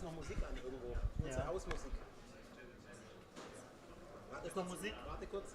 noch Musik an irgendwo. Unsere Hausmusik. Ist noch Musik? Warte kurz.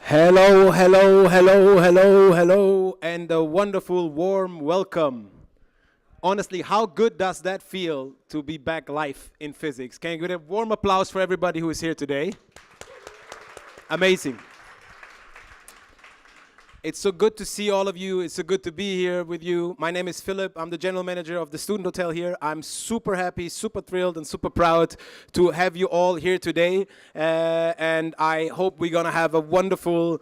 Hello, hello, hello, hello, hello, and a wonderful warm welcome. Honestly, how good does that feel to be back live in physics? Can you give a warm applause for everybody who is here today? Amazing. It's so good to see all of you. It's so good to be here with you. My name is Philip. I'm the general manager of the student hotel here. I'm super happy, super thrilled, and super proud to have you all here today. And I hope we're going to have a wonderful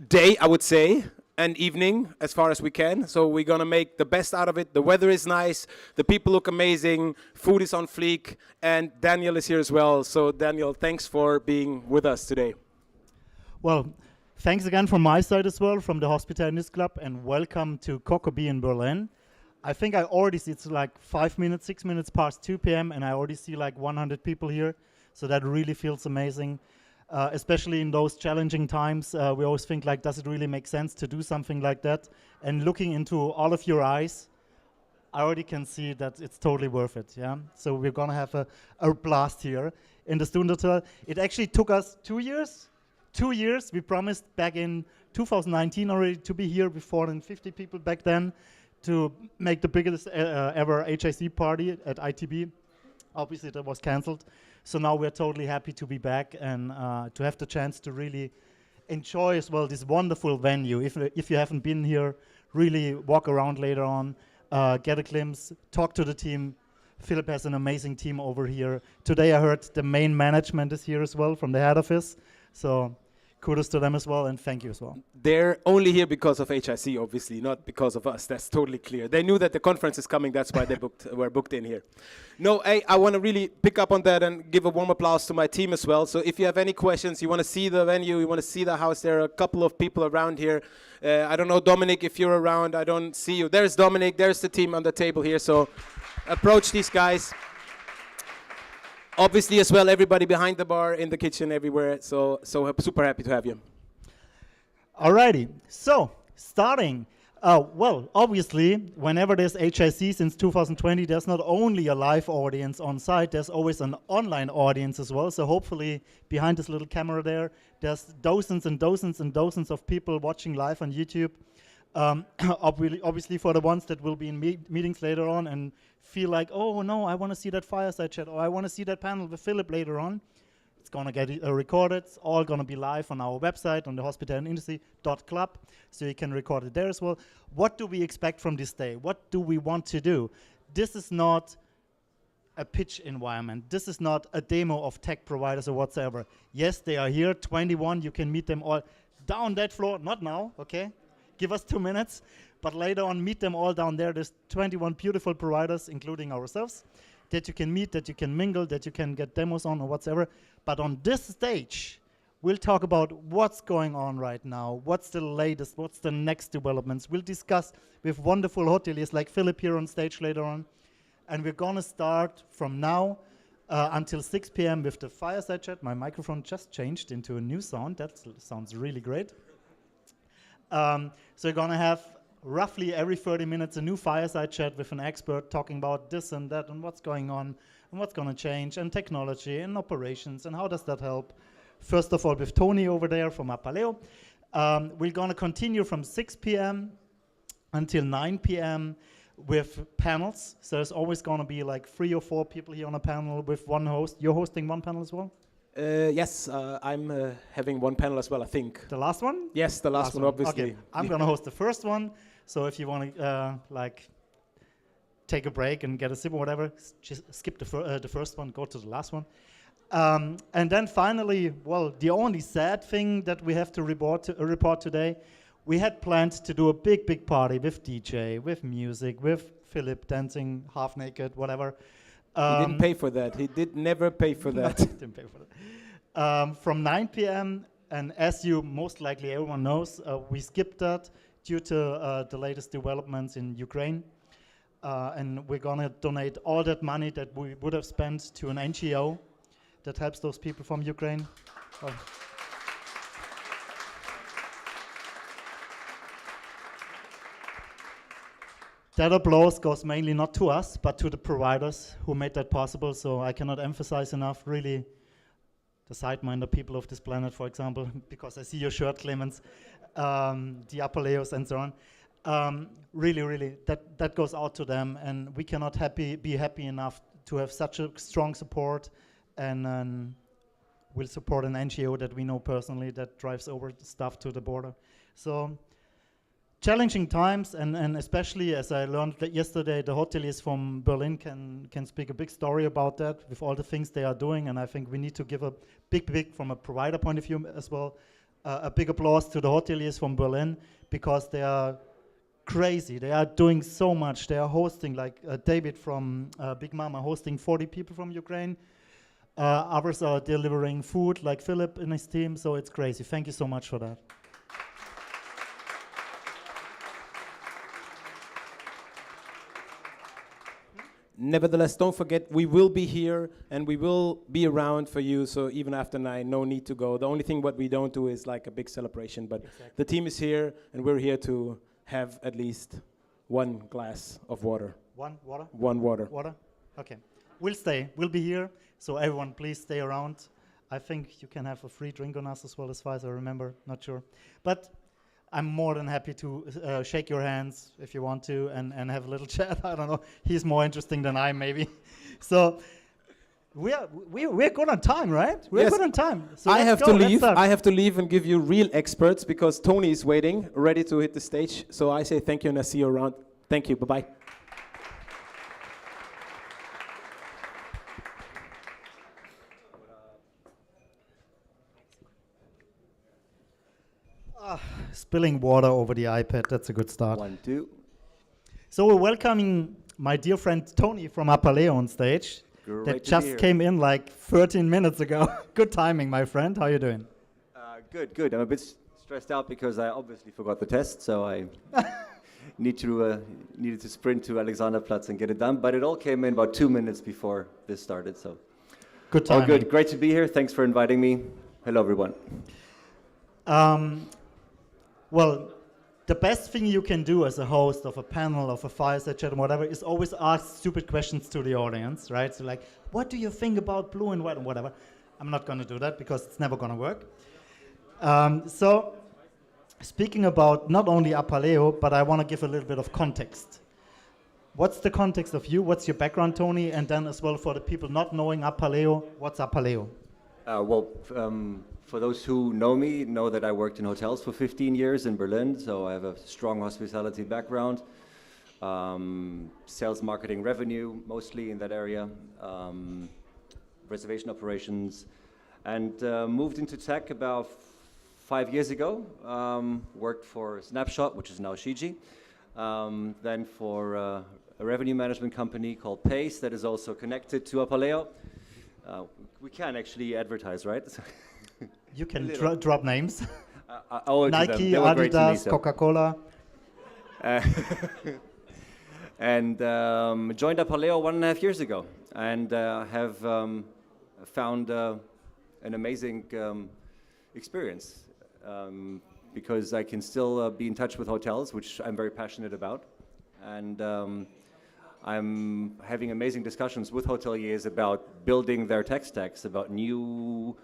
day, I would say, and evening as far as we can. So we're going to make the best out of it. The weather is nice. The people look amazing. Food is on fleek. And Daniel is here as well. So Daniel, thanks for being with us today. Well, thanks again from my side as well, from the Hotellistat Club, and welcome to CoCoBe in Berlin. I think I already see it's like 6 minutes past 2 p.m. and I already see like 100 people here. So that really feels amazing, especially in those challenging times. We always think like, does it really make sense to do something like that? And looking into all of your eyes, I already can see that it's totally worth it. Yeah. So we're gonna have a blast here in the student hotel. It actually took us 2 years. 2 years. We promised back in 2019 already to be here with 450 people back then to make the biggest ever HIC party at ITB. Obviously that was cancelled. So now we're totally happy to be back and to have the chance to really enjoy as well this wonderful venue. If you haven't been here, really walk around later on, get a glimpse, talk to the team. Philip has an amazing team over here. Today I heard the main management is here as well from the head office. So kudos to them as well, and thank you as well. They're only here because of HIC, obviously, not because of us. That's totally clear. They knew that the conference is coming. That's why they were booked in here. No, I want to really pick up on that and give a warm applause to my team as well. So if you have any questions, you want to see the venue, you want to see the house, there are a couple of people around here. I don't know, Dominic, if you're around. I don't see you. There's Dominic. There's the team on the table here. So approach these guys. Obviously, as well, everybody behind the bar, in the kitchen, everywhere. So super happy to have you. Alrighty. So starting. Well, obviously, whenever there's HIC since 2020, there's not only a live audience on site, there's always an online audience as well. So hopefully, behind this little camera there, there's dozens and dozens and dozens of people watching live on YouTube. Obviously, for the ones that will be in meetings later on and feel like, oh no, I want to see that fireside chat, or I want to see that panel with Philip later on, it's going to get recorded. It's all going to be live on our website, on the hotelindustry.club, so you can record it there as well. What do we expect from this day? What do we want to do? This is not a pitch environment. This is not a demo of tech providers or whatsoever. Yes, they are here, 21. You can meet them all down that floor. Not now, okay? Give us 2 minutes, but later on meet them all down there. There's 21 beautiful providers, including ourselves, that you can meet, that you can mingle, that you can get demos on or whatsoever. But on this stage, we'll talk about what's going on right now, what's the latest, what's the next developments. We'll discuss with wonderful hoteliers like Philip here on stage later on. And we're gonna start from now until 6 p.m. with the fireside chat. My microphone just changed into a new sound. That sounds really great. So you're gonna have roughly every 30 minutes a new fireside chat with an expert talking about this and that and what's going on and what's gonna change and technology and operations and how does that help. First of all with Tony over there from Apaleo. We're gonna continue from 6 p.m. until 9 p.m. with panels. So there's always gonna be like 3 or 4 people here on a panel with one host. You're hosting one panel as well? Yes, I'm having one panel as well, I think. The last one? Yes, the last one, obviously. Okay. I'm going to host the first one. So if you want to take a break and get a sip or whatever, just skip the first one, go to the last one. And then finally, well, the only sad thing that we have to report today, we had planned to do a big party with DJ, with music, with Philip dancing half naked, whatever. He didn't pay for that. He did never pay for that. Didn't pay for that. From 9 p.m. and as you most likely everyone knows, we skipped that due to the latest developments in Ukraine. And we're gonna donate all that money that we would have spent to an NGO that helps those people from Ukraine. Oh. That applause goes mainly not to us, but to the providers who made that possible. So I cannot emphasize enough, really, the SiteMinder people of this planet, for example, because I see your shirt, Clemens, the Apaleos and so on. Really, that goes out to them, and we cannot be happy enough to have such a strong support, and we'll support an NGO that we know personally that drives over stuff to the border. So challenging times, and especially as I learned that yesterday, the hoteliers from Berlin can speak a big story about that with all the things they are doing, and I think we need to give a big, from a provider point of view as well, a big applause to the hoteliers from Berlin, because they are crazy. They are doing so much. They are hosting, like David from Big Mama, hosting 40 people from Ukraine. Others are delivering food, like Philip and his team, so it's crazy. Thank you so much for that. Nevertheless, don't forget, we will be here and we will be around for you. So even after 9, no need to go. The only thing what we don't do is like a big celebration, but exactly. The team is here and we're here to have at least one glass of water. One water? One water. Water? Okay. We'll stay. We'll be here. So everyone, please stay around. I think you can have a free drink on us as well, as far as I remember. Not sure. But I'm more than happy to shake your hands if you want to and have a little chat. I don't know. He's more interesting than I, maybe. So we're good on time, right? We're good on time. So I have to leave. I have to leave and give you real experts because Tony is waiting, ready to hit the stage. So I say thank you and I see you around. Thank you. Bye-bye. Spilling water over the iPad, that's a good start. 1, 2. So we're welcoming my dear friend Tony from Apaleo on stage. Great that just came in like 13 minutes ago. Good timing, my friend. How are you doing? Good. I'm a bit stressed out because I obviously forgot the test, so I needed to sprint to Alexanderplatz and get it done. But it all came in about 2 minutes before this started, so good timing. All good. Great to be here. Thanks for inviting me. Hello, everyone. Well, the best thing you can do as a host of a panel, of a fireside chat, or whatever, is always ask stupid questions to the audience, right? So like, what do you think about blue and white and whatever? I'm not going to do that because it's never going to work. So speaking about not only Apaleo, but I want to give a little bit of context. What's the context of you? What's your background, Tony? And then as well for the people not knowing Apaleo, what's Apaleo? For those who know me, know that I worked in hotels for 15 years in Berlin, so I have a strong hospitality background, sales, marketing, revenue, mostly in that area, reservation operations, and moved into tech about 5 years ago, worked for Snapshot, which is now 𝗍𝗫, then for a revenue management company called Pace that is also connected to Apaleo. We can actually advertise, right? You can drop names. Nike, Adidas, Coca-Cola. And joined Apaleo 1.5 years ago, and have found an amazing experience because I can still be in touch with hotels, which I'm very passionate about, and I'm having amazing discussions with hoteliers about building their tech stacks, about new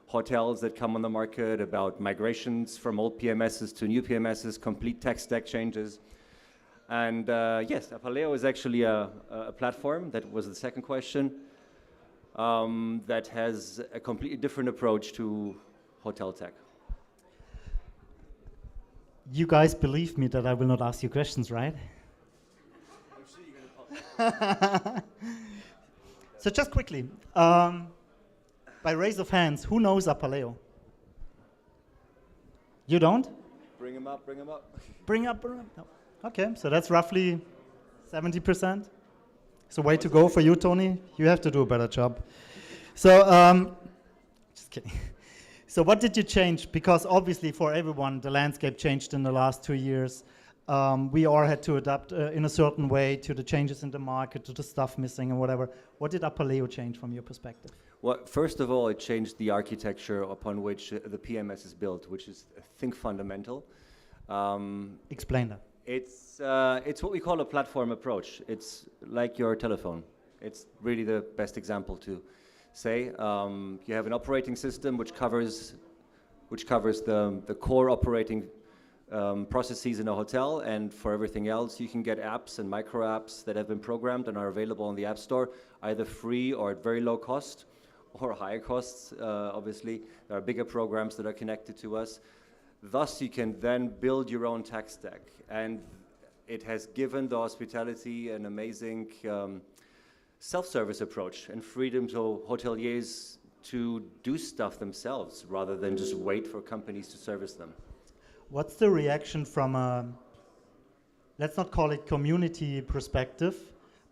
hotels that come on the market, about migrations from old PMSs to new PMSs, complete tech stack changes. And yes, Apaleo is actually a platform, that was the second question, that has a completely different approach to hotel tech. You guys believe me that I will not ask you questions, right? I'm sure you're going to So just quickly, by raise of hands, who knows Apaleo? You don't? Bring him up, bring him up. Bring up. No. Okay, so that's roughly 70%. So way to go for you, Tony. You have to do a better job. So, just kidding. So what did you change? Because obviously for everyone, the landscape changed in the last 2 years. We all had to adapt in a certain way to the changes in the market, to the stuff missing and whatever. What did Apaleo change from your perspective? Well, first of all, it changed the architecture upon which the PMS is built, which is, I think, fundamental. Explain that. It's what we call a platform approach. It's like your telephone. It's really the best example to say. You have an operating system which covers the core operating processes in a hotel, and for everything else you can get apps and micro apps that have been programmed and are available on the App Store, either free or at very low cost or higher costs. Obviously there are bigger programs that are connected to us. Thus you can then build your own tech stack, and it has given the hospitality an amazing self-service approach and freedom to hoteliers to do stuff themselves rather than just wait for companies to service them. What's the reaction from a, let's not call it community perspective,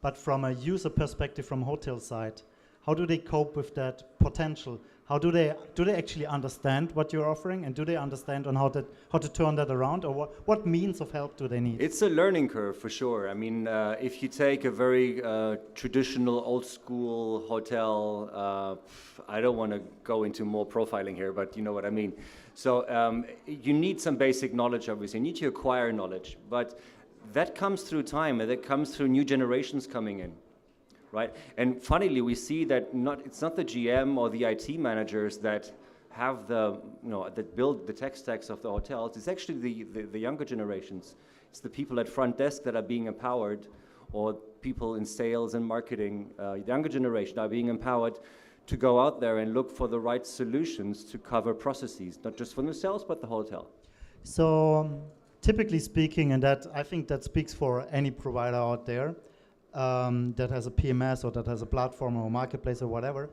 but from a user perspective from hotel side? How do they cope with that potential? How do they actually understand what you're offering, and do they understand on how to turn that around, or what means of help do they need? It's a learning curve for sure. I mean, if you take a very traditional old school hotel, I don't want to go into more profiling here, but you know what I mean. So you need some basic knowledge, obviously. You need to acquire knowledge, but that comes through time, and that comes through new generations coming in. Right? And funnily, we see that it's not the GM or the IT managers that have that build the tech stacks of the hotels. It's actually the younger generations. It's the people at front desk that are being empowered, or people in sales and marketing. The younger generation are being empowered to go out there and look for the right solutions to cover processes, not just for themselves, but the hotel. So typically speaking, and that I think that speaks for any provider out there, that has a PMS or that has a platform or a marketplace or whatever.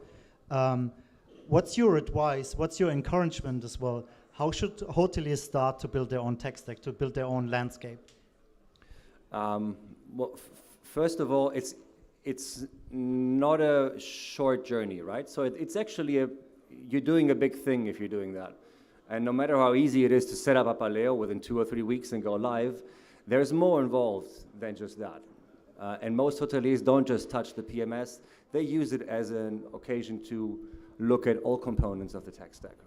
What's your advice? What's your encouragement as well? How should hoteliers start to build their own tech stack, to build their own landscape? Well, first of all, it's not a short journey, right? So it's actually you're doing a big thing if you're doing that. And no matter how easy it is to set up Apaleo within 2 or 3 weeks and go live, there's more involved than just that. And most hoteliers don't just touch the PMS, they use it as an occasion to look at all components of the tech stack.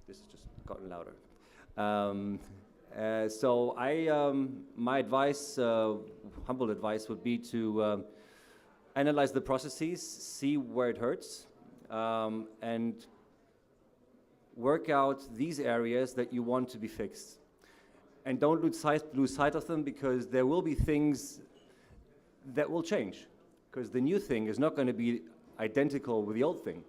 This has just gotten louder. So my advice, humble advice, would be to analyze the processes, see where it hurts, and work out these areas that you want to be fixed. And don't lose sight of them, because there will be things that will change, because the new thing is not going to be identical with the old thing.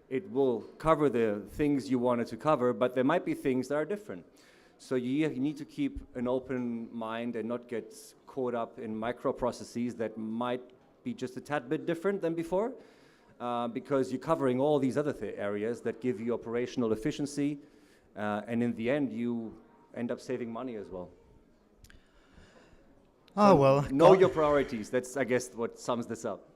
It will cover the things you wanted to cover, but there might be things that are different. So you need to keep an open mind and not get caught up in micro processes that might be just a tad bit different than before, because you're covering all these other areas that give you operational efficiency, and in the end you end up saving money as well. Oh, well. Know your priorities. That's, I guess, what sums this up.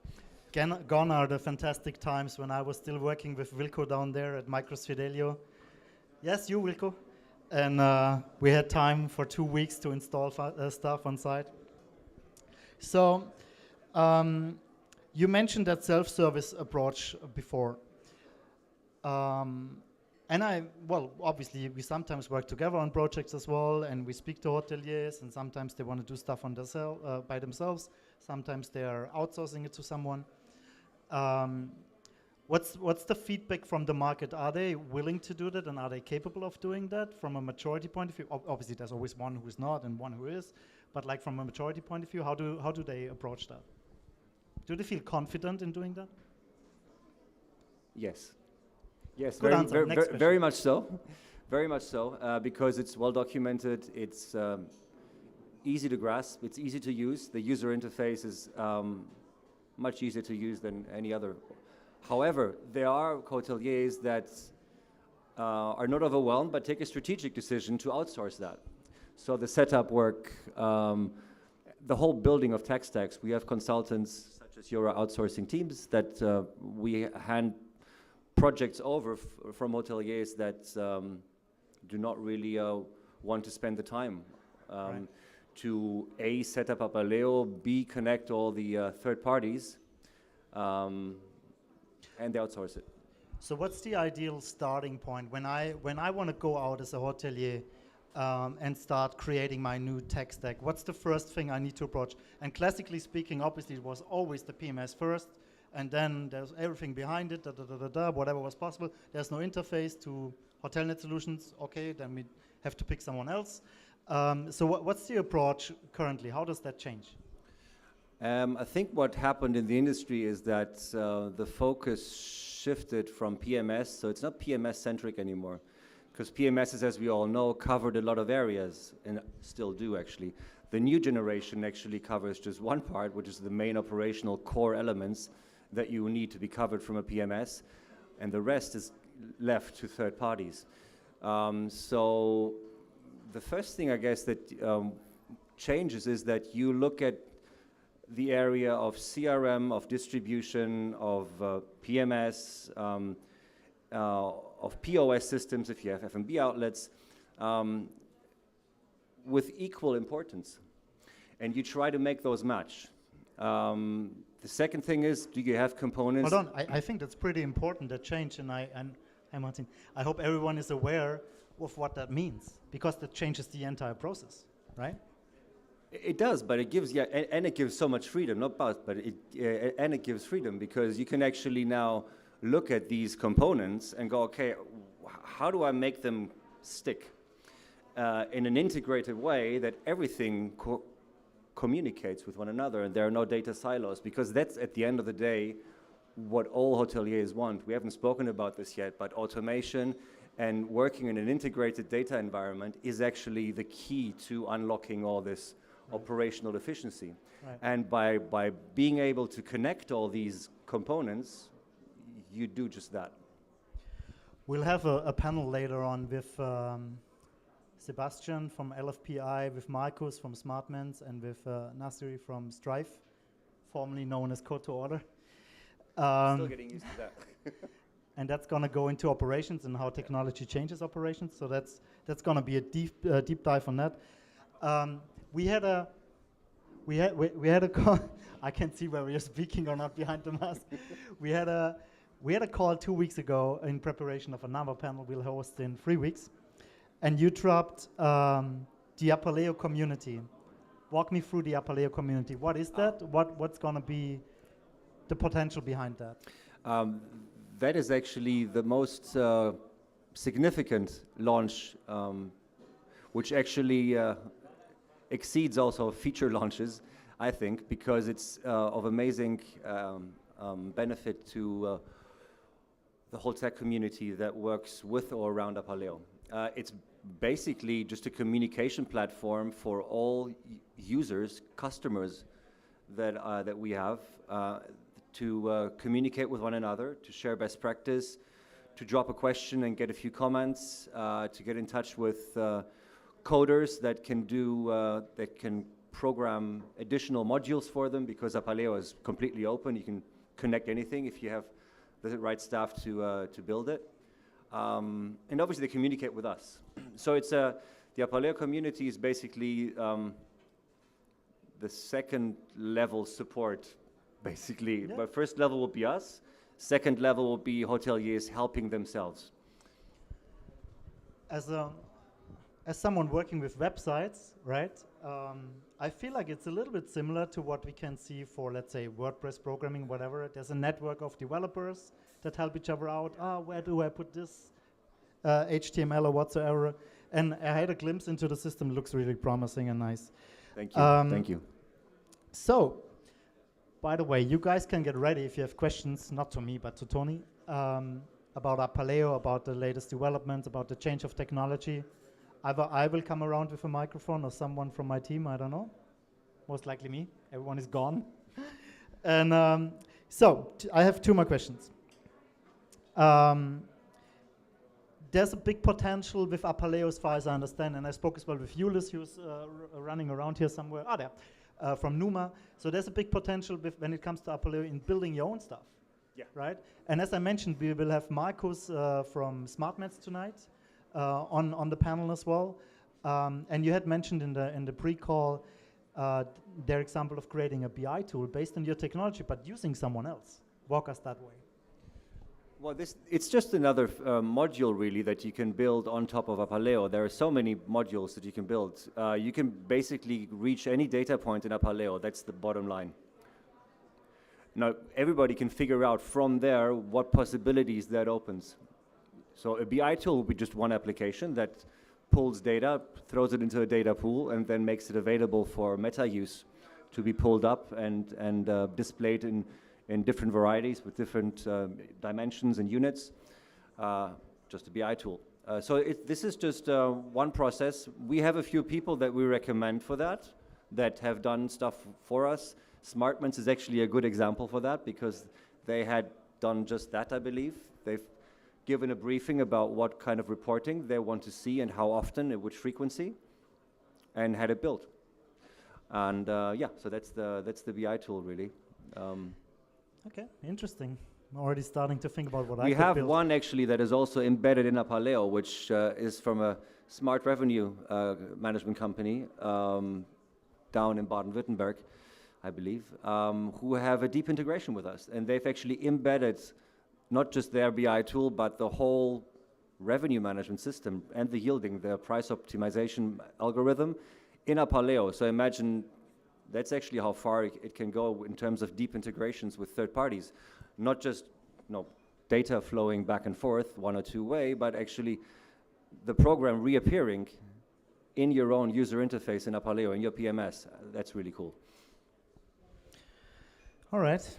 Gone are the fantastic times when I was still working with Wilco down there at Micros Fidelio. Yes, you, Wilco. And we had time for 2 weeks to install stuff on site. So you mentioned that self-service approach before. And well, obviously, we sometimes work together on projects as well, and we speak to hoteliers, and sometimes they want to do stuff on by themselves. Sometimes they are outsourcing it to someone. What's the feedback from the market? Are they willing to do that, and are they capable of doing that from a maturity point of view? Obviously, there's always one who is not and one who is, but like from a maturity point of view, how do they approach that? Do they feel confident in doing that? Yes. Yes, very much so. Very much so, because it's well documented. It's easy to grasp, it's easy to use. The user interface is much easier to use than any other. However, there are hoteliers that are not overwhelmed, but take a strategic decision to outsource that. So the setup work, the whole building of tech stacks, we have consultants such as your outsourcing teams that we hand projects over from hoteliers that do not really want to spend the time to A, set up Apaleo, B, connect all the third parties, and they outsource it. So what's the ideal starting point when I want to go out as a hotelier and start creating my new tech stack? What's the first thing I need to approach? And classically speaking, obviously it was always the PMS first, and then there's everything behind it, whatever was possible. There's no interface to Hotelnet solutions. Okay, then we have to pick someone else. So what's the approach currently? How does that change? I think what happened in the industry is that the focus shifted from PMS, so it's not PMS-centric anymore, because PMSs, as we all know, covered a lot of areas, and still do actually. The new generation actually covers just one part, which is the main operational core elements that you need to be covered from a PMS, and the rest is left to third parties. So the first thing, I guess, that changes is that you look at the area of CRM, of distribution, of PMS, of POS systems, if you have F&B outlets, with equal importance. And you try to make those match. The second thing is, do you have components? Hold on, I think that's pretty important, that change, and hi Martin, I hope everyone is aware of what that means, because that changes the entire process, right? It does, but it gives, and it gives so much freedom, not but it gives freedom, because you can actually now look at these components and go, okay, how do I make them stick in an integrated way that everything communicates with one another and there are no data silos, because that's at the end of the day what all hoteliers want. We haven't spoken about this yet, but automation and working in an integrated data environment is actually the key to unlocking all this operational efficiency. Right. And by being able to connect all these components, you do just that. We'll have a panel later on with Sebastian from LFPI, with Markus from 𝗏𝗏, and with Nasiri from Straiv, formerly known as Code2Order. Still getting used to that. And that's going to go into operations and how technology changes operations. So that's going to be a deep dive on that. We had a call. I can't see whether you're speaking or not behind the mask. we had a call 2 weeks ago in preparation of another panel we'll host in 3 weeks, and you dropped the Apaleo community. Walk me through the Apaleo community. What is that? What's going to be the potential behind that? That is actually the most significant launch, which actually exceeds also feature launches, I think, because it's of amazing benefit to the whole tech community that works with or around Apaleo. It's basically just a communication platform for all users, customers that we have, to communicate with one another, to share best practice, to drop a question and get a few comments, to get in touch with coders that can program additional modules for them, because Apaleo is completely open. You can connect anything if you have the right staff to build it. And obviously they communicate with us. So it's the Apaleo community is basically the second level support, basically. Yeah. But first level will be us. Second level will be hoteliers helping themselves. As someone working with websites, right? I feel like it's a little bit similar to what we can see for, let's say, WordPress programming, whatever. There's a network of developers that help each other out. Where do I put this HTML or whatsoever? And I had a glimpse into the system. It looks really promising and nice. Thank you. Thank you. So, by the way, you guys can get ready if you have questions, not to me, but to Tony, about Apaleo, about the latest developments, about the change of technology. Either I will come around with a microphone or someone from my team, I don't know. Most likely me. Everyone is gone. And so I have two more questions. There's a big potential with Apaleo as far as I understand, and I spoke as well with Julius, who's running around here somewhere, there, from Numa. So there's a big potential when it comes to Apaleo in building your own stuff, right? And as I mentioned, we will have Markus from 𝗧𝗵𝗲 tonight on the panel as well. And you had mentioned in the pre-call their example of creating a BI tool based on your technology, but using someone else. Walk us that way. Well, it's just another module, really, that you can build on top of Apaleo. There are so many modules that you can build. You can basically reach any data point in Apaleo. That's the bottom line. Now, everybody can figure out from there what possibilities that opens. So a BI tool will be just one application that pulls data, throws it into a data pool, and then makes it available for meta use to be pulled up and displayed in different varieties with different dimensions and units, just a BI tool. So this is just one process. We have a few people that we recommend for that have done stuff for us. 𝗧𝗵𝗲 is actually a good example for that because they had done just that, I believe. They've given a briefing about what kind of reporting they want to see and how often, at which frequency, and had it built. And yeah, so that's the BI tool, really. Okay, interesting. I'm already starting to think about what I We could have build. one actually that is also embedded in Apaleo, which is from a smart revenue management company down in Baden-Württemberg, I believe, who have a deep integration with us. And they've actually embedded not just their BI tool, but the whole revenue management system and the yielding, the price optimization algorithm in Apaleo. So imagine that's actually how far it can go in terms of deep integrations with third parties. Not just data flowing back and forth one or two way, but actually the program reappearing in your own user interface in Apaleo, in your PMS. That's really cool. All right.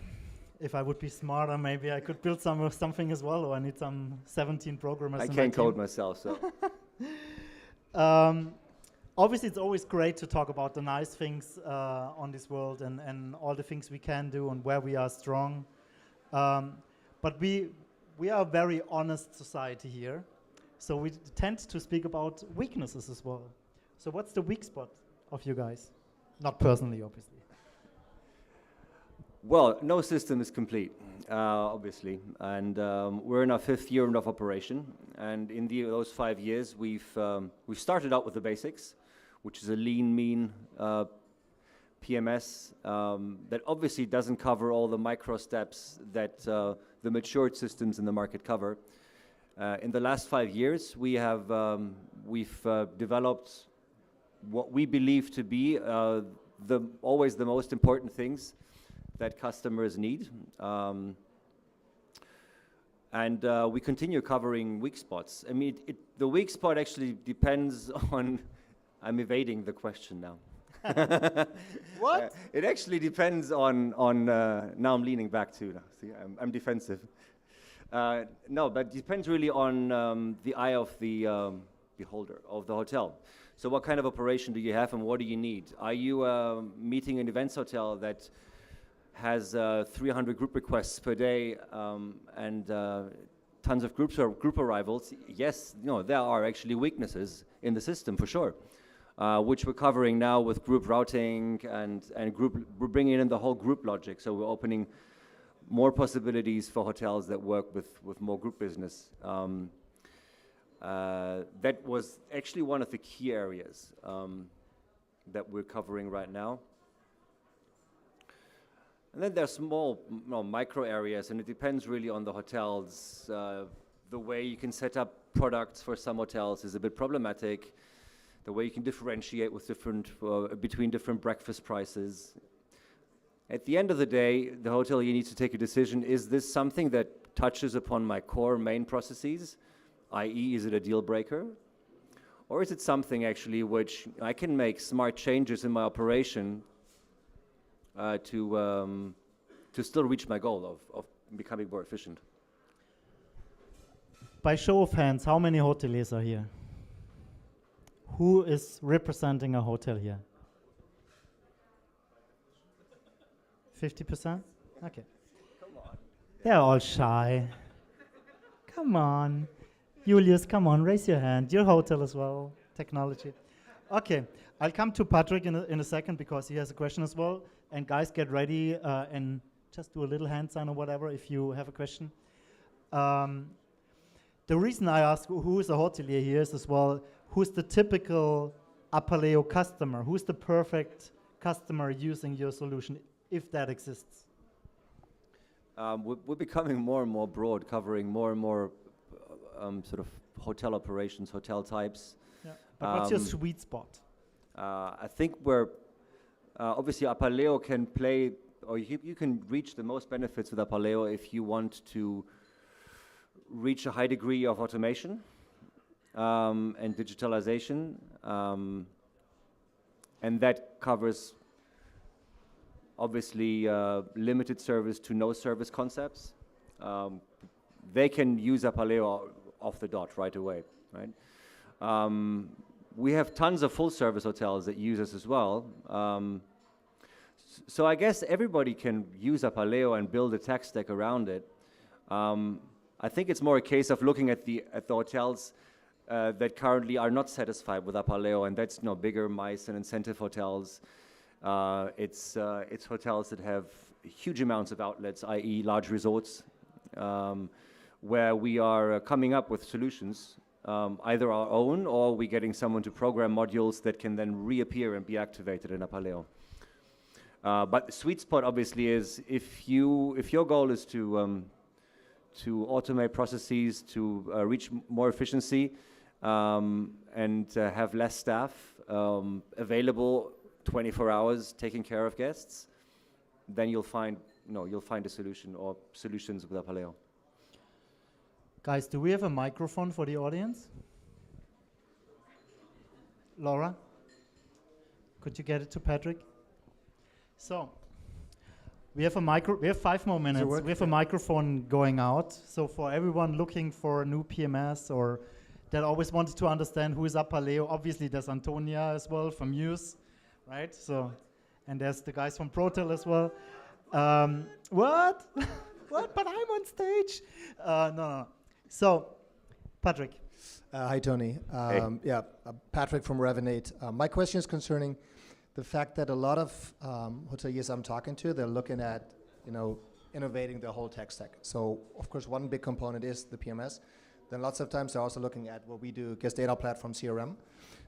If I would be smarter, maybe I could build something as well, or I need some 17 programmers. I in my can't code team. myself, so. Obviously, it's always great to talk about the nice things on this world and all the things we can do and where we are strong. But we are a very honest society here, so we tend to speak about weaknesses as well. So what's the weak spot of you guys? Not personally, obviously. Well, no system is complete, obviously, and we're in our 5th year of operation. And in those 5 years, we've started out with the basics, which is a lean, mean PMS that obviously doesn't cover all the micro steps that the matured systems in the market cover. In the last 5 years, we've developed what we believe to be always the most important things that customers need. And we continue covering weak spots. I mean, the weak spot actually depends on, I'm evading the question now. What? It actually depends on now I'm leaning back too. Now. See, I'm defensive. No, but it depends really on the eye of the beholder, of the hotel. So what kind of operation do you have and what do you need? Are you meeting an events hotel that has 300 group requests per day and tons of group arrivals? Yes, there are actually weaknesses in the system for sure, which we're covering now with group routing and group. We're bringing in the whole group logic, so we're opening more possibilities for hotels that work with more group business. That was actually one of the key areas that we're covering right now. And then there's small, micro areas, and it depends really on the hotels. The way you can set up products for some hotels is a bit problematic. The way you can differentiate with between different breakfast prices. At the end of the day, the hotelier needs to take a decision: is this something that touches upon my core main processes, i.e., is it a deal breaker? Or is it something actually which I can make smart changes in my operation to still reach my goal of becoming more efficient? By show of hands, how many hoteliers are here? who is representing a hotel here? 50%? Okay. Come on. They're all shy. Come on. Julius, come on, raise your hand. Your hotel as well, technology. Okay, I'll come to Patrick in a second because he has a question as well. And guys, get ready and just do a little hand sign or whatever if you have a question. The reason I ask who is a hotelier here is as well, who's the typical Apaleo customer? Who's the perfect customer using your solution, if that exists? We're becoming more and more broad, covering more and more sort of hotel operations, hotel types. Yeah. But what's your sweet spot? I think we're obviously Apaleo can play, or you can reach the most benefits with Apaleo if you want to reach a high degree of automation and digitalization, and that covers obviously limited service to no service concepts. They can use Apaleo off the dot right away, right? We have tons of full service hotels that use us as well. So I guess everybody can use Apaleo and build a tech stack around it. I think it's more a case of looking at the hotels that currently are not satisfied with Apaleo, and that's bigger MICE and incentive hotels. It's hotels that have huge amounts of outlets, i.e. large resorts, where we are coming up with solutions, either our own or we're getting someone to program modules that can then reappear and be activated in Apaleo. But the sweet spot obviously is if your goal is to automate processes, to reach more efficiency, and have less staff available 24 hours taking care of guests, then you'll find a solution or solutions with Apaleo. Guys, do we have a microphone for the audience? Laura, could you get it to Patrick? So, we have 5 more minutes. We have a microphone going out. So for everyone looking for a new PMS or that always wanted to understand who is Apaleo, obviously there's Antonia as well from Mews, right? So, and there's the guys from Protel as well. What? What? But I'm on stage. No. So, Patrick. Hi, Tony. Hey. Yeah, Patrick from Revinate. My question is concerning the fact that a lot of hoteliers I'm talking to, they're looking at, innovating the whole tech stack. So, of course, one big component is the PMS. Then lots of times they're also looking at what we do, guest data platform, CRM.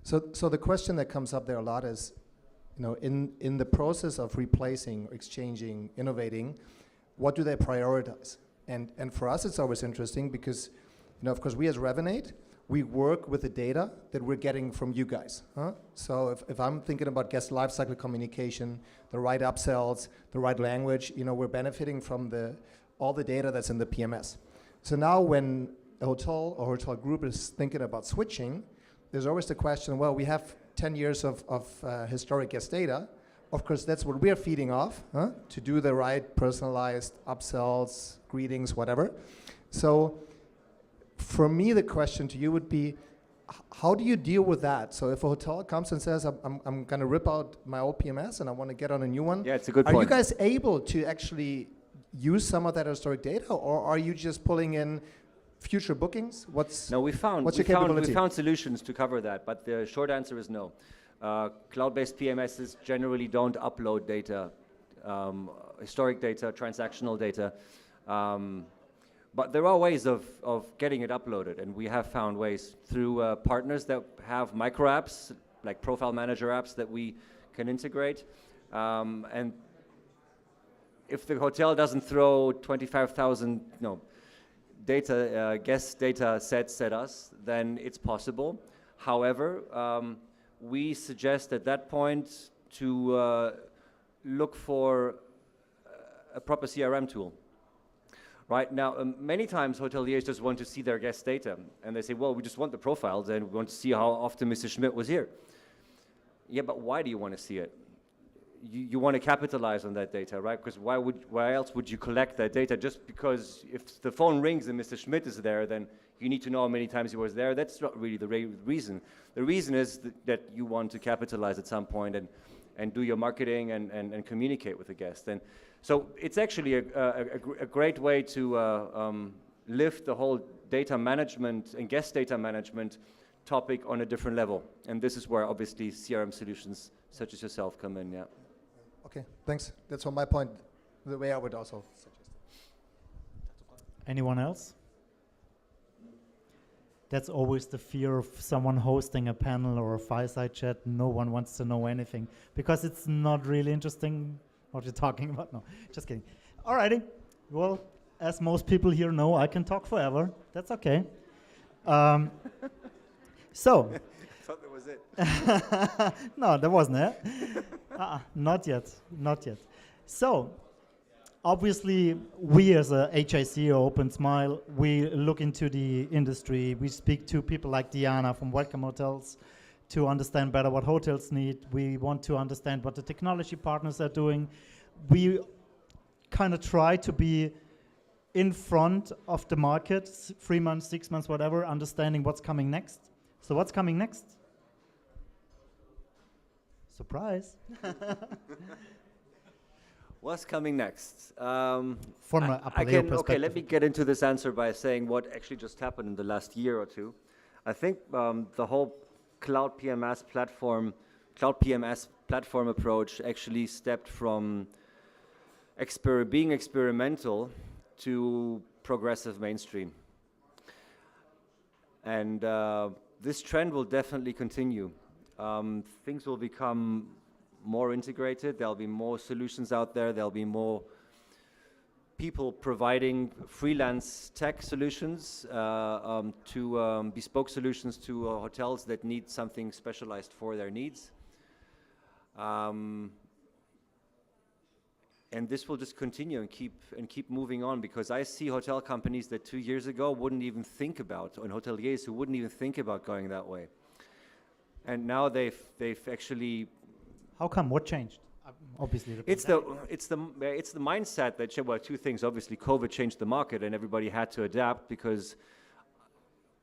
So the question that comes up there a lot is, in the process of replacing, exchanging, innovating, what do they prioritize? And for us, it's always interesting because, of course, we as Revinate, we work with the data that we're getting from you guys. So if I'm thinking about guest lifecycle communication, the right upsells, the right language, we're benefiting from all the data that's in the PMS. So now when a hotel or hotel group is thinking about switching, there's always the question, well, we have 10 years of historic guest data. Of course, that's what we're feeding off to do the right personalized upsells, greetings, whatever. So for me, the question to you would be, how do you deal with that? So if a hotel comes and says, I'm going to rip out my old PMS and I want to get on a new one. Yeah, it's a good point. Are you guys able to actually use some of that historic data, or are you just pulling in future bookings? What's your capability? We found solutions to cover that, but the short answer is no. Cloud-based PMSs generally don't upload data, historic data, transactional data. But there are ways of getting it uploaded, and we have found ways through partners that have micro apps, like profile manager apps that we can integrate. And if the hotel doesn't throw 25,000 guest data sets at us, then it's possible. However, we suggest at that point to look for a proper CRM tool. Right now, many times hoteliers just want to see their guest data, and they say, well, we just want the profiles, and we want to see how often Mr. Schmidt was here. Yeah, but why do you want to see it? You want to capitalize on that data, right? Because why else would you collect that data? Just because if the phone rings and Mr. Schmidt is there, then you need to know how many times he was there. That's not really the reason. The reason is that you want to capitalize at some point and do your marketing and communicate with the guest. And so it's actually a great way to lift the whole data management and guest data management topic on a different level. And this is where obviously CRM solutions such as yourself come in, yeah. Okay, thanks. That's on my point, the way I would also suggest. Anyone else? That's always the fear of someone hosting a panel or a fireside chat. No one wants to know anything because it's not really interesting what you're talking about. No, just kidding. Alrighty. Well, as most people here know, I can talk forever. That's okay. So. I thought that was it. No, that wasn't it. Not yet. Not yet. So, obviously, we as a HIC or opensmjle, we look into the industry. We speak to people like Diana from Welcome Hotels to understand better what hotels need. We want to understand what the technology partners are doing. We kind of try to be in front of the market, 3 months, 6 months, whatever, understanding what's coming next. So what's coming next? Surprise. What's coming next? From an Apaleo perspective. Okay, let me get into this answer by saying what actually just happened in the last year or two. I think the whole cloud PMS platform approach actually stepped from being experimental to progressive mainstream. And this trend will definitely continue. Things will become more integrated. There'll be more solutions out there. There'll be more people providing freelance tech solutions to bespoke solutions to hotels that need something specialized for their needs. And this will just continue and keep moving on, because I see hotel companies that 2 years ago wouldn't even think about, and hoteliers who wouldn't even think about going that way. And now they've actually. How come? What changed? Obviously, it's the mindset that changed. Well, two things. Obviously, COVID changed the market, and everybody had to adapt, because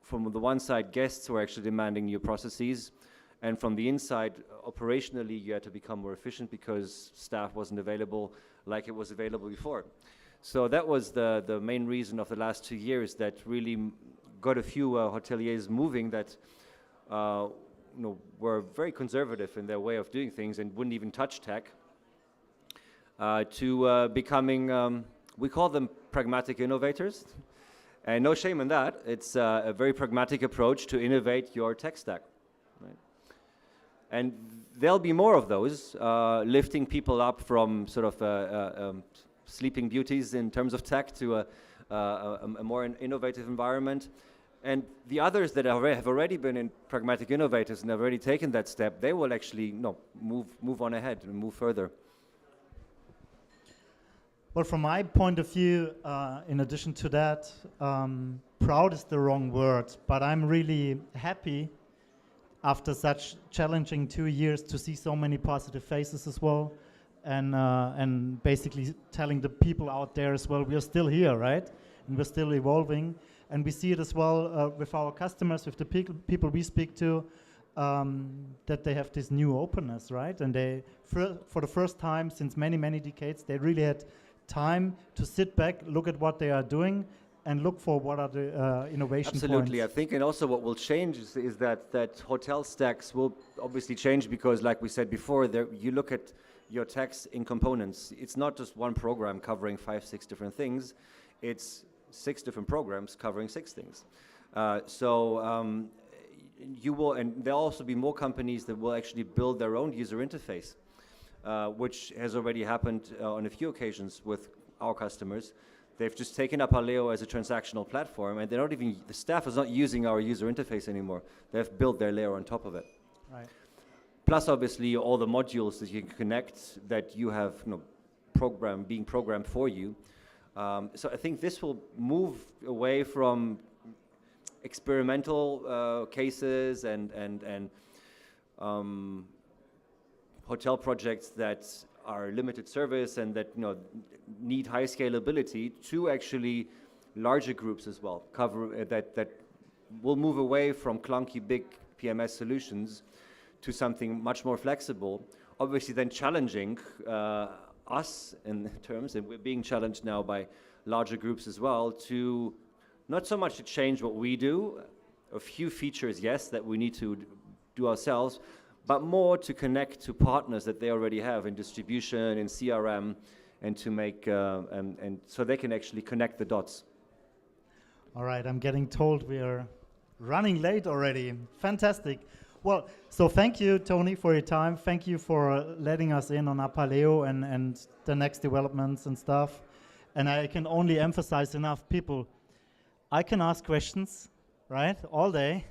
from the one side, guests were actually demanding new processes, and from the inside, operationally, you had to become more efficient because staff wasn't available like it was available before. So that was the main reason of the last 2 years that really got a few hoteliers moving that. Were very conservative in their way of doing things and wouldn't even touch tech, to becoming, we call them pragmatic innovators. And no shame in that. It's a very pragmatic approach to innovate your tech stack. Right? And there'll be more of those, lifting people up from sort of sleeping beauties in terms of tech to a more innovative environment. And the others that have already been in pragmatic innovators and have already taken that step, they will actually move on ahead and move further. Well, from my point of view, in addition to that, proud is the wrong word, but I'm really happy after such challenging 2 years to see so many positive faces as well, and basically telling the people out there as well, we are still here, right? And we're still evolving. And we see it as well with our customers, with the people we speak to, that they have this new openness, right? And they, for the first time since many, many decades, they really had time to sit back, look at what they are doing, and look for what are the innovation Absolutely, points. I think, and also what will change is that hotel stacks will obviously change, because, like we said before, you look at your techs in components. It's not just one program covering 5, 6 different things. It's 6 different programs covering 6 things. You will, and there'll also be more companies that will actually build their own user interface, which has already happened on a few occasions with our customers. They've just taken Apaleo as a transactional platform, and the staff is not using our user interface anymore. They've built their layer on top of it. Right. Plus, obviously, all the modules that you can connect that you have being programmed for you. So I think this will move away from experimental cases and hotel projects that are limited service and that need high scalability, to actually larger groups as well, that we'll move away from clunky big PMS solutions to something much more flexible, obviously then challenging us in terms, and we're being challenged now by larger groups as well, to not so much to change what we do, a few features, yes, that we need to do ourselves, but more to connect to partners that they already have in distribution, in CRM, and to make, and so they can actually connect the dots. All right, I'm getting told we are running late already. Fantastic. Well, so thank you, Tony, for your time. Thank you for letting us in on Apaleo and the next developments and stuff. And I can only emphasize enough, people, I can ask questions, right, all day.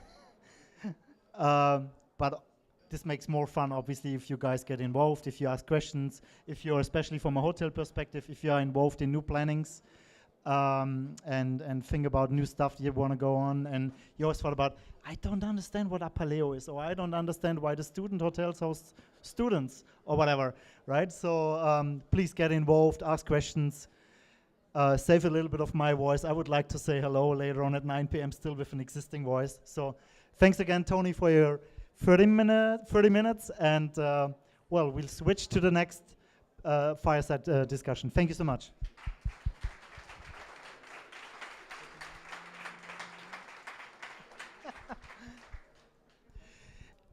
But this makes more fun, obviously, if you guys get involved, if you ask questions, if you're, especially from a hotel perspective, if you are involved in new plannings, and think about new stuff you want to go on, and you always thought about, I don't understand what Apaleo is, or I don't understand why the student hotels host students, or whatever, right? So please get involved, ask questions, save a little bit of my voice. I would like to say hello later on at 9 p.m. still with an existing voice. So thanks again, Tony, for your 30 minutes, and well, we'll switch to the next fireside discussion. Thank you so much.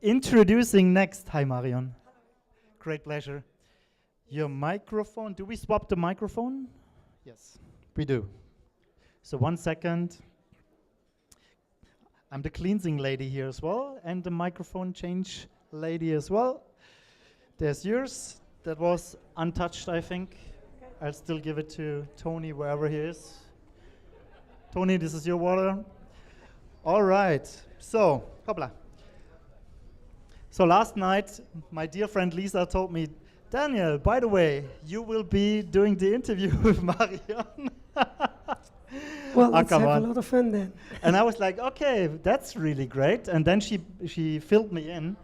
Introducing next, hi Marion. Great pleasure. Your microphone, do we swap the microphone? Yes, we do. So 1 second. I'm the cleansing lady here as well, and the microphone change lady as well. There's yours. That was untouched, I think. I'll still give it to Tony wherever he is. Tony, this is your water. All right, so, hoppla. So last night, my dear friend Lisa told me, Daniel, by the way, you will be doing the interview with Marion. Well, let's have a lot of fun then. And I was like, okay, that's really great. And then she filled me in.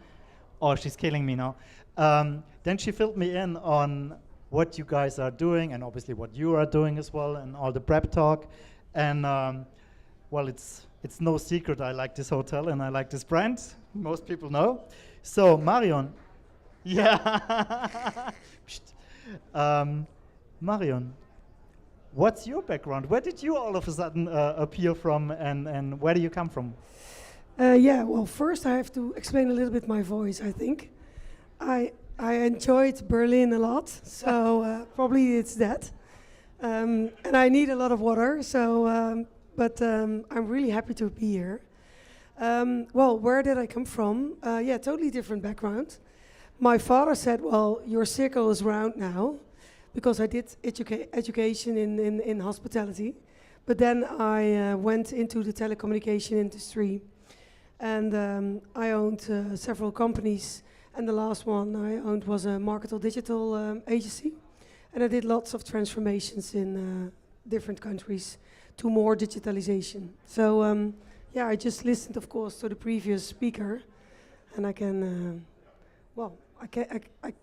Oh, she's killing me now. Then she filled me in on what you guys are doing, and obviously what you are doing as well, and all the prep talk. And well, it's no secret I like this hotel and I like this brand. Most people know. So Marion, yeah. Marion, what's your background? Where did you all of a sudden appear from, and where do you come from? Yeah, well, first I have to explain a little bit my voice, I think. I enjoyed Berlin a lot, so probably it's that. And I need a lot of water, so, but I'm really happy to be here. Well, where did I come from? Yeah, totally different background. My father said, well, your circle is round now, because I did education in hospitality. But then I went into the telecommunication industry, and I owned several companies, and the last one I owned was a marketing digital agency. And I did lots of transformations in different countries to more digitalization. So yeah, I just listened, of course, to the previous speaker, and I can, well, I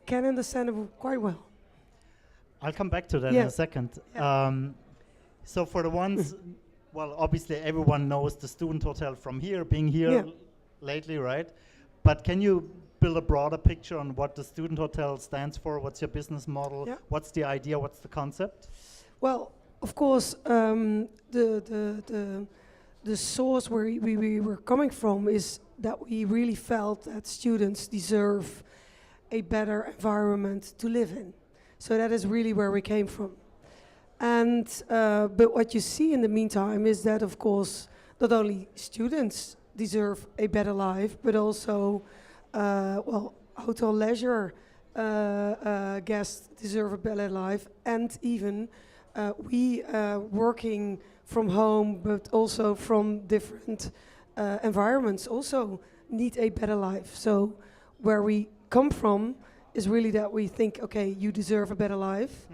can understand it quite well. I'll come back to that in a second. Yeah. So for the ones, well, obviously everyone knows the student hotel from here, being here lately, right? But can you build a broader picture on what the student hotel stands for? What's your business model? Yeah. What's the idea? What's the concept? Well, of course, the source where we were coming from is that we really felt that students deserve a better environment to live in. So that is really where we came from. And but what you see in the meantime is that, of course, not only students deserve a better life, but also, well, hotel leisure guests deserve a better life, and even we working from home, but also from different environments, also need a better life. So where we come from is really that we think, okay, you deserve a better life,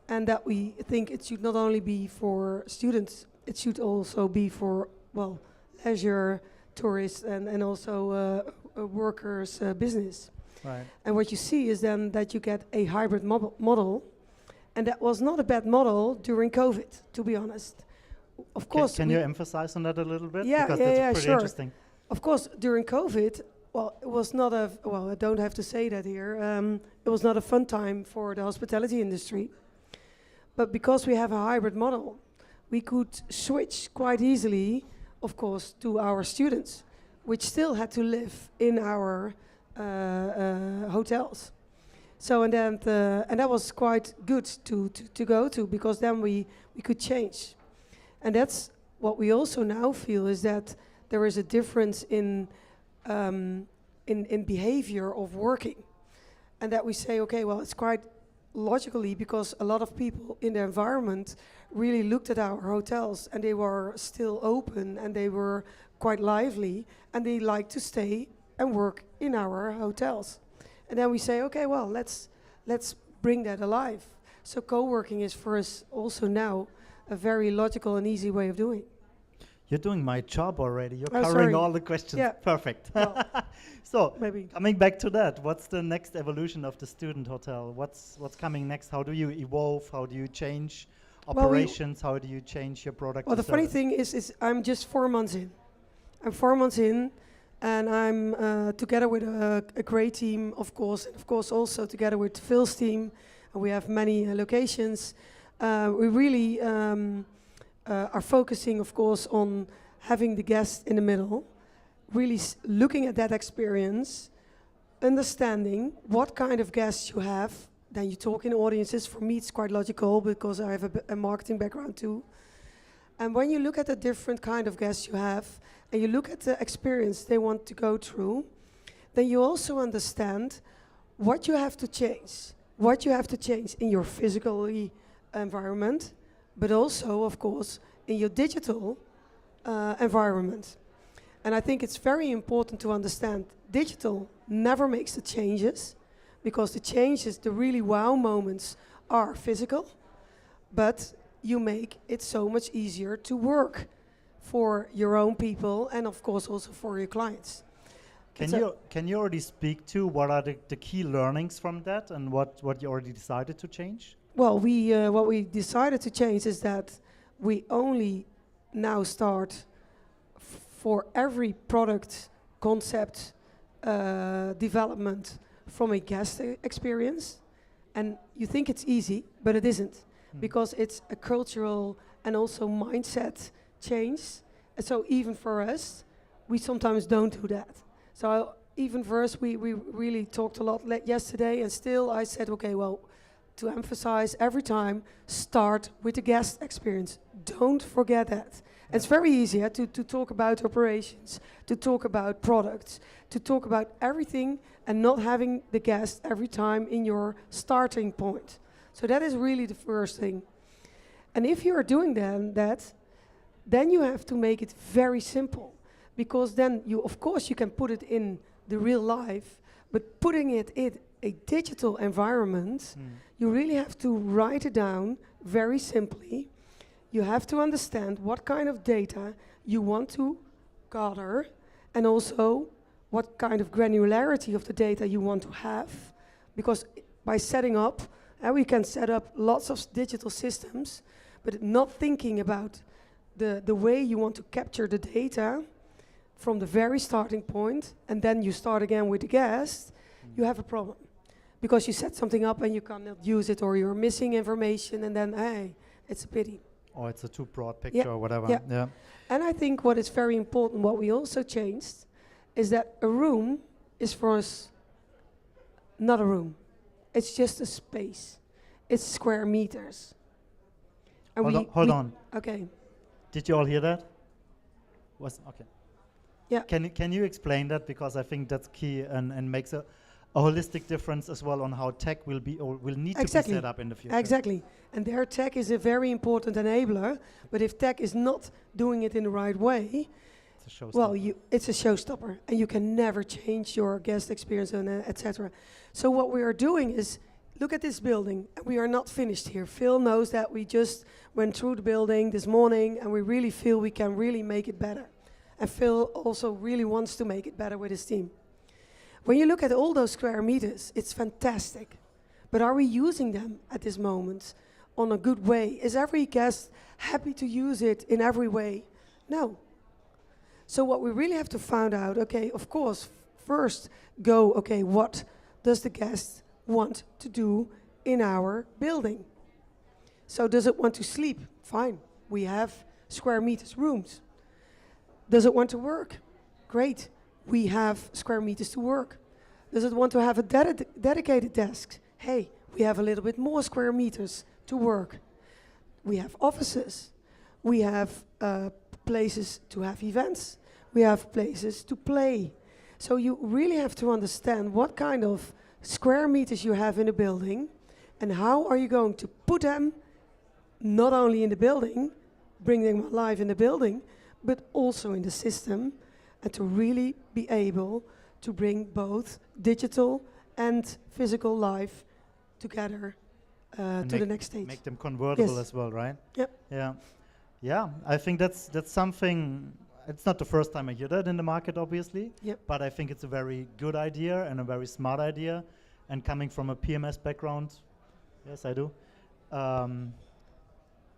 and that we think it should not only be for students, it should also be for, well, leisure, tourists, and also workers' business. Right. And what you see is then that you get a hybrid model, and that was not a bad model during COVID, to be honest. of course. Can you emphasize on that a little bit? Yeah, because yeah, that's yeah, pretty sure. interesting. Of course, during COVID, well, it was not a, well, I don't have to say that here, it was not a fun time for the hospitality industry. But because we have a hybrid model, we could switch quite easily, of course, to our students, which still had to live in our hotels. So, and that was quite good to go to, because then we could change. And that's what we also now feel, is that there is a difference in behavior of working. And that we say, okay, well, it's quite logically, because a lot of people in the environment really looked at our hotels, and they were still open, and they were quite lively, and they like to stay and work in our hotels. And then we say, okay, well, let's bring that alive. So co-working is for us also now a very logical and easy way of doing. You're doing my job already. You're Oh, covering sorry. all the questions. Yeah. Perfect. Well, So, maybe. coming back to that, what's the next evolution of the student hotel? What's coming next? How do you evolve? How do you change operations? How do you change your product? Well, or the funny service? thing is I'm just 4 months in. I'm 4 months in, and I'm together with a great team, of course, and of course also together with Phil's team. And we have many locations. We really are focusing, of course, on having the guest in the middle, really looking at that experience, understanding what kind of guests you have. Then you talk in audiences. For me, it's quite logical, because I have a marketing background too. And when you look at the different kind of guests you have, and you look at the experience they want to go through, then you also understand what you have to change in your physical environment, but also, of course, in your digital environment. And I think it's very important to understand digital never makes the changes, because the changes, the really wow moments, are physical, but you make it so much easier to work for your own people, and of course also for your clients. Can you already speak to what are the key learnings from that, and what you already decided to change? Well, what we decided to change is that we only now start for every product concept development from a guest experience. And you think it's easy, but it isn't, because it's a cultural and also mindset change. And so even for us, we sometimes don't do that. So even for us, we really talked a lot yesterday, and still I said, okay, well, to emphasize every time, start with the guest experience. Don't forget that. Yeah. It's very easy to talk about operations, to talk about products, to talk about everything, and not having the guest every time in your starting point. So that is really the first thing. And if you are doing that, then you have to make it very simple, because then of course you can put it in the real life, but putting it in a digital environment, you really have to write it down very simply. You have to understand what kind of data you want to gather, and also what kind of granularity of the data you want to have, because by setting up, we can set up lots of digital systems, but not thinking about the way you want to capture the data from the very starting point, and then you start again with the guest, you have a problem. Because you set something up and you cannot use it, or you're missing information, and then, hey, it's a pity. Or it's a too broad picture or whatever. Yeah. And I think what is very important, what we also changed, is that a room is for us not a room. It's just a space. It's square meters. And Hold on. Okay. Did you all hear that? Okay. Yeah. Can you explain that, because I think that's key and makes a holistic difference as well on how tech will need to be set up in the future. Exactly. And their tech is a very important enabler, but if tech is not doing it in the right way, it's a showstopper. well, it's a showstopper, and you can never change your guest experience, and etc. So what we are doing is, look at this building, and we are not finished here. Phil knows that. We just went through the building this morning, and we really feel we can really make it better. And Phil also really wants to make it better with his team. When you look at all those square meters, it's fantastic. But are we using them at this moment? on a good way? Is every guest happy to use it in every way? No. So what we really have to find out, okay, of course, first go, okay, what does the guest want to do in our building? So does it want to sleep? Fine, we have square meters rooms. Does it want to work? Great, we have square meters to work. Does it want to have a dedicated desk? Hey, we have a little bit more square meters to work. We have offices. We have places to have events. We have places to play. So you really have to understand what kind of square meters you have in a building and how are you going to put them not only in the building, bring them alive in the building, but also in the system, and to really be able to bring both digital and physical life together to the next stage. Make them convertible Yes. as well, right? Yep. Yeah. Yeah, I think that's something, it's not the first time I hear that in the market, obviously, Yep. but I think it's a very good idea and a very smart idea. And coming from a PMS background, yes, I do.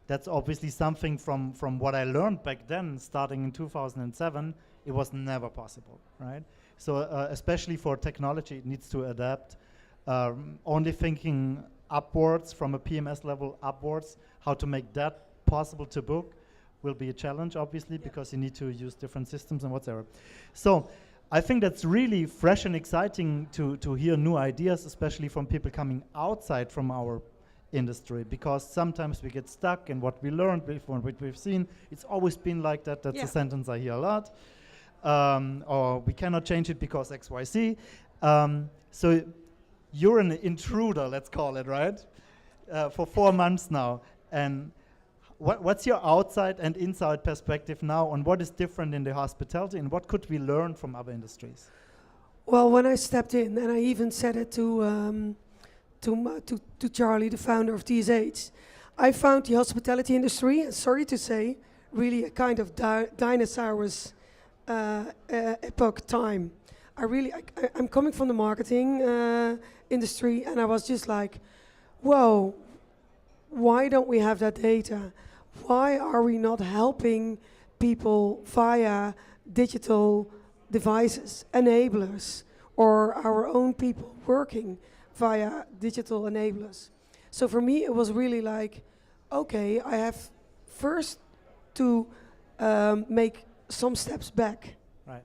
That's obviously something from what I learned back then, starting in 2007, it was never possible, right? So especially for technology, it needs to adapt. Only thinking upwards from a PMS level upwards, how to make that possible to book will be a challenge, obviously, because you need to use different systems and whatever. So I think that's really fresh and exciting to hear new ideas, especially from people coming outside from our industry, because sometimes we get stuck in what we learned before, what we've seen. It's always been like that. That's a sentence I hear a lot. Or we cannot change it because XYZ. So you're an intruder, let's call it, right? For 4 months now. And what's your outside and inside perspective now on what is different in the hospitality and what could we learn from other industries? Well, when I stepped in, and I even said it to Charlie, the founder of TSH, I found the hospitality industry, and sorry to say, really a kind of dinosaurs epoch time. I'm coming from the marketing industry, and I was just like, whoa, why don't we have that data? Why are we not helping people via digital devices, enablers, or our own people working via digital enablers? So for me, it was really like, okay, I have first to make some steps back. Right.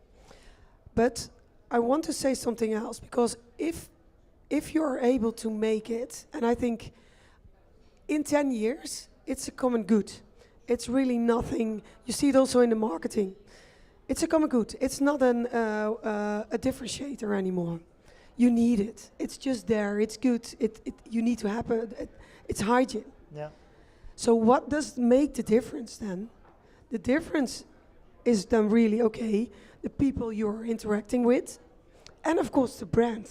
But I want to say something else, because if you're able to make it, and I think in 10 years, it's a common good. It's really nothing. You see it also in the marketing. It's a common good. It's not a differentiator anymore. You need it. It's just there. It's good. You need to happen. It's hygiene. Yeah. So what does make the difference then? The difference is then really, okay, the people you're interacting with, and of course the brand.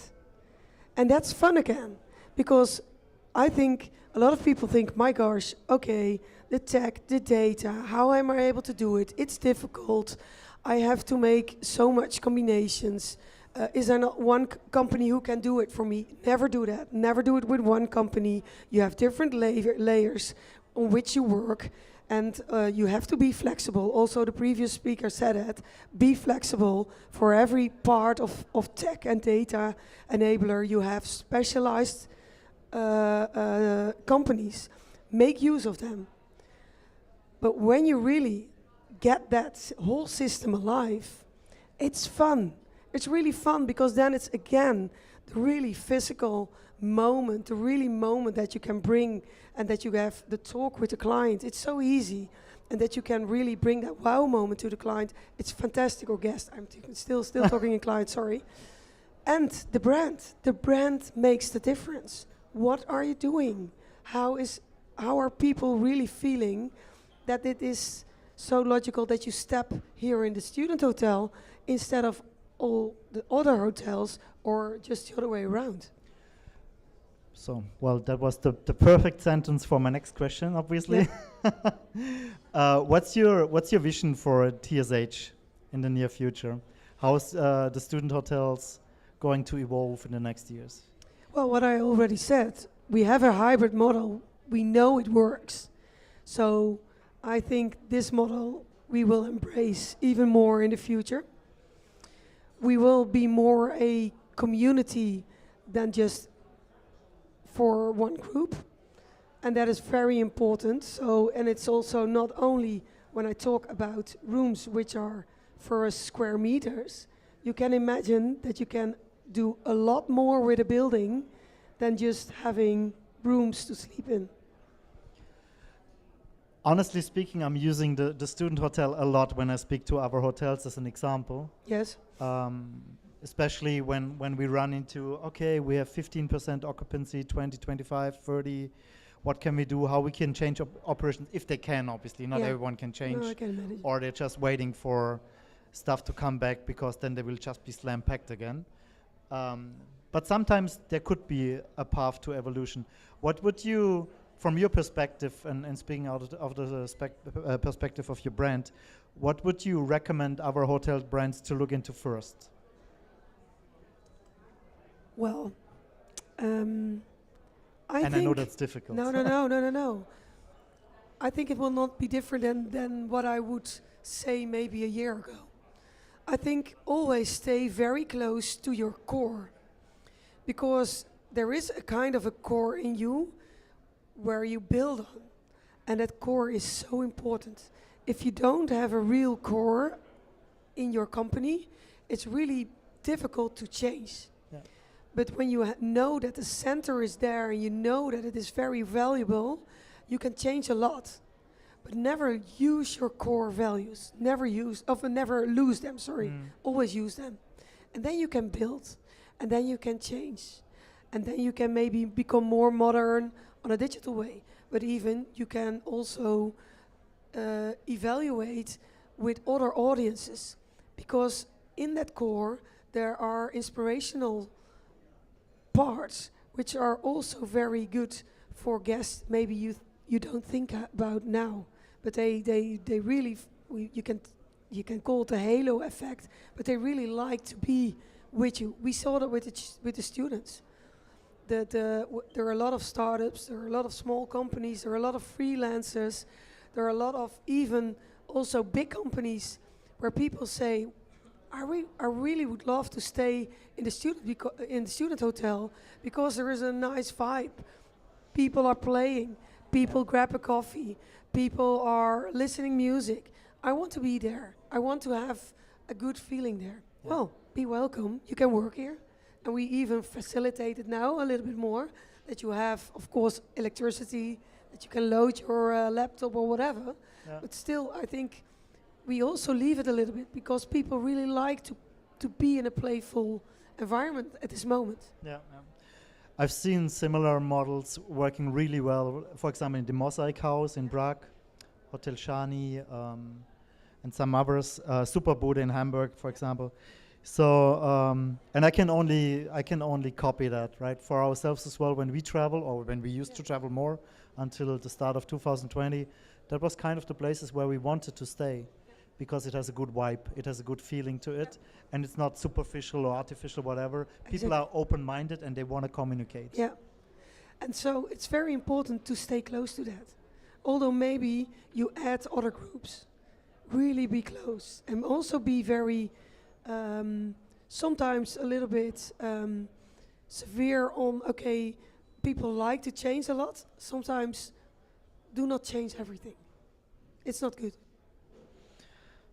And that's fun again, because I think a lot of people think, my gosh, okay, the tech, the data, how am I able to do it? It's difficult. I have to make so much combinations. Is there not one company who can do it for me? Never do that. Never do it with one company. You have different layers on which you work, and you have to be flexible. Also, the previous speaker said it. Be flexible. For every part of tech and data enabler, you have specialized companies. Make use of them. But when you really get that whole system alive, it's fun. It's really fun, because then it's again the really physical moment, the really moment that you can bring, and that you have the talk with the client. It's so easy, and that you can really bring that wow moment to the client. It's fantastic. Or guest, I'm still talking in client, sorry. And the brand makes the difference. What are you doing? How are people really feeling that it is so logical that you step here in the student hotel instead of all the other hotels, or just the other way around? So, well, that was the perfect sentence for my next question, obviously. Yeah. What's your vision for TSH in the near future? How's the student hotels going to evolve in the next years? Well, what I already said, we have a hybrid model we know it works. So I think this model we will embrace even more in the future. We will be more a community than just for one group, and that is very important. So, and it's also not only when I talk about rooms which are for square meters, you can imagine that you can do a lot more with a building than just having rooms to sleep in. Honestly speaking, I'm using the student hotel a lot when I speak to other hotels as an example. Yes. Especially when we run into, okay, we have 15% occupancy, 20, 25, 30. What can we do? How we can change operations, if they can, obviously. Not everyone can change. No, I can imagine. Or they're just waiting for stuff to come back because then they will just be slam packed again. But sometimes there could be a path to evolution. What would you, from your perspective, and speaking out of the perspective of your brand, what would you recommend other hotel brands to look into first? Well, I know that's difficult. No. I think it will not be different than what I would say maybe a year ago. I think always stay very close to your core, because there is a kind of a core in you where you build on, and that core is so important. If you don't have a real core in your company, it's really difficult to change. Yeah. But when you know that the center is there and you know that it is very valuable, you can change a lot. But never use your core values. Never lose them, sorry. Always use them. And then you can build, and then you can change. And then you can maybe become more modern on a digital way. But even you can also evaluate with other audiences. Because in that core, there are inspirational parts which are also very good for guests maybe you don't think about now, but they really you can call it the halo effect, but they really like to be with you. We saw that with the students. There are a lot of startups, there are a lot of small companies, there are a lot of freelancers, there are a lot of even also big companies where people say, I really would love to stay in the student hotel because there is a nice vibe. People are playing, people grab a coffee, people are listening music. I want to be there. I want to have a good feeling there. Yeah. Well, be welcome. You can work here. And we even facilitate it now a little bit more, that you have, of course, electricity, that you can load your laptop or whatever. Yeah. But still, I think we also leave it a little bit because people really like to be in a playful environment at this moment. Yeah. I've seen similar models working really well. For example, in the Mosaic House in Prague, Hotel Shani, and some others, 𝗏𝗏𝗏𝗏 in Hamburg, for example. So, and I can only copy that, right? For ourselves as well, when we travel, or when we used to travel more until the start of 2020, that was kind of the places where we wanted to stay, because it has a good vibe, it has a good feeling to it, and it's not superficial or artificial, whatever. Exactly. People are open-minded and they want to communicate. Yeah, and so it's very important to stay close to that. Although maybe you add other groups, really be close, and also be very, sometimes a little bit severe on, okay, people like to change a lot. Sometimes do not change everything. It's not good.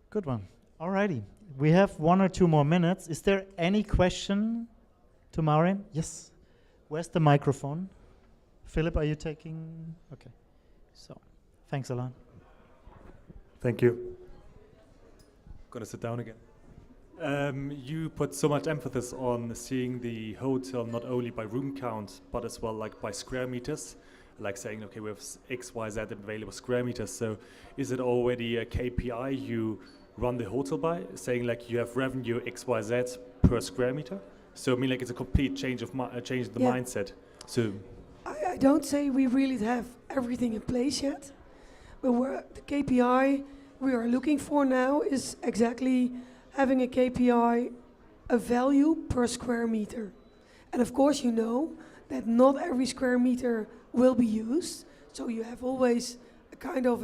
Good one. Alrighty. We have 1 or 2 more minutes. Is there any question to Maureen? Yes. Where's the microphone? Philip, are you taking? Okay. So, thanks a lot. Thank you. Gonna sit down again. You put so much emphasis on seeing the hotel not only by room count, but as well like by square meters. Like saying, okay, we have X, Y, Z available square meters. So is it already a KPI you run the hotel by, saying like you have revenue X, Y, Z per square meter? So I mean, like it's a complete change of change the mindset. So I don't say we really have everything in place yet, but the KPI we are looking for now is exactly having a KPI, a value per square meter. And of course, you know that not every square meter will be used. So you have always a kind of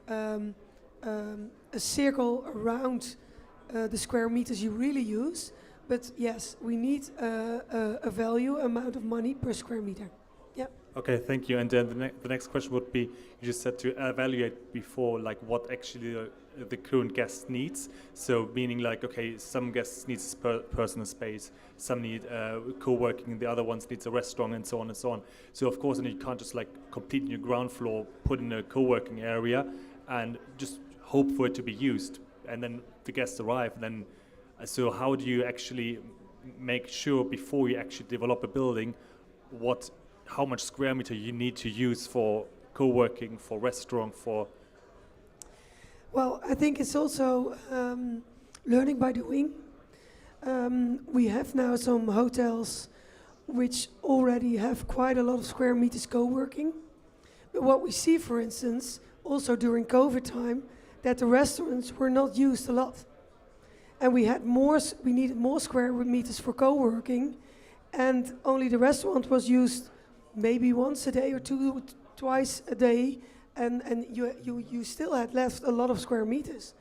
a circle around the square meters you really use. But yes, we need a value amount of money per square meter. Yeah. Okay, thank you. And then the next question would be, you just said to evaluate before, like what actually the current guest needs. So meaning like, okay, some guests need personal space, some need co-working, the other ones needs a restaurant, and so on and so on. So of course, and you can't just like complete your ground floor, put in a co-working area, and just hope for it to be used. And then the guests arrive, and then so how do you actually make sure before you actually develop a building how much square meter you need to use for co-working, for restaurant, for... Well, I think it's also learning by doing. We have now some hotels which already have quite a lot of square meters co-working. But what we see, for instance, also during COVID time, that the restaurants were not used a lot. And we needed more square meters for co-working, and only the restaurant was used maybe once a day or twice a day, and you still had left a lot of square meters.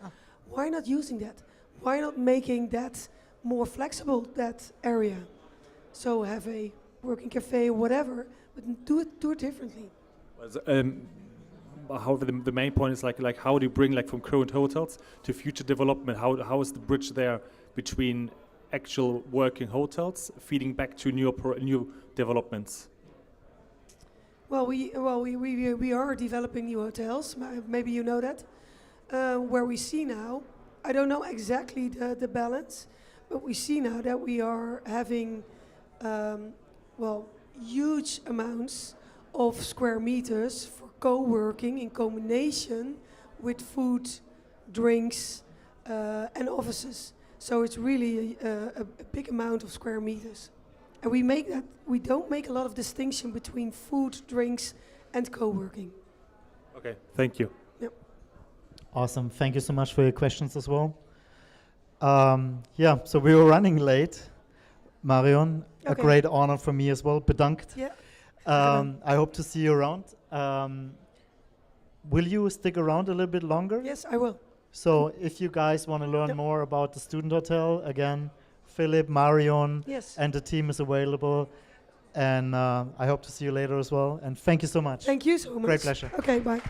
Why not using that? Why not making that more flexible, that area? So have a working cafe or whatever, but do it differently. However, the main point is like how do you bring like from current hotels to future development? How is the bridge there between actual working hotels feeding back to new developments? Well, we are developing new hotels. Maybe you know that. Where we see now, I don't know exactly the balance, but we see now that we are having huge amounts of square meters for co-working in combination with food, drinks, and offices. So it's really a big amount of square meters. And we don't make a lot of distinction between food, drinks, and co-working. Okay, thank you. Yep. Awesome. Thank you so much for your questions as well. So we were running late. Marion, a great honor for me as well. Bedankt. Yeah. I hope to see you around. Will you stick around a little bit longer? Yes, I will. So if you guys want to learn more about the student hotel, again, Philip, Marion, and the team is available. And I hope to see you later as well. And thank you so much. Thank you so much. Great pleasure. Okay, bye.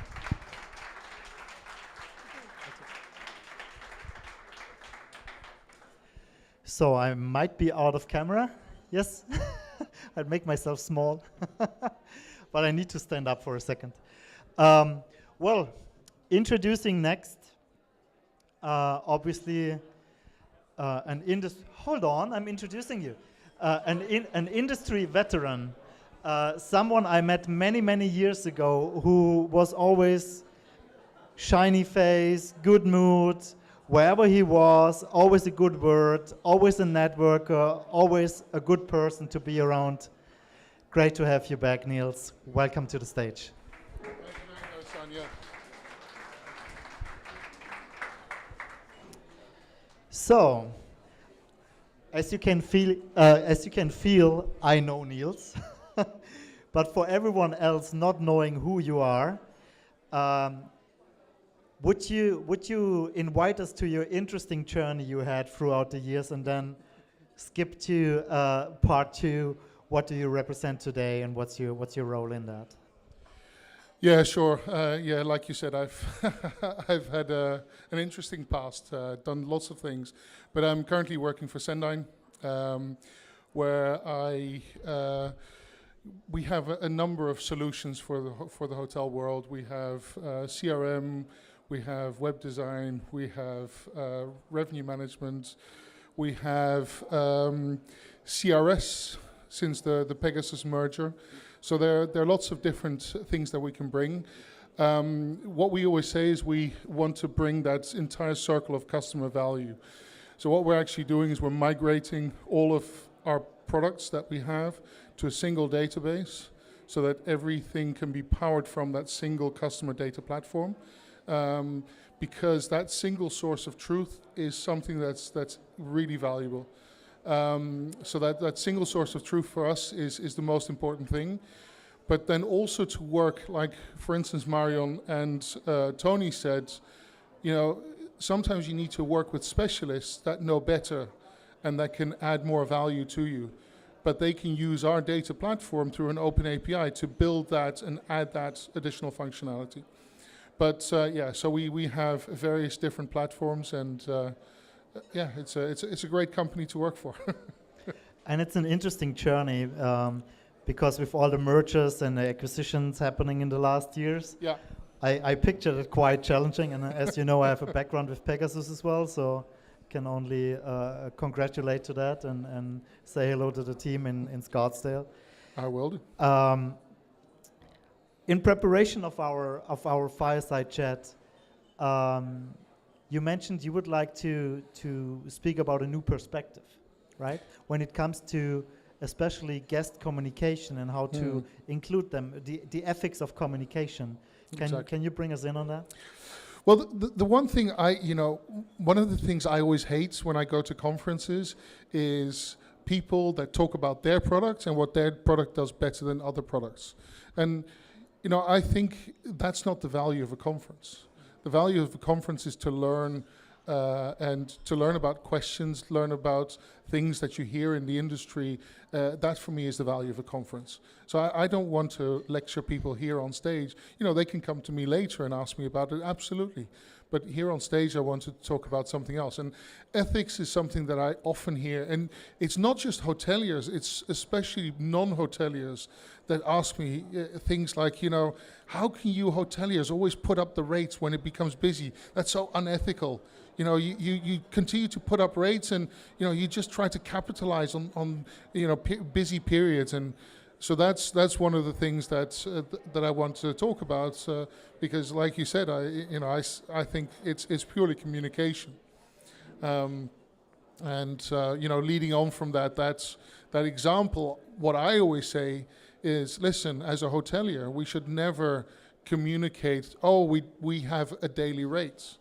So I might be out of camera. Yes, I'd make myself small. But I need to stand up for a second. Introducing next, obviously, hold on, I'm introducing you. An industry veteran, someone I met many, many years ago who was always shiny face, good mood, wherever he was, always a good word, always a networker, always a good person to be around. Great to have you back, Niels. Welcome to the stage. Thank you very much, Anja. So, as you can feel, I know Niels. But for everyone else not knowing who you are, would you invite us to your interesting journey you had throughout the years, and then skip to part 2? What do you represent today, and what's your role in that? Yeah, sure. Like you said, I've had an interesting past, done lots of things, but I'm currently working for Cendyn, where we have a number of solutions for the hotel world. We have CRM, we have web design, we have revenue management, we have CRS since the Pegasus merger. So there are lots of different things that we can bring. What we always say is we want to bring that entire circle of customer value. So what we're actually doing is we're migrating all of our products that we have to a single database so that everything can be powered from that single customer data platform. Because that single source of truth is something that's really valuable. So that single source of truth for us is the most important thing. but then also to work, like for instance Marion and Tony said, you know, sometimes you need to work with specialists that know better and that can add more value to you. But they can use our data platform through an open API to build that and add that additional functionality. But yeah, so we have various different platforms, and yeah, it's a great company to work for. And it's an interesting journey because with all the mergers and the acquisitions happening in the last years, Yeah. I pictured it quite challenging. And as you know, I have a background with Pegasus as well, so can only congratulate to that and say hello to the team in Scottsdale. I will do. In preparation of our fireside chat, you mentioned you would like to speak about a new perspective, right? When it comes to especially guest communication and how to include them, the ethics of communication. Can you bring us in on that? Well, the one thing one of the things I always hate when I go to conferences is people that talk about their products and what their product does better than other products. And, you know, I think that's not the value of a conference. The value of a conference is to learn and to learn about questions, learn about things that you hear in the industry. That for me is the value of a conference. So I don't want to lecture people here on stage. You know, they can come to me later and ask me about it, absolutely. But here on stage, I want to talk about something else. And ethics is something that I often hear. And it's not just hoteliers, it's especially non-hoteliers that ask me things like, you know, how can you hoteliers always put up the rates when it becomes busy? That's so unethical. You know, you continue to put up rates and, you know, you just try to capitalize on you know, busy periods. And so that's one of the things that I want to talk about because, like you said, I think it's purely communication. And you know, leading on from that example, what I always say is, listen, as a hotelier, we should never communicate, oh, we have a daily rate.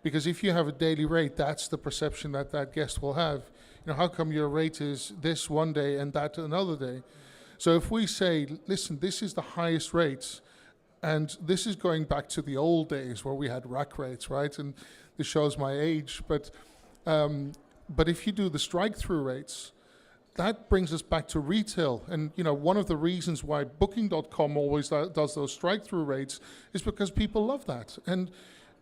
Because if you have a daily rate, that's the perception that guest will have. You know, how come your rate is this one day and that another day? So if we say, listen, this is the highest rates, and this is going back to the old days where we had rack rates, right? And this shows my age, but if you do the strike-through rates, that brings us back to retail. And you know, one of the reasons why Booking.com always does those strike-through rates is because people love that.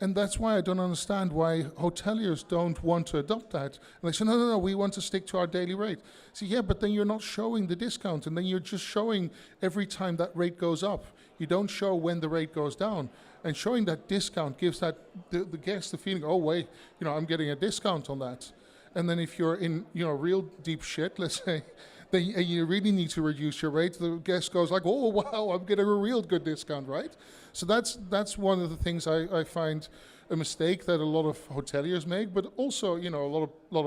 And that's why I don't understand why hoteliers don't want to adopt that. And they say, no, we want to stick to our daily rate. So yeah, but then you're not showing the discount, and then you're just showing every time that rate goes up. You don't show when the rate goes down. And showing that discount gives the guest the feeling, oh wait, you know, I'm getting a discount on that. And then if you're in, you know, real deep shit, let's say, then you really need to reduce your rate. The guest goes like, oh wow, I'm getting a real good discount, right? So that's one of the things I find a mistake that a lot of hoteliers make, but also, you know, a lot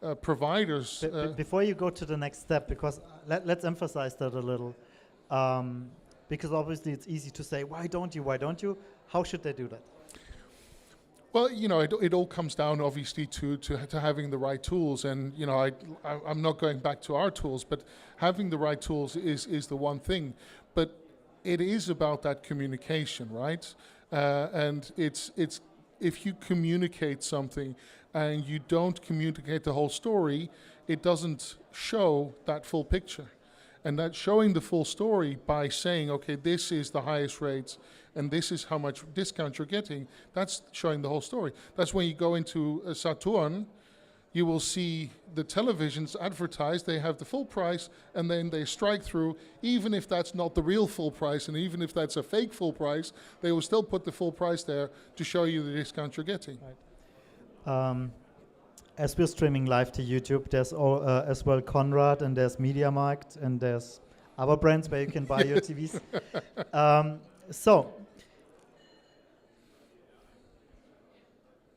of providers. Before you go to the next step, because let's emphasize that a little, because obviously it's easy to say, why don't you? How should they do that? Well, you know, it all comes down obviously to having the right tools, and you know, I'm not going back to our tools, but having the right tools is the one thing. But it is about that communication, right? And it's if you communicate something and you don't communicate the whole story, it doesn't show that full picture. And that showing the full story by saying, okay, this is the highest rates and this is how much discount you're getting, that's showing the whole story. That's when you go into Saturn, you will see the televisions advertised, they have the full price, and then they strike through, even if that's not the real full price, and even if that's a fake full price, they will still put the full price there to show you the discount you're getting. Right. As we're streaming live to YouTube, there's as well Conrad, and there's MediaMarkt, and there's other brands where you can buy your TVs. So,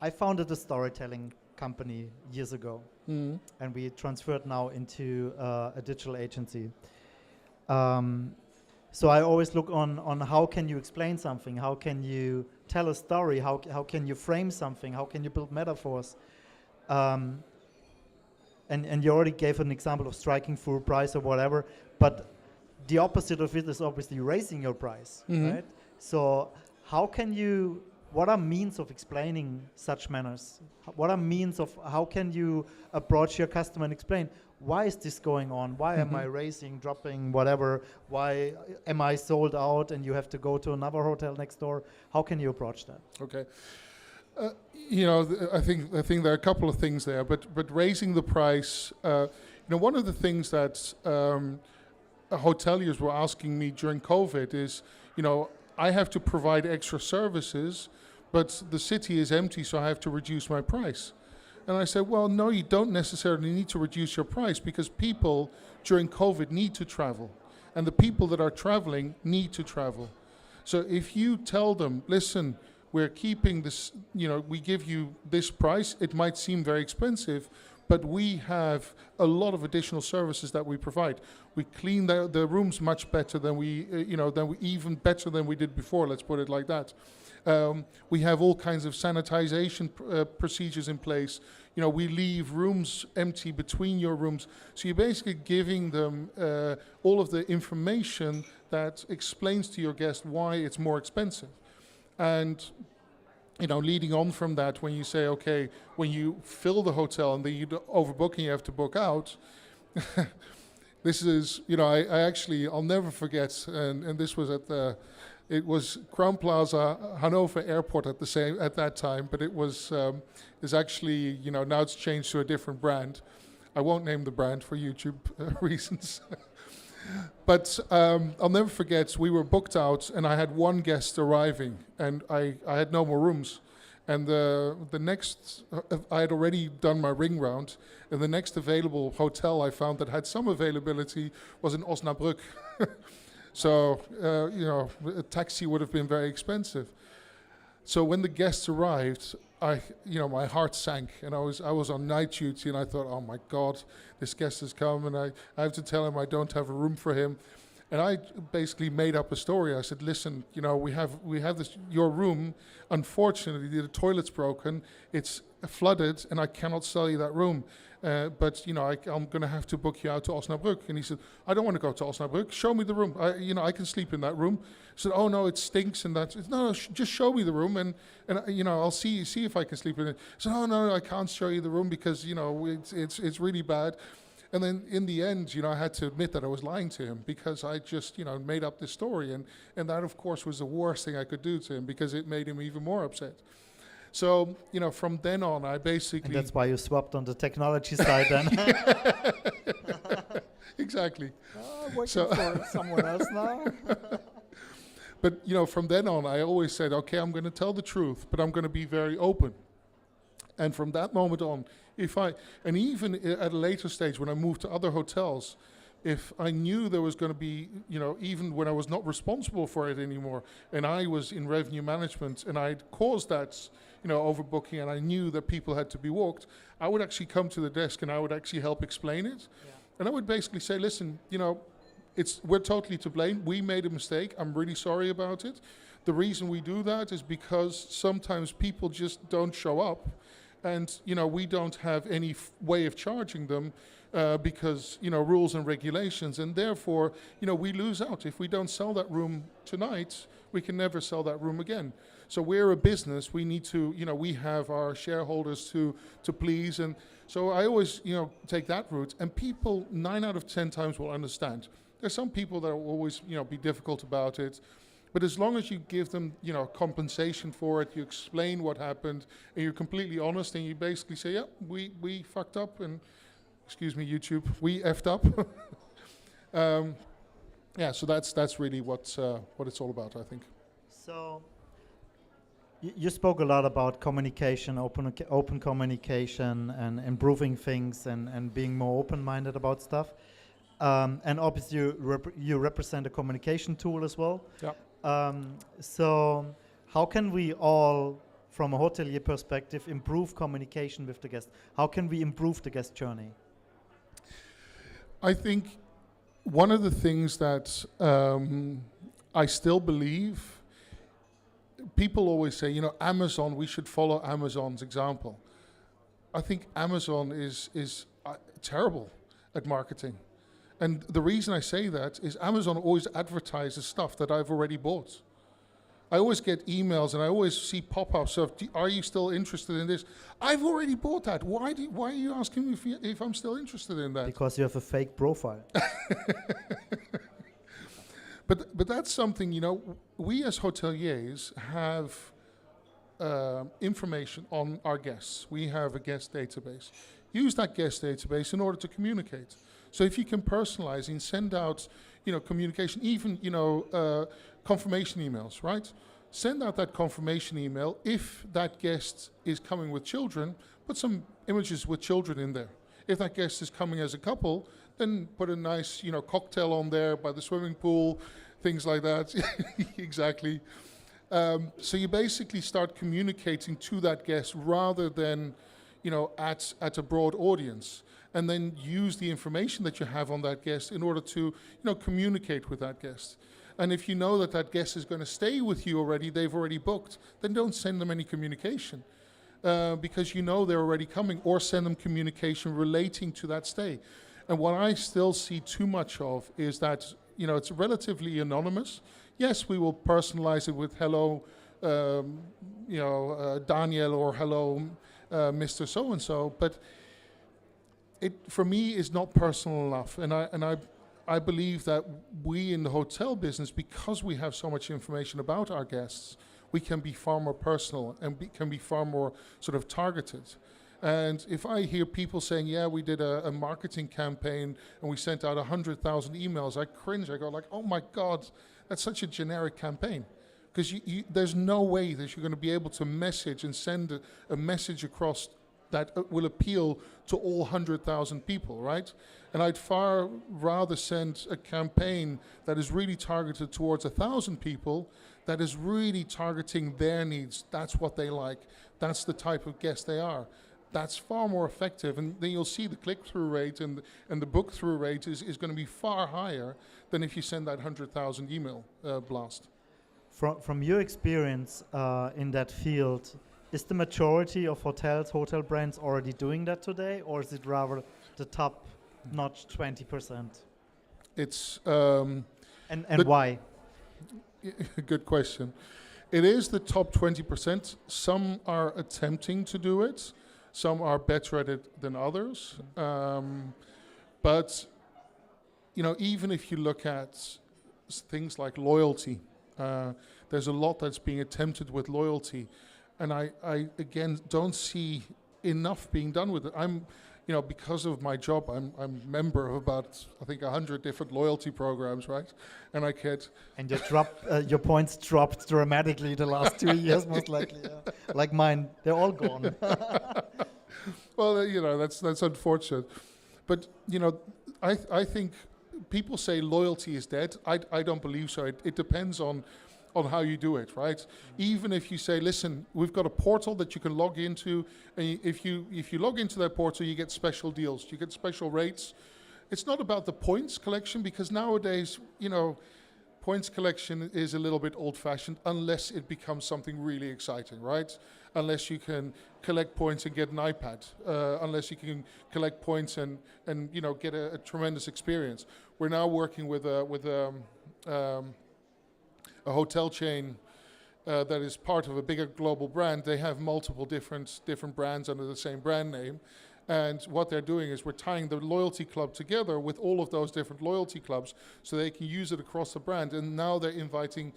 I founded a storytelling company years ago, and we transferred now into a digital agency. So I always look on how can you explain something, how can you tell a story, how can you frame something, how can you build metaphors. And you already gave an example of striking full price or whatever, but the opposite of it is obviously raising your price, right? So how can you, what are means of explaining such manners? What are means of, how can you approach your customer and explain, why is this going on? Why am I raising, dropping, whatever? Why am I sold out and you have to go to another hotel next door? How can you approach that? Okay. You know, I think there are a couple of things there, but raising the price, you know, one of the things that hoteliers were asking me during COVID is, you know, I have to provide extra services, but the city is empty, so I have to reduce my price. And I said, well, no, you don't necessarily need to reduce your price, because people during COVID need to travel, and the people that are traveling need to travel. So if you tell them, listen, we're keeping this, you know, we give you this price, it might seem very expensive, but we have a lot of additional services that we provide. We clean the rooms much better than we, even better than we did before, let's put it like that. We have all kinds of sanitization procedures in place. You know, we leave rooms empty between your rooms. So you're basically giving them all of the information that explains to your guest why it's more expensive. And, you know, leading on from that, when you say, okay, when you fill the hotel and then you overbook and you have to book out, this is, you know, I'll never forget, and this was at the, it was Crown Plaza, Hanover Airport at that time, but it was, is actually, you know, now it's changed to a different brand. I won't name the brand for YouTube reasons. But I'll never forget, we were booked out and I had one guest arriving and I had no more rooms. And the next, I had already done my ring round, and the next available hotel I found that had some availability was in Osnabrück. So, you know, a taxi would have been very expensive. So when the guests arrived, my heart sank, and I was on night duty, and I thought, oh my God, this guest has come, and I have to tell him I don't have a room for him. And I basically made up a story. I said, listen, you know, we have this, your room, unfortunately, the toilet's broken, it's flooded, and I cannot sell you that room. But, you know, I'm going to have to book you out to Osnabrück. And he said, I don't want to go to Osnabrück. Show me the room. I can sleep in that room. I said, oh, no, it stinks. And that. No, just show me the room. And you know, I'll see if I can sleep in it. I said, oh, no, I can't show you the room because, you know, it's really bad. And then in the end, you know, I had to admit that I was lying to him because I just, you know, made up this story. And that, of course, was the worst thing I could do to him because it made him even more upset. So, you know, from then on, I basically... And that's why you swapped on the technology side then. Exactly. Working for someone else now. But, you know, from then on, I always said, okay, I'm going to tell the truth, but I'm going to be very open. And from that moment on, and even at a later stage when I moved to other hotels, if I knew there was going to be, you know, even when I was not responsible for it anymore, and I was in revenue management and I'd caused that, you know, overbooking, and I knew that people had to be walked, I would actually come to the desk and I would actually help explain it. Yeah. And I would basically say, listen, you know, we're totally to blame. We made a mistake. I'm really sorry about it. The reason we do that is because sometimes people just don't show up. And, you know, we don't have any way of charging them because, you know, rules and regulations. And therefore, you know, we lose out. If we don't sell that room tonight, we can never sell that room again. So we're a business. We need to, you know, we have our shareholders to please. And so I always, you know, take that route. And people 9 out of 10 times will understand. There's some people that will always, you know, be difficult about it. But as long as you give them, you know, compensation for it, you explain what happened, and you're completely honest, and you basically say, yeah, we fucked up, and excuse me, YouTube, we effed up. Yeah, so that's really what it's all about, I think. So you spoke a lot about communication, open communication, and improving things, and being more open-minded about stuff. And obviously you represent a communication tool as well. Yeah. So how can we all, from a hotelier perspective, improve communication with the guest? How can we improve the guest journey? I think one of the things that I still believe, people always say, you know, Amazon, we should follow Amazon's example. I think Amazon is terrible at marketing. And the reason I say that is Amazon always advertises stuff that I've already bought. I always get emails and I always see pop-ups of, are you still interested in this? I've already bought that. Why are you asking me if I'm still interested in that? Because you have a fake profile. But that's something, you know, we as hoteliers have information on our guests. We have a guest database. Use that guest database in order to communicate. So if you can personalize and send out, you know, communication, even, you know, confirmation emails, right? Send out that confirmation email. If that guest is coming with children, put some images with children in there. If that guest is coming as a couple, then put a nice, you know, cocktail on there by the swimming pool, things like that. Exactly. So you basically start communicating to that guest rather than, you know, at a broad audience, and then use the information that you have on that guest in order to, you know, communicate with that guest. And if you know that that guest is going to stay with you already, they've already booked, then don't send them any communication because you know they're already coming, or send them communication relating to that stay. And what I still see too much of is that, you know, it's relatively anonymous. Yes, we will personalize it with hello, you know, Daniel, or hello, Mr. So-and-so, but it, for me, is not personal enough. And I believe that we in the hotel business, because we have so much information about our guests, we can be far more personal and can be far more sort of targeted. And if I hear people saying, yeah, we did a marketing campaign and we sent out 100,000 emails, I cringe. I go like, oh my God, that's such a generic campaign. Because there's no way that you're going to be able to message and send a message across that will appeal to all 100,000 people, right? And I'd far rather send a campaign that is really targeted towards 1,000 people, that is really targeting their needs. That's what they like. That's the type of guest they are. That's far more effective, and then you'll see the click-through rate and the book-through rate is going to be far higher than if you send that 100,000 email blast. From your experience in that field, is the majority of hotels, hotel brands already doing that today, or is it rather the top-notch 20%? It's and why? Good question. It is the top 20%. Some are attempting to do it. Some are better at it than others. But, you know, even if you look at things like loyalty, there's a lot that's being attempted with loyalty. And I again, don't see enough being done with it. You know, because of my job, I'm a member of about, I think, 100 different loyalty programs, right? And I get... And your points dropped dramatically the last 2 years, most likely. Yeah. Like mine, they're all gone. Well, you know, that's unfortunate. But, you know, I think people say loyalty is dead. I don't believe so. It depends on how you do it, right? Even if you say, listen, we've got a portal that you can log into, and if you log into that portal, you get special deals, you get special rates. It's not about the points collection, because nowadays, you know, points collection is a little bit old-fashioned unless it becomes something really exciting, right? Unless you can collect points and get an iPad, unless you can collect points and you know, get a tremendous experience. We're now working with a hotel chain that is part of a bigger global brand. They have multiple different brands under the same brand name. And what they're doing is we're tying the loyalty club together with all of those different loyalty clubs so they can use it across the brand. And now they're inviting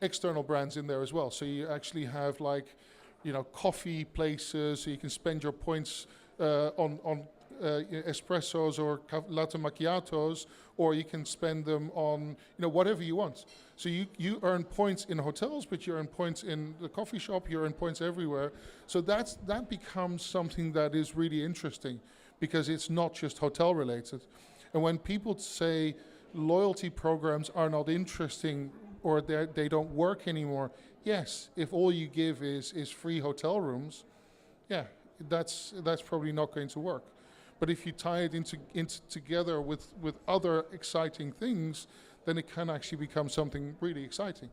external brands in there as well. So you actually have, like, you know, coffee places, so you can spend your points on espressos or latte macchiatos, or you can spend them on, you know, whatever you want. So you earn points in hotels, but you earn points in the coffee shop, you earn points everywhere. So that becomes something that is really interesting, because it's not just hotel related. And when people say loyalty programs are not interesting or they don't work anymore, yes, if all you give is free hotel rooms, yeah, that's probably not going to work. But if you tie it into together with other exciting things, then it can actually become something really exciting.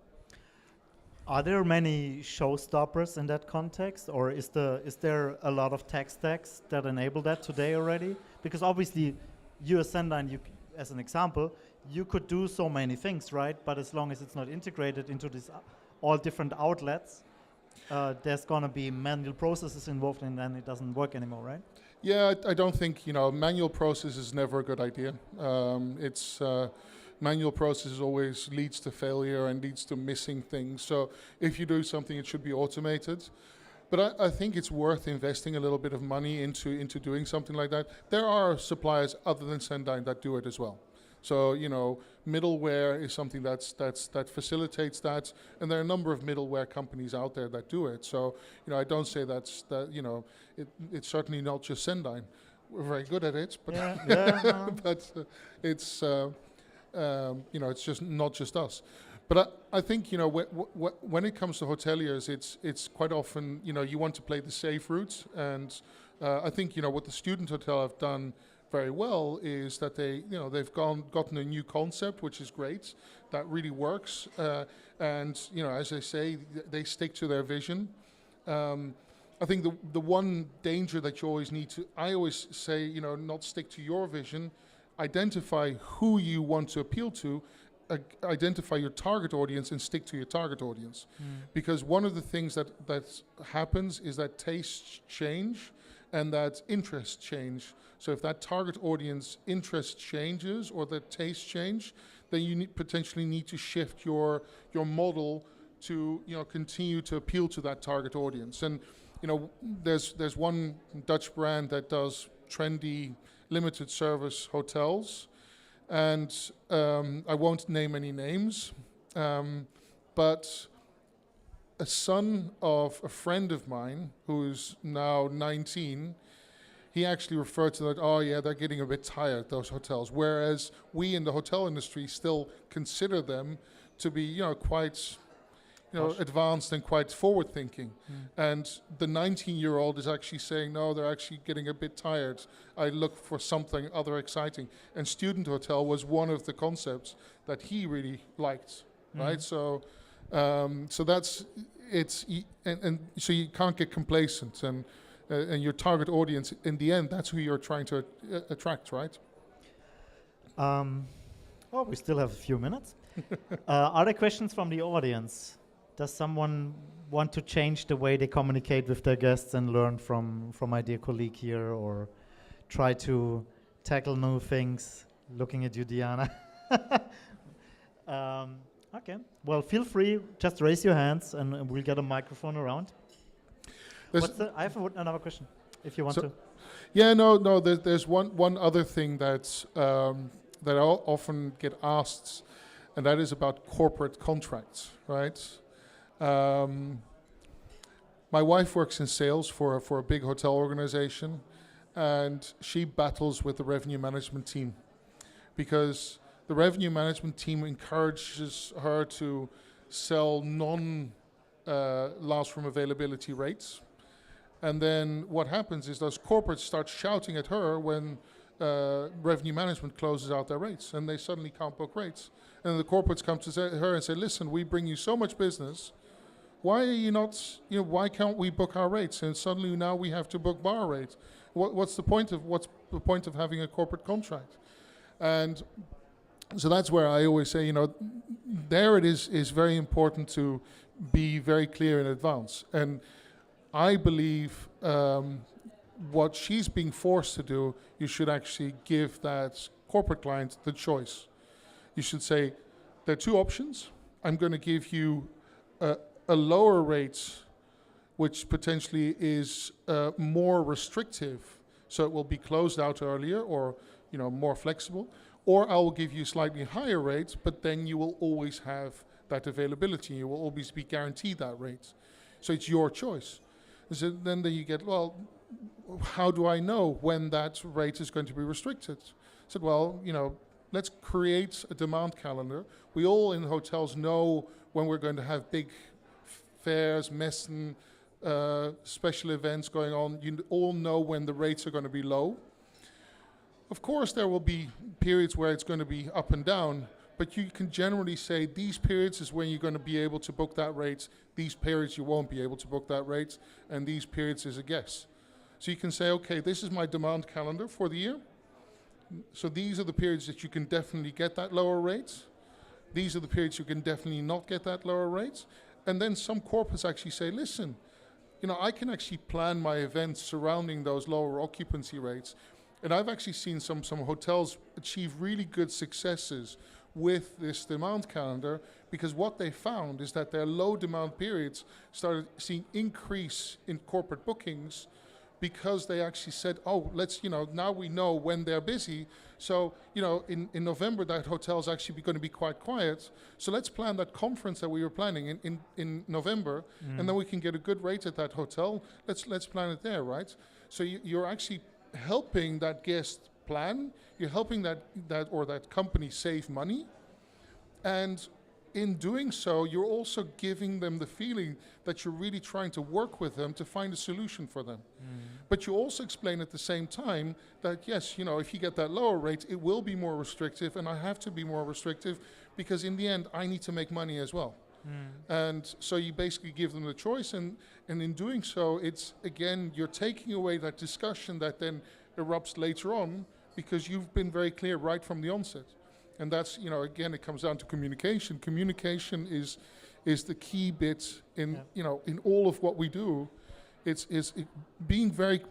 Are there many showstoppers in that context, or is there a lot of tech stacks that enable that today already? Because obviously, you as Cendyn, as an example, you could do so many things, right? But as long as it's not integrated into these all different outlets, there's going to be manual processes involved, and then it doesn't work anymore, right? Yeah, I don't think, manual process is never a good idea. Manual process always leads to failure and leads to missing things. So if you do something, it should be automated. But I think it's worth investing a little bit of money into doing something like that. There are suppliers other than Cendyn that do it as well. So, middleware is something that facilitates that, and there are a number of middleware companies out there that do it. So, I don't say it's certainly not just Cendyn. We're very good at it, but but it's it's just not just us. But I think when it comes to hoteliers, it's quite often you want to play the safe route, and I think what the student hotel have done very well is that they've gotten a new concept, which is great, that really works, and as I say, they stick to their vision. I think the one danger that you always need to, I always say, not stick to your vision, identify who you want to appeal to, identify your target audience and stick to your target audience. Because one of the things that happens is that tastes change and that interests change. So if that target audience interest changes or that taste change, then you potentially need to shift your model to continue to appeal to that target audience. And there's one Dutch brand that does trendy limited service hotels, and I won't name any names, but a son of a friend of mine who's now 19, he actually referred to that, oh yeah, they're getting a bit tired, those hotels, whereas we in the hotel industry still consider them to be quite advanced and quite forward-thinking. And the 19-year-old is actually saying, no, they're actually getting a bit tired. I look for something other exciting. And student hotel was one of the concepts that he really liked, right? So that's it's and so you can't get complacent, and your target audience in the end, that's who you're trying to attract, right? Well, we still have a few minutes. Are there questions from the audience? Does someone want to change the way they communicate with their guests and learn from my dear colleague here, or try to tackle new things? Looking at you, Diana. Okay. Well, feel free. Just raise your hands, and we'll get a microphone around. I have another question, if you want to. Yeah, no. There's one other thing that I often get asked, and that is about corporate contracts, right? My wife works in sales for a big hotel organization, and she battles with the revenue management team because the revenue management team encourages her to sell last from availability rates. And then what happens is those corporates start shouting at her when revenue management closes out their rates, and they suddenly can't book rates. And the corporates come to her and say, listen, we bring you so much business. Why are you not, why can't we book our rates? And suddenly now we have to book bar rates. What's the point of having a corporate contract? And so that's where I always say, there it is very important to be very clear in advance. And I believe what she's being forced to do, you should actually give that corporate client the choice. You should say, there are two options. I'm going to give you a lower rate, which potentially is more restrictive, so it will be closed out earlier or more flexible. Or I will give you slightly higher rates, but then you will always have that availability. You will always be guaranteed that rate. So it's your choice. So then you get, well, how do I know when that rate is going to be restricted? I said, well, let's create a demand calendar. We all in hotels know when we're going to have big fairs, messen, special events going on. You all know when the rates are going to be low. Of course, there will be periods where it's going to be up and down, but you can generally say these periods is when you're going to be able to book that rate, these periods you won't be able to book that rate, and these periods is a guess. So you can say, okay, this is my demand calendar for the year. So these are the periods that you can definitely get that lower rate. These are the periods you can definitely not get that lower rate. And then some corporates actually say, listen, you know, I can actually plan my events surrounding those lower occupancy rates. And I've actually seen some hotels achieve really good successes with this demand calendar, because what they found is that their low demand periods started seeing increase in corporate bookings, because they actually said, oh, let's, you know, now we know when they're busy. So, you know, in November, that hotel's actually going to be quite quiet. So let's plan that conference that we were planning in November, and then we can get a good rate at that hotel. Let's plan it there, right? So you're actually helping that guest plan. You're helping that company save money. And in doing so, you're also giving them the feeling that you're really trying to work with them to find a solution for them. But you also explain at the same time that, yes, you know, if you get that lower rate, it will be more restrictive, and I have to be more restrictive because in the end, I need to make money as well. And so you basically give them the choice, and in doing so, it's, again, you're taking away that discussion that then erupts later on, because you've been very clear right from the onset. And that's, you know, again, it comes down to communication. Communication is the key bit in, you know, in all of what we do. It's being very,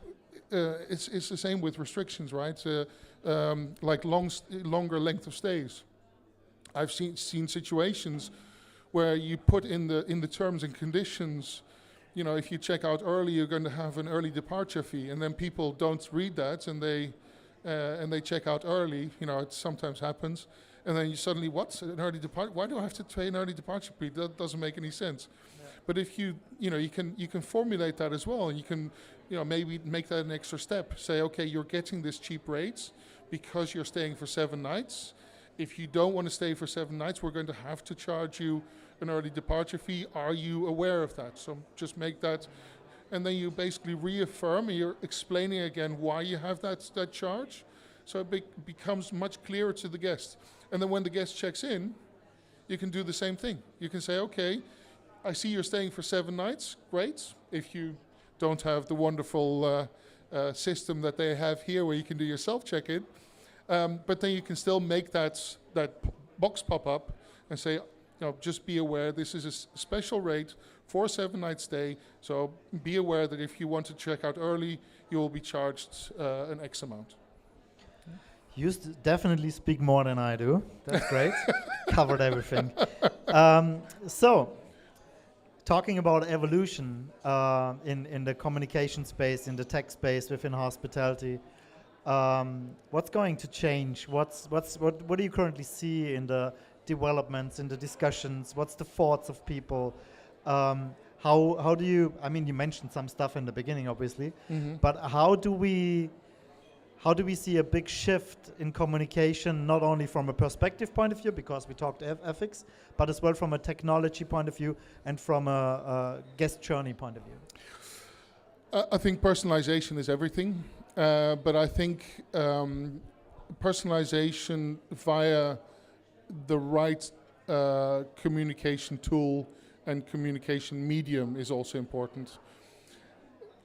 it's the same with restrictions, right? Like longer length of stays. I've seen situations where you put in the terms and conditions, you know, if you check out early, you're going to have an early departure fee, and then people don't read that, and they check out early. You know, it sometimes happens, and then you suddenly, what's an early departure? Why do I have to pay an early departure fee? That doesn't make any sense. Yeah. But if you know, you can formulate that as well, and you can, you know, maybe make that an extra step. Say, okay, you're getting this cheap rates because you're staying for 7 nights. If you don't want to stay for 7 nights, we're going to have to charge you an early departure fee. Are you aware of that? So just make that, and then you basically reaffirm, and you're explaining again why you have that charge. So it becomes much clearer to the guest. And then when the guest checks in, you can do the same thing. You can say, okay, I see you're staying for 7 nights. Great. If you don't have the wonderful system that they have here where you can do your self-check-in, but then you can still make that box pop up and say, you know, just be aware this is a special rate for a 7-night stay. So be aware that if you want to check out early, you will be charged an X amount. You definitely speak more than I do. That's great. Covered everything. So, talking about evolution in the communication space, in the tech space within hospitality, what's going to change? What do you currently see in the developments, in the discussions? What's the thoughts of people? How do you? I mean, you mentioned some stuff in the beginning, obviously, but how do we see a big shift in communication, not only from a perspective point of view, because we talked ethics, but as well from a technology point of view and from a guest journey point of view? I think personalization is everything, but I think personalization via the right communication tool and communication medium is also important.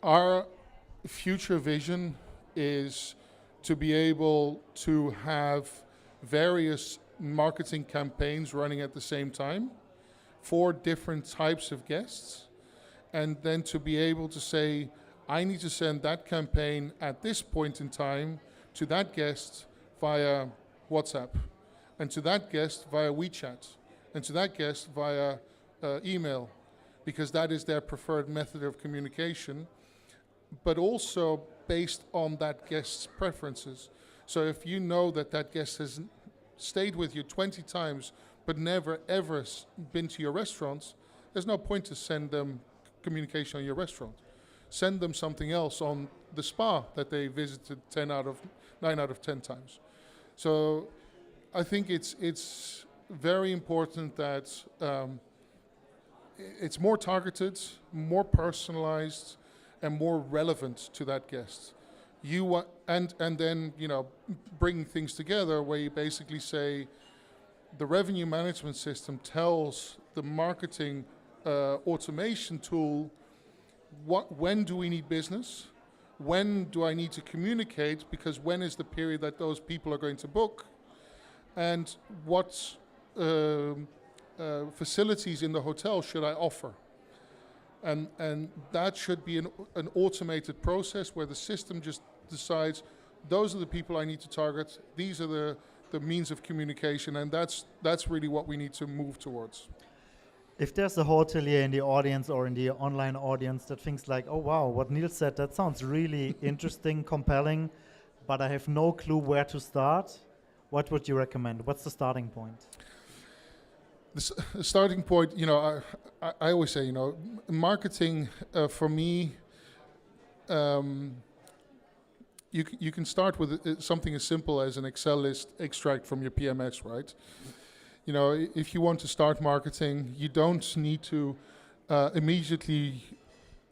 Our future vision is to be able to have various marketing campaigns running at the same time for different types of guests, and then to be able to say, I need to send that campaign at this point in time to that guest via WhatsApp, and to that guest via WeChat, and to that guest via email, because that is their preferred method of communication, but also based on that guest's preferences. So if you know that that guest has stayed with you 20 times but never ever been to your restaurant, there's no point to send them communication on your restaurant. Send them something else on the spa that they visited 9 out of 10 times. So I think it's very important that it's more targeted, more personalized, and more relevant to that guest. And then, you know, bringing things together where you basically say the revenue management system tells the marketing automation tool when do we need business, when do I need to communicate, because when is the period that those people are going to book, and what facilities in the hotel should I offer. And that should be an automated process where the system just decides those are the people I need to target, these are the means of communication, and that's really what we need to move towards. If there's a hotelier in the audience or in the online audience that thinks like, oh wow, what Niels said, that sounds really interesting, compelling, but I have no clue where to start, what would you recommend? What's the starting point? The starting point, you know, I always say, you know, marketing for me, you can start with something as simple as an Excel list extract from your PMS, right? You know, if you want to start marketing, you don't need to immediately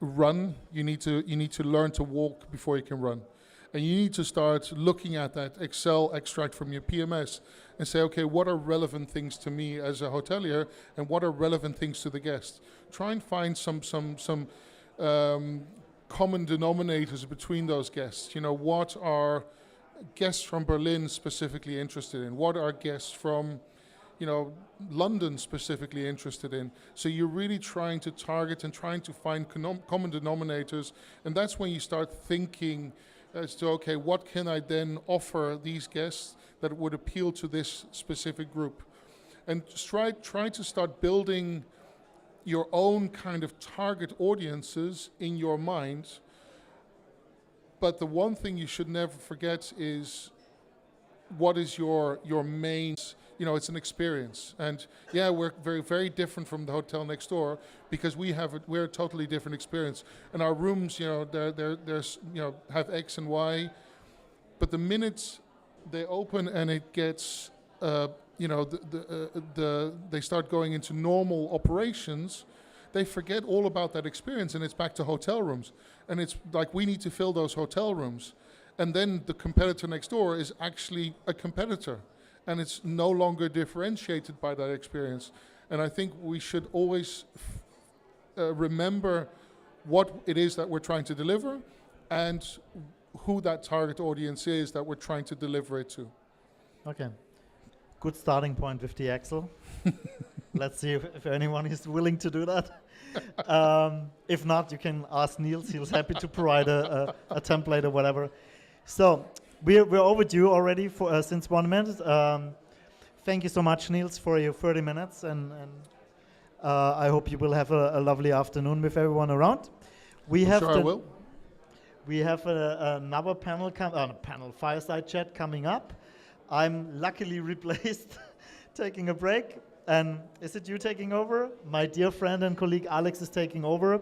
run. You need to learn to walk before you can run. And you need to start looking at that Excel extract from your PMS and say, okay, what are relevant things to me as a hotelier, and what are relevant things to the guest? Try and find some common denominators between those guests. You know, what are guests from Berlin specifically interested in? What are guests from, you know, London specifically interested in? So you're really trying to target and trying to find common denominators, and that's when you start thinking as to, okay, what can I then offer these guests that would appeal to this specific group? And try to start building your own kind of target audiences in your mind. But the one thing you should never forget is, what is your main, you know, it's an experience. And yeah, we're very, very different from the hotel next door, because we're a totally different experience. And our rooms, you know, there's, you know, have X and Y, but the minute they open and it gets, you know, they start going into normal operations, they forget all about that experience, and it's back to hotel rooms. And it's like, we need to fill those hotel rooms. And then the competitor next door is actually a competitor, and it's no longer differentiated by that experience. And I think we should always remember what it is that we're trying to deliver and who that target audience is that we're trying to deliver it to. Okay, good starting point with the Excel. Let's see if anyone is willing to do that. If not, you can ask Niels. He's happy to provide a template or whatever. So we're overdue already for since 1 minute. Thank you so much, Niels, for your 30 minutes, and I hope you will have a lovely afternoon with everyone around. We have I will. We have another panel fireside chat coming up. I'm luckily replaced, taking a break. And is it you taking over? My dear friend and colleague Alex is taking over.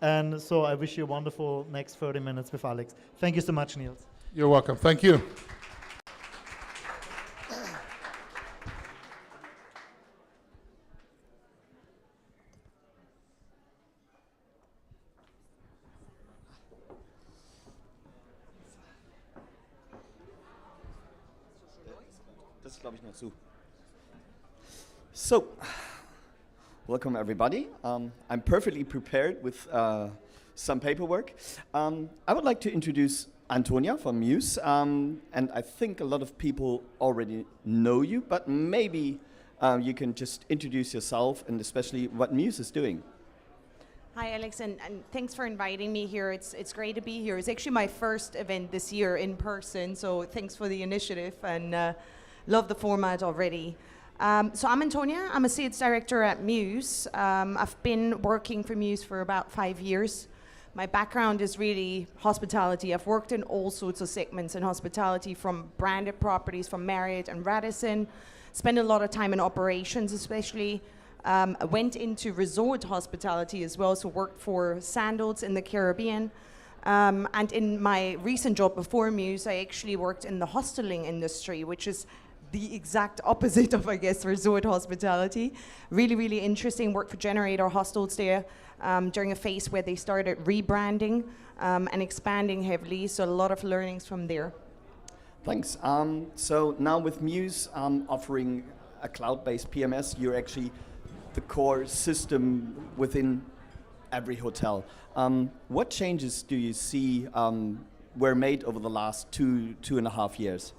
And so I wish you a wonderful next 30 minutes with Alex. Thank you so much, Niels. You're welcome. Thank you. Das ist, glaube ich, noch zu. So, welcome everybody. I'm perfectly prepared with some paperwork. I would like to introduce Antonia from Mews, and I think a lot of people already know you, but maybe you can just introduce yourself and especially what Mews is doing. Hi Alex, and thanks for inviting me here. It's great to be here. It's actually my first event this year in person, so thanks for the initiative, and love the format already. So I'm Antonia. I'm a sales director at Mews. I've been working for Mews for about 5 years. My background is really hospitality. I've worked in all sorts of segments in hospitality, from branded properties, from Marriott and Radisson. Spent a lot of time in operations, especially. I went into resort hospitality as well, so worked for Sandals in the Caribbean. And in my recent job before Mews, I actually worked in the hosteling industry, which is the exact opposite of, I guess, resort hospitality. Really, really interesting. Worked for Generator Hostels there during a phase where they started rebranding and expanding heavily, so a lot of learnings from there. Thanks. So now with Mews offering a cloud-based PMS, you're actually the core system within every hotel. What changes do you see were made over the last 2.5 years?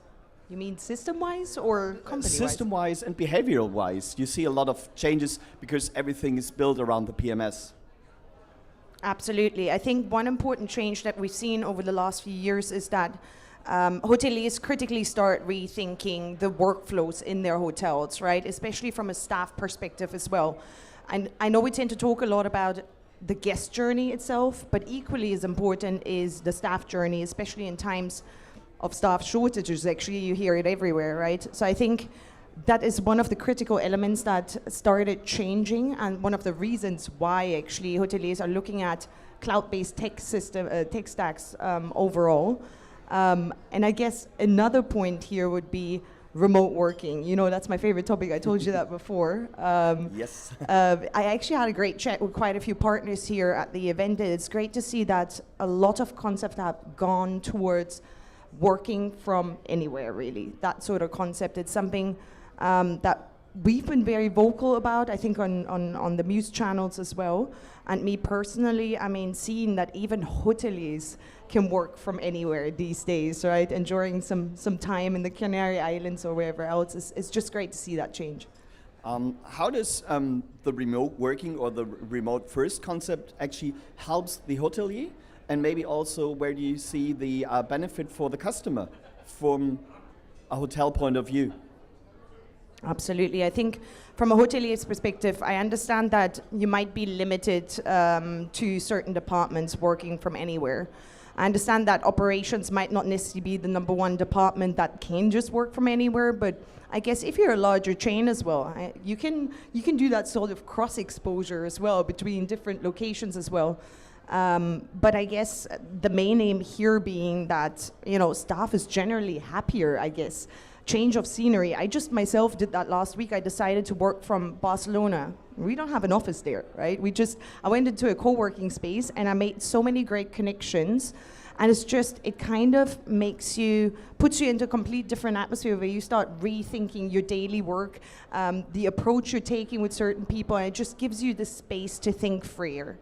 You mean system-wise or company-wise? System-wise and behavioral-wise. You see a lot of changes because everything is built around the PMS. Absolutely. I think one important change that we've seen over the last few years is that hoteliers critically start rethinking the workflows in their hotels, right? Especially from a staff perspective as well. And I know we tend to talk a lot about the guest journey itself, but equally as important is the staff journey, especially in times of staff shortages. Actually, you hear it everywhere, right? So I think that is one of the critical elements that started changing, and one of the reasons why actually hoteliers are looking at cloud-based tech stacks overall. And I guess another point here would be remote working. You know, that's my favorite topic. I told you that before. Yes. I actually had a great chat with quite a few partners here at the event. It's great to see that a lot of concepts have gone towards working from anywhere, really. That sort of concept. It's something that we've been very vocal about, I think, on the Mews channels as well. And me personally, I mean, seeing that even hoteliers can work from anywhere these days, right? Enjoying some time in the Canary Islands or wherever else, it's just great to see that change. How does the remote working or the remote first concept actually helps the hotelier? And maybe also, where do you see the benefit for the customer from a hotel point of view? Absolutely. I think from a hotelier's perspective, I understand that you might be limited to certain departments working from anywhere. I understand that operations might not necessarily be the #1 department that can just work from anywhere, but I guess if you're a larger chain as well, you can do that sort of cross-exposure as well between different locations as well. But I guess the main aim here being that, you know, staff is generally happier, I guess. Change of scenery. I just myself did that last week. I decided to work from Barcelona. We don't have an office there, right? I went into a co-working space and I made so many great connections. And it kind of puts you into a complete different atmosphere where you start rethinking your daily work, the approach you're taking with certain people, and it just gives you the space to think freer.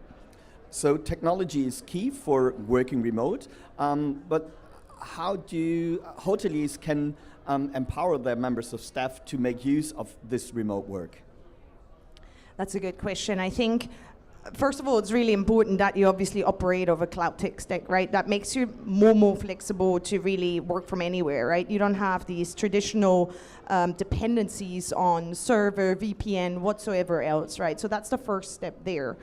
So technology is key for working remote, but how do hoteliers can empower their members of staff to make use of this remote work? That's a good question. I think, first of all, it's really important that you obviously operate over cloud tech stack, right? That makes you more flexible to really work from anywhere, right? You don't have these traditional dependencies on server, VPN, whatsoever else, right? So that's the first step there.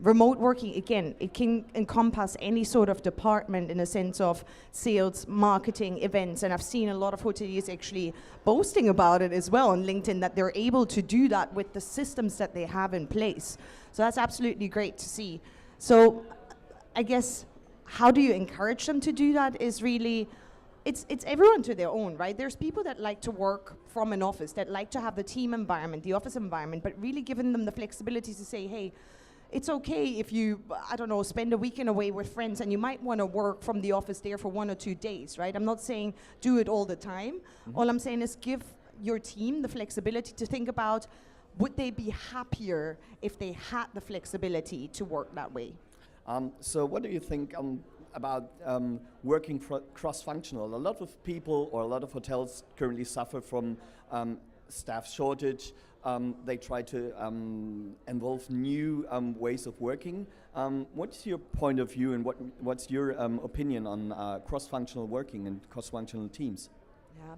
Remote working, again, it can encompass any sort of department in a sense of sales, marketing, events, and I've seen a lot of hoteliers actually boasting about it as well on LinkedIn, that they're able to do that with the systems that they have in place. So that's absolutely great to see. So I guess, how do you encourage them to do that is really, it's everyone to their own, right? There's people that like to work from an office, that like to have the team environment, the office environment, but really giving them the flexibility to say, hey, it's okay if you, I don't know, spend a weekend away with friends and you might want to work from the office there for 1 or 2 days, right? I'm not saying do it all the time. Mm-hmm. All I'm saying is give your team the flexibility to think about, would they be happier if they had the flexibility to work that way? So what do you think about working cross-functional? A lot of people or a lot of hotels currently suffer from staff shortage. They try to involve new ways of working. What's your point of view, and what's your opinion on cross-functional working and cross-functional teams? Yeah,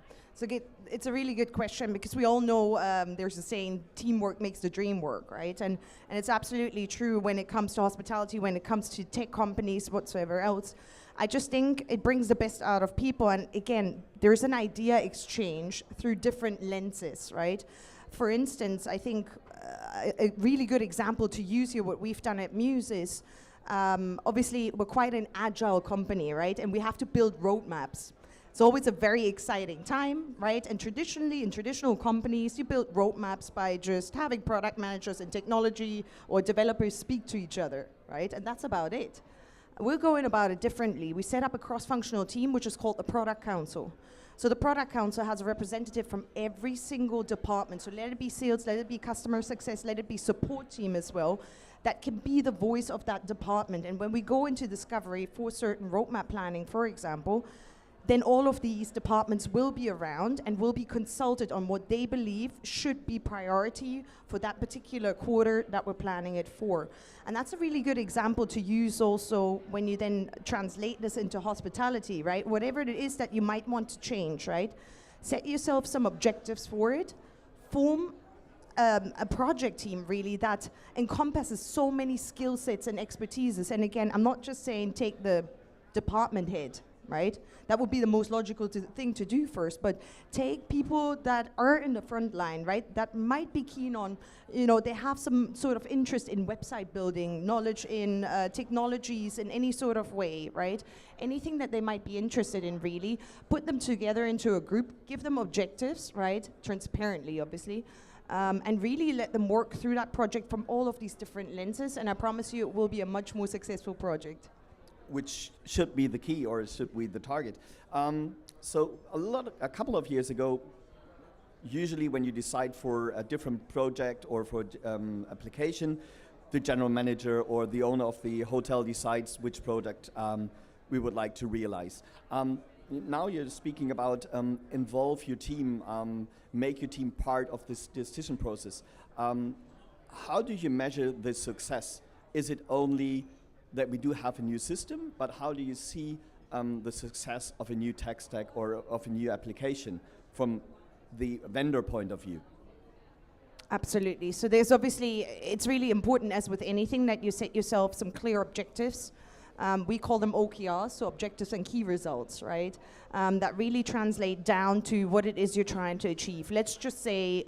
it's a really good question, because we all know there's a saying, teamwork makes the dream work, right? And it's absolutely true when it comes to hospitality, when it comes to tech companies, whatsoever else. I just think it brings the best out of people. And again, there's an idea exchange through different lenses, right? For instance, I think a really good example to use here, what we've done at Mews is, obviously we're quite an agile company, right? And we have to build roadmaps. It's always a very exciting time, right? And traditionally, in traditional companies, you build roadmaps by just having product managers and technology or developers speak to each other, right? And that's about it. We're going about it differently. We set up a cross-functional team, which is called the Product Council. So the product council has a representative from every single department. So let it be sales, let it be customer success, let it be support team as well, that can be the voice of that department. And when we go into discovery for certain roadmap planning, for example, then all of these departments will be around and will be consulted on what they believe should be priority for that particular quarter that we're planning it for. And that's a really good example to use also when you then translate this into hospitality, right? Whatever it is that you might want to change, right? Set yourself some objectives for it. Form a project team really that encompasses so many skill sets and expertises. And again, I'm not just saying take the department head, right? That would be the most logical thing to do first, but take people that are in the front line, right? That might be keen on, you know, they have some sort of interest in website building, knowledge in technologies in any sort of way, right? Anything that they might be interested in really, put them together into a group, give them objectives, right? Transparently, obviously. And really let them work through that project from all of these different lenses, and I promise you it will be a much more successful project. Which should be the key, or should be the target. So a couple of years ago, usually when you decide for a different project or for application, the general manager or the owner of the hotel decides which product we would like to realize. Now you're speaking about involve your team, make your team part of this decision process. How do you measure the success? Is it only that we do have a new system, but how do you see the success of a new tech stack or of a new application from the vendor point of view? Absolutely. So there's obviously, it's really important, as with anything, that you set yourself some clear objectives. We call them OKRs, so objectives and key results, right? That really translate down to what it is you're trying to achieve. Let's just say,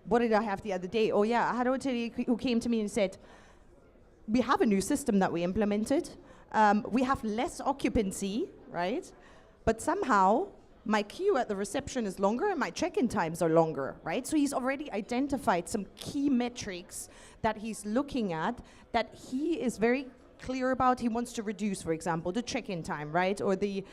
what did I have the other day? Oh yeah, I had a hotelier who came to me and said, we have a new system that we implemented. We have less occupancy, right? But somehow my queue at the reception is longer and my check-in times are longer, right? So he's already identified some key metrics that he's looking at that he is very clear about. He wants to reduce, for example, the check-in time, right? Or the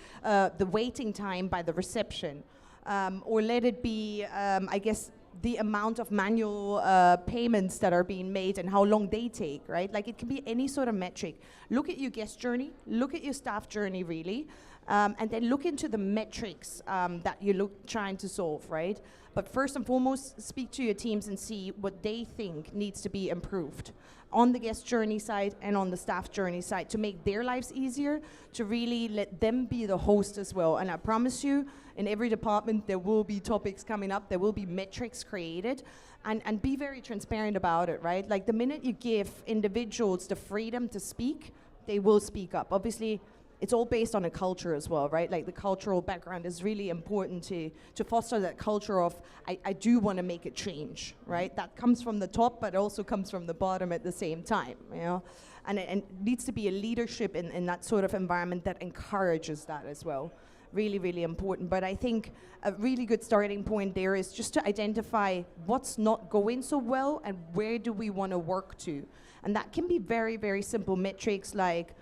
waiting time by the reception. Or let it be, I guess, the amount of manual payments that are being made and how long they take, right? Like it can be any sort of metric. Look at your guest journey, look at your staff journey really, and then look into the metrics that you're trying to solve, right? But first and foremost, speak to your teams and see what they think needs to be improved on the guest journey side and on the staff journey side to make their lives easier, to really let them be the host as well. And I promise you, in every department, there will be topics coming up, there will be metrics created, and be very transparent about it, right? Like the minute you give individuals the freedom to speak, they will speak up. Obviously, it's all based on a culture as well, right? Like the cultural background is really important to foster that culture of, I do want to make a change, right? That comes from the top, but also comes from the bottom at the same time, you know? And it needs to be a leadership in that sort of environment that encourages that as well. Really, really important. But I think a really good starting point there is just to identify what's not going so well and where do we want to work to. And that can be very, very simple metrics like,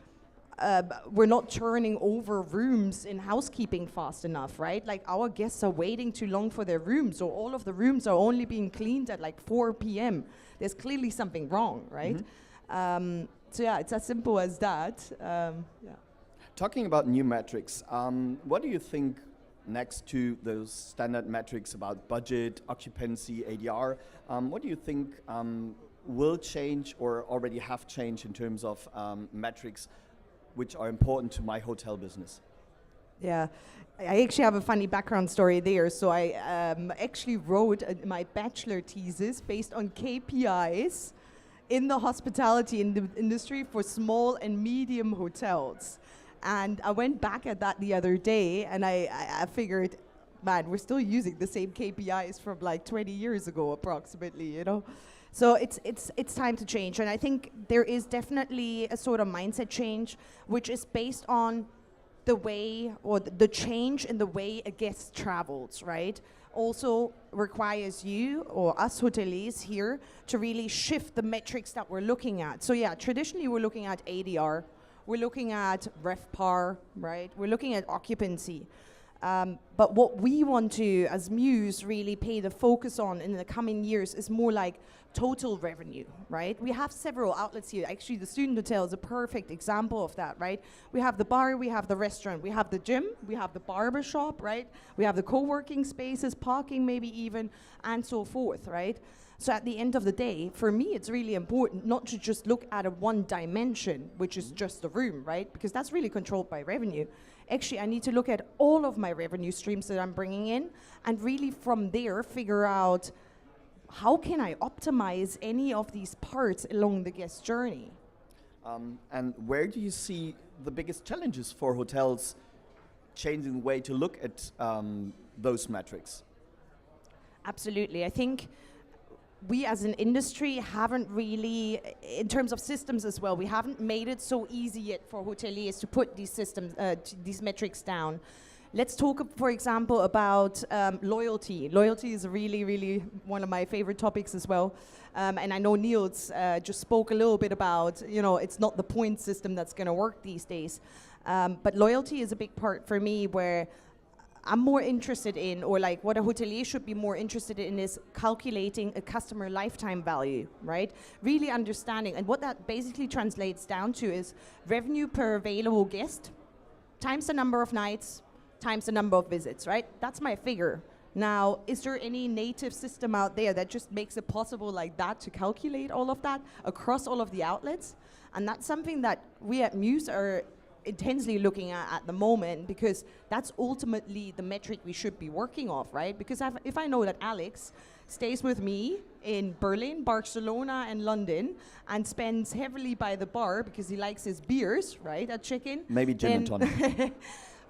we're not turning over rooms in housekeeping fast enough, right? Like our guests are waiting too long for their rooms, or all of the rooms are only being cleaned at like 4 p.m. There's clearly something wrong, right? Mm-hmm. So yeah, it's as simple as that. Yeah. Talking about new metrics, what do you think next to those standard metrics about budget, occupancy, ADR, what do you think will change or already have changed in terms of metrics which are important to my hotel business? Yeah, I actually have a funny background story there. So I actually wrote my bachelor thesis based on KPIs in the hospitality industry for small and medium hotels. And I went back at that the other day and I figured, man, we're still using the same KPIs from like 20 years ago approximately, you know? So it's time to change, and I think there is definitely a sort of mindset change, which is based on the way, or the change in the way a guest travels, right? Also requires you or us hoteliers here to really shift the metrics that we're looking at. So yeah, traditionally we're looking at ADR, we're looking at RevPAR, right? We're looking at occupancy. But what we want to, as Mews, really pay the focus on in the coming years is more like total revenue, right? We have several outlets here. Actually, the student hotel is a perfect example of that, right? We have the bar, we have the restaurant, we have the gym, we have the barber shop, right? We have the co-working spaces, parking maybe even, and so forth, right? So at the end of the day, for me, it's really important not to just look at a one dimension, which is just the room, right? Because that's really controlled by revenue. Actually, I need to look at all of my revenue streams that I'm bringing in and really from there figure out how can I optimize any of these parts along the guest journey. And where do you see the biggest challenges for hotels changing the way to look at those metrics? Absolutely. I think we as an industry haven't really, in terms of systems as well, we haven't made it so easy yet for hoteliers to put these systems, these metrics down. Let's talk, for example, about loyalty. Loyalty is really, really one of my favorite topics as well. And I know Niels just spoke a little bit about, you know, it's not the point system that's going to work these days. But loyalty is a big part for me where I'm more interested in, or like what a hotelier should be more interested in, is calculating a customer lifetime value, right? Really understanding. And what that basically translates down to is revenue per available guest times the number of nights times the number of visits, right? That's my figure. Now, is there any native system out there that just makes it possible like that to calculate all of that across all of the outlets? And that's something that we at Mews are intensely looking at the moment, because that's ultimately the metric we should be working off, right? Because if I know that Alex stays with me in Berlin, Barcelona, and London, and spends heavily by the bar because he likes his beers, right, at check-in. Maybe gin and tonic.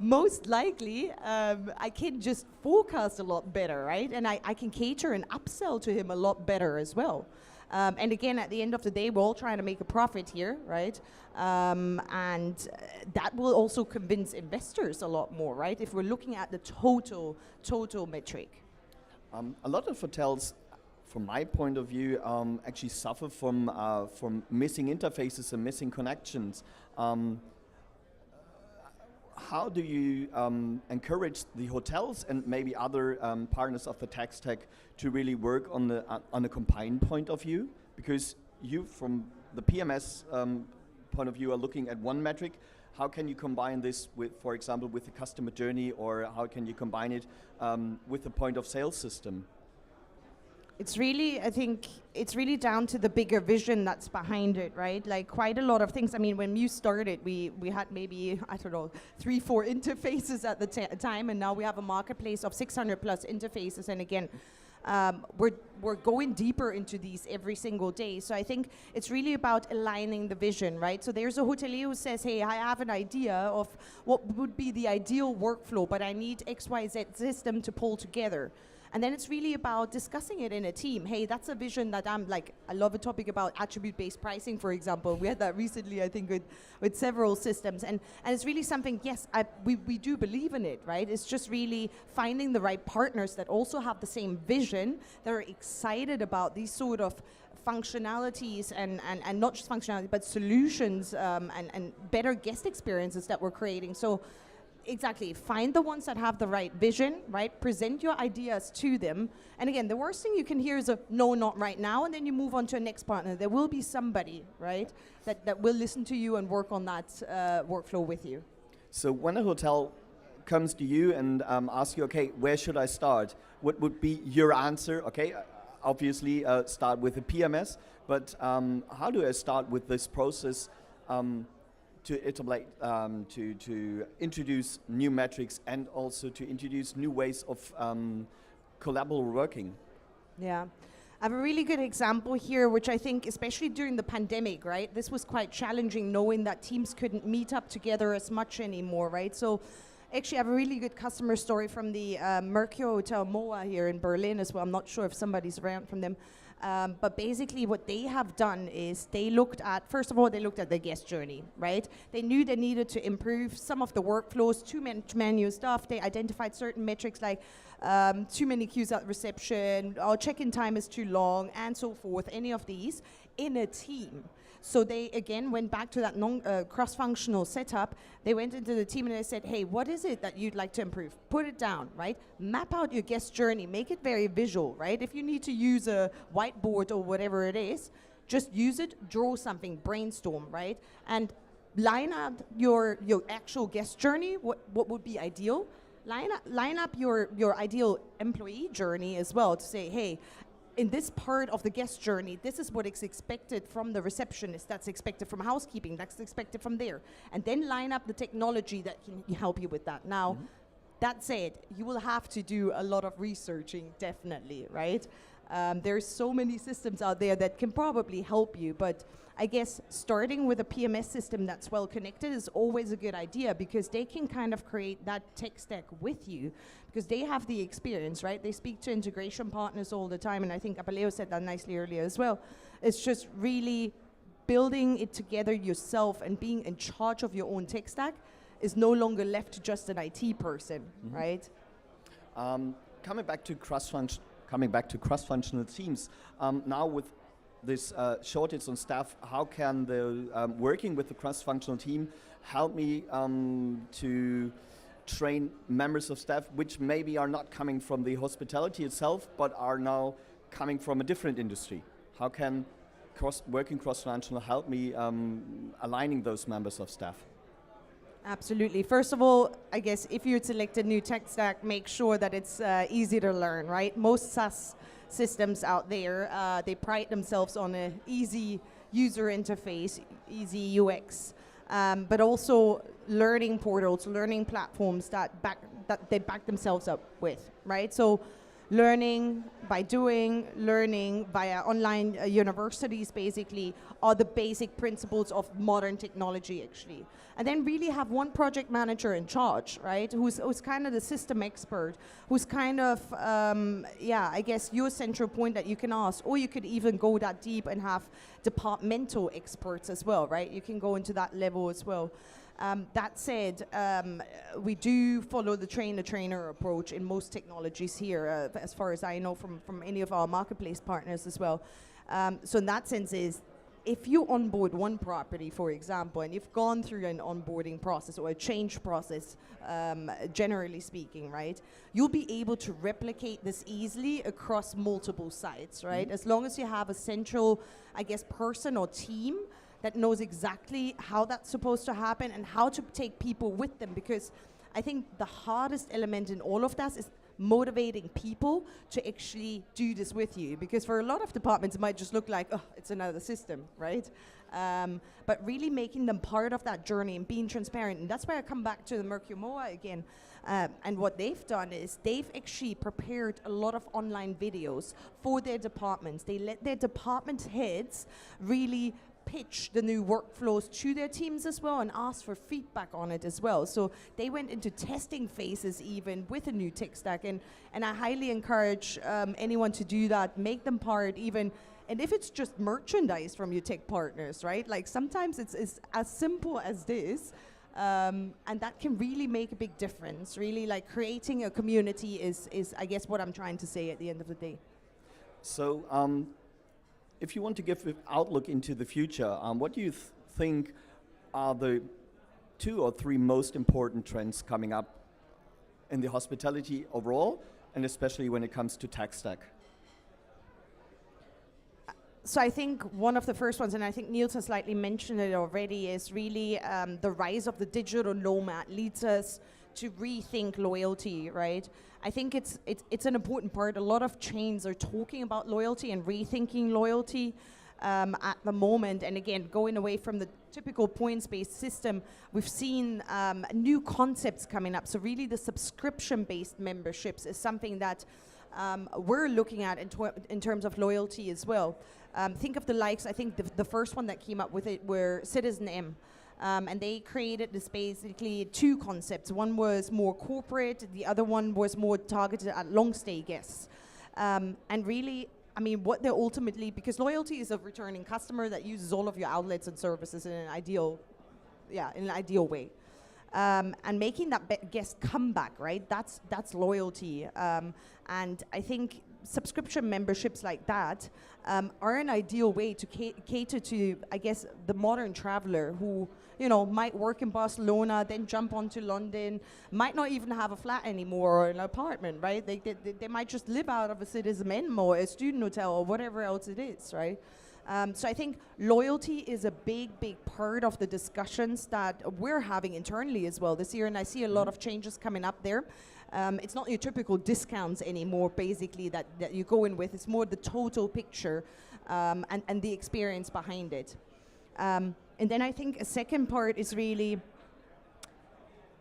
Most likely, I can just forecast a lot better, right? And I can cater and upsell to him a lot better as well. And again, at the end of the day, we're all trying to make a profit here, right? And that will also convince investors a lot more, right? If we're looking at the total metric. A lot of hotels, from my point of view, actually suffer from missing interfaces and missing connections. How do you encourage the hotels and maybe other partners of the tech stack to really work on a combined point of view? Because you, from the PMS point of view, are looking at one metric. How can you combine this with, for example, with the customer journey, or how can you combine it with the point of sale system? It's really, I think, it's really down to the bigger vision that's behind it, right? Like quite a lot of things. I mean, when Mews started, we had maybe, I don't know, 3-4 interfaces at the time, and now we have a marketplace of 600 plus interfaces. And again, we're going deeper into these every single day. So I think it's really about aligning the vision, right? So there's a hotelier who says, hey, I have an idea of what would be the ideal workflow, but I need XYZ system to pull together. And then it's really about discussing it in a team. Hey, that's a vision that I'm like, I love a topic about attribute-based pricing, for example. We had that recently, I think, with several systems. And it's really something, yes, we do believe in it, right? It's just really finding the right partners that also have the same vision, that are excited about these sort of functionalities and not just functionality, but solutions and better guest experiences that we're creating. So exactly, find the ones that have the right vision, right? Present your ideas to them. And again, the worst thing you can hear is a no, not right now, and then you move on to a next partner. There will be somebody, right, that will listen to you and work on that workflow with you. So when a hotel comes to you and asks you, okay, where should I start? What would be your answer? Okay, obviously start with the PMS, but how do I start with this process to iterate, to introduce new metrics and also to introduce new ways of collaborative working? Yeah. I have a really good example here, which I think, especially during the pandemic, right? This was quite challenging, knowing that teams couldn't meet up together as much anymore, right? So actually, I have a really good customer story from the Mercure Hotel MOA here in Berlin as well. I'm not sure if somebody's around from them. But basically what they have done is they looked at, first of all, they looked at the guest journey, right? They knew they needed to improve some of the workflows, too much manual stuff. They identified certain metrics like too many queues at reception, or check-in time is too long, and so forth, any of these. in a team. So they, again, went back to that cross-functional setup. They went into the team and they said, hey, what is it that you'd like to improve? Put it down, right? Map out your guest journey. Make it very visual, right? If you need to use a whiteboard or whatever it is, just use it, draw something, brainstorm, right? And line up your actual guest journey, what would be ideal. Line up your ideal employee journey as well to say, hey, in this part of the guest journey, this is what is expected from the receptionist, that's expected from housekeeping, that's expected from there. And then line up the technology that can help you with that. Now, that said, you will have to do a lot of researching, definitely, right? There's so many systems out there that can probably help you, but I guess starting with a PMS system that's well connected is always a good idea because they can kind of create that tech stack with you because they have the experience, right? They speak to integration partners all the time, and I think Apaleo said that nicely earlier as well. It's just really building it together yourself and being in charge of your own tech stack is no longer left to just an IT person, right? Coming back to cross-functional teams, now with this shortage on staff, how can the working with the cross-functional team help me to train members of staff which maybe are not coming from the hospitality itself but are now coming from a different industry? How can working cross-functional help me aligning those members of staff? Absolutely. First of all, I guess if you select a new tech stack, make sure that it's easy to learn, right? Most SaaS systems out there, they pride themselves on an easy user interface, easy UX, but also learning portals, learning platforms that they back themselves up with, right? So learning by doing, learning via online universities basically are the basic principles of modern technology actually. And then really have one project manager in charge, right? Who's kind of the system expert, who's kind of, I guess your central point that you can ask, or you could even go that deep and have departmental experts as well, right? You can go into that level as well. That said, we do follow the train-the-trainer approach in most technologies here, as far as I know from any of our marketplace partners as well. So in that sense is, if you onboard one property, for example, and you've gone through an onboarding process or a change process, generally speaking, right, you'll be able to replicate this easily across multiple sites, right? As long as you have a central, I guess, person or team that knows exactly how that's supposed to happen and how to take people with them, because I think the hardest element in all of that is motivating people to actually do this with you, because for a lot of departments it might just look like, oh, it's another system, right? But really making them part of that journey and being transparent, and that's where I come back to the 𝗵𝗲 again. And what they've done is they've actually prepared a lot of online videos for their departments. They let their department heads really pitch the new workflows to their teams as well and ask for feedback on it as well. So they went into testing phases even with a new tech stack, and I highly encourage anyone to do that, make them part even, and if it's just merchandise from your tech partners, right? Like sometimes it's as simple as this, and that can really make a big difference. Really, like creating a community is I guess what I'm trying to say at the end of the day. So if you want to give an outlook into the future, what do you think are the 2 or 3 most important trends coming up in the hospitality overall, and especially when it comes to tech stack? So I think one of the first ones, and I think Niels has slightly mentioned it already, is really the rise of the digital nomad leads us to rethink loyalty, right? I think it's an important part. A lot of chains are talking about loyalty and rethinking loyalty at the moment. And again, going away from the typical points-based system, we've seen new concepts coming up. So really the subscription-based memberships is something that we're looking at in terms of loyalty as well. Think of the likes, I think the first one that came up with it were Cendyn. And they created this basically 2 concepts. One was more corporate, the other one was more targeted at long stay guests. And really, I mean, what they're ultimately, because loyalty is a returning customer that uses all of your outlets and services in an ideal way. And making that guest come back, right? That's loyalty. And I think subscription memberships like that are an ideal way to cater to, I guess, the modern traveler who, might work in Barcelona, then jump onto London, might not even have a flat anymore or an apartment, right? They might just live out of a 𝗏𝗔𝗻 or a student hotel or whatever else it is, right? So I think loyalty is a big part of the discussions that we're having internally as well this year, and I see a lot of changes coming up there. It's not your typical discounts anymore, basically, that you go in with. It's more the total picture and the experience behind it. And then I think a second part is really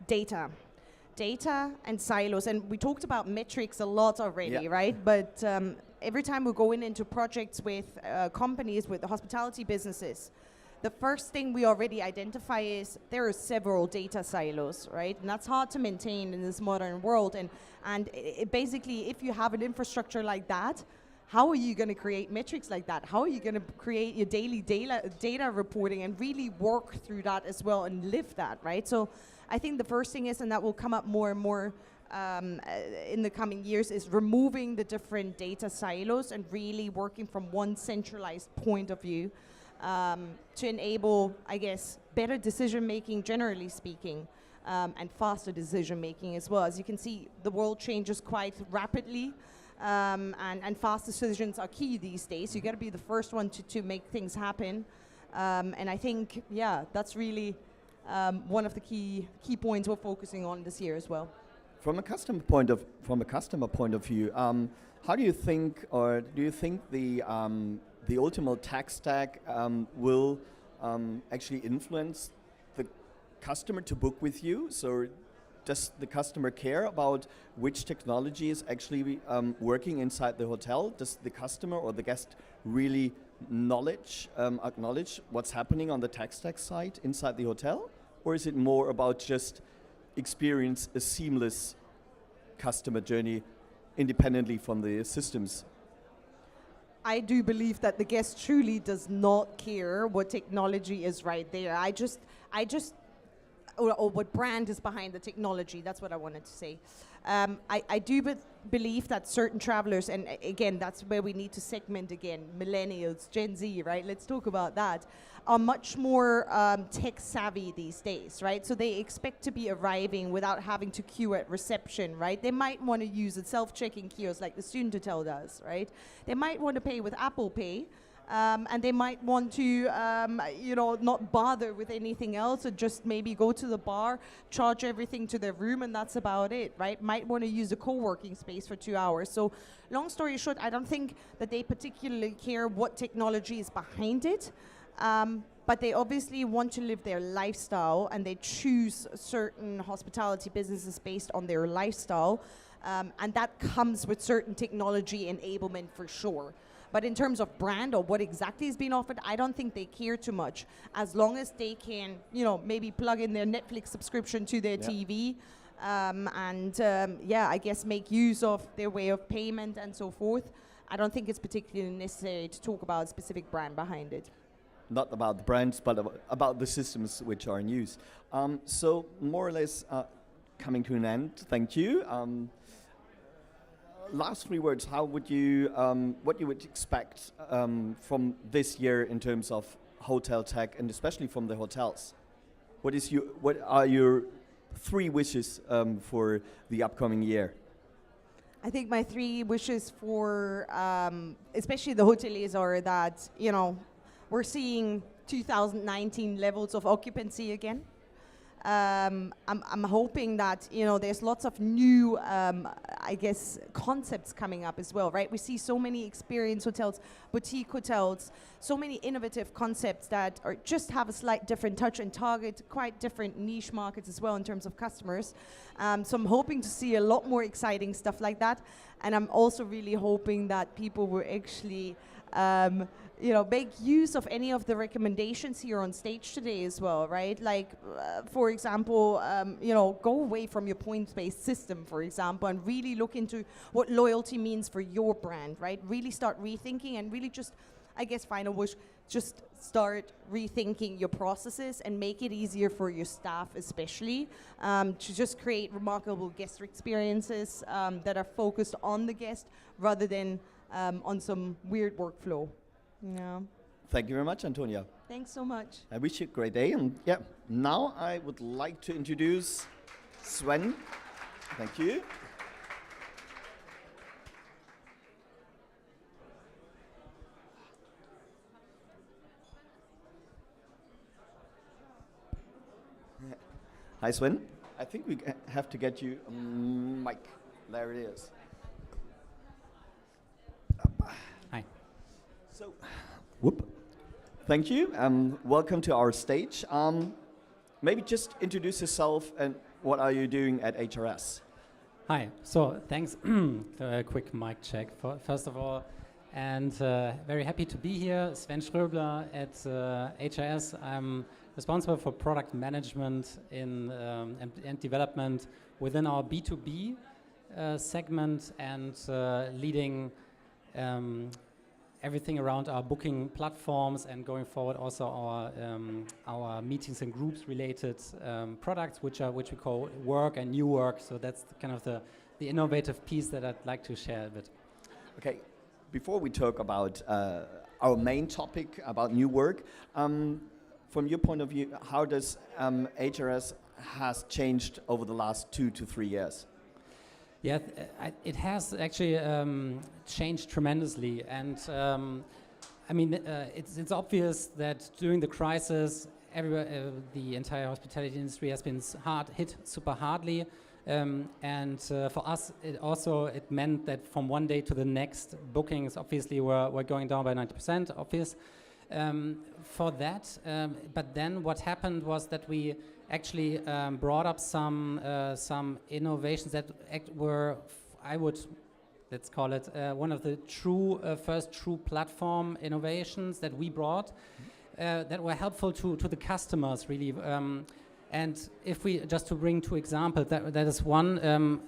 data. Data and silos, and we talked about metrics a lot already, right? But every time we're going into projects with companies, with the hospitality businesses, the first thing we already identify is there are several data silos, right? And that's hard to maintain in this modern world. And it basically, if you have an infrastructure like that, how are you going to create metrics like that? How are you going to create your daily data reporting and really work through that as well and live that, right? So I think the first thing is, and that will come up more and more in the coming years, is removing the different data silos and really working from one centralized point of view to enable, I guess, better decision making, generally speaking, and faster decision making as well. As you can see, the world changes quite rapidly, and fast decisions are key these days. You got to be the first one to make things happen, and I think, that's really one of the key points we're focusing on this year as well. From a customer point of view, how do you think, or do you think the ultimate tech stack will actually influence the customer to book with you? So does the customer care about which technology is actually working inside the hotel? Does the customer or the guest really acknowledge what's happening on the tech stack side inside the hotel? Or is it more about just experience a seamless customer journey independently from the systems? I do believe that the guest truly does not care what technology is right there. Or what brand is behind the technology. That's what I wanted to say. I do believe that certain travelers, and again, that's where we need to segment again, millennials, Gen Z, right? Let's talk about that, are much more tech savvy these days, right? So they expect to be arriving without having to queue at reception, right? They might want to use a self-checking kiosk like the student hotel does, right? They might want to pay with Apple Pay. And they might want to, not bother with anything else, or just maybe go to the bar, charge everything to their room, and that's about it, right? Might want to use a co-working space for 2 hours. So long story short, I don't think that they particularly care what technology is behind it, but they obviously want to live their lifestyle, and they choose certain hospitality businesses based on their lifestyle, and that comes with certain technology enablement for sure. But in terms of brand or what exactly is being offered, I don't think they care too much, as long as they can, maybe plug in their Netflix subscription to their TV, I guess make use of their way of payment and so forth. I don't think it's particularly necessary to talk about a specific brand behind it. Not about the brands, but about the systems which are in use. So more or less coming to an end. Thank you. Last 3 words. How would you, what you would expect from this year in terms of hotel tech, and especially from the hotels? What are your 3 wishes for the upcoming year? I think my 3 wishes for, especially the hoteliers, are that we're seeing 2019 levels of occupancy again. I'm hoping that there's lots of new I guess concepts coming up as well, right? We see so many experience hotels, boutique hotels, so many innovative concepts that are just have a slight different touch and target quite different niche markets as well in terms of customers. So I'm hoping to see a lot more exciting stuff like that, and I'm also really hoping that people will actually make use of any of the recommendations here on stage today as well, right? Like, for example, go away from your points-based system, for example, and really look into what loyalty means for your brand, right? Really start rethinking and really just, I guess, final wish, just start rethinking your processes and make it easier for your staff especially to just create remarkable guest experiences that are focused on the guest rather than on some weird workflow. Yeah. Thank you very much, Antonia. Thanks so much. I wish you a great day. And yeah, now I would like to introduce Sven. Thank you. Hi, Sven. I think we have to get you a mic. There it is. Hi. So, whoop. Thank you. Welcome to our stage. Maybe just introduce yourself and what are you doing at HRS? Hi. So thanks. A quick mic check. First of all, and very happy to be here. Sven Ströbler at HRS. I'm responsible for product management and development within our B2B segment and leading everything around our booking platforms and going forward also our meetings and groups related products which we call work and new work. So that's kind of the innovative piece that I'd like to share a bit. Okay, before we talk about our main topic about new work, from your point of view, how does HRS has changed over the last 2 to 3 years? Yeah, it has actually changed tremendously, and I mean it's obvious that during the crisis, the entire hospitality industry has been hit super hardly, and for us it meant that from one day to the next, bookings obviously were going down by 90%. Obvious. For that, but then what happened was that we actually brought up some innovations that were, let's call it one of the first true platform innovations that we brought that were helpful to the customers really. And if we just to bring 2 examples, that is one.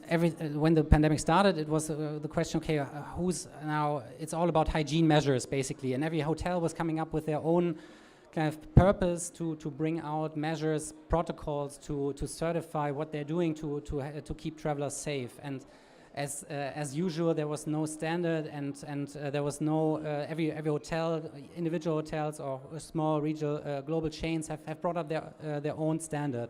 When the pandemic started, it was the question: okay, who's now? It's all about hygiene measures basically, and every hotel was coming up with their own kind of purpose to bring out measures, protocols to certify what they're doing to keep travelers safe. And as usual, there was no standard, and there was no every hotel, individual hotels or small regional global chains have brought up their own standard,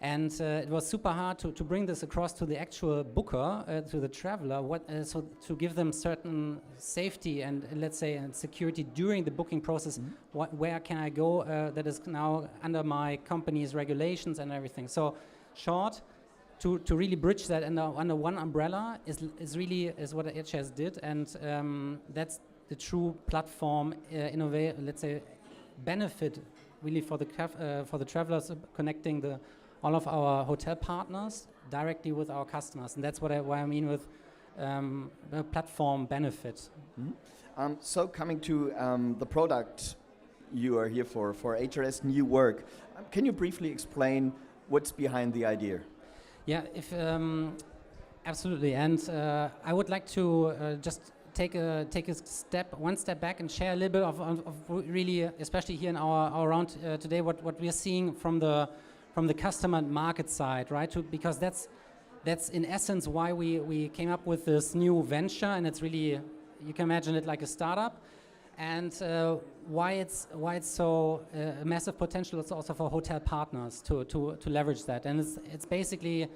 and it was super hard to bring this across to the actual booker, to the traveler, so to give them certain safety and let's say and security during the booking process. Where can I go that is now under my company's regulations and everything. So short. To really bridge that under one umbrella is what HRS did, and that's the true platform let's say benefit really for the travelers, connecting all of our hotel partners directly with our customers, and that's what I mean with the platform benefit. Mm-hmm. So coming to the product you are here for HRS New Work, can you briefly explain what's behind the idea? Yeah, absolutely, and I would like to just take one step back and share a little bit of really, especially here in our round today, what we are seeing from the customer and market side, right? Because that's in essence why we came up with this new venture, and it's really, you can imagine it like a startup, and why it's so a massive potential also for hotel partners to leverage that. And it's basically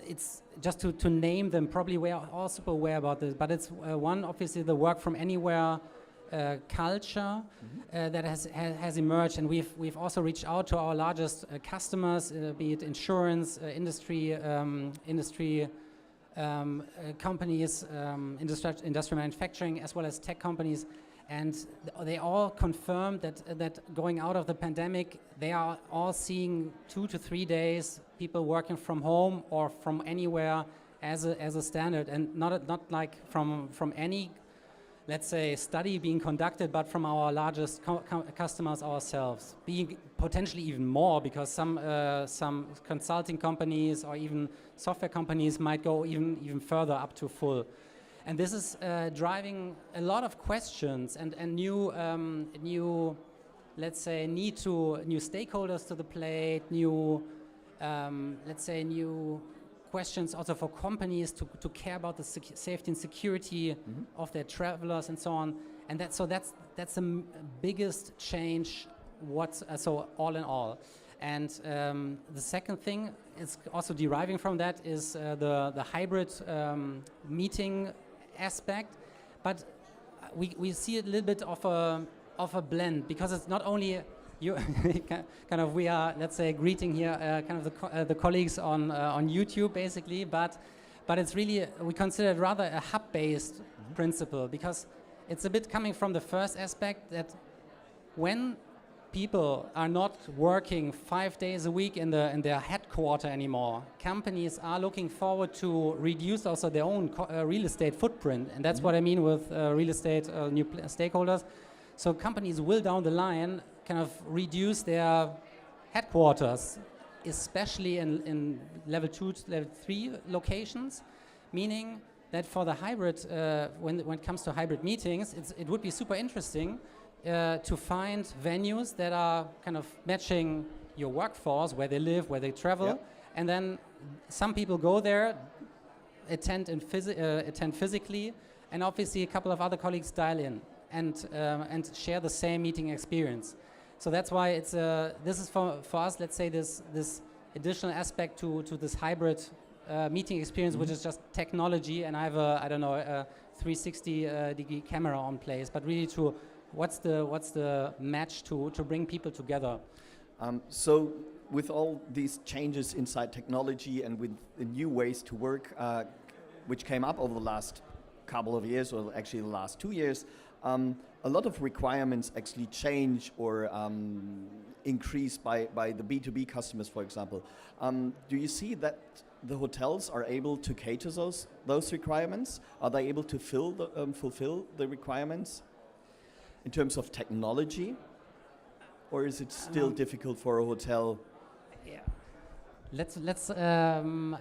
it's just to name them. Probably we're all super aware about this, but it's one, obviously the work from anywhere culture that has emerged, and we've also reached out to our largest customers, be it insurance industry companies, industrial manufacturing, as well as tech companies. And they all confirmed that going out of the pandemic, they are all seeing 2 to 3 days people working from home or from anywhere as a standard, and not like from any, let's say, study being conducted, but from our largest customers ourselves, being potentially even more, because some consulting companies or even software companies might go even further up to full. And this is driving a lot of questions and new, let's say, new stakeholders to the plate, new, let's say, new questions also for companies to care about the safety and security of their travelers and so on. And that's the biggest change. So all in all. And the second thing is also deriving from that is the hybrid meeting aspect, but we see a little bit of a blend, because it's not only you kind of, we are, let's say, greeting here kind of the colleagues on YouTube basically, but it's really, we consider it rather a hub-based principle, because it's a bit coming from the first aspect that when people are not working 5 days a week in their headquarter anymore, companies are looking forward to reduce also their own real estate footprint, and that's what I mean with real estate new stakeholders. So companies will down the line kind of reduce their headquarters, especially in level 2 to level 3 locations, meaning that for the hybrid, when it comes to hybrid meetings, it would be super interesting to find venues that are kind of matching your workforce, where they live, where they travel, and then some people go there, attend physically, and obviously a couple of other colleagues dial in and share the same meeting experience. So that's why it's this is for us, let's say, this additional aspect to this hybrid meeting experience, which is just technology, and I have a 360-degree camera on place, but really to what's the match to bring people together. So with all these changes inside technology and with the new ways to work, which came up over the last couple of years, or actually the last 2 years, a lot of requirements actually change or increase by the B2B customers, for example. Do you see that the hotels are able to cater those requirements? Are they able to fulfill the requirements in terms of technology? Or is it still difficult for a hotel? Yeah. Let's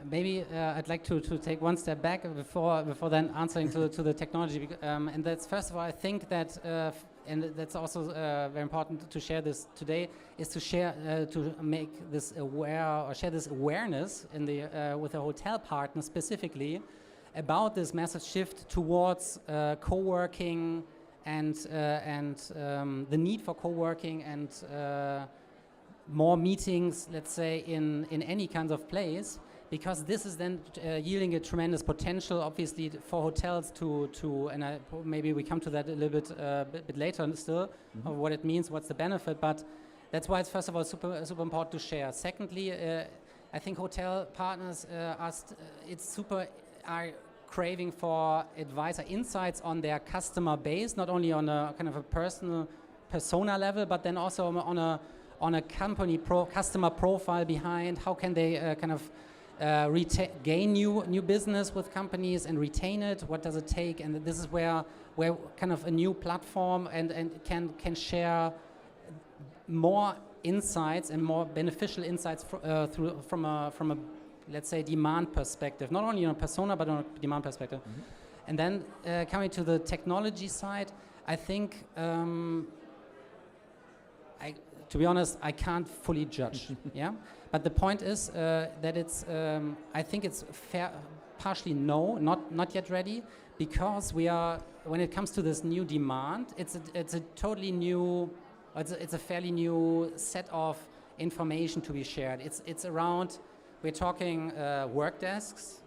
maybe I'd like to take one step back before then answering to the technology, and that's, first of all, I think that and that's also very important to share this today, is to share to make this aware, or share this awareness in the with a hotel partner specifically about this massive shift towards co-working and the need for co-working and more meetings, let's say, in any kinds of place, because this is then yielding a tremendous potential, obviously, for hotels to and maybe we come to that a little bit later still, of what it means, what's the benefit, but that's why it's, first of all, super important to share. Secondly, I think hotel partners are craving for advice or insights on their customer base, not only on a kind of a personal persona level, but then also on a company customer profile behind. How can they kind of gain new business with companies and retain it? What does it take? And this is where kind of a new platform and can share more insights and more beneficial insights from a let's say demand perspective, not only on a persona but on a demand perspective. And then coming to the technology side, I think to be honest, I can't fully judge. Yeah, but the point is that it's I think it's partially not yet ready, because we are, when it comes to this new demand, it's a totally new, it's a fairly new set of information to be shared. It's around, we're talking work desks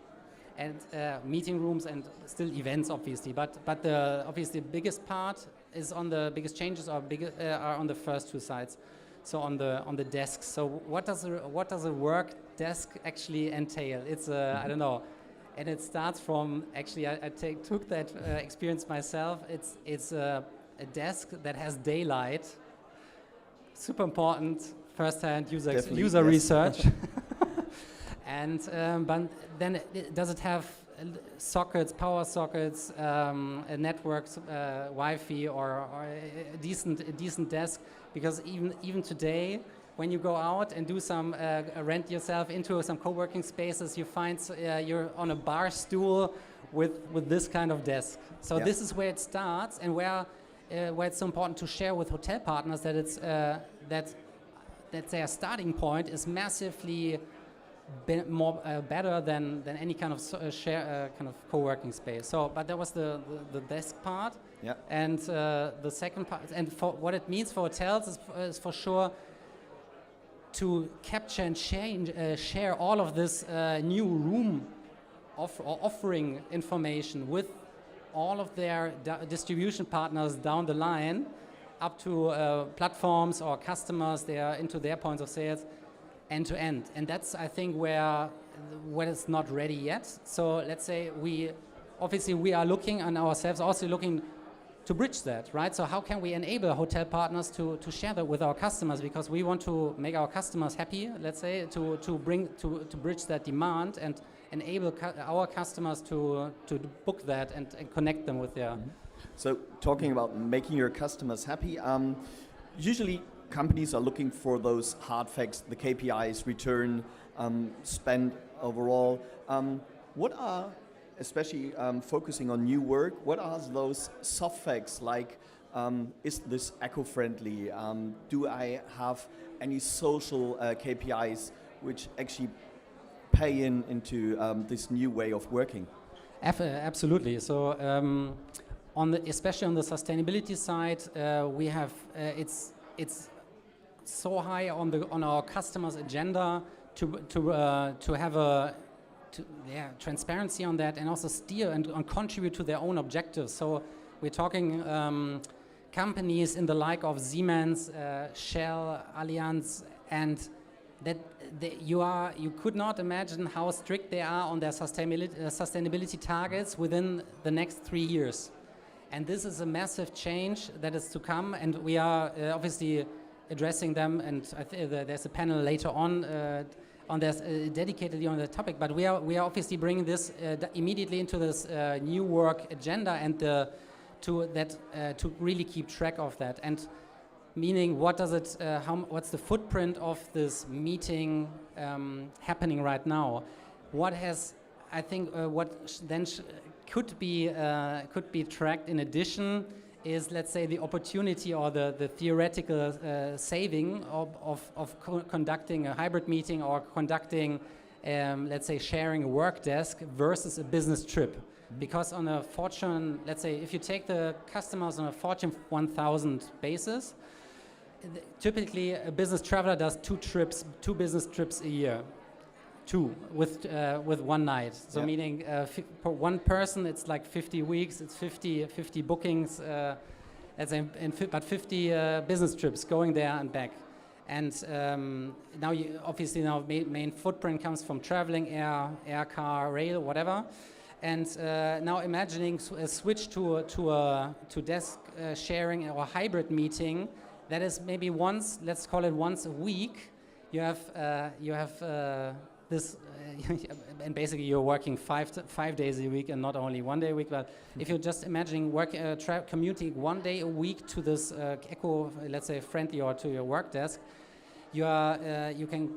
and meeting rooms and still events, obviously, but the obviously biggest part is on the biggest changes are on the first two sides, so on the desks. So what does a work desk actually entail? It's I don't know, and it starts from, actually I took that experience myself. It's a desk that has daylight. Super important first-hand user research. And but then does it have sockets, power sockets, a network, Wi-Fi, or a decent desk? Because even today, when you go out and do some rent yourself into some co-working spaces, you find you're on a bar stool with this kind of desk. So Yeah. this is where it starts, and where it's so important to share with hotel partners that it's that their starting point is massively better than any kind of share kind of co-working space. So, but that was the desk part. Yeah. And the second part, and for what it means for hotels is for sure to capture and share all of this new room offering information with all of their distribution partners down the line, up to platforms or customers. They are into their points of sales, end to end. And that's, I think, where it's not ready yet. So let's say we are looking on ourselves, also looking to bridge that, right? So how can we enable hotel partners to share that with our customers? Because we want to make our customers happy, let's say, to bridge that demand and enable our customers to book that and connect them with their... So talking about making your customers happy, usually companies are looking for those hard facts, the KPIs, return, spend overall. What are, especially focusing on new work, what are those soft facts like, is this eco-friendly? Do I have any social KPIs which actually pay into this new way of working? Absolutely. So especially on the sustainability side, we have it's so high on our customers' agenda to have transparency on that, and also steer and contribute to their own objectives. So we're talking companies in the like of Siemens, Shell, Allianz, and that you could not imagine how strict they are on their sustainability targets within the next 3 years. And this is a massive change that is to come, and we are obviously addressing them, and there's a panel later on this dedicatedly on the topic, but we are obviously bringing this immediately into this new work agenda, and to really keep track of that. And meaning, what does it? What's the footprint of this meeting happening right now? What has, I think, could be tracked in addition is, let's say, the opportunity or the theoretical saving of conducting a hybrid meeting or conducting, let's say, sharing a work desk versus a business trip. Because on a Fortune, let's say, if you take the customers on a Fortune 1000 basis, typically a business traveler does two business trips a year. With one night. So meaning for one person, it's like 50 weeks, it's 50 bookings, but 50 business trips going there and back. And now obviously main footprint comes from traveling, air, car, rail, whatever. And now imagining a switch to desk sharing or hybrid meeting, that is maybe let's call it once a week. You have this, and basically you're working 5 days a week and not only 1 day a week. But if you're just imagining commuting 1 day a week to this let's say friendly or to your work desk, you can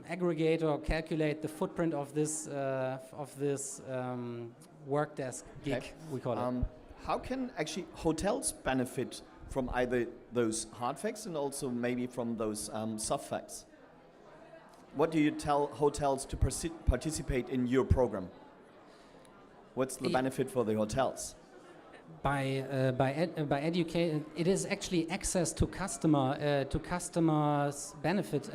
aggregate or calculate the footprint of this work desk gig, we call it. How can actually hotels benefit from either those hard facts and also maybe from those soft facts? What do you tell hotels to participate in your program? What's the benefit for the hotels? By educating, it is actually access to customers' benefit.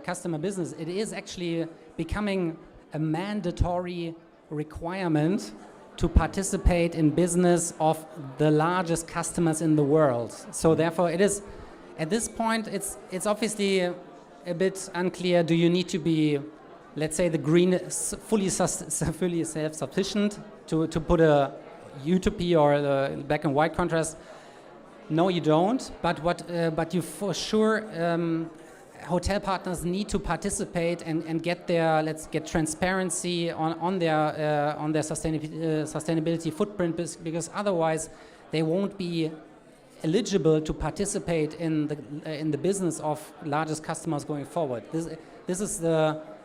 Customer business. It is actually becoming a mandatory requirement to participate in business of the largest customers in the world. So therefore, it is at this point. It's obviously a bit unclear. Do you need to be, let's say, the green, fully self-sufficient to put a utopia or the black and white contrast? No, you don't. But you for sure, hotel partners need to participate and get get transparency on their sustainability footprint, because otherwise they won't be eligible to participate in the business of largest customers going forward. This is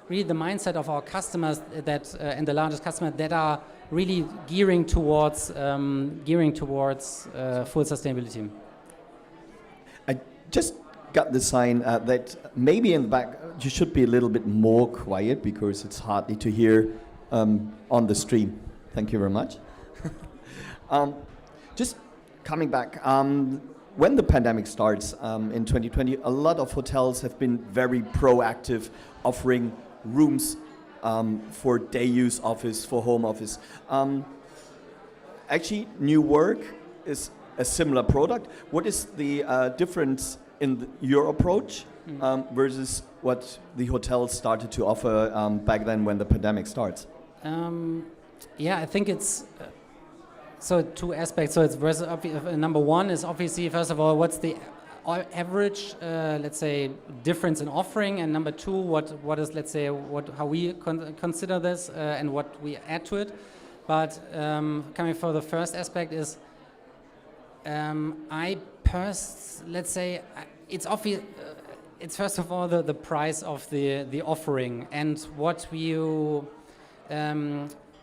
really the mindset of our customers that and the largest customer that are really gearing towards full sustainability. I just got the sign that maybe in the back you should be a little bit more quiet because it's hardly to hear on the stream. Thank you very much. Just coming back, when the pandemic starts in 2020, a lot of hotels have been very proactive, offering rooms for day use office, for home office. Actually, New Work is a similar product. What is the difference in your approach versus what the hotels started to offer back then when the pandemic starts? Yeah, I think it's so two aspects. So it's number one is obviously, first of all, what's the average, let's say, difference in offering, and number two, what is, let's say, how we consider this and what we add to it. But coming for the first aspect is, let's say, it's obvious. It's first of all the price of the offering and what you.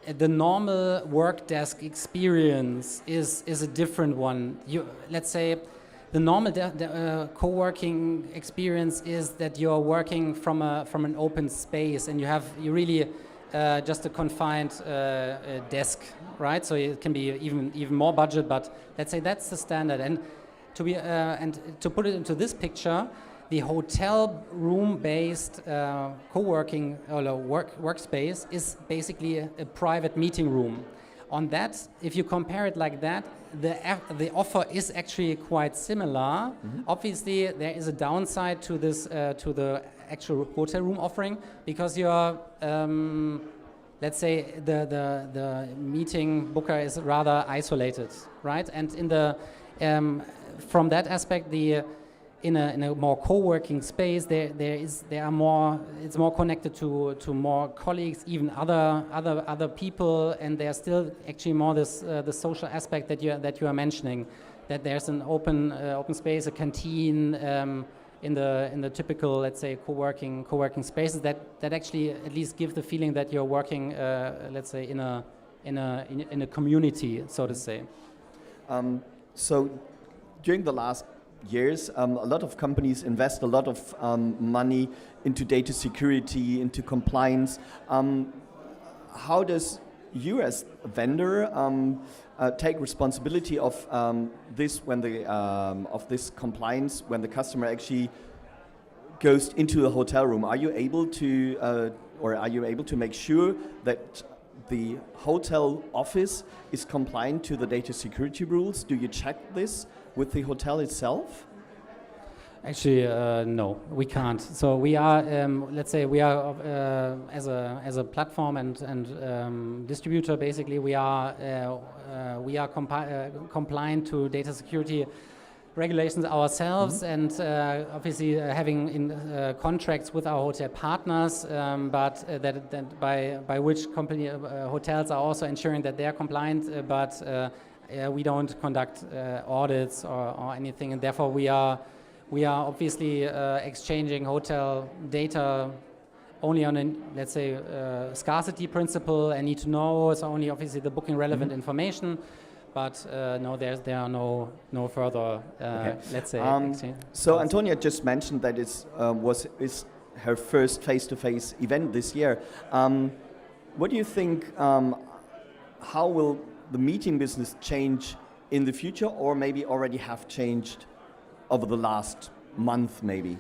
The normal work desk experience is a different one. Let's say the normal co-working experience is that you're working from an open space and you really just a confined desk, right? So it can be even more budget, but let's say that's the standard. And to put it into this picture, the hotel room-based co-working or workspace is basically a private meeting room. On that, if you compare it like that, the offer is actually quite similar. Mm-hmm. Obviously, there is a downside to this to the actual hotel room offering because you're let's say the meeting booker is rather isolated, right? And in the from that aspect, in a more co-working space, it's more connected to more colleagues, even other people, and there's still actually more the social aspect that you are mentioning, that there's an open space, a canteen in the typical, let's say, co-working spaces that actually at least give the feeling that you're working, let's say, in a community, so to say. So during the last years, a lot of companies invest a lot of money into data security, into compliance. How does you as a vendor take responsibility of this of this compliance when the customer actually goes into the hotel room? Are you able to make sure that the hotel office is compliant to the data security rules? Do you check this with the hotel itself? Actually, no, we can't. So we are, let's say, we are as a platform and distributor. Basically, we are compliant to data security regulations ourselves, and obviously having contracts with our hotel partners, but that by which company hotels are also ensuring that they are compliant, but we don't conduct audits or anything, and therefore we are obviously exchanging hotel data only on a, let's say, scarcity principle and need to know. It's only obviously the booking relevant information, but no, there are no further, okay. Let's say. So Antonia just mentioned that is her first face-to-face event this year. What do you think? How will the meeting business change in the future, or maybe already have changed over the last month, maybe?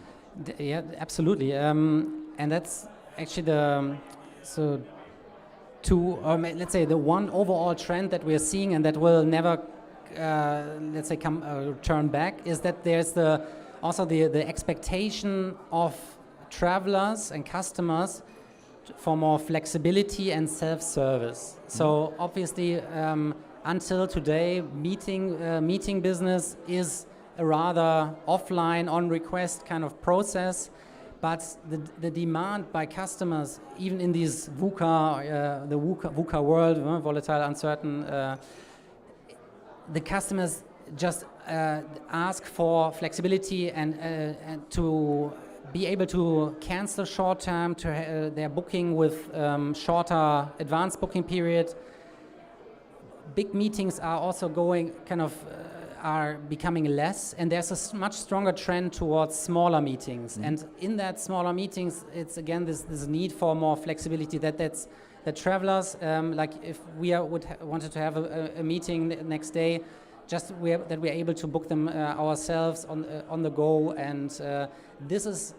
Yeah, absolutely. And that's actually let's say the one overall trend that we are seeing and that will never, let's say, turn back, is that there's also the expectation of travelers and customers for more flexibility and self-service. So obviously, until today, meeting business is a rather offline, on-request kind of process, but the demand by customers, even in these VUCA, the VUCA world, volatile, uncertain, the customers just ask for flexibility and to be able to cancel short term to their booking with shorter advanced booking period. Big meetings are also going are becoming less, and there's a much stronger trend towards smaller meetings. And in that smaller meetings, it's again this need for more flexibility that travelers, like if we wanted to have a meeting next day, that we're able to book them ourselves on the go. And this is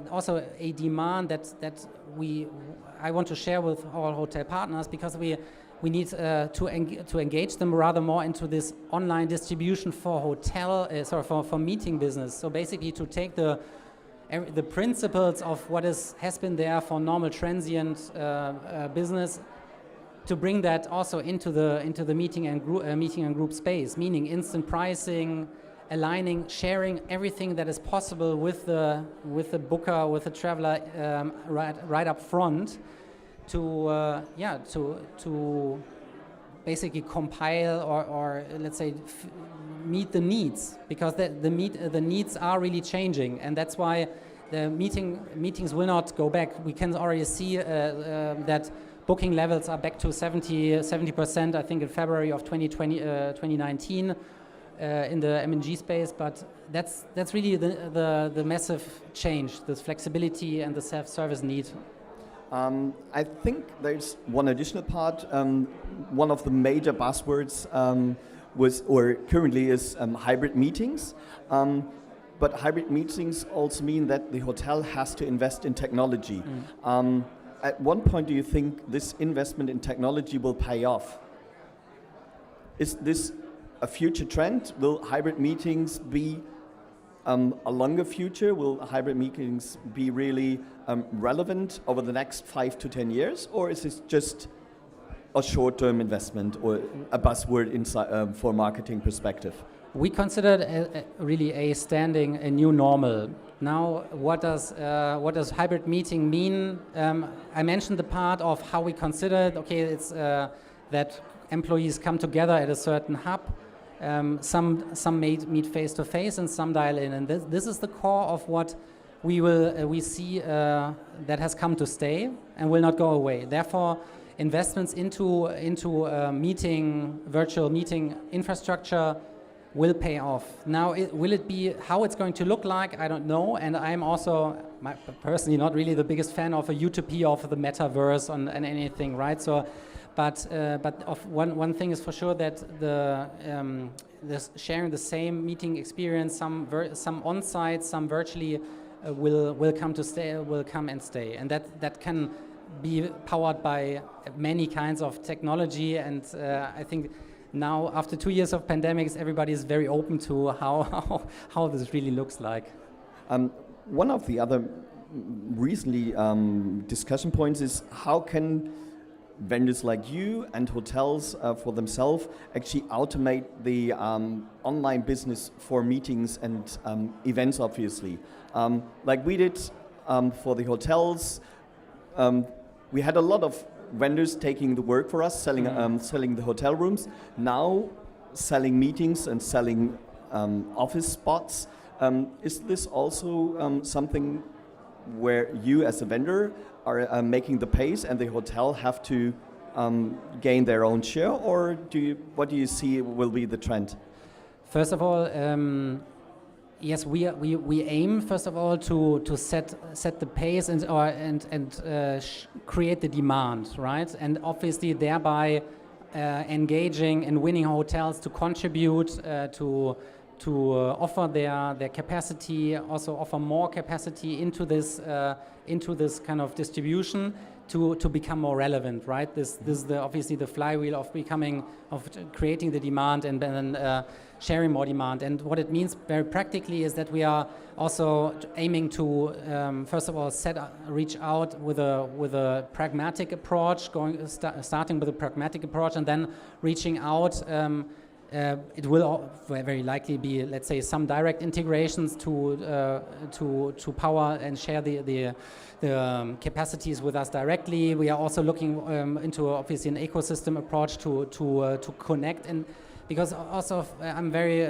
also a demand that I want to share with our hotel partners, because we need to engage them rather more into this online distribution for for meeting business. So basically to take the principles of what has been there for normal transient business, to bring that also into the meeting and group space, meaning instant pricing, aligning, sharing everything that is possible with the booker, with the traveler right up front, to basically compile or let's say meet the needs, because the needs are really changing, and that's why the meetings will not go back. We can already see that booking levels are back to 70%, I think, in February of 2019 in the M&G space. But that's really the massive change, this flexibility and the self-service need. I think there's one additional part. One of the major buzzwords currently is hybrid meetings. But hybrid meetings also mean that the hotel has to invest in technology. At what point do you think this investment in technology will pay off? Is this a future trend? Will hybrid meetings be a longer future? Will hybrid meetings be really relevant over the next 5 to 10 years? Or is this just a short-term investment or a buzzword inside for marketing perspective? We consider it really a new normal. Now, what does hybrid meeting mean? I mentioned the part of how we consider it. Okay, it's that employees come together at a certain hub. Some meet face to face, and some dial in. And this is the core of what we see that has come to stay and will not go away. Therefore, investments into virtual meeting infrastructure will pay off. Now, will it be how it's going to look like? I don't know, and I'm also personally not really the biggest fan of a utopia of the metaverse and anything, right? So, but one thing is for sure, that the sharing the same meeting experience, some on-site, some virtually, will come and stay, and that can be powered by many kinds of technology. And I think now, after 2 years of pandemics, everybody is very open to how this really looks like. One of the other recently discussion points is how can vendors like you and hotels for themselves actually automate the online business for meetings and events, obviously. Like we did for the hotels, we had a lot of vendors taking the work for us, selling the hotel rooms, now selling meetings and selling office spots. Is this also something where you as a vendor are making the pace and the hotel have to gain their own share, or what do you see will be the trend? First of all, yes, we aim first of all to set the pace and create the demand, right? And obviously thereby engaging and winning hotels to contribute to offer their capacity, also offer more capacity into this kind of distribution to become more relevant, right? This is obviously the flywheel of creating the demand and then sharing more demand. And what it means very practically is that we are also aiming to first of all reach out with a pragmatic approach, starting with a pragmatic approach, and then reaching out. It will very likely be, let's say, some direct integrations to power and share the capacities with us directly. We are also looking into obviously an ecosystem approach to connect, and because also I'm very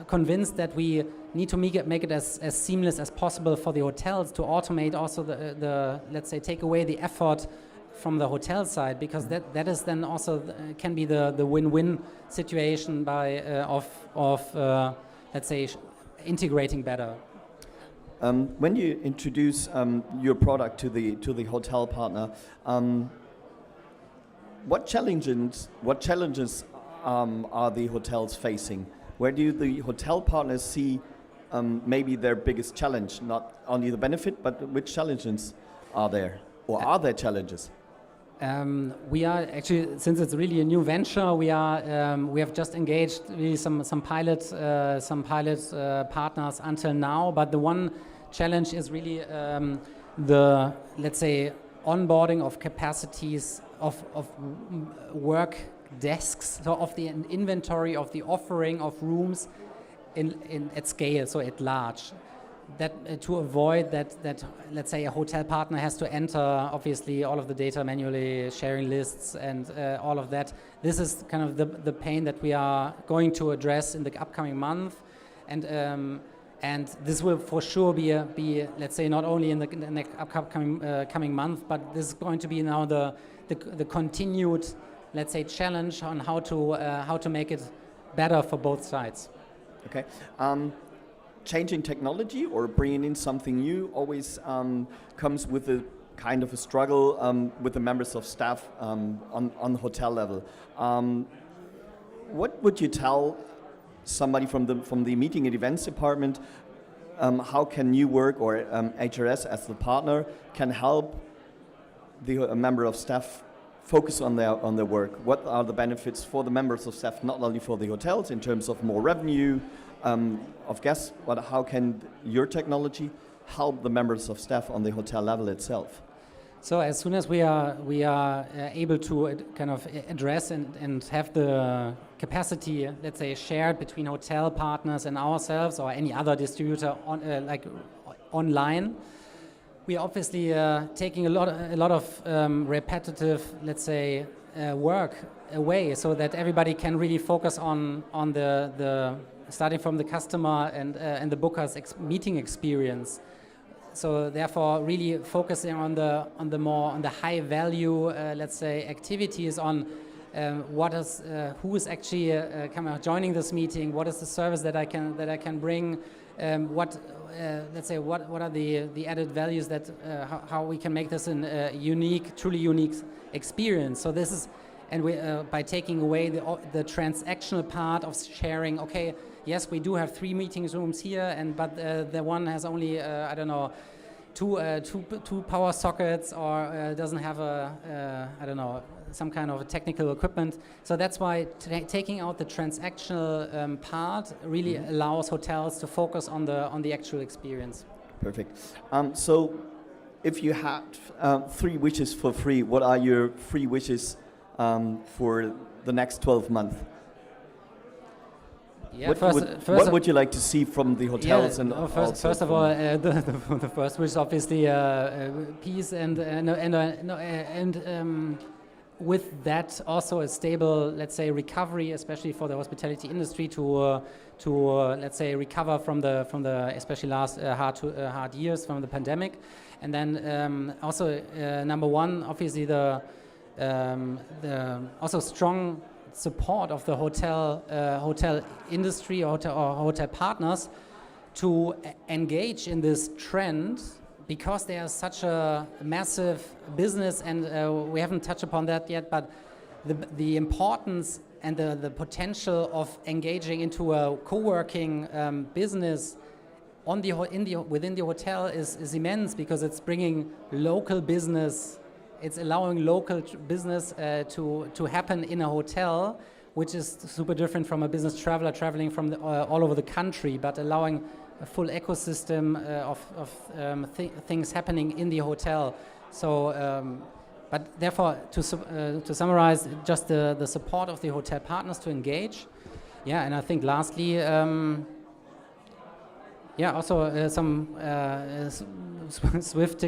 convinced that we need to make it as seamless as possible for the hotels to automate also the let's say take away the effort from the hotel side, because that is then also can be the win-win situation by let's say integrating better. When you introduce your product to the hotel partner, what challenges are the hotels facing? Where do the hotel partners see maybe their biggest challenge? Not only the benefit, but which challenges are there, or are there challenges? We are actually, since it's really a new venture, we have just engaged really some pilot partners until now. But the one challenge is really the, let's say, onboarding of capacities of work desks, so of the inventory of the offering of rooms at scale, so at large. That to avoid that let's say a hotel partner has to enter obviously all of the data manually, sharing lists and all of that. This is kind of the pain that we are going to address in the upcoming month, and this will for sure be let's say not only in the next upcoming coming month, but this is going to be now the continued, let's say, challenge on how to make it better for both sides. Okay. Changing technology or bringing in something new always comes with a kind of a struggle with the members of staff on the hotel level. What would you tell somebody from the meeting and events department? How can you work, or HRS as the partner can help the member of staff focus on their work? What are the benefits for the members of staff, not only for the hotels in terms of more revenue of guests, but how can your technology help the members of staff on the hotel level itself? So as soon as we are able to kind of address and have the capacity, let's say, shared between hotel partners and ourselves or any other distributor like online, we are obviously taking a lot of repetitive, let's say, work away, so that everybody can really focus on the starting from the customer and the booker's meeting experience. So therefore, really focusing on the high value, let's say, activities on who is actually joining this meeting, what is the service that I can bring, let's say what are the added values that how we can make this a truly unique experience. So this is, and we by taking away the transactional part of sharing. Okay, yes, we do have 3 meeting rooms here, but the one has only I don't know, two power sockets, or doesn't have I don't know, some kind of technical equipment. So that's why taking out the transactional part really allows hotels to focus on the actual experience. Perfect. So if you had 3 wishes for free, what are your 3 wishes for the next 12 months? Yeah, what would you like to see from the hotels? Yeah, and first of all, the first wish is obviously peace and with that also a stable, let's say, recovery, especially for the hospitality industry to let's say recover from the especially last hard years from the pandemic, and then also number 1, obviously the also strong support of the hotel industry or hotel partners to engage in this trend, because they are such a massive business, and we haven't touched upon that yet, but the importance and the potential of engaging into a co-working business within the hotel is immense, because it's bringing local business. It's allowing local business to happen in a hotel, which is super different from a business traveler traveling from all over the country, but allowing a full ecosystem of things happening in the hotel. So, but therefore, to summarize, just the support of the hotel partners to engage. Yeah, and I think lastly, also some swift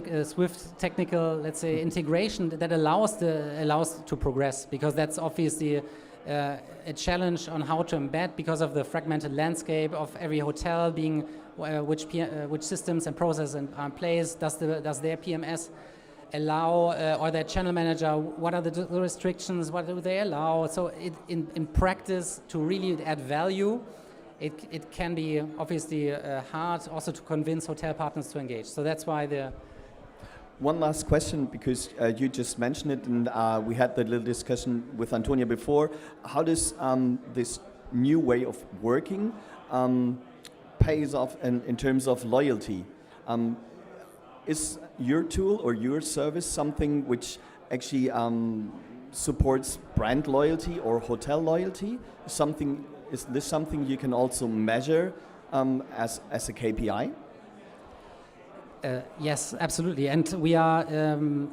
technical, let's say, integration that allows to progress, because that's obviously a challenge on how to embed because of the fragmented landscape of every hotel being which systems and processes are in place. Does their PMS allow, or their channel manager, what are the restrictions, what do they allow? So in practice, to really add value, it can be obviously hard also to convince hotel partners to engage. So that's why One last question, because you just mentioned it, and we had that little discussion with Antonia before. How does this new way of working pays off in terms of loyalty? Is your tool or your service something which actually supports brand loyalty or hotel loyalty? Is this something you can also measure as a KPI? Yes, absolutely. And we are, to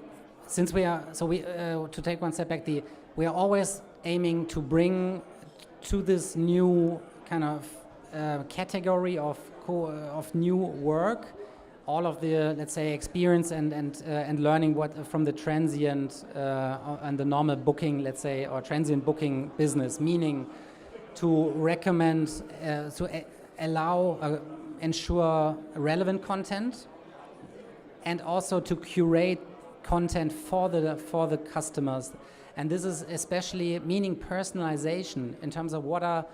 take one step back, we are always aiming to bring to this new kind of category of new work all of the, let's say, experience and learning from the transient and the normal booking, let's say, or transient booking business, meaning to recommend, ensure relevant content, and also to curate content for the customers. And this is especially meaning personalization in terms of what are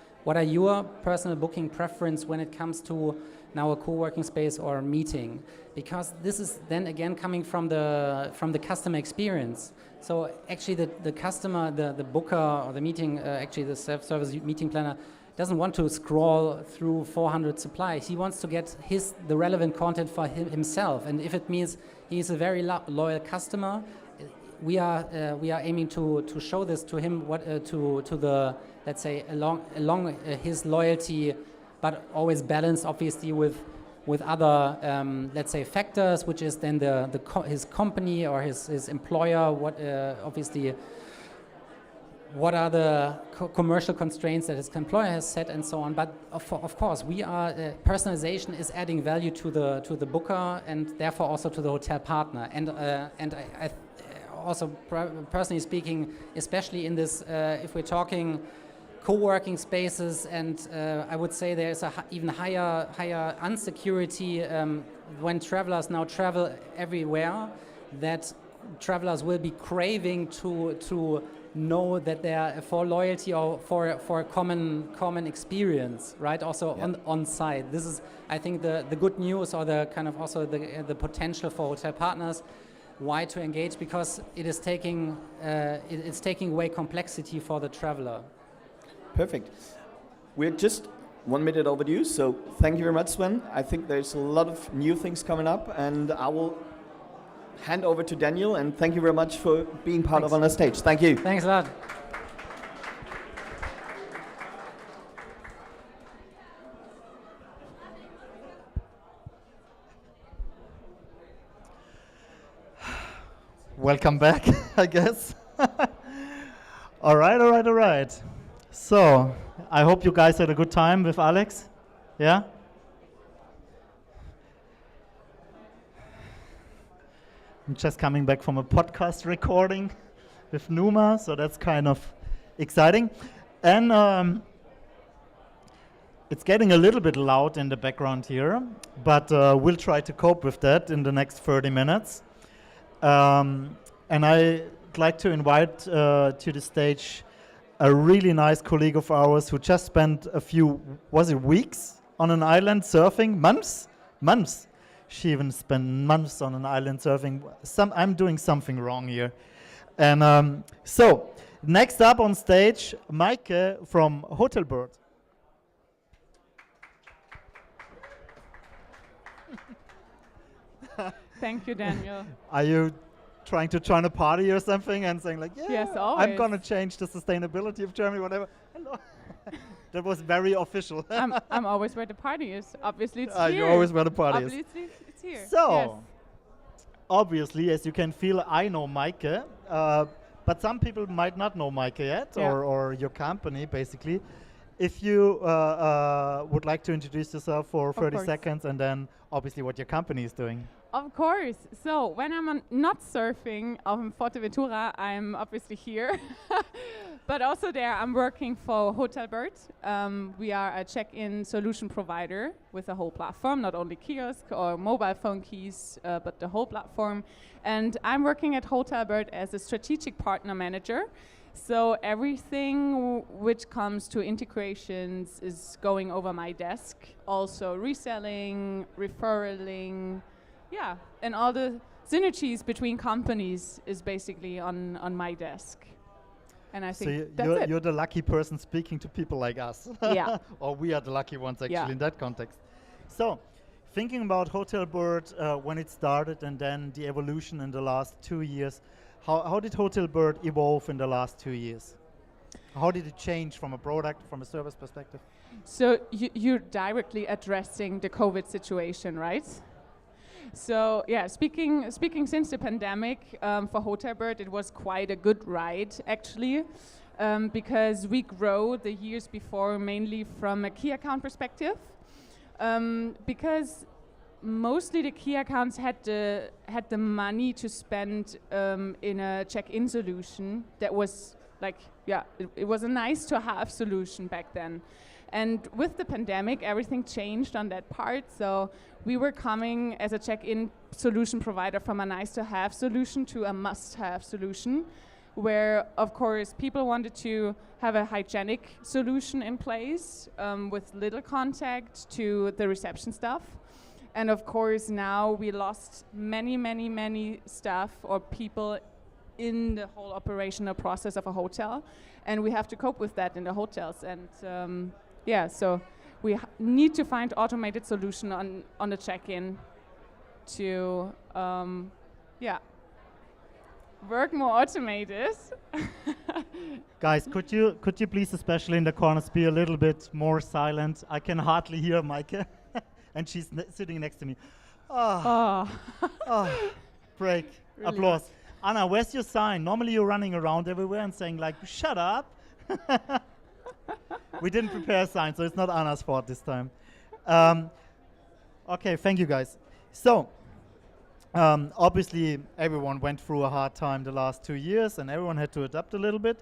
your personal booking preference when it comes to now a co-working space or meeting, because this is then again coming from the customer experience. So actually the customer, the booker or the meeting, actually the self-service meeting planner doesn't want to scroll through 400 supplies. He wants to get the relevant content for himself. And if it means he's a very loyal customer, we are aiming to show this to him, to the, let's say, along his loyalty, but always balanced obviously with other let's say factors, which is then his company or his employer. What are the commercial constraints that his employer has set, and so on. But of course, personalization is adding value to the booker and therefore also to the hotel partner. And I also personally speaking, especially in this, if we're talking co-working spaces, and I would say there's a even higher insecurity when travelers now travel everywhere, that travelers will be craving to know that they are for loyalty or for a common experience, right? Also on site. This is, I think, the good news, or the kind of also the potential for hotel partners. Why to engage? Because it is taking away complexity for the traveler. Perfect. We're just 1 minute overdue, so thank you very much, Sven. I think there's a lot of new things coming up, and I will hand over to Daniel, and thank you very much for being part of on the stage. Thank you. Thanks a lot. Welcome back, I guess. All right. So, I hope you guys had a good time with Alex. Yeah? I'm just coming back from a podcast recording with Numa, so that's kind of exciting. And it's getting a little bit loud in the background here, but we'll try to cope with that in the next 30 minutes. And I'd like to invite to the stage a really nice colleague of ours who just spent a few, weeks on an island surfing? Months. She even spent months on an island surfing. I'm doing something wrong here. And so, next up on stage, 𝗵𝗂 from Hotelbird. Thank you, Daniel. Are you trying to join a party or something and saying like, yeah, yes, always. I'm going to change the sustainability of Germany, whatever? Hello. That was very official. I'm always where the party is. Obviously, it's here. You're always where the party is. Obviously, it's here. So, yes. Obviously, as you can feel, I know 𝗵𝗂, but some people might not know 𝗵𝗂 yet, or your company, basically. If you would like to introduce yourself for 30 seconds, and then obviously what your company is doing. Of course. So when I'm not surfing on 𝗵𝗂 𝗏, I'm obviously here. But also there, I'm working for Hotelbird. We are a check-in solution provider with a whole platform, not only kiosk or mobile phone keys, but the whole platform. And I'm working at Hotelbird as a strategic partner manager. So everything which comes to integrations is going over my desk. Also reselling, referraling, yeah, and all the synergies between companies is basically on my desk. And I think that's you're the lucky person speaking to people like us. Yeah. Or we are the lucky ones actually Yeah. in that context. So, thinking about Hotelbird when it started and then the evolution in the last 2 years, how did Hotelbird evolve in the last 2 years? How did it change from a product, from a service perspective? So you're directly addressing the COVID situation, right? So yeah, speaking since the pandemic, for Hotelbird, it was quite a good ride actually, because we grow the years before mainly from a key account perspective, because mostly the key accounts had the money to spend in a check-in solution that was like, yeah, it was a nice to have solution back then. And with the pandemic, everything changed on that part. So we were coming as a check-in solution provider from a nice-to-have solution to a must-have solution, where, of course, people wanted to have a hygienic solution in place with little contact to the reception staff. And, of course, now we lost many staff or people in the whole operational process of a hotel. And we have to cope with that in the hotels. And yeah, so we need to find automated solution on the check-in to, yeah, work more automated. Guys, could you please, especially in the corners, be a little bit more silent? I can hardly hear Maike, and she's sitting next to me. Break. Really? Applause. Anna, where's your sign? Normally you're running around everywhere and saying like, shut up. We didn't prepare a sign, so it's not Anna's fault this time. Okay, thank you guys. So, obviously everyone went through a hard time the last 2 years and everyone had to adapt a little bit.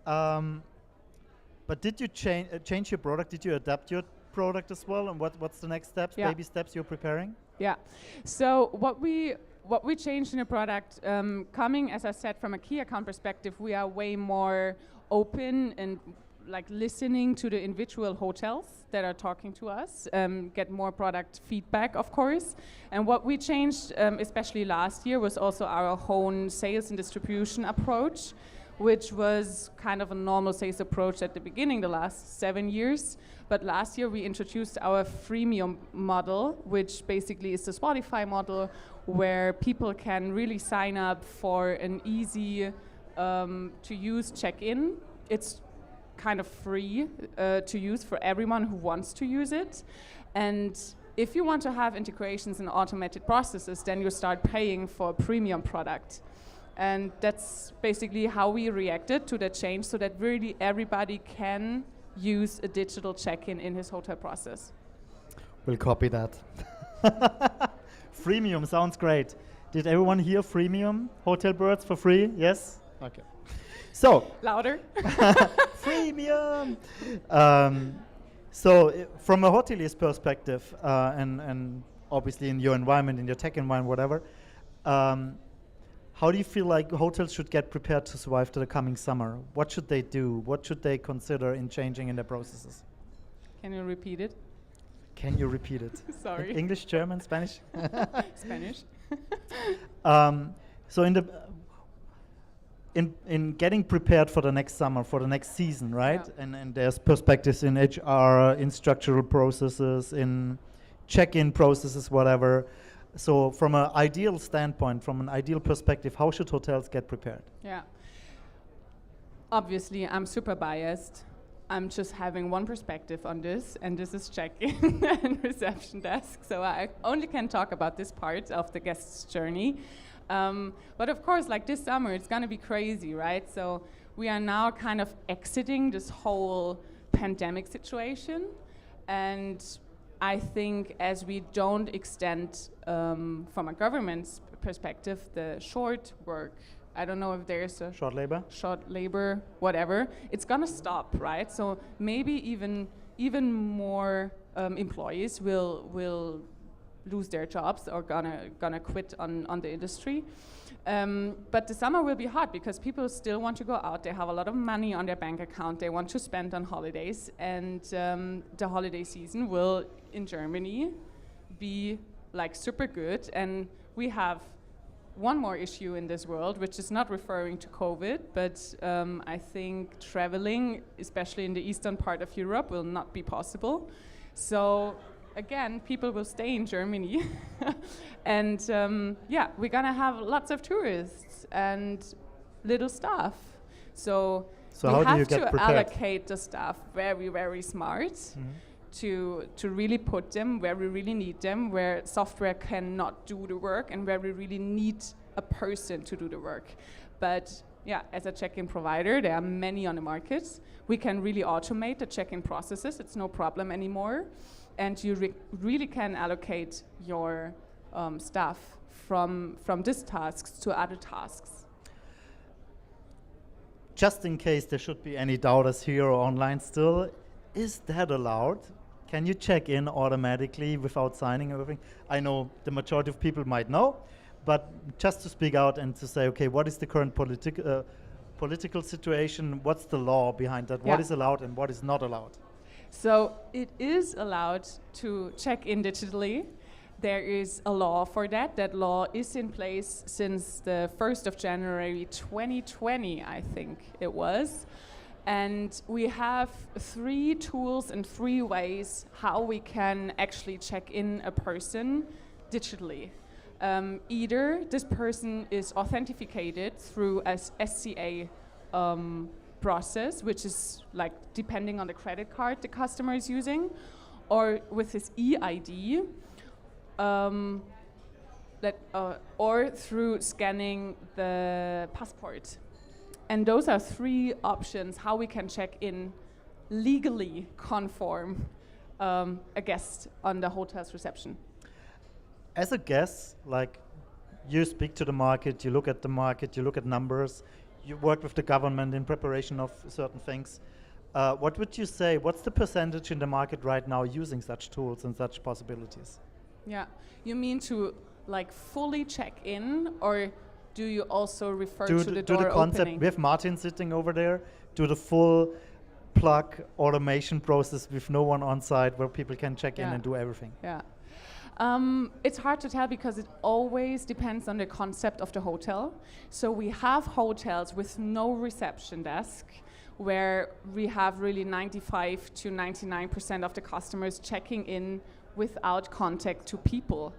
But did you change your product? Did you adapt your product as well? And what's the next steps, baby steps you're preparing? Yeah, so what we changed in the product, coming, as I said, from a key account perspective, we are way more open and like listening to the individual hotels that are talking to us, get more product feedback, of course. And what we changed, especially last year, was also our own sales and distribution approach, which was kind of a normal sales approach at the beginning, the last 7 years. But last year we introduced our freemium model, which basically is the Spotify model, where people can really sign up for an easy to use check-in. It's kind of free to use for everyone who wants to use it. And if you want to have integrations and automated processes, then you start paying for a premium product. And that's basically how we reacted to that change, so that really everybody can use a digital check-in in his hotel process. We'll copy that. Freemium sounds great. Did everyone hear freemium? Hotelbirds for free? Yes? Okay. So. Louder. Freemium! From a hotelier's perspective, and obviously in your environment, in your tech environment, whatever, how do you feel like hotels should get prepared to survive to the coming summer? What should they do? What should they consider in changing in their processes? Can you repeat it? Can you repeat it? Sorry. English, German, Spanish? Spanish. So in getting prepared for the next summer, for the next season, right? Yeah. And there's perspectives in HR, in structural processes, in check-in processes, whatever. So from an ideal standpoint, from an ideal perspective, how should hotels get prepared? Yeah. Obviously, I'm super biased. I'm just having one perspective on this, and this is check-in and reception desk. So I only can talk about this part of the guest's journey. But of course, like this summer, it's gonna be crazy, right? So we are now kind of exiting this whole pandemic situation. And I think as we don't extend, from a government's perspective, the short work I don't know if there's a Short labor, whatever, it's gonna stop, right? So maybe even more employees will lose their jobs or gonna quit on the industry. But the summer will be hard because people still want to go out. They have a lot of money on their bank account. They want to spend on holidays, and the holiday season will in Germany be like super good. And we have one more issue in this world, which is not referring to COVID, but I think traveling, especially in the eastern part of Europe, will not be possible. So again, people will stay in Germany. And yeah, we're gonna have lots of tourists and little staff. So we how do you have get to prepared? allocate the staff very, very smart to really put them where we really need them, where software cannot do the work and where we really need a person to do the work. But yeah, as a check-in provider, there are many on the market. We can really automate the check-in processes. It's no problem anymore. And you really can allocate your staff from these tasks to other tasks. Just in case there should be any doubters here or online still, is that allowed? Can you check in automatically without signing everything? I know the majority of people might know, but just to speak out and to say, okay, what is the current political situation? What's the law behind that? Yeah. What is allowed and what is not allowed? So it is allowed to check in digitally. There is a law for that. That law is in place since the 1st of January 2020, I think it was. And we have 3 tools and 3 ways how we can actually check in a person digitally. Either this person is authenticated through a SCA process, which is like depending on the credit card the customer is using, or with his eID, or through scanning the passport. And those are 3 options how we can check in legally conform a guest on the hotel's reception. As a guest, like you speak to the market, you look at numbers, you work with the government in preparation of certain things. What would you say, what's the percentage in the market right now using such tools and such possibilities? Yeah, you mean to like fully check in, or do you also refer to the door the concept, opening? we have Martin sitting over there, do the full plug automation process with no one on site where people can check in and do everything. Yeah. It's hard to tell because it always depends on the concept of the hotel. So we have hotels with no reception desk where we have really 95 to 99% of the customers checking in without contact to people.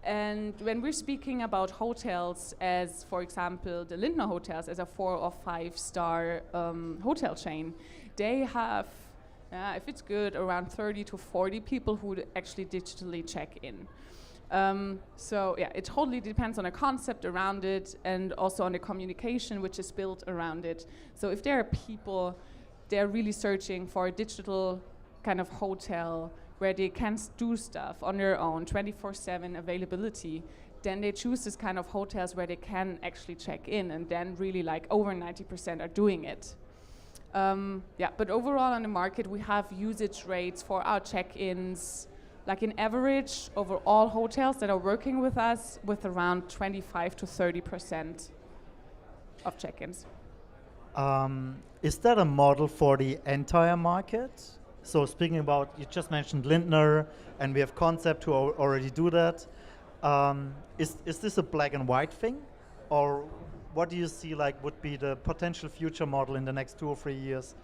And when we're speaking about hotels as, for example, the Lindner hotels as a 4 or 5 star hotel chain, they have, if it's good, around 30 to 40 people who actually digitally check in. So yeah, it totally depends on the concept around it and also on the communication which is built around it. So if there are people, they're really searching for a digital kind of hotel where they can do stuff on their own, 24/7 availability, then they choose this kind of hotels where they can actually check in, and then really like over 90% are doing it. Yeah, but overall on the market we have usage rates for our check-ins, like in average over all hotels that are working with us, with around 25 to 30% of check-ins. Is that a model for the entire market? So speaking about, you just mentioned Lindner, and we have Concept who already do that. Is this a black and white thing? Or what do you see like would be the potential future model in the next 2 or 3 years?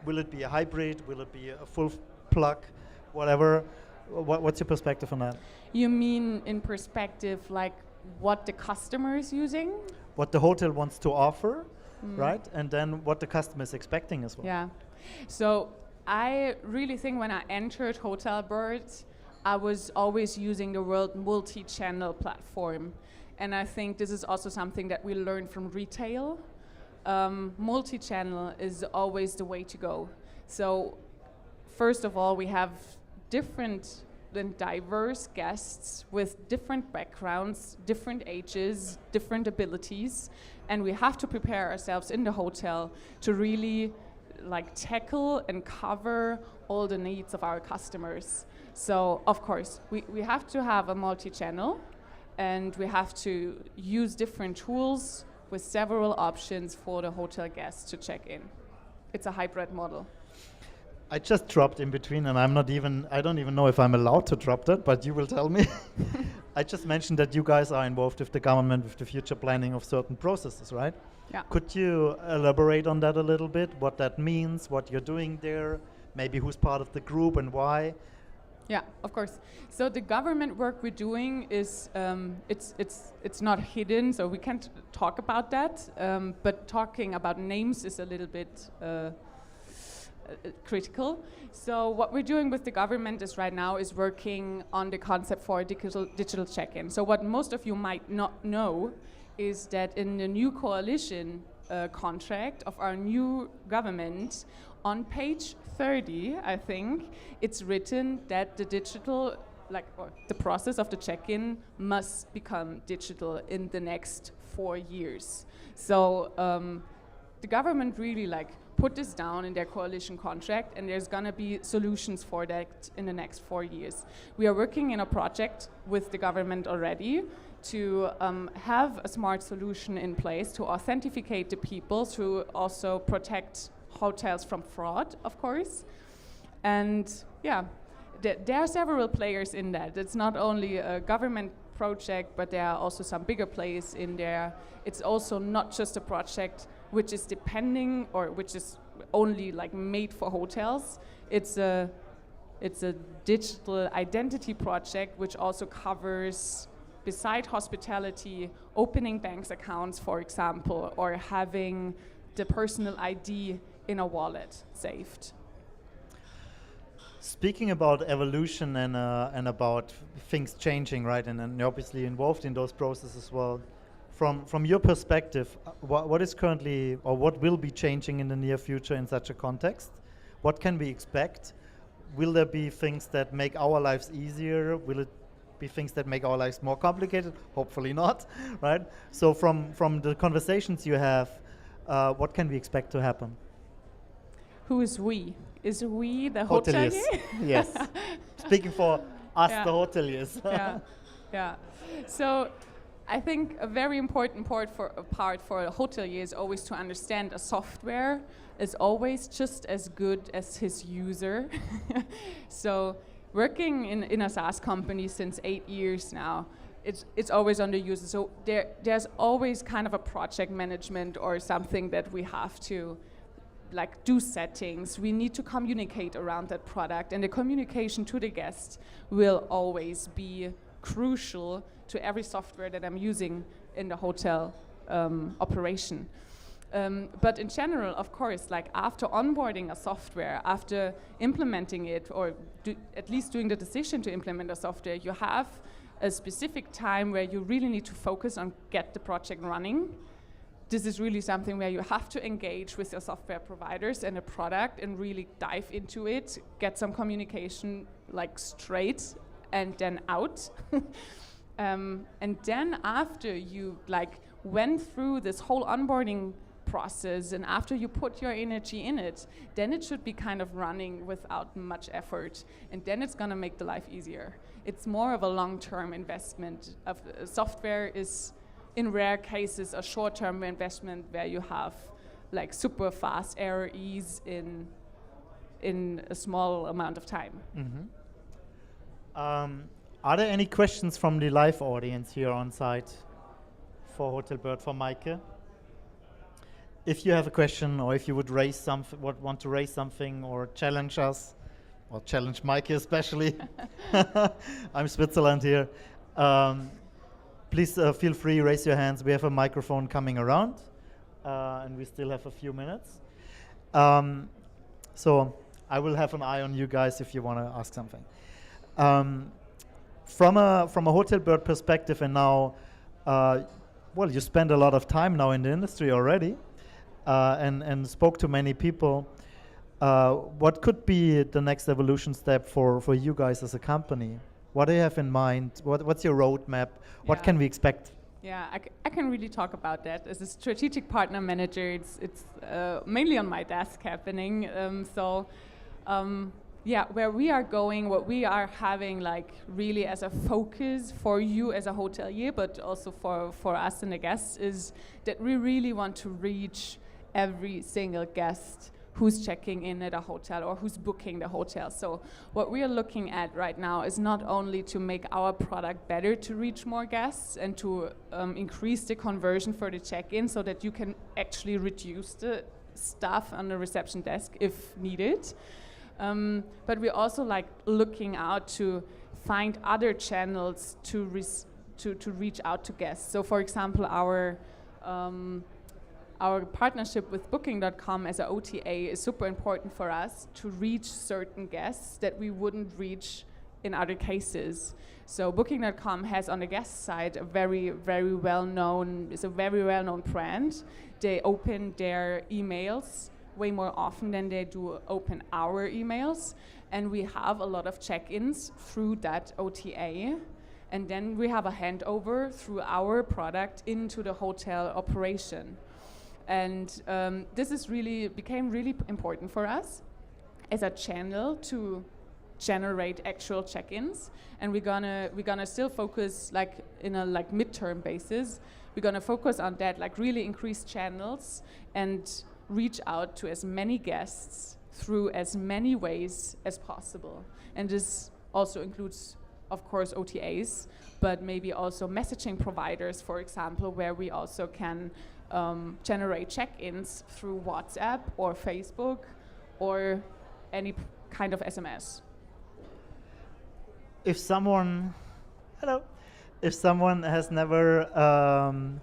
Will it be a hybrid? Will it be a full plug? Whatever. What's your perspective on that? You mean in perspective like what the customer is using? What the hotel wants to offer, right? And then what the customer is expecting as well. Yeah. So I really think when I entered Hotelbird, I was always using the word multi-channel platform. And I think this is also something that we learned from retail. Multi-channel is always the way to go. So first of all, we have different and diverse guests with different backgrounds, different ages, different abilities, and we have to prepare ourselves in the hotel to really like tackle and cover all the needs of our customers. So of course, we have to have a multi-channel, and we have to use different tools with several options for the hotel guests to check in. It's a hybrid model. I just dropped in between, and I don't even know if I'm allowed to drop that, but you will tell me. I just mentioned that you guys are involved with the government with the future planning of certain processes, right? Yeah. Could you elaborate on that a little bit, what that means, what you're doing there, maybe who's part of the group and why? Yeah, of course. So the government work we're doing is, it's not hidden, so we can't talk about that, but talking about names is a little bit critical. So what we're doing with the government is right now is working on the concept for a digital check-in. So what most of you might not know is that in the new coalition contract of our new government, on page 30, I think, it's written that the digital, or the process of the check-in must become digital in the next 4 years. So the government really put this down in their coalition contract, and there's gonna be solutions for that in the next 4 years. We are working in a project with the government already to have a smart solution in place to authenticate the people, to also protect hotels from fraud, of course. And yeah, there are several players in that. It's not only a government project, but there are also some bigger players in there. It's also not just a project which is depending or which is only made for hotels. It's a digital identity project which also covers, beside hospitality, opening bank accounts, for example, or having the personal ID in a wallet saved. Speaking about evolution and about things changing, right, and you're obviously involved in those processes as well, from your perspective, what is currently or what will be changing in the near future in such a context? What can we expect? Will there be things that make our lives easier? Will it be things that make our lives more complicated? Hopefully not, right? So from the conversations you have, what can we expect to happen? Who is we? Is we the hoteliers? hotelier? Yes. Speaking for us, Yeah. the hoteliers. Yeah. So I think a very important part for a hotelier is always to understand a software is always just as good as his user. So working in a SaaS company since 8 years now, it's always on the user. So there's always kind of a project management or something that we have to do settings. We need to communicate around that product, and the communication to the guest will always be crucial to every software that I'm using in the hotel operation. But in general, of course, after onboarding a software, after implementing it, or at least doing the decision to implement a software, you have a specific time where you really need to focus on get the project running. This is really something where you have to engage with your software providers and a product and really dive into it, get some communication straight and then out. And then after you went through this whole onboarding process and after you put your energy in it, then it should be kind of running without much effort, and then it's gonna make the life easier. It's more of a long-term investment. Of software is, in rare cases, a short-term investment where you have super fast error ease in a small amount of time. Mm-hmm. Are there any questions from the live audience here on site for Hotelbird, for Meike? If you have a question, or if you would want to raise something or challenge us, or challenge Meike especially, I'm Switzerland here. Please feel free, raise your hands. We have a microphone coming around, and we still have a few minutes. So I will have an eye on you guys if you want to ask something. From a Hotelbird perspective, and now, you spend a lot of time now in the industry already, and spoke to many people. What could be the next evolution step for you guys as a company? What do you have in mind? What's your roadmap? What can we expect? Yeah, I can really talk about that. As a strategic partner manager, it's mainly on my desk happening. Yeah, where we are going, what we are having like really as a focus for you as a hotelier, but also for us and the guests, is that we really want to reach every single guest who's checking in at a hotel or who's booking the hotel. So what we are looking at right now is not only to make our product better to reach more guests and to increase the conversion for the check-in so that you can actually reduce the staff on the reception desk if needed. But we're also like looking out to find other channels to reach out to guests. So for example, our partnership with Booking.com as an OTA is super important for us to reach certain guests that we wouldn't reach in other cases. So Booking.com has on the guest side a very well-known brand. They open their emails way more often than they do open our emails, and we have a lot of check-ins through that OTA, and then we have a handover through our product into the hotel operation. And this is became really important for us as a channel to generate actual check-ins, and we're gonna still focus like in a like midterm basis. We're gonna focus on that, like really increase channels and reach out to as many guests through as many ways as possible. And this also includes, of course, OTAs, but maybe also messaging providers, for example, where we also can generate check-ins through WhatsApp or Facebook or any kind of SMS. If someone has never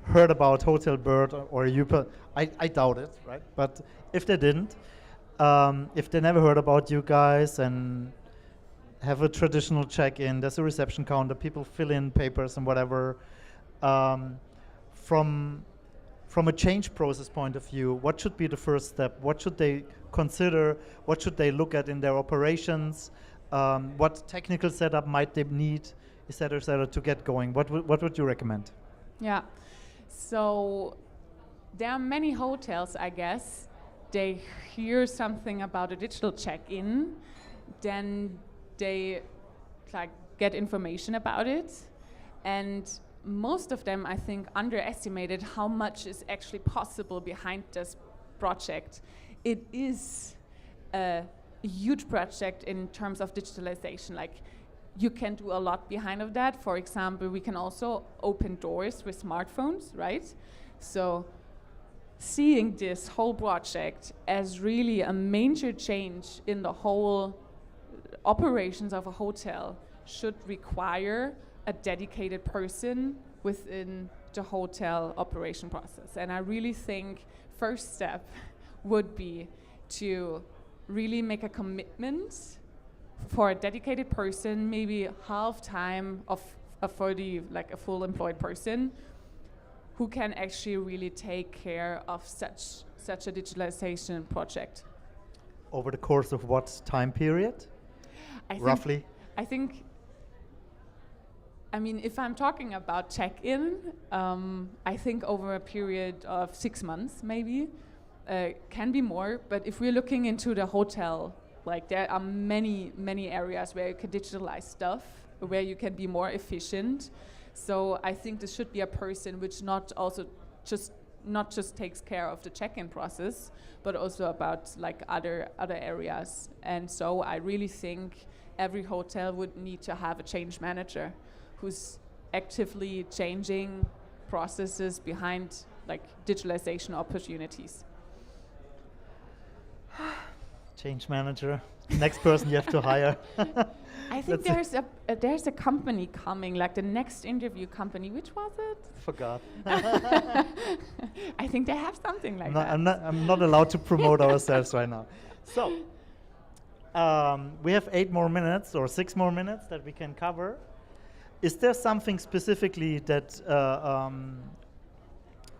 heard about Hotelbird or 𝗬𝗏, I doubt it, right? But if they didn't, if they never heard about you guys and have a traditional check-in, there's a reception counter, people fill in papers and whatever. From a change process point of view, what should be the first step? What should they consider? What should they look at in their operations? What technical setup might they need, et cetera, to get going? What would you recommend? Yeah, so there are many hotels, I guess, they hear something about a digital check-in, then they like get information about it, and most of them, I think, underestimated how much is actually possible behind this project. It is a huge project in terms of digitalization. Like, you can do a lot behind of that. For example, we can also open doors with smartphones, right? So seeing this whole project as really a major change in the whole operations of a hotel should require a dedicated person within the hotel operation process. And I really think first step would be to really make a commitment for a dedicated person, maybe half time for the like a full employed person who can actually really take care of such a digitalization project. Over the course of what time period? Roughly? I mean, if I'm talking about check-in, I think over a period of 6 months, maybe, can be more. But if we're looking into the hotel, like there are many areas where you can digitalize stuff, where you can be more efficient. So I think this should be a person which not just takes care of the check-in process, but also about like other areas. And so I really think every hotel would need to have a change manager who's actively changing processes behind like digitalization opportunities. Change manager, next person you have to hire. I think there's a company coming, like the next interview company. Which was it? Forgot. I think they have something like that. I'm not allowed to promote ourselves right now. So we have 8 more minutes or 6 more minutes that we can cover. Is there something specifically that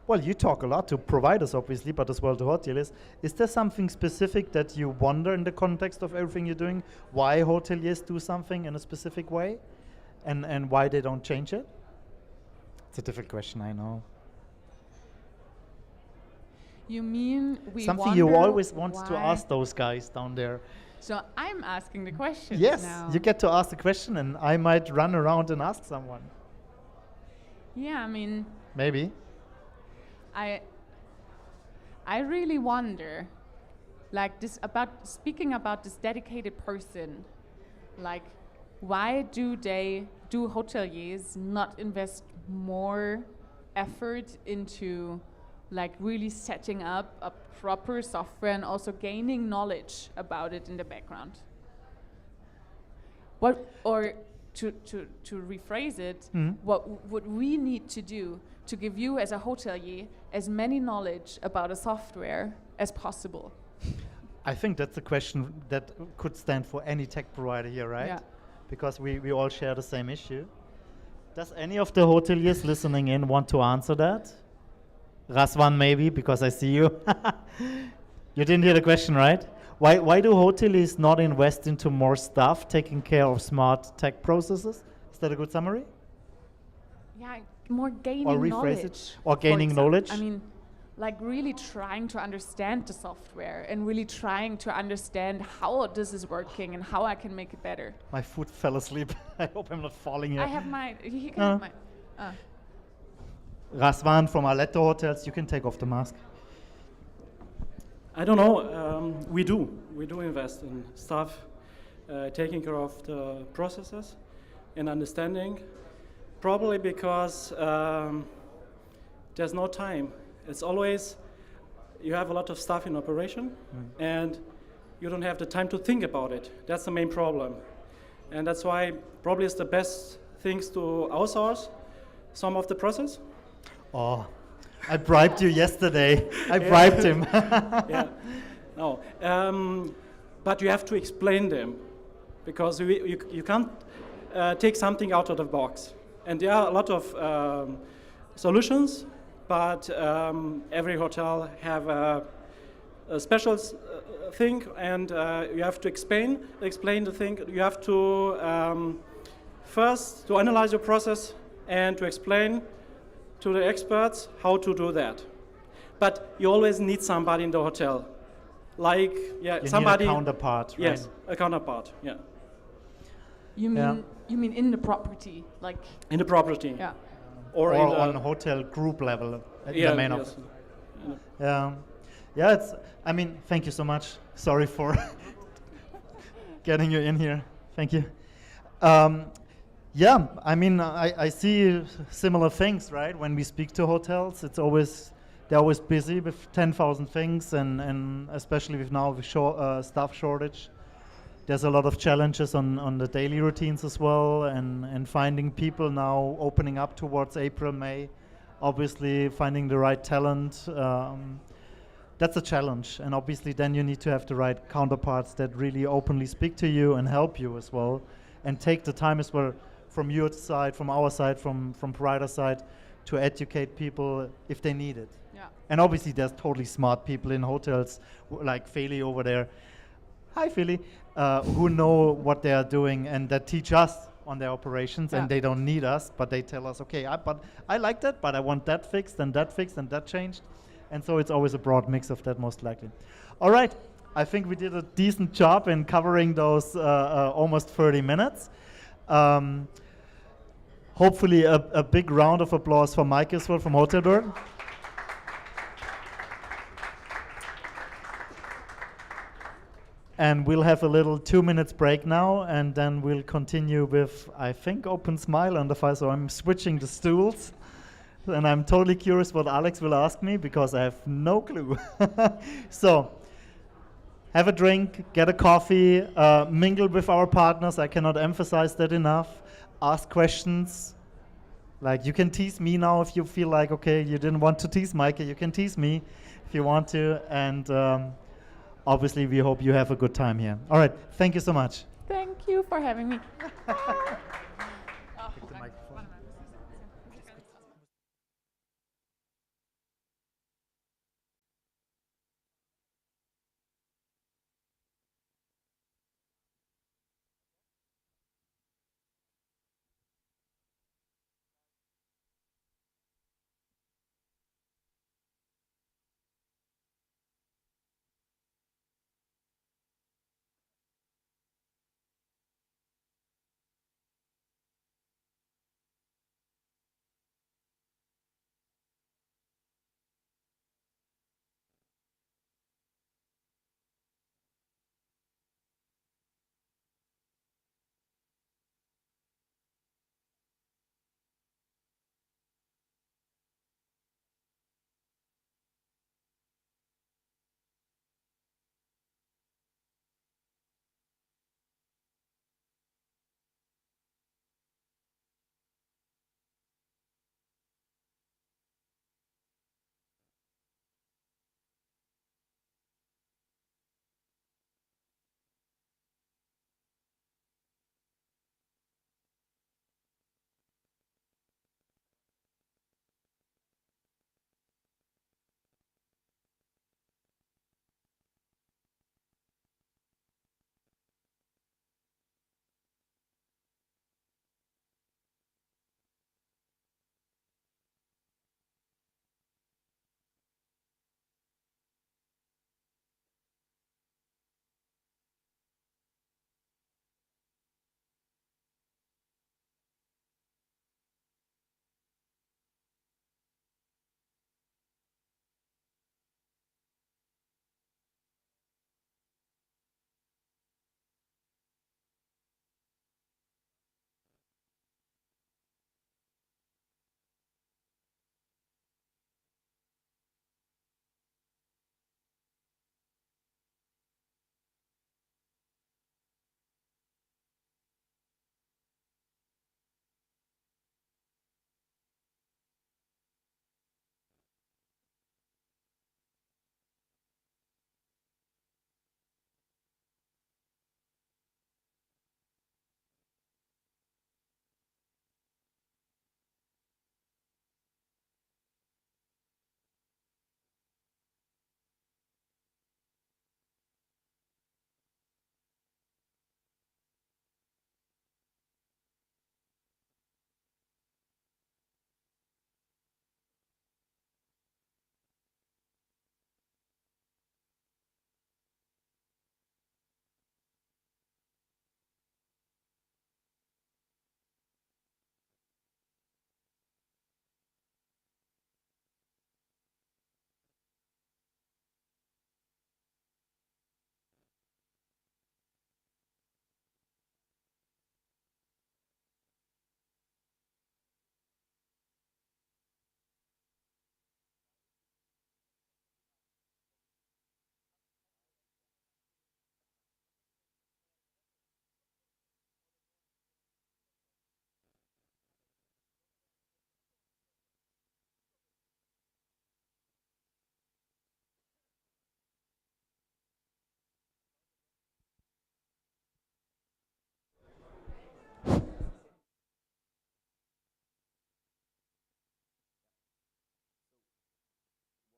well, you talk a lot to providers, obviously, but as well to hoteliers. Is there something specific that you wonder in the context of everything you're doing? Why hoteliers do something in a specific way, and why they don't change it? It's a difficult question, I know. You mean we something you wonder always want to why- ask those guys down there? So I'm asking the questions Yes, now. you get to ask the question, and I might run around and ask someone. Yeah, I mean, Maybe. I really wonder, like speaking about this dedicated person, like why do hoteliers not invest more effort into like really setting up a proper software and also gaining knowledge about it in the background? Or to rephrase it, what would we need to do to give you as a hotelier as many knowledge about a software as possible? I think that's a question that could stand for any tech provider here, right? Yeah. Because we all share the same issue. Does any of the hoteliers listening in want to answer that? Razvan, maybe, because I see you. You didn't hear the question, right? Why do hoteliers not invest into more stuff taking care of smart tech processes? Is that a good summary? Yeah, more gaining Or rephrase knowledge. it? Or for gaining example. knowledge? I mean, like really trying to understand the software and really trying to understand how this is working and how I can make it better. My foot fell asleep. I hope I'm not falling here. I have mine. He can have mine. Razvan from Aletto Hotels, you can take off the mask. I don't know. We do invest in stuff, taking care of the processes and understanding. Probably because there's no time. It's always you have a lot of stuff in operation, and you don't have the time to think about it. That's the main problem, and that's why probably it's the best things to outsource some of the process. Oh, I bribed you yesterday. I bribed him. Yeah, no, but you have to explain them, because you can't take something out of the box. And there are a lot of solutions, but every hotel have a special thing, and you have to explain the thing. You have to first to analyze your process and to explain to the experts how to do that. But you always need somebody in the hotel, like somebody. Need a counterpart, right? Yes, a counterpart. Yeah. You mean in the property, like in the property? Yeah. Or in the on hotel group level at yeah, the main yes. office. Yeah. It's. I mean, thank you so much. Sorry for getting you in here. Thank you. Yeah, I mean, I see similar things, right? When we speak to hotels, they're always busy with 10,000 things, and especially with now the staff shortage. There's a lot of challenges on the daily routines as well, and finding people now opening up towards April, May. Obviously, finding the right talent, that's a challenge. And obviously, then you need to have the right counterparts that really openly speak to you and help you as well, and take the time as well from your side, from our side, from provider side, to educate people if they need it. Yeah. And obviously, there's totally smart people in hotels, like 𝗶𝗲 over there. Hi, 𝗶𝗲. Who know what they are doing and that teach us on their operations, and they don't need us, but they tell us, okay, but I like that, but I want that fixed and that changed. And so it's always a broad mix of that, most likely. All right, I think we did a decent job in covering those almost 30 minutes. Hopefully a big round of applause for Mike as well from Hotelbird. And we'll have a little 2 minutes break now, and then we'll continue with, I think, opensmjle on the file. So I'm switching the stools, and I'm totally curious what Alex will ask me, because I have no clue. So have a drink, get a coffee, mingle with our partners. I cannot emphasize that enough. Ask questions. Like, you can tease me now if you feel like, okay, you didn't want to tease Mike, you can tease me if you want to. And obviously, we hope you have a good time here. All right, thank you so much. Thank you for having me.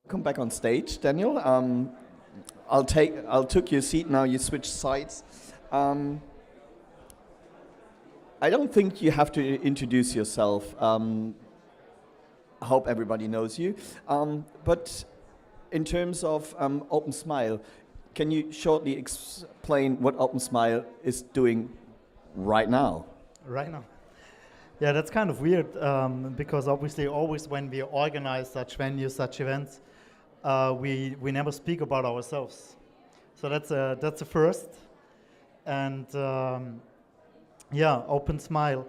Come back on stage, Daniel. I'll took your seat now. You switch sides. I don't think you have to introduce yourself. I hope everybody knows you. But in terms of opensmjle, can you shortly explain what opensmjle is doing right now? Right now. Yeah, that's kind of weird because obviously always when we organize such venues, such events, we never speak about ourselves. So that's a first. And yeah, opensmjle.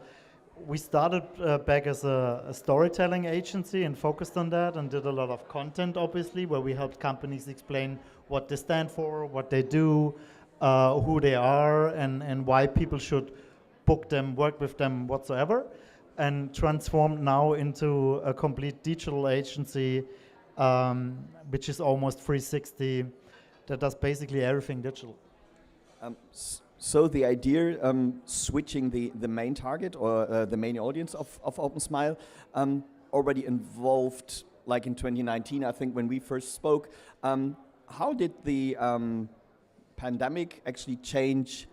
We started back as a storytelling agency and focused on that and did a lot of content, obviously, where we helped companies explain what they stand for, what they do, who they are, and why people should book them, work with them, whatsoever, and transformed now into a complete digital agency, which is almost 360, that does basically everything digital. So the idea, switching the main target or the main audience of opensmjle already involved, like in 2019, I think when we first spoke. How did the pandemic actually change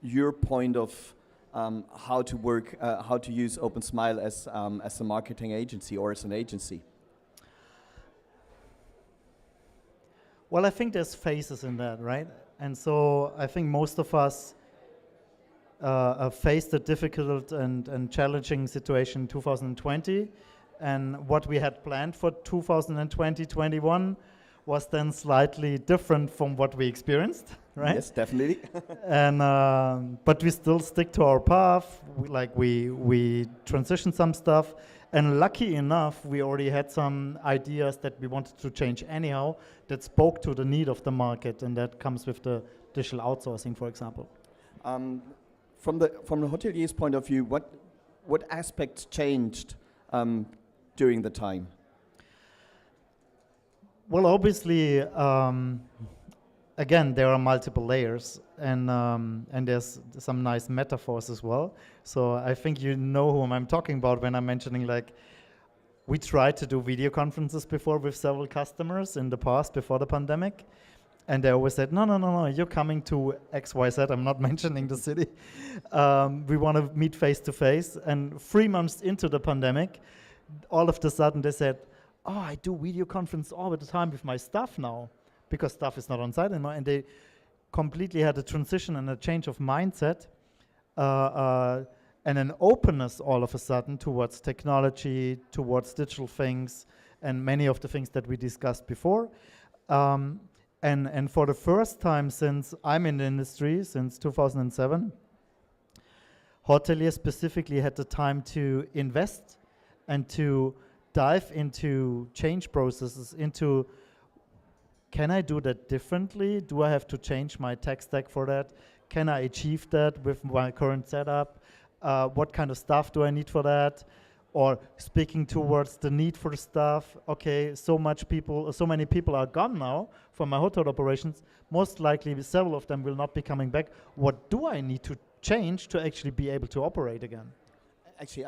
your point of how to work, how to use opensmjle as a marketing agency or as an agency? Well, I think there's phases in that, right? And so I think most of us faced a difficult and challenging situation in 2020. And what we had planned for 2020-21 was then slightly different from what we experienced, right? Yes, definitely. And but we still stick to our path. We transitioned some stuff, and lucky enough, we already had some ideas that we wanted to change anyhow that spoke to the need of the market, and that comes with the digital outsourcing, for example. From the hotelier's point of view, what aspects changed during the time? Well, obviously, again, there are multiple layers, and there's some nice metaphors as well. So I think you know whom I'm talking about when I'm mentioning, like, we tried to do video conferences before with several customers in the past, before the pandemic, and they always said, no, you're coming to XYZ, I'm not mentioning the city. We want to meet face to face, and 3 months into the pandemic, all of a sudden they said, oh, I do video conference all the time with my staff now, because staff is not on site anymore, and they completely had a transition and a change of mindset and an openness all of a sudden towards technology, towards digital things, and many of the things that we discussed before. And for the first time since I'm in the industry, since 2007, hoteliers specifically had the time to invest and to dive into change processes, into, can I do that differently? Do I have to change my tech stack for that? Can I achieve that with my current setup? What kind of stuff do I need for that? Or speaking towards the need for stuff, okay, so many people are gone now from my hotel operations. Most likely several of them will not be coming back. What do I need to change to actually be able to operate again? Actually,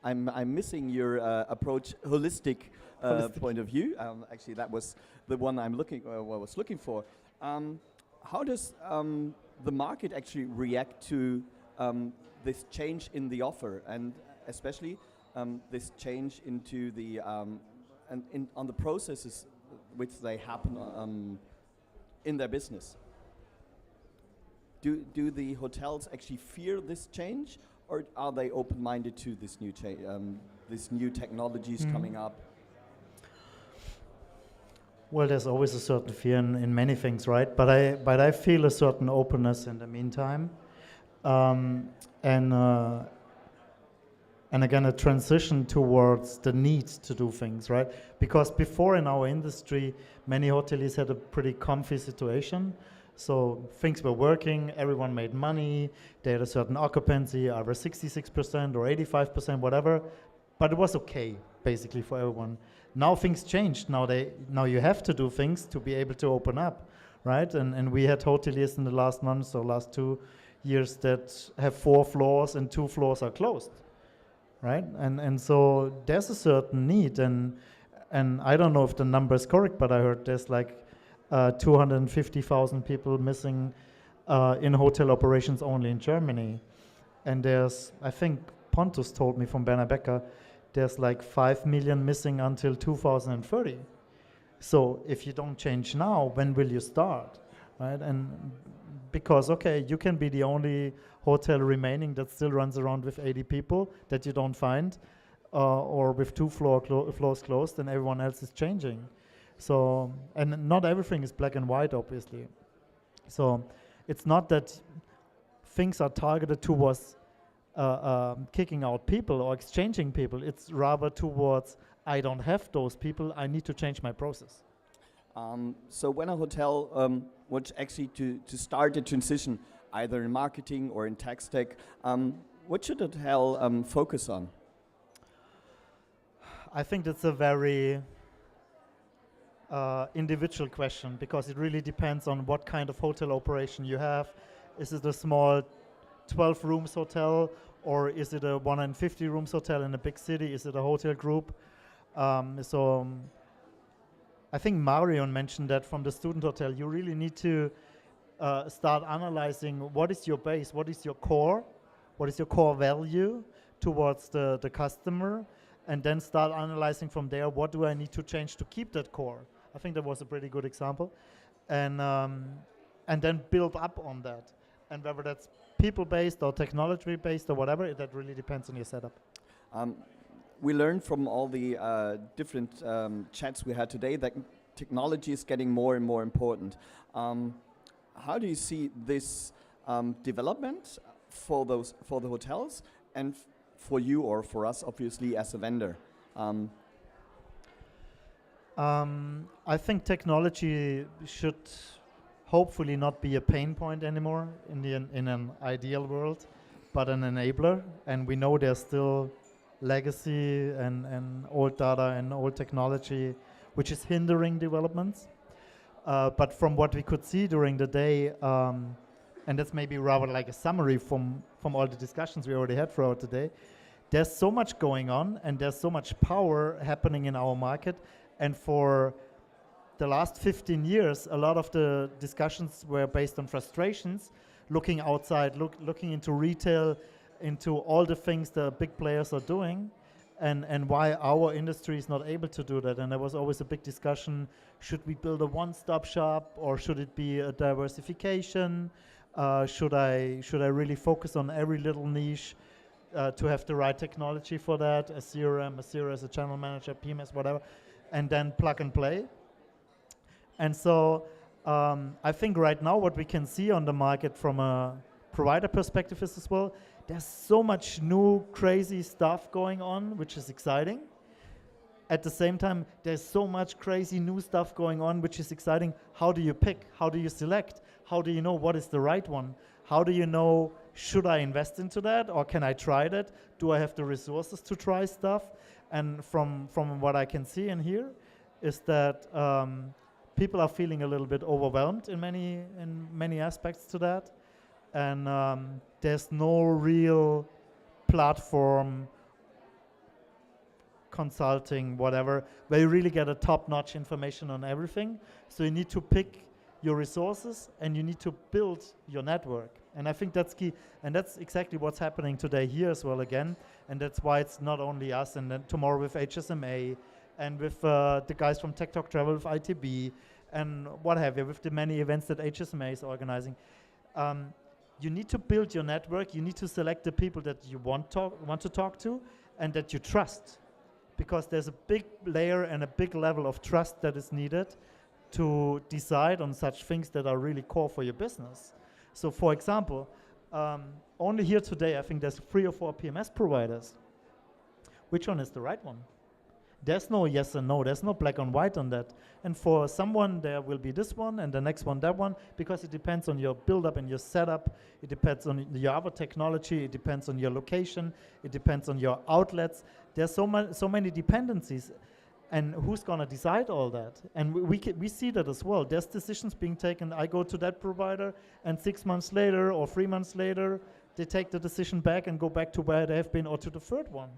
I'm missing your approach, holistic point of view. Actually, that was the one I was looking for. How does the market actually react to this change in the offer, and especially this change into the on the processes which they happen in their business? Do the hotels actually fear this change, or are they open-minded to this new this new technologies coming up? Well, there's always a certain fear in many things, right? But I feel a certain openness in the meantime, and again a transition towards the need to do things, right? Because before in our industry, many hoteliers had a pretty comfy situation. So things were working, everyone made money, they had a certain occupancy, either 66% or 85%, whatever, but it was okay, basically, for everyone. Now things changed. Now you have to do things to be able to open up, right? And we had hoteliers in the last months or last 2 years that have 4 floors and 2 floors are closed, right? And so there's a certain need, and I don't know if the number is correct, but I heard there's like 250,000 people missing in hotel operations only in Germany. And there's, I think Pontus told me from berner+becker, there's like 5 million missing until 2030. So if you don't change now, when will you start, right? And because, okay, you can be the only hotel remaining that still runs around with 80 people that you don't find, or with 2 floors closed, and everyone else is changing. So, and not everything is black and white, obviously. So it's not that things are targeted towards kicking out people or exchanging people. It's rather towards, I don't have those people, I need to change my process. So when a hotel wants actually to start the transition, either in marketing or in tech stack, what should a hotel focus on? I think that's a very individual question, because it really depends on what kind of hotel operation you have. Is it a small 12 rooms hotel, or is it a 150 rooms hotel in a big city? Is it a hotel group? I think Marion mentioned that from the student hotel, you really need to start analyzing what is your base, what is your core value towards the customer, and then start analyzing from there, what do I need to change to keep that core? I think that was a pretty good example. And then build up on that. And whether that's people-based or technology-based or whatever, that really depends on your setup. We learned from all the different chats we had today that technology is getting more and more important. How do you see this development for the hotels and for you, or for us, obviously, as a vendor? I think technology should hopefully not be a pain point anymore in an ideal world, but an enabler. And we know there's still legacy and old data and old technology which is hindering developments. But from what we could see during the day, and that's maybe rather like a summary from all the discussions we already had throughout the day, there's so much going on and there's so much power happening in our market. And for the last 15 years, a lot of the discussions were based on frustrations, looking outside, looking into retail, into all the things the big players are doing, and why our industry is not able to do that. And there was always a big discussion, should we build a one-stop shop, or should it be a diversification? Should I really focus on every little niche to have the right technology for that, a CRM, a CRS, a channel manager, PMS, whatever, and then plug and play? And so I think right now what we can see on the market from a provider perspective is as well, there's so much new crazy stuff going on, which is exciting. At the same time, there's so much crazy new stuff going on, which is exciting. How do you pick? How do you select? How do you know what is the right one? How do you know, should I invest into that, or can I try that? Do I have the resources to try stuff? And from what I can see and hear is that people are feeling a little bit overwhelmed in many aspects to that. And there's no real platform, consulting, whatever, where you really get a top-notch information on everything. So you need to pick your resources and you need to build your network. And I think that's key. And that's exactly what's happening today here as well again. And that's why it's not only us, and then tomorrow with HSMA and with the guys from Tech Talk Travel with ITB and what have you, with the many events that HSMA is organizing. You need to build your network. You need to select the people that you want to talk to and that you trust, because there's a big layer and a big level of trust that is needed to decide on such things that are really core for your business. So for example, only here today, I think there's 3 or 4 PMS providers. Which one is the right one? There's no yes and no, there's no black and white on that. And for someone, there will be this one, and the next one, that one, because it depends on your build-up and your setup, it depends on your other technology, it depends on your location, it depends on your outlets. There's so many dependencies, and who's gonna decide all that? And we see that as well. There's decisions being taken, I go to that provider, and 6 months later or 3 months later, they take the decision back and go back to where they have been, or to the third one.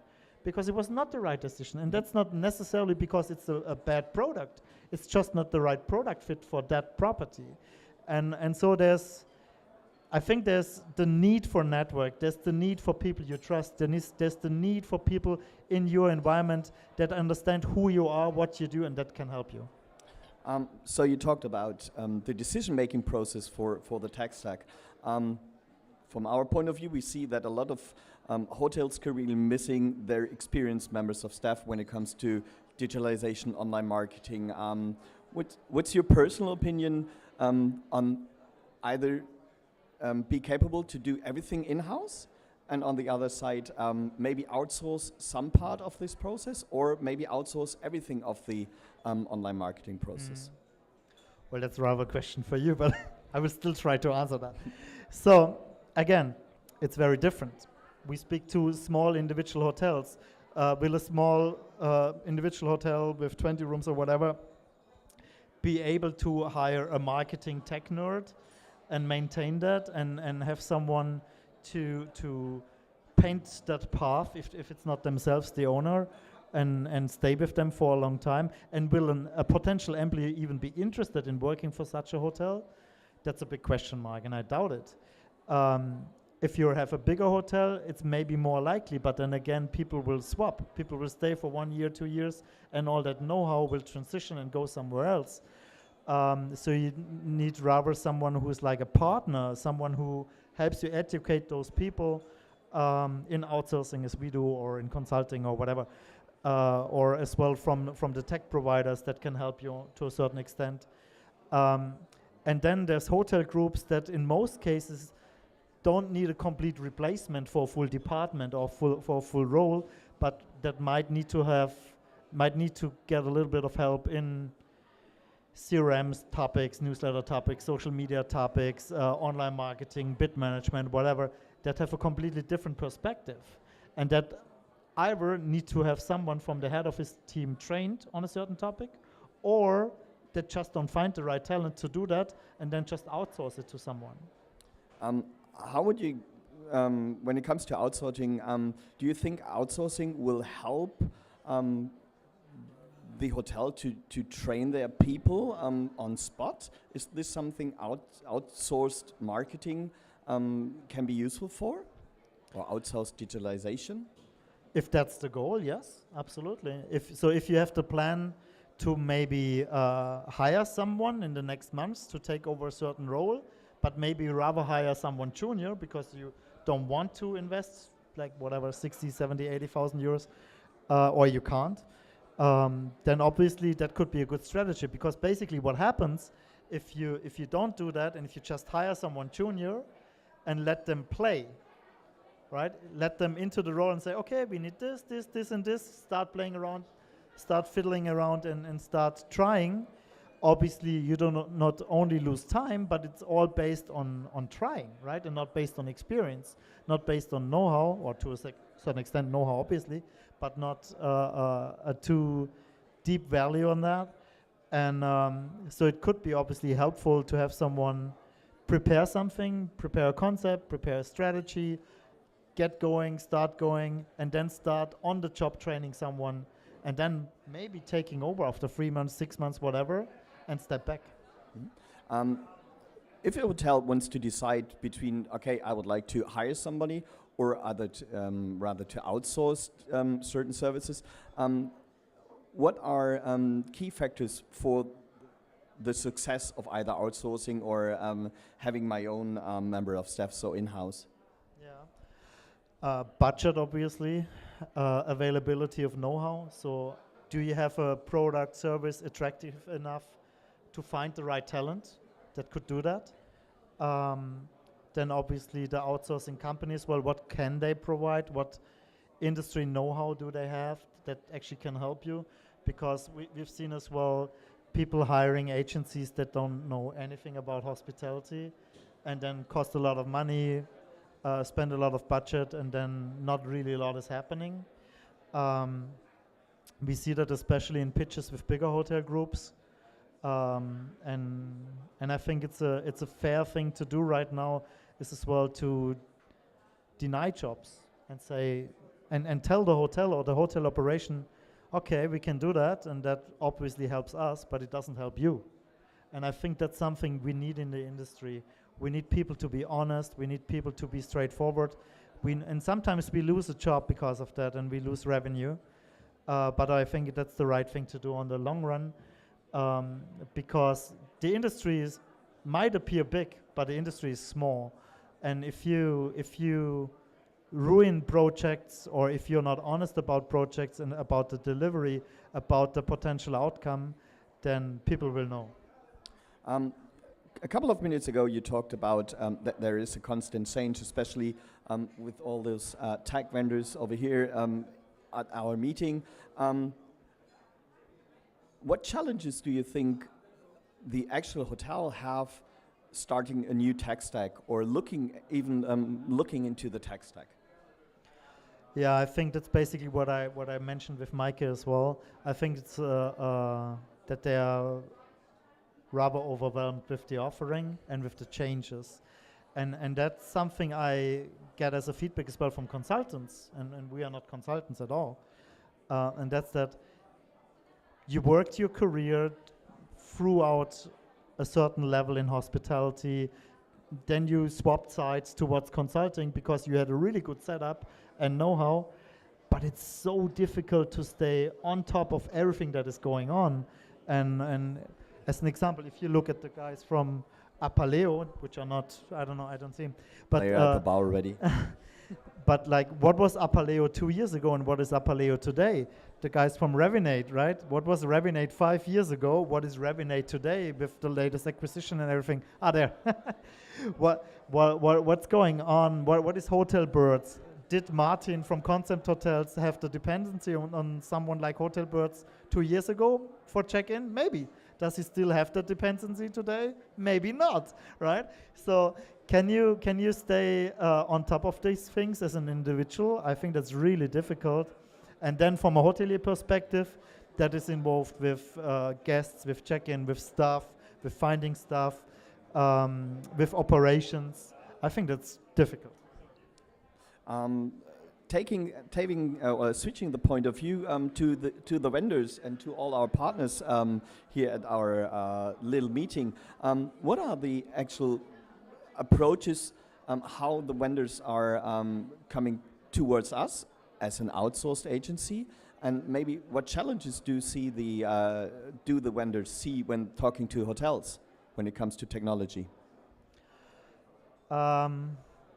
because it was not the right decision. And that's not necessarily because it's a bad product. It's just not the right product fit for that property. And so I think there's the need for network, there's the need for people you trust, there's the need for people in your environment that understand who you are, what you do, and that can help you. So you talked about the decision-making process for the tech stack. From our point of view, we see that a lot of hotels are really missing their experienced members of staff when it comes to digitalization, online marketing. What's your personal opinion on either be capable to do everything in-house, and on the other side, maybe outsource some part of this process, or maybe outsource everything of the online marketing process? Well, that's rather a question for you, but I will still try to answer that. So, again, it's very different. We speak to small individual hotels. Will a small individual hotel with 20 rooms or whatever be able to hire a marketing tech nerd and maintain that and have someone to paint that path if it's not themselves the owner and stay with them for a long time? And will a potential employee even be interested in working for such a hotel? That's a big question mark, and I doubt it. If you have a bigger hotel, it's maybe more likely, but then again, people will swap. People will stay for 1 year, 2 years, and all that know-how will transition and go somewhere else. So you need rather someone who's like a partner, someone who helps you educate those people in outsourcing as we do, or in consulting or whatever, or as well from the tech providers that can help you to a certain extent. And then there's hotel groups that in most cases don't need a complete replacement for a full department or for a full role, but that might need to get a little bit of help in CRMs topics, newsletter topics, social media topics, online marketing, bid management, whatever, that have a completely different perspective, and that either need to have someone from the head office team trained on a certain topic, or that just don't find the right talent to do that and then just outsource it to someone. How would you, when it comes to outsourcing, do you think outsourcing will help the hotel to train their people on spot? Is this something outsourced marketing can be useful for, or outsourced digitalization? If that's the goal, yes, absolutely. If you have the plan to maybe hire someone in the next months to take over a certain role, but maybe rather hire someone junior because you don't want to invest like whatever 60, 70, 80,000 euros, or you can't, then obviously that could be a good strategy, because basically what happens if you don't do that, and if you just hire someone junior and let them play, right? Let them into the role and say, okay, we need this, this, this, and this, start playing around, start fiddling around and start trying. Obviously, you do not only lose time, but it's all based on trying, right? And not based on experience, not based on know-how, or to a certain extent know-how, obviously, but not a too deep value on that. And so it could be obviously helpful to have someone prepare something, prepare a concept, prepare a strategy, get going, start going, and then start on the job training someone, and then maybe taking over after 3 months, 6 months, whatever, and step back. If a hotel wants to decide between, okay, I would like to hire somebody, or rather to outsource certain services, what are key factors for the success of either outsourcing or having my own member of staff, so in-house? Budget, obviously, availability of know-how. So do you have a product service attractive enough to find the right talent that could do that? Then obviously the outsourcing companies, well, what can they provide? What industry know-how do they have that actually can help you? Because we've seen as well people hiring agencies that don't know anything about hospitality, and then cost a lot of money, spend a lot of budget, and then not really a lot is happening. We see that especially in pitches with bigger hotel groups. And I think it's a fair thing to do right now, is as well to deny jobs and say, and tell the hotel or the hotel operation, okay, we can do that, and that obviously helps us, but it doesn't help you. And I think that's something we need in the industry. We need people to be honest. We need people to be straightforward. And sometimes we lose a job because of that, and we lose revenue. But I think that's the right thing to do on the long run, because the industry might appear big, but the industry is small. And if you ruin projects, or if you're not honest about projects and about the delivery, about the potential outcome, then people will know. A couple of minutes ago, you talked about that there is a constant change, especially with all those tech vendors over here at our meeting. What challenges do you think the actual hotel have starting a new tech stack, or looking into the tech stack? Yeah, I think that's basically what I mentioned with 𝗏𝗂 as well. I think it's that they are rather overwhelmed with the offering and with the changes. And that's something I get as a feedback as well from consultants, and we are not consultants at all. And that's that you worked your career throughout a certain level in hospitality, then you swapped sides towards consulting because you had a really good setup and know-how, but it's so difficult to stay on top of everything that is going on. And as an example, if you look at the guys from Apaleo, which are not, I don't know, I don't see them, but they're at the bar already. But like, what was Apaleo 2 years ago and what is Apaleo today? The guys from Revinate, right? What was Revinate 5 years ago? What is Revinate today with the latest acquisition and everything? There. What's going on? What is Hotelbird? Did Martin from Concept Hotels have the dependency on someone like Hotelbird 2 years ago for check-in? Maybe. Does he still have the dependency today? Maybe not, right? So can you stay on top of these things as an individual? I think that's really difficult. And then from a hotelier perspective, that is involved with guests, with check-in, with staff, with finding staff, with operations. I think that's difficult. Switching the point of view to the vendors and to all our partners here at our little meeting, what are the actual approaches, how the vendors are coming towards us as an outsourced agency, and maybe what challenges do the vendors see when talking to hotels when it comes to technology?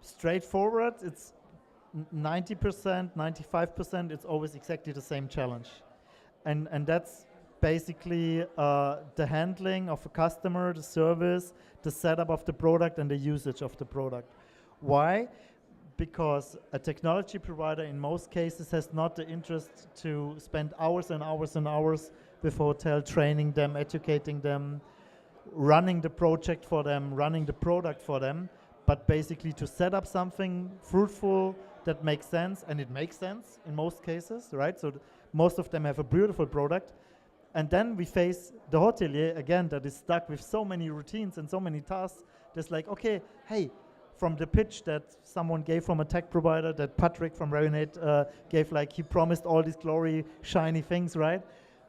Straightforward, it's 90%, 95%, it's always exactly the same challenge. And that's basically the handling of a customer, the service, the setup of the product, and the usage of the product. Why? Because a technology provider in most cases has not the interest to spend hours and hours and hours with a hotel, training them, educating them, running the project for them, running the product for them, but basically to set up something fruitful that makes sense, and it makes sense in most cases, right? So most of them have a beautiful product. And then we face the hotelier, again, that is stuck with so many routines and so many tasks. There's like, okay, hey, from the pitch that someone gave from a tech provider, that Patrick from Revinate gave, like he promised all these glory, shiny things, right?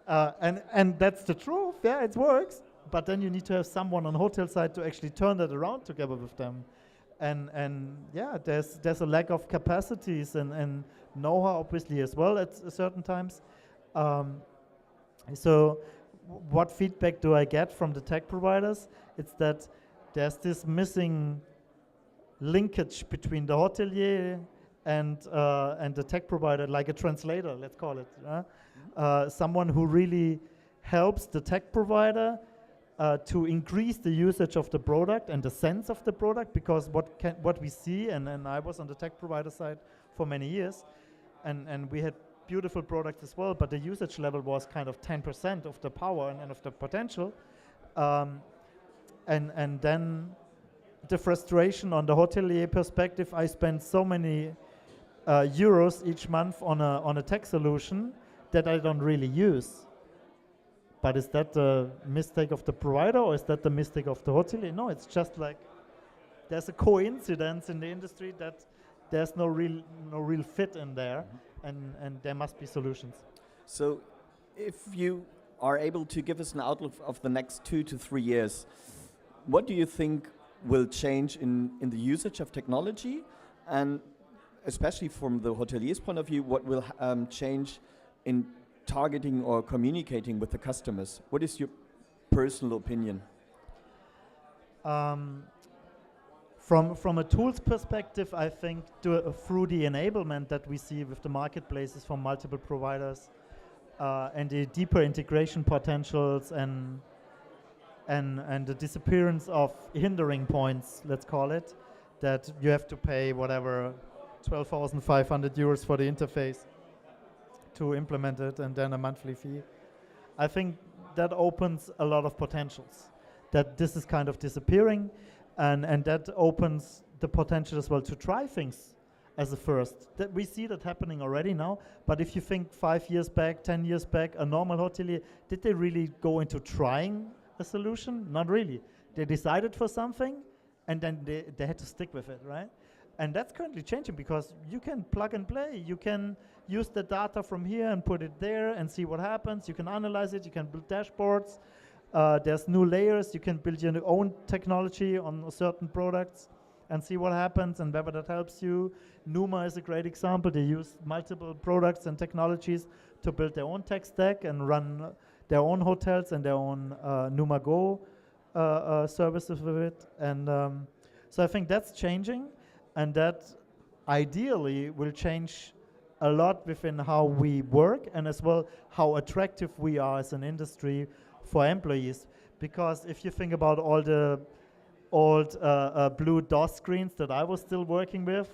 And that's the truth, yeah, it works. But then you need to have someone on hotel side to actually turn that around together with them. And yeah, there's a lack of capacities and know-how obviously as well at certain times. So what feedback do I get from the tech providers? It's that there's this missing linkage between the hotelier and the tech provider, like a translator, let's call it. Someone who really helps the tech provider to increase the usage of the product and the sense of the product, because what we see, and I was on the tech provider side for many years, and we had beautiful products as well, but the usage level was kind of 10% of the power and of the potential. And then the frustration on the hotelier perspective, I spend so many euros each month on a tech solution that I don't really use. But is that the mistake of the provider, or is that the mistake of the hotelier? No, it's just like there's a coincidence in the industry that there's no real fit in there. and there must be solutions. So if you are able to give us an outlook of the next 2 to 3 years, what do you think will change in the usage of technology? And especially from the hotelier's point of view, what will change in targeting or communicating with the customers? What is your personal opinion? From a tools perspective, I think through the enablement that we see with the marketplaces from multiple providers and the deeper integration potentials and the disappearance of hindering points, let's call it, that you have to pay whatever 12,500 euros for the interface to implement it and then a monthly fee. I think that opens a lot of potentials, that this is kind of disappearing, and that opens the potential as well to try things as a first. That we see that happening already now, but if you think 5 years back, 10 years back, a normal hotelier, did they really go into trying a solution? Not really. They decided for something and then they had to stick with it, right? And that's currently changing because you can plug and play. You can use the data from here and put it there and see what happens. You can analyze it. You can build dashboards. There's new layers. You can build your own technology on certain products and see what happens and whether that helps you. 𝗵𝗲 is a great example. They use multiple products and technologies to build their own tech stack and run their own hotels and their own 𝗵𝗲 Go services with it. And so I think that's changing, and that ideally will change a lot within how we work and as well how attractive we are as an industry for employees. Because if you think about all the old blue DOS screens that I was still working with,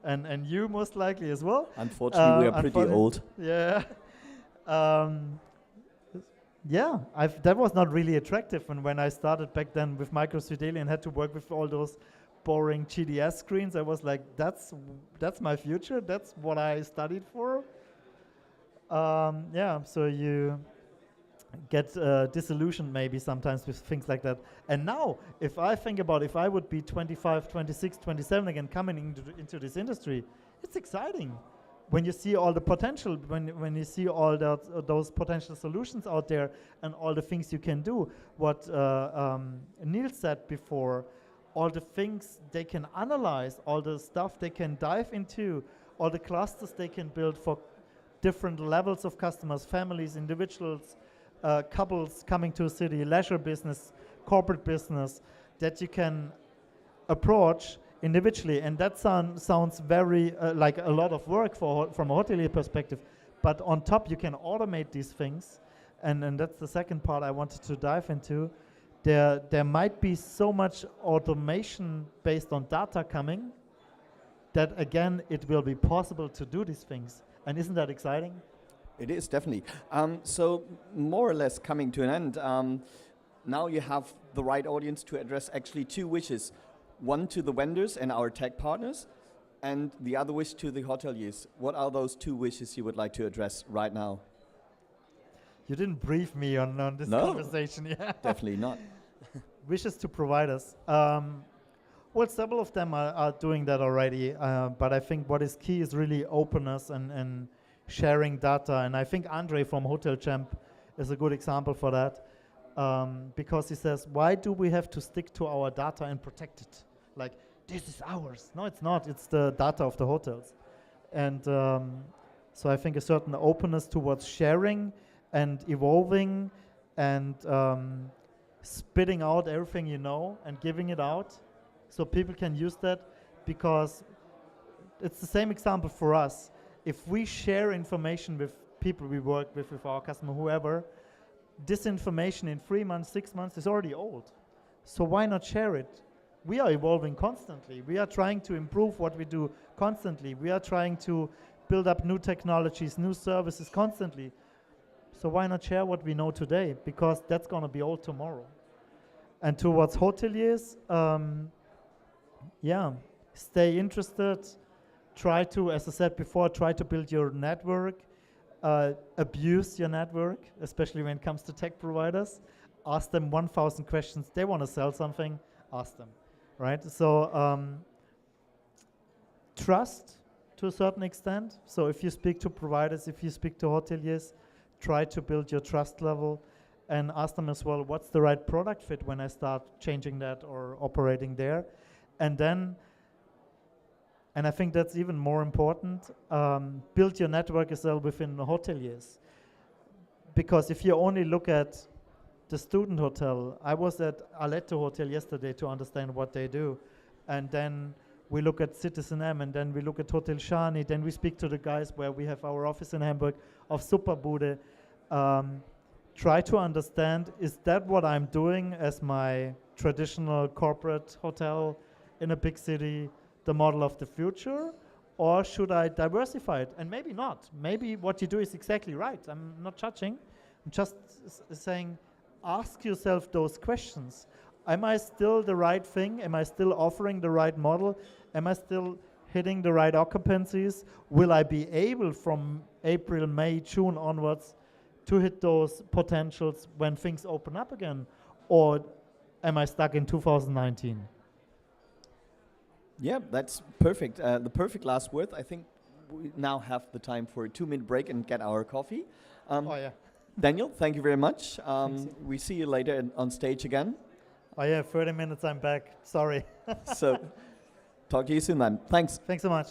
and you most likely as well. Unfortunately, we are pretty old. Yeah. Yeah, that was not really attractive. And when I started back then with MicroStudeli and had to work with all those boring GDS screens, I was like, that's my future. That's what I studied for. Yeah, so you get disillusioned maybe sometimes with things like that. And now, if I think about if I would be 25, 26, 27 again coming into this industry, it's exciting. When you see all the potential, when you see all those potential solutions out there and all the things you can do, what Niels said before, all the things they can analyze, all the stuff they can dive into, all the clusters they can build for different levels of customers, families, individuals, couples coming to a city, leisure business, corporate business, that you can approach individually. And that sounds very like a lot of work from a hotelier perspective. But on top, you can automate these things. And that's the second part I wanted to dive into. There might be so much automation based on data coming that, again, it will be possible to do these things. And isn't that exciting? It is, definitely. So more or less coming to an end, now you have the right audience to address actually two wishes. One to the vendors and our tech partners, and the other wish to the hoteliers. What are those two wishes you would like to address right now? You didn't brief me on this conversation. Yeah, definitely not. Wishes to providers. Well, several of them are doing that already, but I think what is key is really openness and sharing data. And I think Andre from Hotelchamp is a good example for that, because he says, why do we have to stick to our data and protect it? Like, this is ours. No, it's not. It's the data of the hotels. And so I think a certain openness towards sharing and evolving and spitting out everything you know and giving it out so people can use that, because it's the same example for us. If we share information with people we work with our customer, whoever, this information in 3 months, 6 months is already old. So why not share it? We are evolving constantly. We are trying to improve what we do constantly. We are trying to build up new technologies, new services constantly. So why not share what we know today? Because that's going to be old tomorrow. And towards hoteliers, yeah, stay interested. Try to, as I said before, try to build your network. Abuse your network, especially when it comes to tech providers. Ask them 1,000 questions. They want to sell something, ask them, right? So trust to a certain extent. So if you speak to providers, if you speak to hoteliers, try to build your trust level and ask them as well, what's the right product fit when I start changing that or operating there? And then, and I think that's even more important, build your network as well within the hoteliers. Because if you only look at the student hotel, I was at Aleto Hotel yesterday to understand what they do. And then we look at Citizen and then we look at Hotel Shani, then we speak to the guys where we have our office in Hamburg of 𝗏𝗵𝗲. Try to understand, is that what I'm doing as my traditional corporate hotel in a big city, the model of the future? Or should I diversify it? And maybe not. Maybe what you do is exactly right. I'm not judging. I'm just saying, ask yourself those questions. Am I still the right thing? Am I still offering the right model? Am I still hitting the right occupancies? Will I be able from April, May, June onwards to hit those potentials when things open up again? Or am I stuck in 2019? Yeah, that's perfect. The perfect last word. I think we now have the time for a 2-minute break and get our coffee. Oh yeah. Daniel, thank you very much. We see you later on stage again. Oh yeah, 30 minutes I'm back. Sorry. So, talk to you soon then. Thanks. Thanks so much.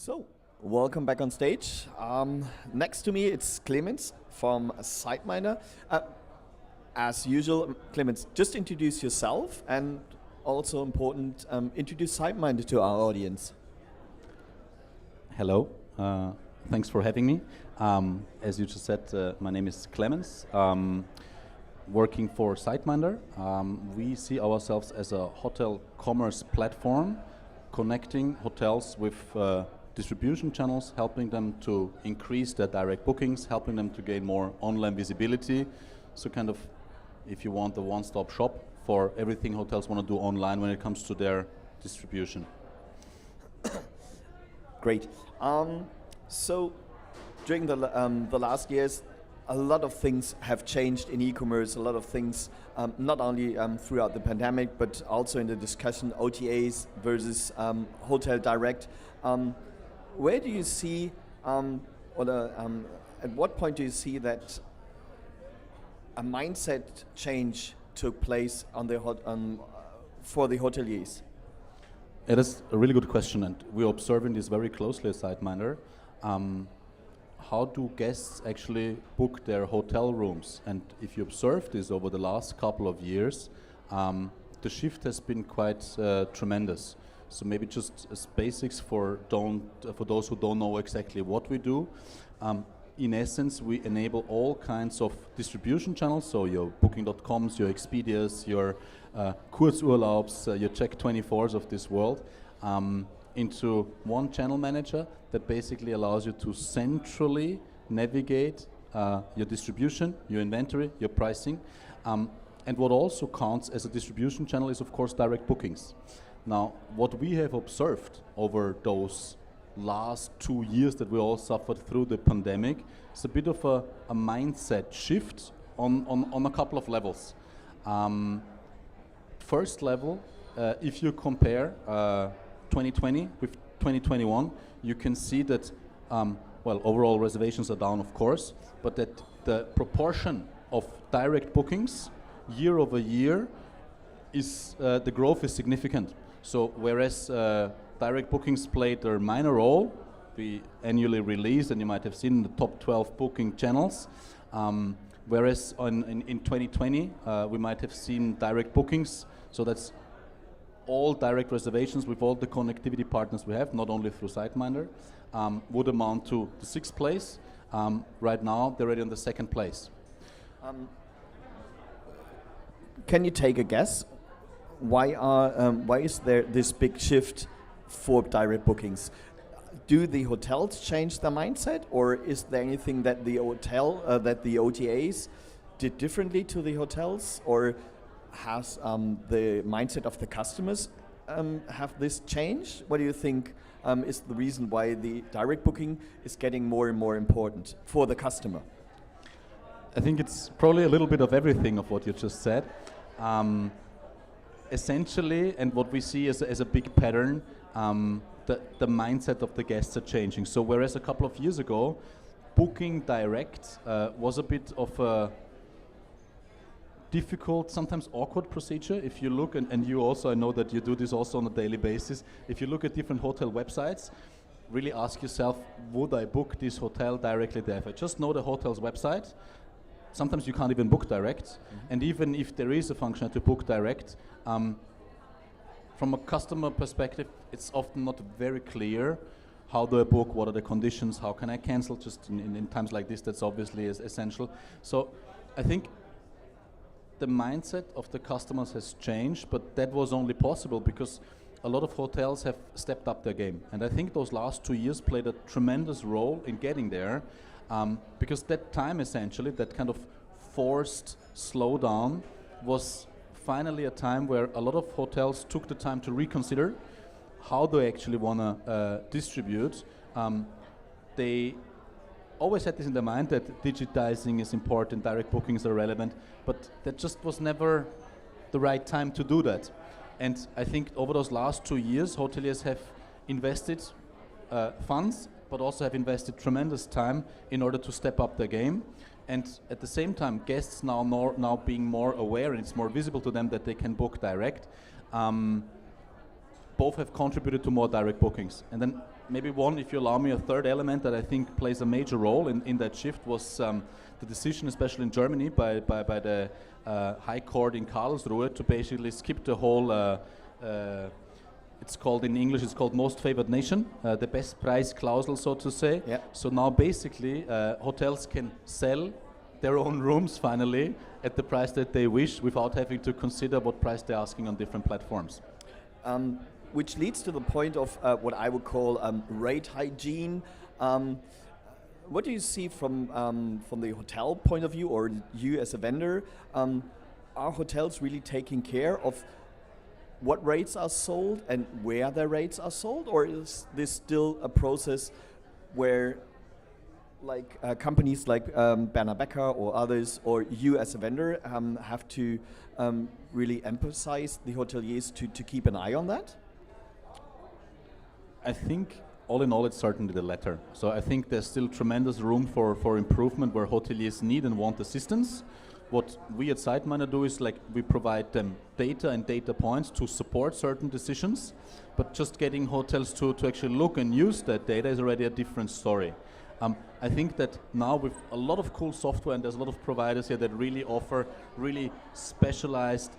So, welcome back on stage. Next to me, it's Clemens from Siteminder. As usual, Clemens, just introduce yourself and also important, introduce Siteminder to our audience. Hello, thanks for having me. As you just said, my name is Clemens. Working for Siteminder. We see ourselves as a hotel commerce platform, connecting hotels with distribution channels, helping them to increase their direct bookings, helping them to gain more online visibility. So kind of, if you want, the one-stop shop for everything hotels want to do online when it comes to their distribution. Great. So during the last years, a lot of things have changed in e-commerce, a lot of things, not only throughout the pandemic, but also in the discussion OTAs versus hotel direct. Where do you see, at what point do you see that a mindset change took place on the for the hoteliers? It is a really good question, and we're observing this very closely at Siteminder. How do guests actually book their hotel rooms? And if you observe this over the last couple of years, the shift has been quite tremendous. So maybe just as basics for those who don't know exactly what we do. In essence, we enable all kinds of distribution channels, so your booking.coms, your Expedias, your Kurzurlaubs, your Check24s of this world, into one channel manager that basically allows you to centrally navigate your distribution, your inventory, your pricing. And what also counts as a distribution channel is, of course, direct bookings. Now, what we have observed over those last 2 years that we all suffered through the pandemic is a bit of a mindset shift on a couple of levels. First level, if you compare 2020 with 2021, you can see that, well, overall reservations are down, of course, but that the proportion of direct bookings year over year is, the growth is significant. So whereas direct bookings played a minor role, we annually release, and you might have seen the top 12 booking channels, whereas in 2020 we might have seen direct bookings, so that's all direct reservations with all the connectivity partners we have, not only through Siteminder, would amount to the 6th place. Right now they're already on the 2nd place. Can you take a guess? Why is there this big shift for direct bookings? Do the hotels change their mindset, or is there anything that the OTAs did differently to the hotels, or has the mindset of the customers have this changed? What do you think is the reason why the direct booking is getting more and more important for the customer? I think it's probably a little bit of everything of what you just said. Essentially, and what we see as a big pattern, the mindset of the guests are changing. So whereas a couple of years ago, booking direct was a bit of a difficult, sometimes awkward procedure. If you look, and you also, I know that you do this also on a daily basis, if you look at different hotel websites, really ask yourself, would I book this hotel directly there? If I just know the hotel's website, sometimes you can't even book direct. Mm-hmm. And even if there is a function to book direct, from a customer perspective, it's often not very clear how do I book, what are the conditions, how can I cancel, just in times like this, that's obviously is essential. So I think the mindset of the customers has changed, but that was only possible because a lot of hotels have stepped up their game. And I think those last 2 years played a tremendous role in getting there, because that time essentially, that kind of forced slowdown was finally a time where a lot of hotels took the time to reconsider how they actually want to distribute. They always had this in their mind that digitizing is important, direct bookings are relevant, but that just was never the right time to do that. And I think over those last 2 years, hoteliers have invested funds, but also have invested tremendous time in order to step up their game. And at the same time, guests now being more aware, and it's more visible to them that they can book direct. Both have contributed to more direct bookings. And then maybe one, if you allow me, a third element that I think plays a major role in that shift was the decision, especially in Germany, by the High Court in Karlsruhe to basically skip the whole, it's called in English, it's called most favored nation, the best price clausel, so to say. Yeah. So now basically hotels can sell their own rooms finally at the price that they wish without having to consider what price they're asking on different platforms. Which leads to the point of what I would call rate hygiene. What do you see from the hotel point of view, or you as a vendor? Are hotels really taking care of what rates are sold and where their rates are sold, or is this still a process where companies like berner+becker or others, or you as a vendor, have to really emphasize the hoteliers to keep an eye on that? I think all in all it's certainly the latter. So I think there's still tremendous room for improvement where hoteliers need and want assistance. What we at Siteminder do is we provide them data and data points to support certain decisions, but just getting hotels to actually look and use that data is already a different story. I think that now with a lot of cool software, and there's a lot of providers here that really offer really specialized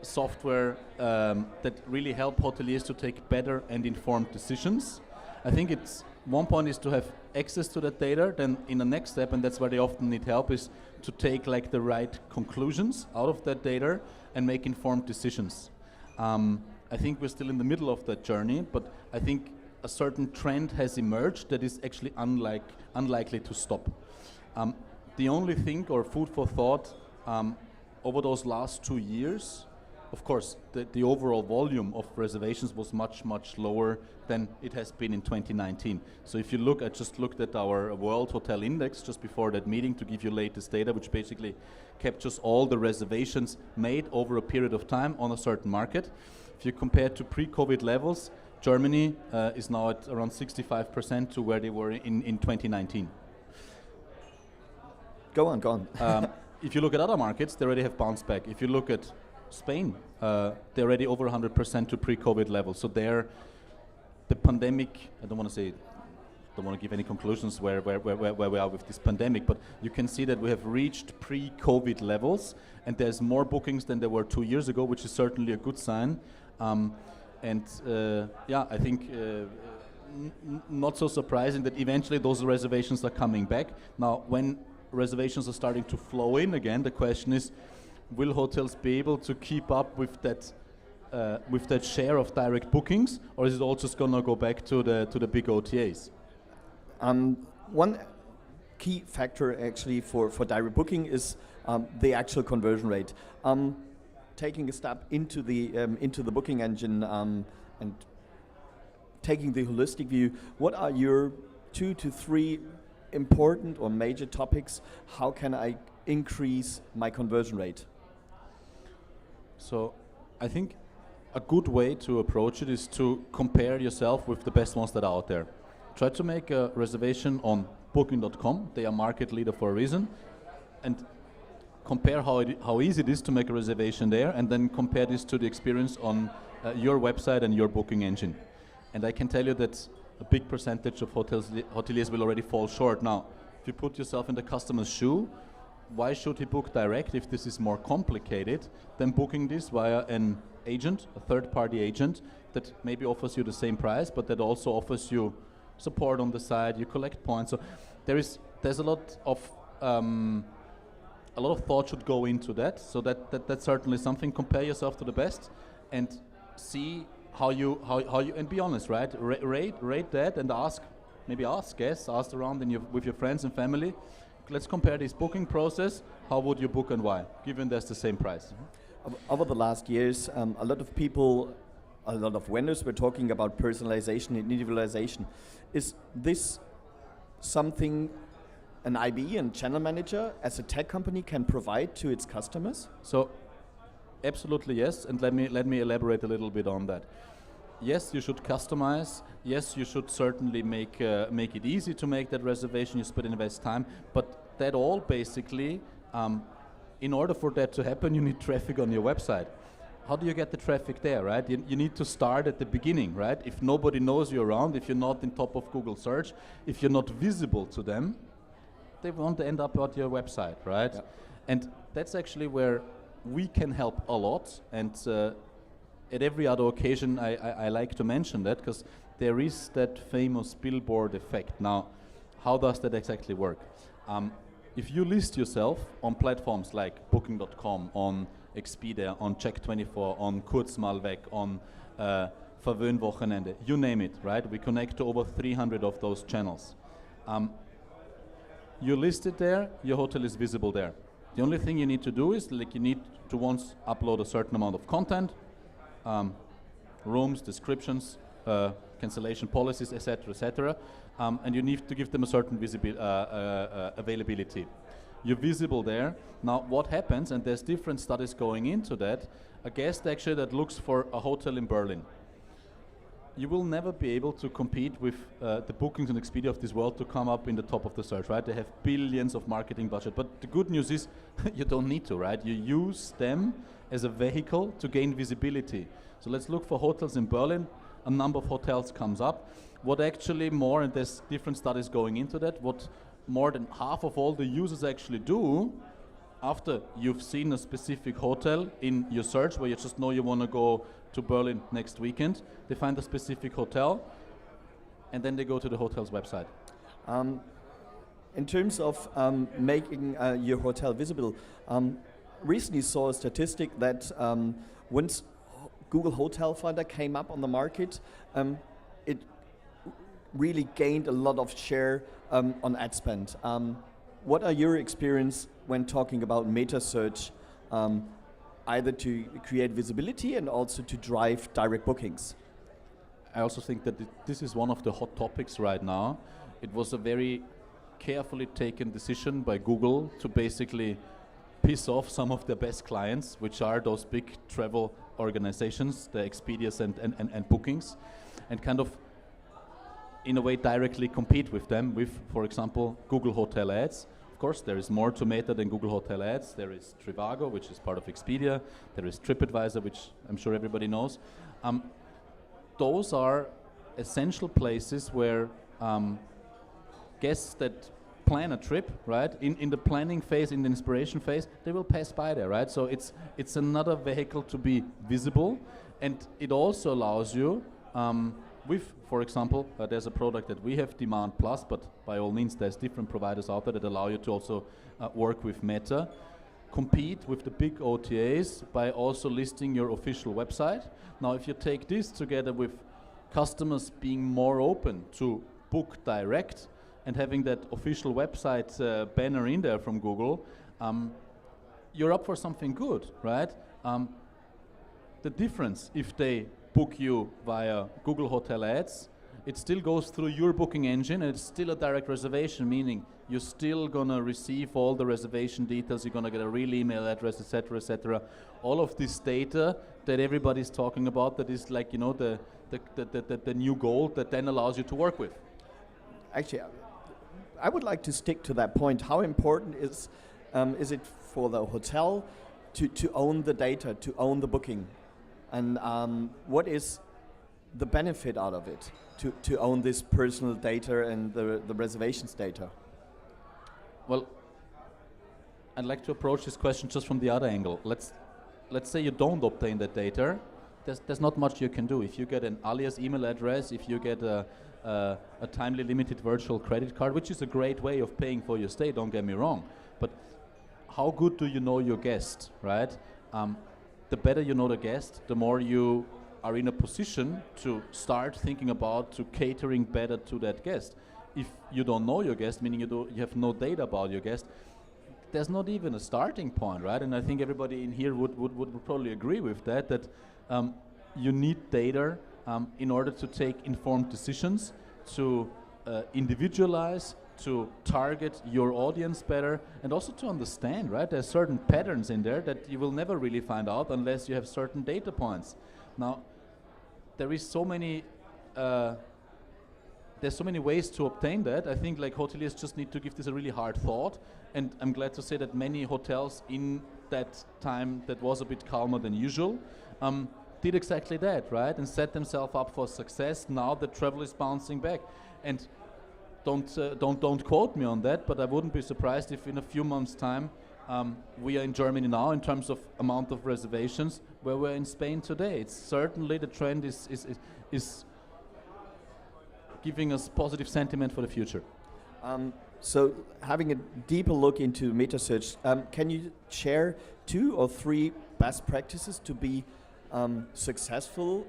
software that really help hoteliers to take better and informed decisions. I think one point is to have access to that data, then in the next step, and that's where they often need help, is to take the right conclusions out of that data and make informed decisions. I think we're still in the middle of that journey, but I think a certain trend has emerged that is actually unlikely to stop. The only thing, or food for thought, over those last 2 years, of course, the overall volume of reservations was much, much lower than it has been in 2019. So if you look, I just looked at our World Hotel Index just before that meeting to give you latest data, which basically captures all the reservations made over a period of time on a certain market. If you compare to pre-COVID levels, Germany is now at around 65% to where they were in 2019. Go on. If you look at other markets, they already have bounced back. If you look at Spain, they're already over 100% to pre-COVID levels. So there, the pandemic, I don't want to give any conclusions where we are with this pandemic, but you can see that we have reached pre-COVID levels, and there's more bookings than there were 2 years ago, which is certainly a good sign. I think not so surprising that eventually those reservations are coming back. Now, when reservations are starting to flow in again, the question is, will hotels be able to keep up with that share of direct bookings, or is it all just going to go back to the big OTAs? One key factor actually for direct booking is the actual conversion rate. Taking a step into the booking engine and taking the holistic view, what are your 2 to 3 important or major topics? How can I increase my conversion rate? So I think a good way to approach it is to compare yourself with the best ones that are out there. Try to make a reservation on booking.com. They are market leader for a reason. And compare how easy it is to make a reservation there, and then compare this to the experience on your website and your booking engine. And I can tell you that a big percentage of hoteliers will already fall short. Now, if you put yourself in the customer's shoe, why should he book direct if this is more complicated than booking this via an agent, a third-party agent, that maybe offers you the same price, but that also offers you support on the side, you collect points. So there's a lot of thought should go into that. So that's certainly something. Compare yourself to the best and see how you and be honest, right? Rate that and ask guests, ask around with your friends and family. Let's compare this booking process. How would you book and why, given there's the same price? Over the last years, a lot of vendors were talking about personalization and individualization. Is this something an IB and channel manager as a tech company can provide to its customers? So, absolutely yes, and let me elaborate a little bit on that. Yes, you should customize. Yes, you should certainly make it easy to make that reservation. You should invest time, but that all basically, in order for that to happen, you need traffic on your website. how do you get the traffic there, right? You need to start at the beginning, right? If nobody knows you around, if you're not in top of Google search, if you're not visible to them, they won't end up at your website, right? Yeah. And that's actually where we can help a lot. And at every other occasion, I like to mention that, because there is that famous billboard effect. Now, how does that exactly work? If you list yourself on platforms like Booking.com, on Expedia, on Check24, on 𝗏𝗏, on 𝗨𝗏𝗏𝗏, you name it, right? We connect to over 300 of those channels. You list it there, your hotel is visible there. The only thing you need to do is, like, you need to once upload a certain amount of content, rooms, descriptions, cancellation policies, etc., and you need to give them a certain availability. You're visible there. Now, what happens, and there's different studies going into that, a guest actually that looks for a hotel in Berlin, you will never be able to compete with the Bookings and Expedia of this world to come up in the top of the search, right? They have billions of marketing budget, but the good news is you don't need to, right? You use them as a vehicle to gain visibility. So let's look for hotels in Berlin. A number of hotels comes up. What actually more, and there's different studies going into that, what more than half of all the users actually do after you've seen a specific hotel in your search, where you just know you want to go to Berlin next weekend, they find a specific hotel and then they go to the hotel's website. In terms of making your hotel visible, recently saw a statistic that once Google Hotel Finder came up on the market, it really gained a lot of share on ad spend. What are your experience when talking about meta search, either to create visibility and also to drive direct bookings? I also think that this is one of the hot topics right now. It was a very carefully taken decision by Google to basically piss off some of their best clients, which are those big travel organizations, the Expedias and Bookings, and kind of in a way directly compete with them with, for example, Google Hotel Ads. Of course, there is more to Meta than Google Hotel Ads. There is Trivago, which is part of Expedia. There is TripAdvisor, which I'm sure everybody knows. Those are essential places where guests that plan a trip, right, in the planning phase, in the inspiration phase, they will pass by there, right? So it's another vehicle to be visible, and it also allows you with, for example, there's a product that we have, Demand Plus, but by all means there's different providers out there that allow you to also work with Meta, compete with the big OTAs by also listing your official website. Now, if you take this together with customers being more open to book direct and having that official website banner in there from Google, you're up for something good, right? The difference, if they book you via Google Hotel Ads, it still goes through your booking engine, and it's still a direct reservation, meaning you're still gonna receive all the reservation details, you're gonna get a real email address, etc., etc. All of this data that everybody's talking about, that is like, you know, the new gold that then allows you to work with. Actually, I would like to stick to that point. How important is it for the hotel to own the data, to own the booking? And what is the benefit out of it, to own this personal data and the reservations data? Well, I'd like to approach this question just from the other angle. Let's say you don't obtain that data. There's not much you can do. If you get an alias email address, if you get a timely limited virtual credit card, which is a great way of paying for your stay, don't get me wrong, but how good do you know your guest, right? The better you know the guest, the more you are in a position to start thinking about to catering better to that guest. If you don't know your guest, meaning you have no data about your guest, there's not even a starting point, right? And I think everybody in here would probably agree with that, that you need data in order to take informed decisions, to individualize, to target your audience better, and also to understand, right? There's certain patterns in there that you will never really find out unless you have certain data points. Now, there is so many there's so many ways to obtain that. I think like hoteliers just need to give this a really hard thought, and I'm glad to say that many hotels in that time that was a bit calmer than usual did exactly that, right? And set themselves up for success. Now the travel is bouncing back. And don't quote me on that, but I wouldn't be surprised if in a few months' time we are in Germany now in terms of amount of reservations where we're in Spain today. It's certainly the trend is giving us positive sentiment for the future. So having a deeper look into meta search, can you share 2 or 3 best practices to be successful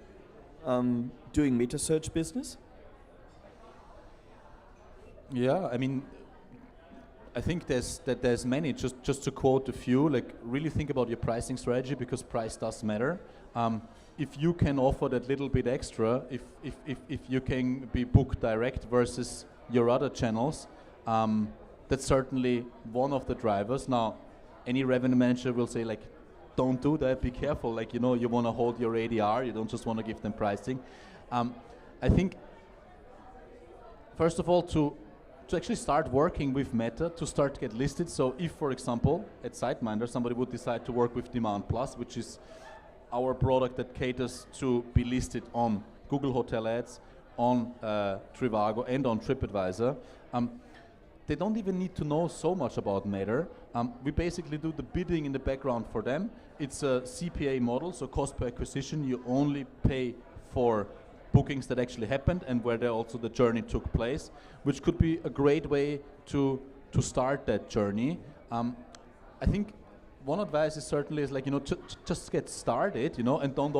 doing meta search business? Yeah, I mean, I think there's many. Just to quote a few, like really think about your pricing strategy, because price does matter. If you can offer that little bit extra, if you can be booked direct versus your other channels, that's certainly one of the drivers. Now, any revenue manager will say, like, don't do that, be careful, like, you know, you want to hold your ADR, you don't just want to give them pricing. I think, first of all, to actually start working with Meta, to start to get listed. So if, for example, at Siteminder, somebody would decide to work with Demand Plus, which is our product that caters to be listed on Google Hotel Ads, on Trivago, and on TripAdvisor, they don't even need to know so much about Meta. We basically do the bidding in the background for them. It's a CPA model, so cost per acquisition. You only pay for bookings that actually happened and where also the journey took place, which could be a great way to start that journey. I think one advice is certainly like, you know, just get started, you know, and don't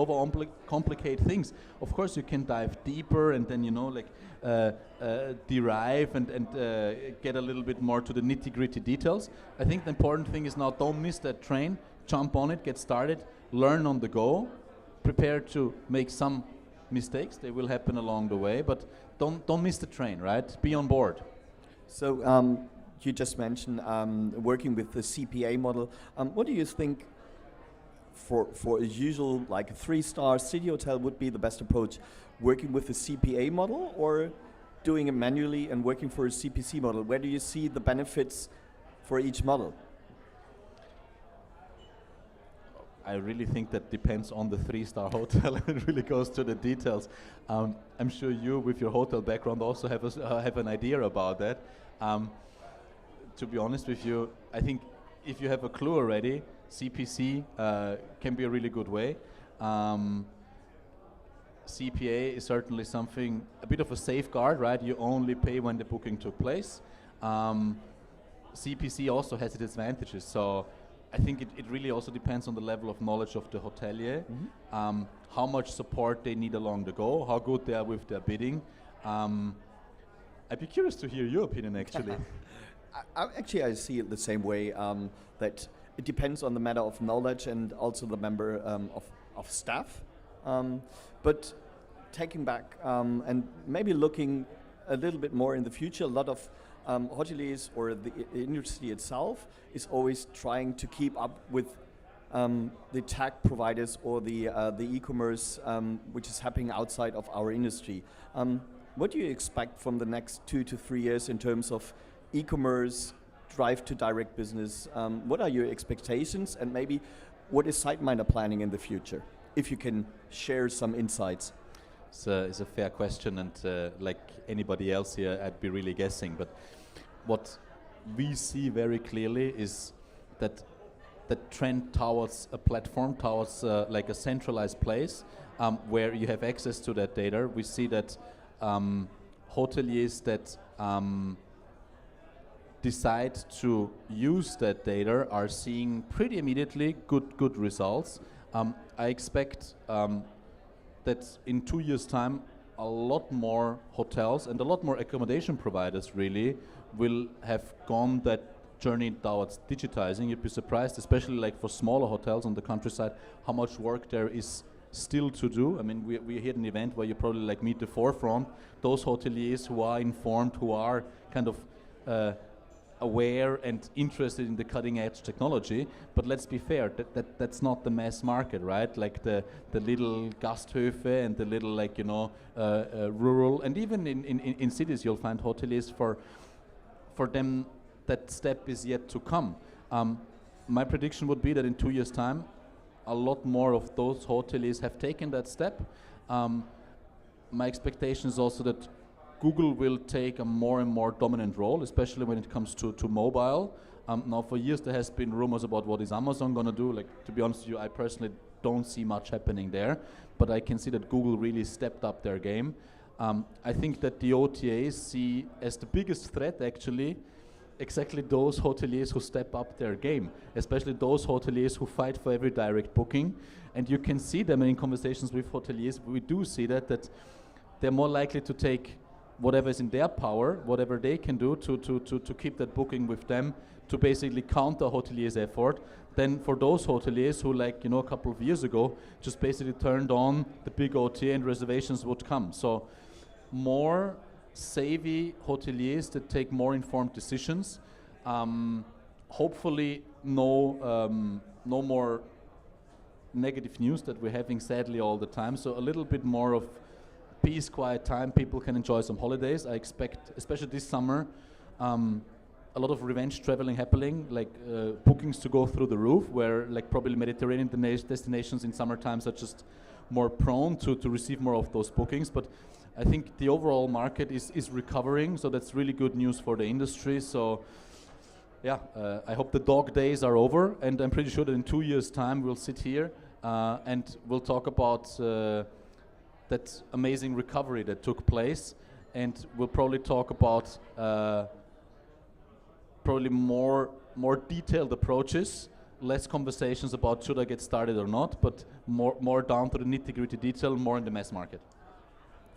complicate things. Of course, you can dive deeper and then, you know, like derive and get a little bit more to the nitty-gritty details. I think the important thing is now don't miss that train, jump on it, get started, learn on the go, prepare to make some mistakes. They will happen along the way, but don't miss the train, right? Be on board. So you just mentioned working with the CPA model. What do you think for a usual, like a 3-star city hotel would be the best approach? Working with the CPA model or doing it manually and working for a CPC model? Where do you see the benefits for each model? I really think that depends on the 3-star hotel. It really goes to the details. I'm sure you, with your hotel background, also have an idea about that. To be honest with you, I think if you have a clue already, CPC can be a really good way. CPA is certainly something, a bit of a safeguard, right? You only pay when the booking took place. CPC also has its advantages. So I think it really also depends on the level of knowledge of the hotelier, how much support they need along the go, how good they are with their bidding. I'd be curious to hear your opinion, actually. I see it the same way, that it depends on the matter of knowledge and also the member of staff. But taking back and maybe looking a little bit more in the future, a lot of hoteliers or the industry itself is always trying to keep up with the tech providers or the e-commerce which is happening outside of our industry. What do you expect from the next 2 to 3 years in terms of e-commerce, drive to direct business? What are your expectations, and maybe what is Siteminder planning in the future? If you can share some insights. It's a fair question, and like anybody else here, I'd be really guessing. But what we see very clearly is that the trend towards a platform, towards like a centralized place where you have access to that data. We see that hoteliers that decide to use that data are seeing pretty immediately good results. I expect that in 2 years' time, a lot more hotels and a lot more accommodation providers really will have gone that journey towards digitizing. You'd be surprised, especially like for smaller hotels on the countryside, how much work there is still to do. I mean, we're here at an event where you probably like meet the forefront, those hoteliers who are informed, who are kind of aware and interested in the cutting edge technology. But let's be fair, that's not the mass market, right? Like the little Gasthöfe and the little, like, you know, rural, and even in cities you'll find hoteliers. For them that step is yet to come. My prediction would be that in 2 years' time, a lot more of those hoteliers have taken that step. My expectation is also that Google will take a more and more dominant role, especially when it comes to mobile. Now, for years there has been rumors about what is Amazon going to do. Like, to be honest with you, I personally don't see much happening there, but I can see that Google really stepped up their game. I think that the OTAs see as the biggest threat, actually, exactly those hoteliers who step up their game, especially those hoteliers who fight for every direct booking. And you can see them in conversations with hoteliers. We do see that they're more likely to take whatever is in their power, whatever they can do to keep that booking with them, to basically counter hoteliers' effort, than for those hoteliers who, like, a couple of years ago, just basically turned on the big OTA and reservations would come. So more savvy hoteliers that take more informed decisions. Hopefully no more negative news that we're having, sadly, all the time. So a little bit more of peace, quiet time. People can enjoy some holidays. I expect, especially this summer, a lot of revenge traveling happening, like bookings to go through the roof, where like probably Mediterranean destinations in summer times are just more prone to receive more of those bookings. But I think the overall market is recovering, so that's really good news for the industry. So yeah, I hope the dog days are over, and I'm pretty sure that in 2 years' time we'll sit here and we'll talk about that amazing recovery that took place, and we'll probably talk about probably more detailed approaches, less conversations about should I get started or not, but more down to the nitty-gritty detail, more in the mass market.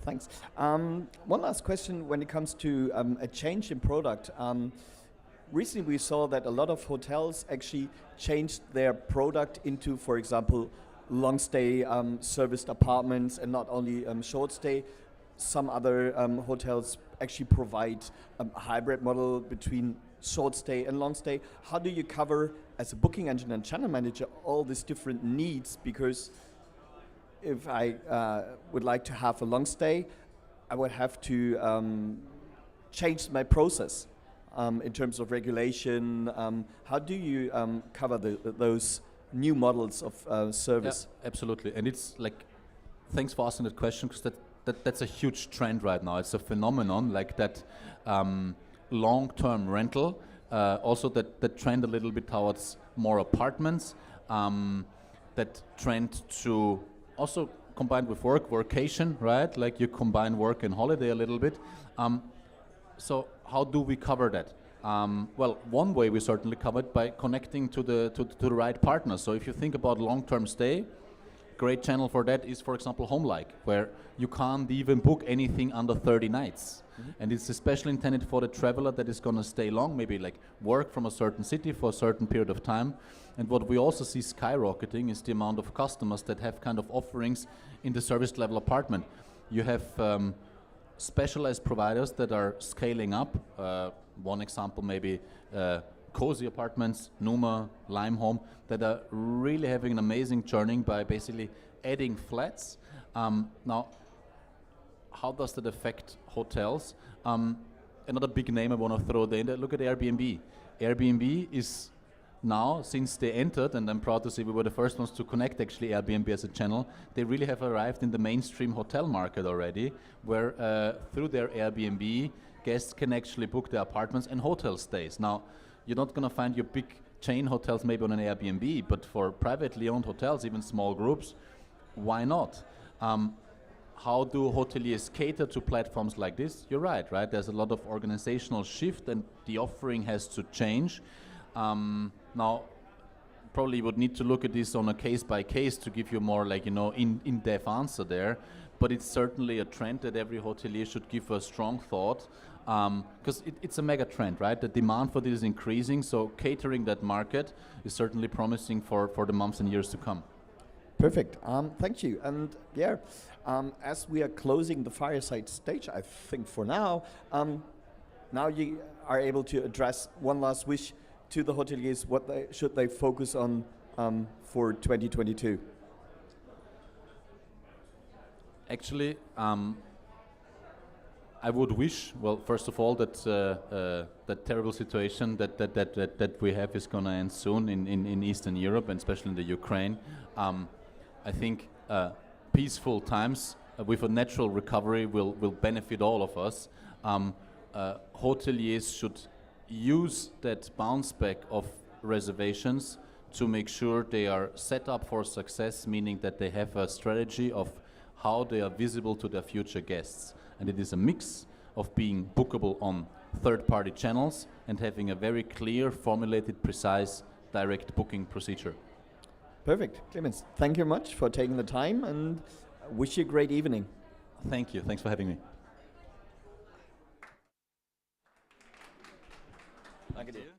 Thanks. One last question when it comes to a change in product. Recently we saw that a lot of hotels actually changed their product into, for example, long stay serviced apartments, and not only short stay. Some other hotels actually provide a hybrid model between short stay and long stay. How do you cover, as a booking engine and channel manager, all these different needs? Because if I would like to have a long stay, I would have to change my process in terms of regulation. How do you cover those new models of service? Yeah, absolutely. And it's like, thanks for asking that question, because that's a huge trend right now. It's a phenomenon, like that long-term rental, also that trend a little bit towards more apartments, that trend to also combined with workation, right? Like you combine work and holiday a little bit. So how do we cover that? Well, one way we certainly cover it by connecting to the right partner. So if you think about long-term stay, great channel for that is, for example, Homelike, where you can't even book anything under 30 nights. Mm-hmm. And it's especially intended for the traveler that is going to stay long, maybe like work from a certain city for a certain period of time. And what we also see skyrocketing is the amount of customers that have kind of offerings in the service level apartment. You have specialized providers that are scaling up. One example maybe CoCoBe apartments, Numa, Lime Home, that are really having an amazing journey by basically adding flats. Now, how does that affect hotels? Another big name I want to throw there, look at Airbnb. Airbnb is now, since they entered, and I'm proud to say we were the first ones to connect actually Airbnb as a channel, they really have arrived in the mainstream hotel market already, where through their Airbnb, guests can actually book their apartments and hotel stays. Now, you're not going to find your big chain hotels maybe on an Airbnb, but for privately owned hotels, even small groups, why not? How do hoteliers cater to platforms like this? You're right? There's a lot of organizational shift, and the offering has to change. Now, probably would need to look at this on a case by case to give you more like, in-depth answer there. But it's certainly a trend that every hotelier should give a strong thought, because it's a mega trend, right? The demand for this is increasing, so catering that market is certainly promising for the months and years to come. Perfect. Thank you. And yeah, as we are closing the fireside stage, I think for now, now you are able to address one last wish to the hoteliers. What should they focus on for 2022? Actually, I would wish, well, first of all, that that terrible situation that we have is going to end soon in Eastern Europe, and especially in the Ukraine. I think peaceful times with a natural recovery will benefit all of us. Hoteliers should use that bounce back of reservations to make sure they are set up for success, meaning that they have a strategy of how they are visible to their future guests. And it is a mix of being bookable on third-party channels and having a very clear, formulated, precise, direct booking procedure. Perfect. Clemens, thank you much for taking the time, and wish you a great evening. Thank you. Thanks for having me. Danke dir.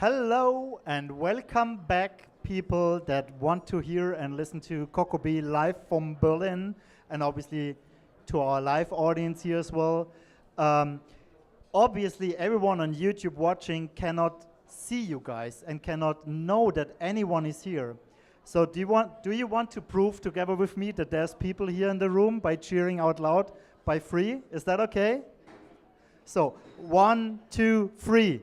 Hello and welcome back, people that want to hear and listen to CoCoBe live from Berlin, and obviously to our live audience here as well. Obviously, everyone on YouTube watching cannot see you guys and cannot know that anyone is here. So do you want to prove together with me that there's people here in the room by cheering out loud by 3? Is that okay? So 1, 2, 3.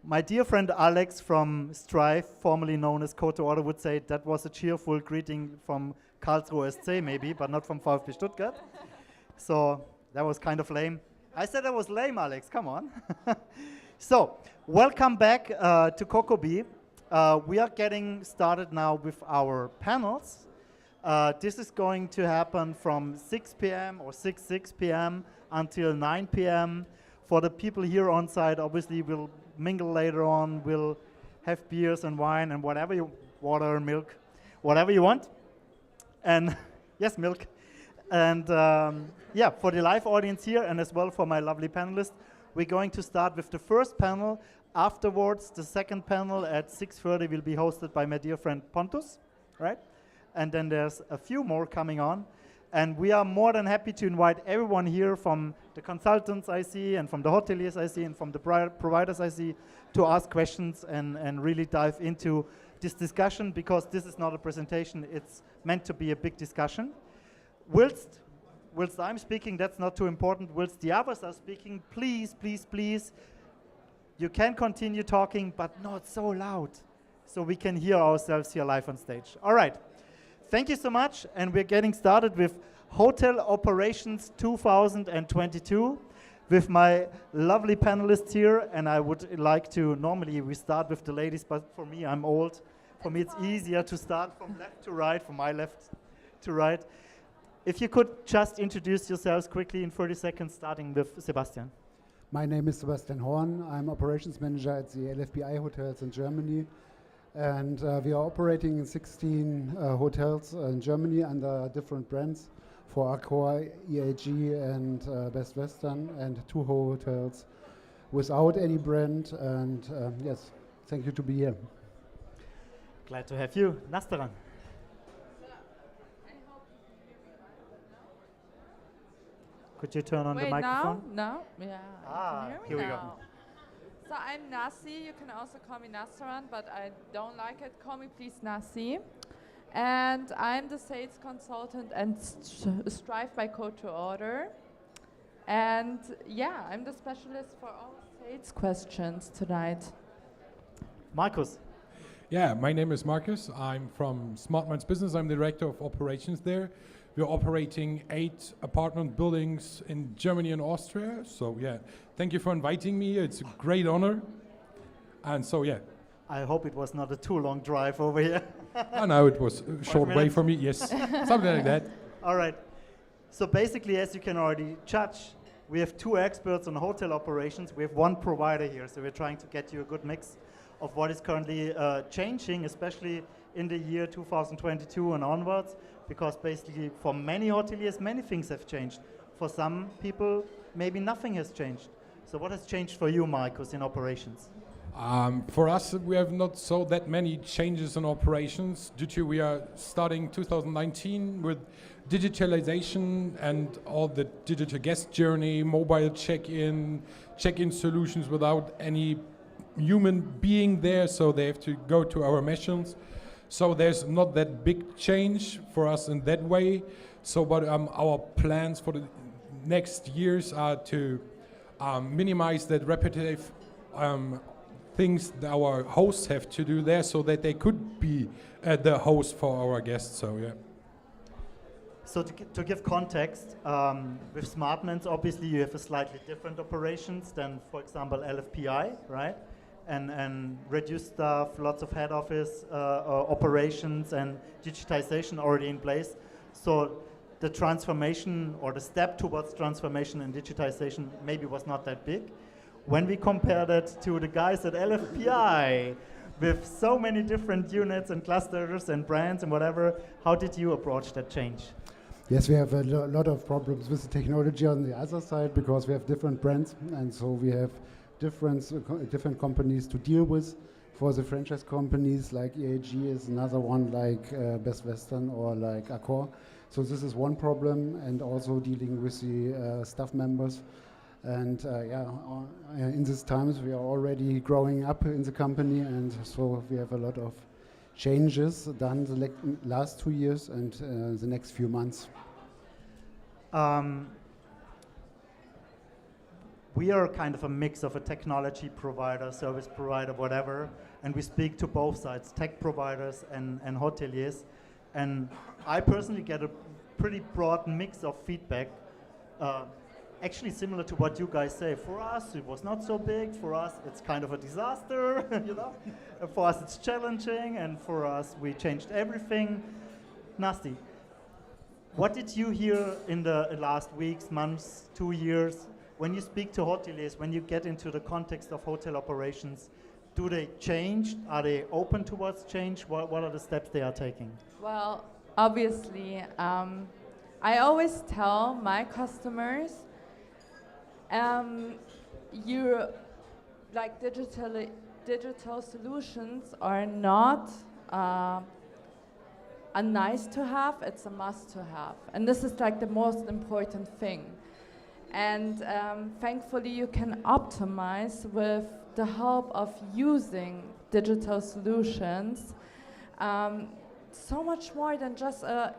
My dear friend Alex from Straiv, formerly known as 𝗀𝗶𝗿𝗀, would say that was a cheerful greeting from 𝗙𝗶𝗿𝗀 SC maybe, but not from VfB Stuttgart. So that was kind of lame. I said that was lame, Alex, come on. So, welcome back to CoCoBe. We are getting started now with our panels. This is going to happen from 6 p.m. or 6 p.m. until 9 p.m. For the people here on site, obviously we'll mingle later on, we'll have beers and wine and whatever you, water, milk, whatever you want. And yes, milk. And yeah, for the live audience here and as well for my lovely panelists, we're going to start with the first panel. Afterwards, the second panel at 6:30 will be hosted by my dear friend Pontus, right? And then there's a few more coming on. And we are more than happy to invite everyone here from the consultants I see and from the hoteliers I see and from the providers I see to ask questions and really dive into this discussion, because this is not a presentation, it's meant to be a big discussion. Whilst I'm speaking, that's not too important. Whilst the others are speaking, please, please, please, you can continue talking, but not so loud, so we can hear ourselves here live on stage. All right. Thank you so much, and we're getting started with Hotel Operations 2022 with my lovely panelists here, and I would like to, normally we start with the ladies, but for me, I'm old. For me, it's easier to start from left to right, from my left to right. If you could just introduce yourselves quickly in 30 seconds, starting with Sebastian. My name is Sebastian Horn. I'm operations manager at the 𝗨𝗶𝗍 hotels in Germany. And we are operating in 16 hotels in Germany under different brands for Accor, EAG, and Best Western, and 2 hotels without any brand. And yes, thank you to be here. Glad to have you. Nastaran. Could you turn on the microphone? Now? Yeah. Ah, here we go. So I'm Nasi, you can also call me Nastaran, but I don't like it. Call me please Nasi. And I'm the sales consultant and Straiv by 𝗀𝗀𝗏. And yeah, I'm the specialist for all sales questions tonight. Markus. Yeah, my name is Markus. I'm from 𝗏𝗵𝗲 Business. I'm the director of operations there. We're operating 8 apartment buildings in Germany and Austria. So yeah, thank you for inviting me. It's a great honor. And so yeah. I hope it was not a too long drive over here. Oh no, it was a short way for me, yes. Something like that. All right. So basically, as you can already judge, we have 2 experts on hotel operations. We have 1 provider here. So we're trying to get you a good mix of what is currently changing, especially in the year 2022 and onwards. Because basically, for many hoteliers, many things have changed. For some people, maybe nothing has changed. So what has changed for you, Markus, in operations? For us, we have not so that many changes in operations due to we are starting 2019 with digitalization and all the digital guest journey, mobile check-in solutions without any human being there, so they have to go to our machines. So there's not that big change for us in that way. So, but our plans for the next years are to minimize that repetitive things that our hosts have to do there, so that they could be the host for our guests. So yeah. So to give context, with 𝗏𝗵𝗲, obviously you have a slightly different operations than, for example, 𝗨𝗶𝗍, right? And reduced staff, lots of head office operations and digitization already in place. So the transformation or the step towards transformation and digitization maybe was not that big. When we compare that to the guys at 𝗨𝗶𝗍 with so many different units and clusters and brands and whatever, how did you approach that change? Yes, we have a lot of problems with the technology on the other side because we have different brands, and so we have different companies to deal with. For the franchise companies, like EAG is another one, like Best Western or like Accor. So this is one problem, and also dealing with the staff members. And in these times we are already growing up in the company, and so we have a lot of changes done the last 2 years and the next few months. We are kind of a mix of a technology provider, service provider, whatever, and we speak to both sides, tech providers and hoteliers. And I personally get a pretty broad mix of feedback, actually similar to what you guys say. For us, it was not so big. For us, it's kind of a disaster, you know. For us, it's challenging, and for us, we changed everything. Nasty. What did you hear in the last weeks, months, 2 years? When you speak to hoteliers, when you get into the context of hotel operations, do they change? Are they open towards change? What are the steps they are taking? Well, obviously, I always tell my customers, digital solutions are not a nice to have, it's a must to have. And this is like the most important thing. And thankfully you can optimize with the help of using digital solutions so much more than just a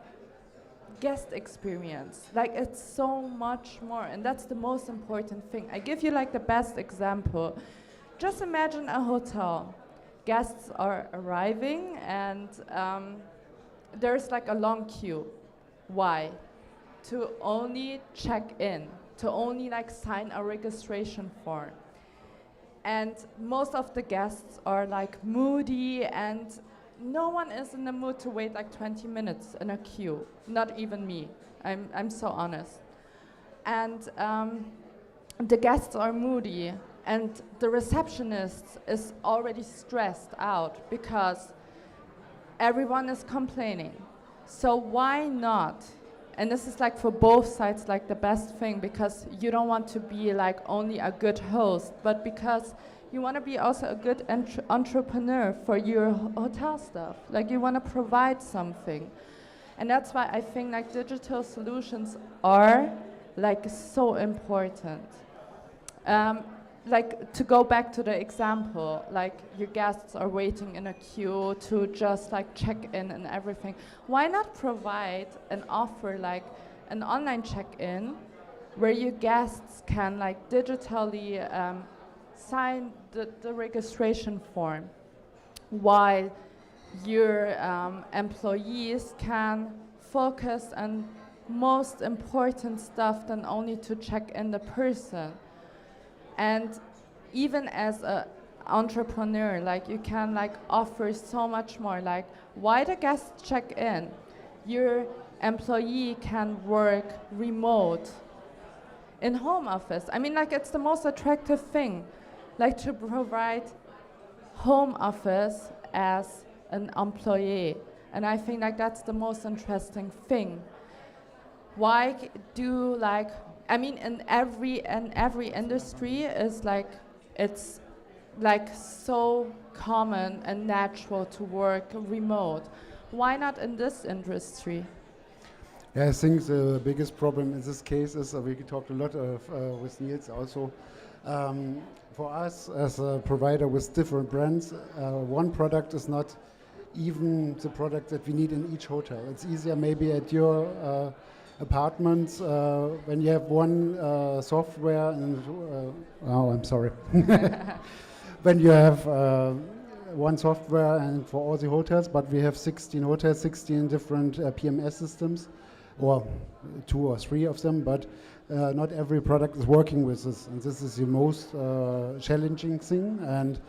guest experience. Like, it's so much more, and that's the most important thing. I give you like the best example. Just imagine a hotel. Guests are arriving and there's like a long queue. Why? To only check in, to only like sign a registration form. And most of the guests are like moody, and no one is in the mood to wait like 20 minutes in a queue. Not even me. I'm so honest. And the guests are moody, and the receptionist is already stressed out because everyone is complaining. So why not? And this is like for both sides like the best thing, because you don't want to be like only a good host, but because you want to be also a good entrepreneur for your hotel staff. Like, you want to provide something. And that's why I think like digital solutions are like so important. Like, to go back to the example, like your guests are waiting in a queue to just like check in and everything. Why not provide and offer like an online check-in where your guests can like digitally sign the registration form, while your employees can focus on most important stuff than only to check in the person. And even as an entrepreneur, like, you can like offer so much more. Like, why the guests check in? Your employee can work remote in home office. I mean, like, it's the most attractive thing, like, to provide home office as an employee. And I think like that's the most interesting thing. Why do like, I mean, in every industry is like, it's like so common and natural to work remote. Why not in this industry? Yeah, I think the biggest problem in this case is, we talked a lot with Niels also. For us as a provider with different brands, one product is not even the product that we need in each hotel. It's easier maybe at your apartments when you have one software and oh, I'm sorry. When you have one software and for all the hotels, but we have 16 hotels, 16 different PMS systems, or 2 or 3 of them, but not every product is working with this, and this is the most challenging thing. And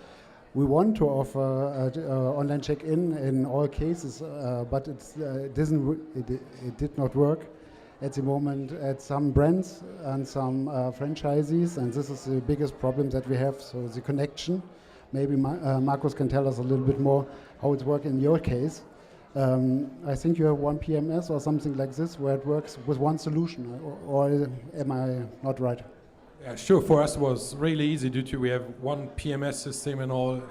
we want to offer online check-in in all cases, but it did not work at the moment at some brands and some franchisees, and this is the biggest problem that we have. So the connection, maybe Markus can tell us a little bit more how it's working in your case, I think you have one PMS or something like this where it works with one solution, or am I not right? Yeah, sure. For us, it was really easy due to we have one PMS system in all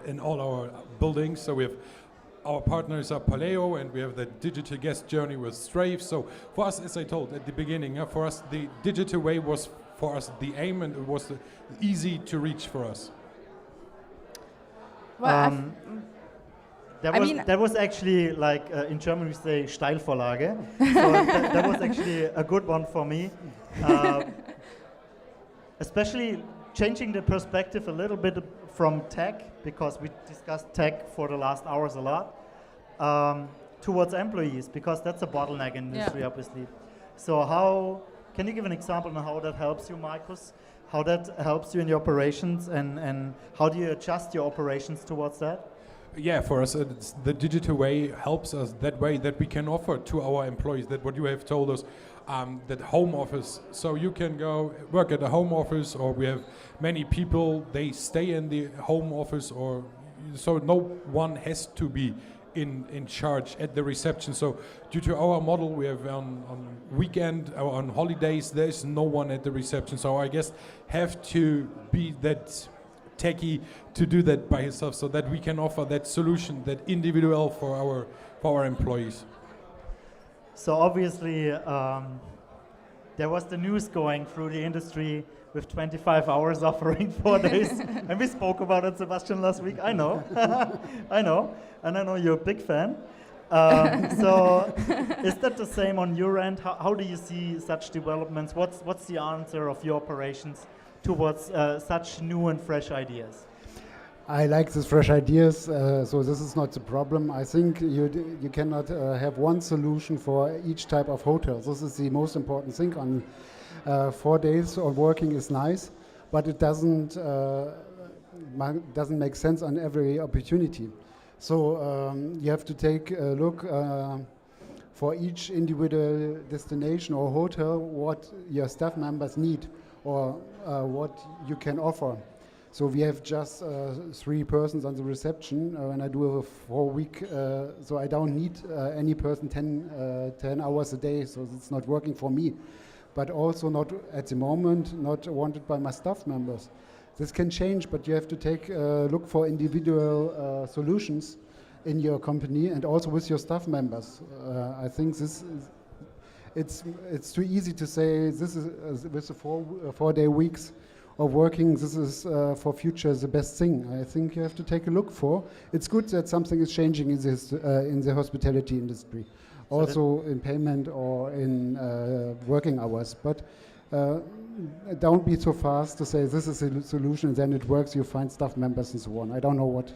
our buildings. So we have our partners are Apaleo, and we have the digital guest journey with Straiv. So for us, as I told at the beginning, for us the digital way was for us the aim, and it was easy to reach for us. Well, that was actually like in German we say Steilvorlage. So that was actually a good one for me. Especially changing the perspective a little bit from tech, because we discussed tech for the last hours a lot, towards employees, because that's a bottleneck in industry, obviously. So how, can you give an example on how that helps you, Markus? How that helps you in your operations, and how do you adjust your operations towards that? Yeah, for us, the digital way helps us that way that we can offer to our employees that what you have told us, that home office. So you can go work at the home office, or we have many people, they stay in the home office, or so no one has to be in charge at the reception. So due to our model, we have on weekend or on holidays, there's no one at the reception. So I guess have to be that techie to do that by himself, so that we can offer that solution, that individual for our employees. So obviously there was the news going through the industry with 25 hours offering 4 days, and we spoke about it, Sebastian, last week. I know, I know, and I know you're a big fan. So is that the same on your end? How do you see such developments? What's the answer of your operations towards such new and fresh ideas? I like these fresh ideas, so this is not the problem. I think you cannot have one solution for each type of hotel. This is the most important thing. On 4 days of working is nice, but it doesn't make sense on every opportunity. So you have to take a look for each individual destination or hotel what your staff members need, or what you can offer. So we have just 3 persons on the reception when I do a 4-week, so I don't need any person 10 hours a day, so it's not working for me. But also not at the moment, not wanted by my staff members. This can change, but you have to take a look for individual solutions in your company and also with your staff members. I think it's too easy to say this is with the 4-day weeks of working, this is for future the best thing. I think you have to take a look for. It's good that something is changing in the hospitality industry, so also in payment or in working hours. But don't be so fast to say this is a solution and then it works, you find staff members and so on. I don't know what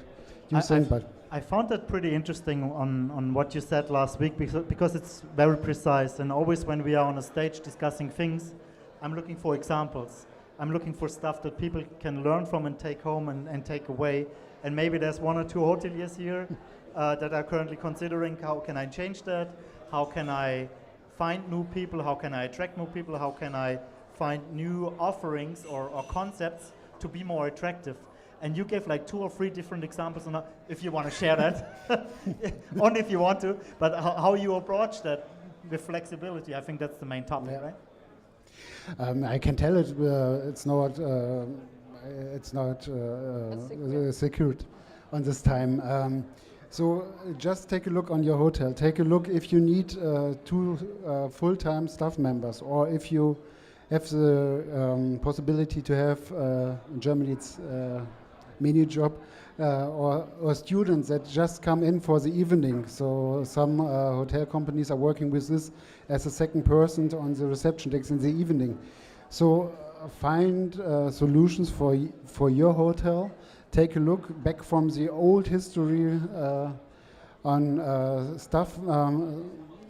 you think, but I found that pretty interesting on what you said last week, because it's very precise, and always when we are on a stage discussing things, I'm looking for examples. I'm looking for stuff that people can learn from and take home and take away. And maybe there's 1 or 2 hoteliers here that are currently considering how can I change that? How can I find new people? How can I attract new people? How can I find new offerings or concepts to be more attractive? And you gave like 2 or 3 different examples, on if you want to share that, only if you want to, but how you approach that with flexibility. I think that's the main topic, right? I can tell it. It's not secured on this time. So just take a look on your hotel. Take a look if you need 2 full-time staff members, or if you have the possibility to have in Germany it's mini job, or students that just come in for the evening. So some hotel companies are working with this as a second person on the reception desk in the evening. So find solutions for your hotel. Take a look back from the old history on stuff,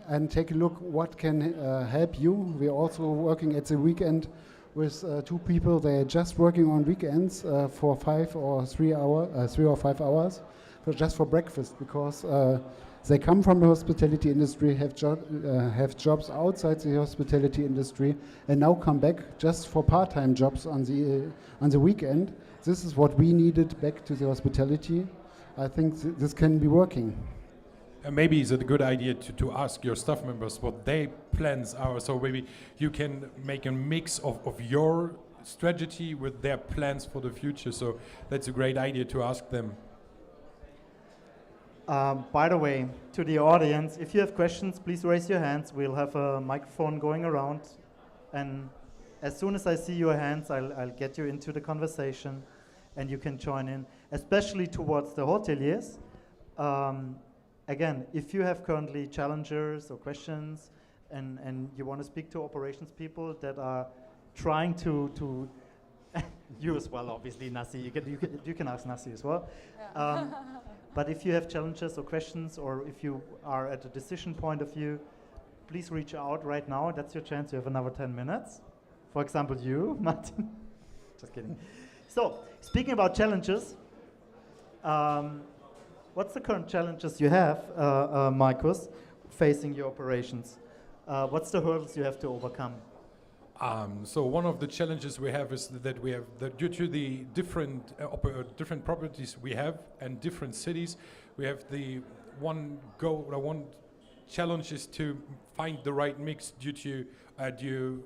and take a look what can help you. We're also working at the weekend with 2 people. They're just working on weekends for 3 or 5 hours, just for breakfast, because they come from the hospitality industry, have jobs outside the hospitality industry, and now come back just for part-time jobs on the weekend. This is what we needed back to the hospitality. I think this can be working. maybe it's a good idea to ask your staff members what their plans are. So maybe you can make a mix of your strategy with their plans for the future. So that's a great idea to ask them. By the way, to the audience, if you have questions, please raise your hands. We'll have a microphone going around. And as soon as I see your hands, I'll get you into the conversation and you can join in, especially towards the hoteliers. Again, if you have currently challengers or questions and you want to speak to operations people that are trying to you as well, obviously, 𝗧𝗵𝗲, you can ask 𝗧𝗵𝗲 as well. Yeah. But if you have challenges or questions, or if you are at a decision point of view, please reach out right now. That's your chance. You have another 10 minutes. For example, you, Martin. Just kidding. So, speaking about challenges, what's the current challenges you have, Markus, facing your operations? What's the hurdles you have to overcome? So one of the challenges we have is that we have, due to the different properties we have and different cities, we have the one challenge is to find the right mix due to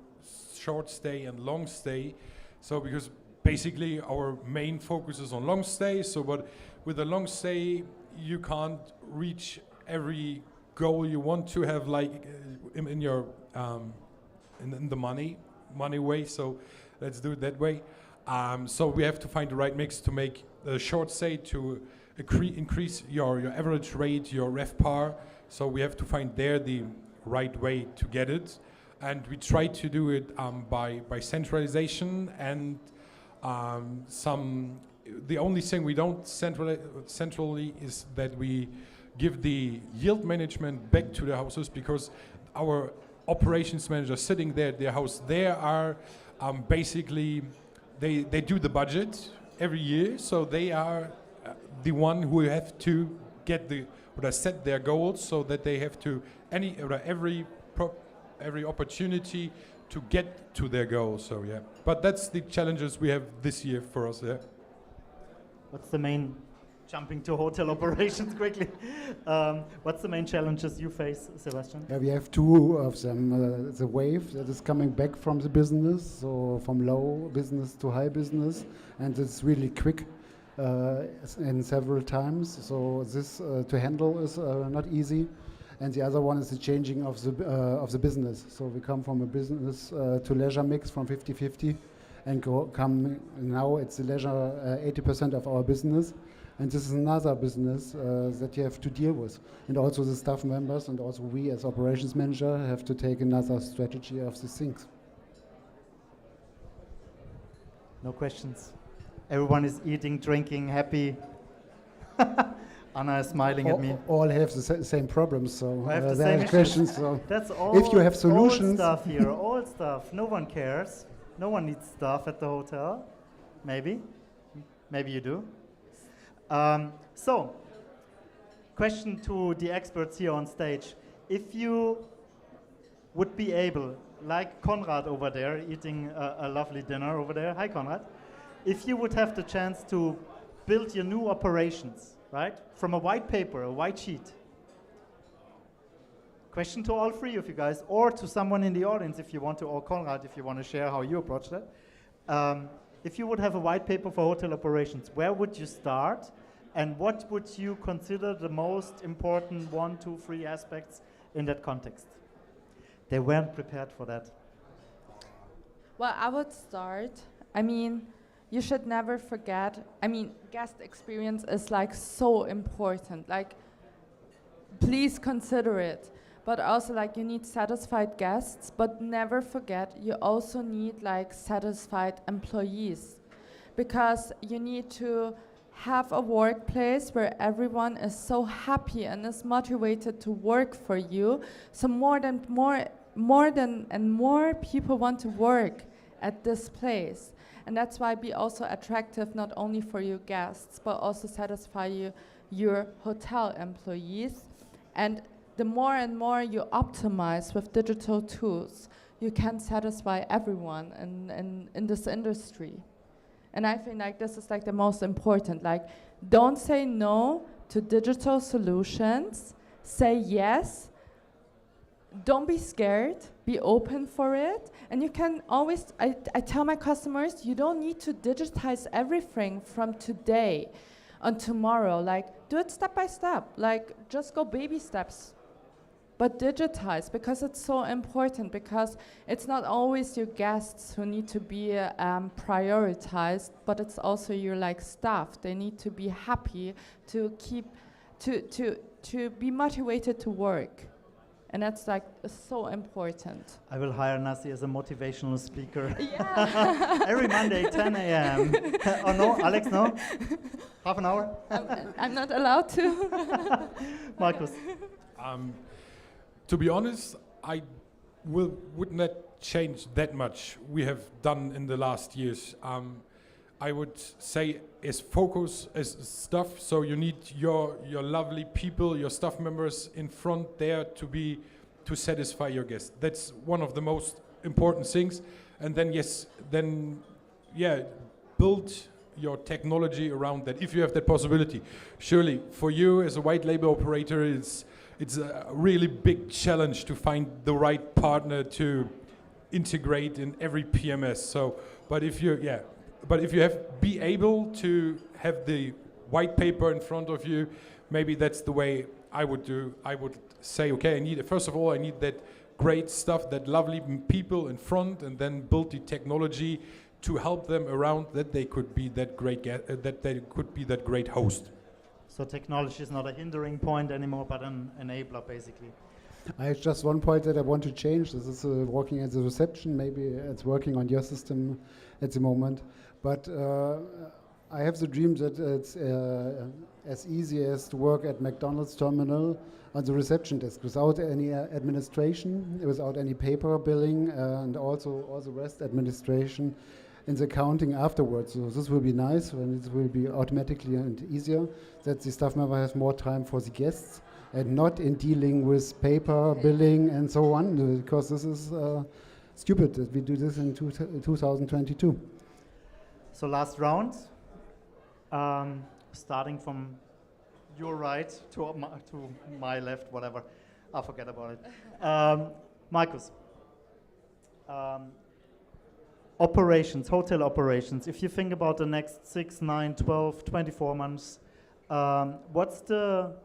short stay and long stay. So because basically our main focus is on long stay. So but with a long stay, you can't reach every goal you want to have, like in your in the money way, so let's do it that way. So we have to find the right mix to make a short stay to increase your average rate, your RevPAR. So we have to find there the right way to get it, and we try to do it by centralization and the only thing we don't centrally is that we give the yield management back to the houses, because our operations manager sitting there at their house, they are basically, they do the budget every year, so they are the one who have to get set their goals, so that they have to every opportunity to get to their goals. So yeah, but that's the challenges we have this year for us. Yeah. What's the main? Jumping to hotel operations quickly. What's the main challenges you face, Sebastian? Yeah, we have two of them. The wave that is coming back from the business, so from low business to high business, and it's really quick and several times. So this to handle is not easy. And the other one is the changing of the business. So we come from a business to leisure mix from 50-50, and now it's the leisure 80% of our business. And this is another business that you have to deal with. And also the staff members and also we as operations manager have to take another strategy of these things. No questions. Everyone is eating, drinking, happy. Anna is smiling at me. All have the same problems, so I have the there same are questions. So that's all. If you have solutions, old stuff here, old stuff. No one cares. No one needs stuff at the hotel. Maybe you do. So, question to the experts here on stage. If you would be able, like Konrad over there, eating a lovely dinner over there. Hi, Konrad. If you would have the chance to build your new operations, right, from a white paper, a white sheet. Question to all three of you guys, or to someone in the audience if you want to, or Konrad if you want to share how you approach that. If you would have a white paper for hotel operations, where would you start? And what would you consider the most important 1, 2, 3 aspects in that context? They weren't prepared for that. Well, I would start. I mean, you should never forget. I mean, guest experience is like so important. Like, please consider it. But also, like, you need satisfied guests, but never forget you also need like satisfied employees, because you need to have a workplace where everyone is so happy and is motivated to work for you. So more people want to work at this place. And that's why be also attractive not only for your guests, but also satisfy your hotel employees. And the more and more you optimize with digital tools, you can satisfy everyone in this industry. And I think like this is like the most important. Like, don't say no to digital solutions say yes. Don't be scared, be open for it. And you can always, I tell my customers, you don't need to digitize everything from today on tomorrow. Like, do it step by step. Like, just go baby steps. But digitize, because it's so important, because it's not always your guests who need to be prioritized, but it's also your like staff. They need to be happy to keep, to be motivated to work. And that's like so important. I will hire 𝗧𝗵𝗲 as a motivational speaker. Yeah. Every Monday, 10 a.m. Oh no, Alex, no? Half an hour? I'm not allowed to. Markus. To be honest, I would not change that much we have done in the last years. I would say is focus as stuff. So you need your lovely people, your staff members in front there to satisfy your guests. That's one of the most important things. And then build your technology around that if you have that possibility. Surely for you as a white label operator, it's a really big challenge to find the right partner to integrate in every PMS. So, but if you be able to have the white paper in front of you, maybe that's the way I would do. I would say, okay, first of all, I need that great stuff, that lovely people in front, and then build the technology to help them around that they could be that great that great host. So technology is not a hindering point anymore, but an enabler, basically. I have just one point that I want to change. This is working as a reception. Maybe it's working on your system at the moment. But I have the dream that it's as easy as to work at McDonald's terminal on the reception desk without any administration, without any paper billing, and also all the rest administration in the accounting afterwards. So this will be nice, and it will be automatically and easier that the staff member has more time for the guests and not in dealing with paper, billing, and so on, because this is stupid that we do this in 2022. So last round, starting from your right to my left, whatever. I'll forget about it. Markus. Operations, hotel operations. If you think about the next 6, 9, 12, 24 months, what's the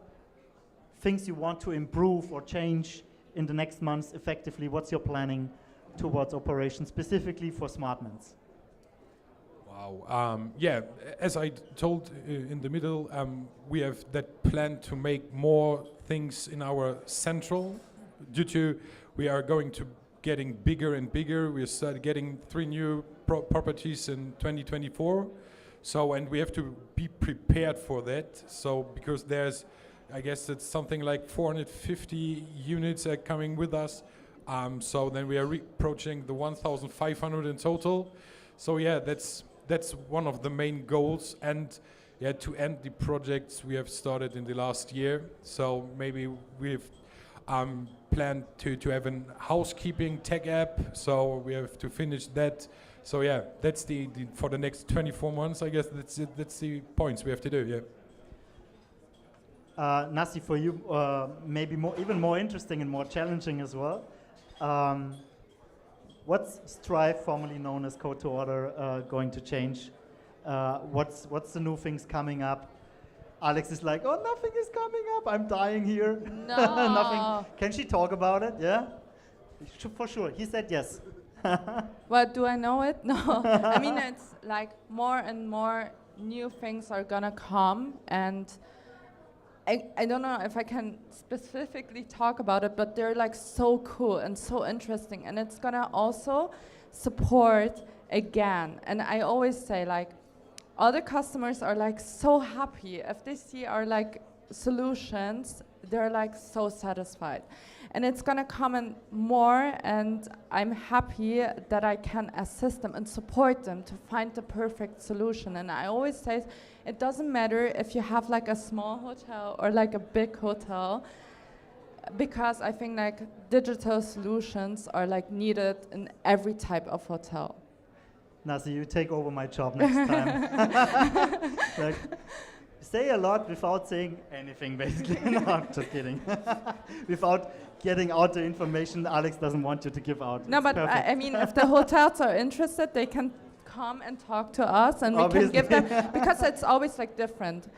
things you want to improve or change in the next months effectively? What's your planning towards operations, specifically for 𝗧𝗵𝗲? Wow. As I told in the middle, we have that plan to make more things in our central. Due to we are going to getting bigger and bigger. We started getting 3 new properties in 2024. So, and we have to be prepared for that. So, because there's, I guess it's something like 450 units are coming with us. So then we are approaching the 1,500 in total. So yeah, that's one of the main goals. And yeah, to end the projects we have started in the last year. So maybe we've planned to have a housekeeping tech app. So we have to finish that. So yeah, that's the for the next 24 months. I guess that's the points we have to do. Yeah. 𝗧𝗵𝗲, for you, maybe even more interesting and more challenging as well. What's Straiv, formerly known as CoCoBe, going to change? What's the new things coming up? Alex is like, oh, nothing is coming up. I'm dying here. No. Nothing. Can she talk about it? Yeah? For sure. He said yes. Well, do I know it? No. I mean, it's like more and more new things are gonna come, and I don't know if I can specifically talk about it, but they're like so cool and so interesting, and it's gonna also support again. And I always say, like, all the customers are like so happy if they see our like solutions. They're like so satisfied, and it's gonna come in more. And I'm happy that I can assist them and support them to find the perfect solution. And I always say, it doesn't matter if you have like a small hotel or like a big hotel, because I think like digital solutions are like needed in every type of hotel. 𝗧𝗵𝗲, you take over my job next time. Like, say a lot without saying anything, basically. No, I'm just kidding. Without getting out the information Alex doesn't want you to give out. No, It's but perfect. I mean, if the hotels are interested, they can come and talk to us, and we can give them, because it's always like different.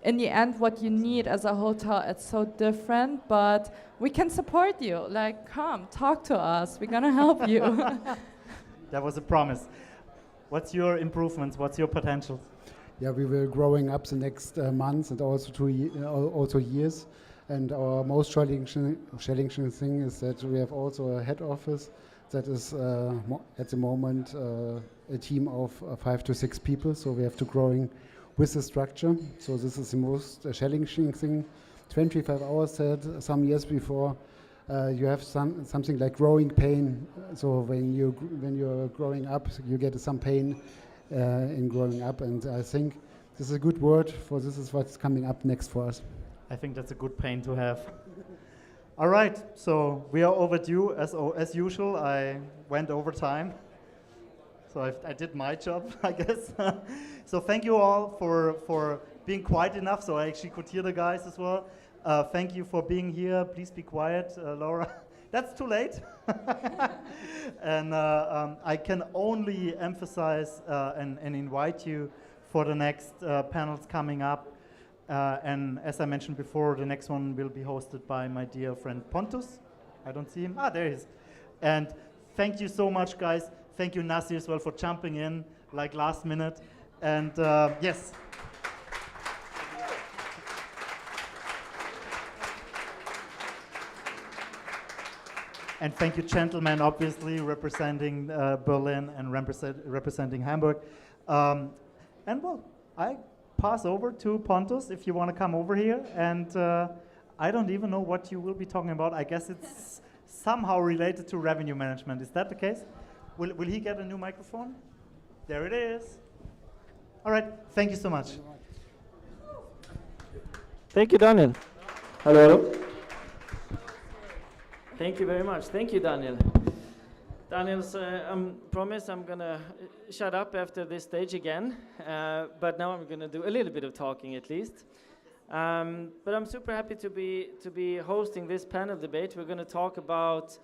In the end, what you need as a hotel, it's so different, but we can support you. Like, come, talk to us. We're gonna help you. That was a promise. What's your improvements? What's your potential? Yeah, we will growing up the next months and also also years. And our most challenging thing is that we have also a head office that is at the moment a team of 5 to 6 people. So we have to growing with the structure. So this is the most challenging thing. 25 hours said some years before. You have something like growing pain. So when you're growing up, you get some pain in growing up. And I think this is a good word for this is what's coming up next for us. I think that's a good pain to have. All right, so we are overdue as usual. I went over time, so I did my job, I guess. So thank you all for being quiet enough so I actually could hear the guys as well. Thank you for being here. Please be quiet, Laura. That's too late. And I can only emphasize and invite you for the next panels coming up. And as I mentioned before, the next one will be hosted by my dear friend Pontus. I don't see him. Ah, there he is. And thank you so much, guys. Thank you, 𝗁𝗲, as well, for jumping in like last minute. And yes. And thank you, gentlemen, obviously, representing Berlin and representing Hamburg. And well, I pass over to Pontus if you want to come over here. And I don't even know what you will be talking about. I guess it's somehow related to revenue management. Is that the case? Will he get a new microphone? There it is. All right, thank you so much. Thank you, Daniel. Hello. Thank you very much. Thank you, Daniel. Daniel's promise I'm going to shut up after this stage again, but now I'm going to do a little bit of talking at least. But I'm super happy to be hosting this panel debate. We're going to talk about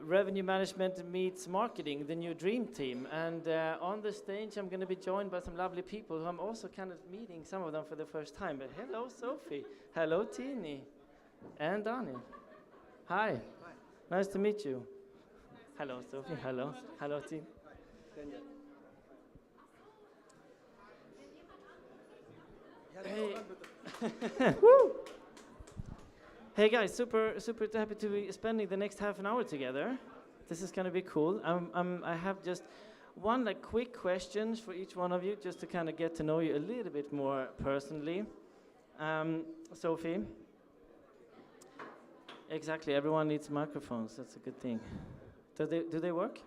revenue management meets marketing, the new dream team. And on the stage, I'm going to be joined by some lovely people who I'm also kind of meeting, some of them for the first time. But hello, Sophie. Hello, Tini. And Daniel. Hi. Nice to meet you. Hello, Sophie. Hello. Hello, Tini. Hey. Woo. Hey guys, super happy to be spending the next half an hour together. This is gonna be cool. I have just one quick questions for each one of you, just to kind of get to know you a little bit more personally. Sophie. Exactly. Everyone needs microphones. That's a good thing. Do they work?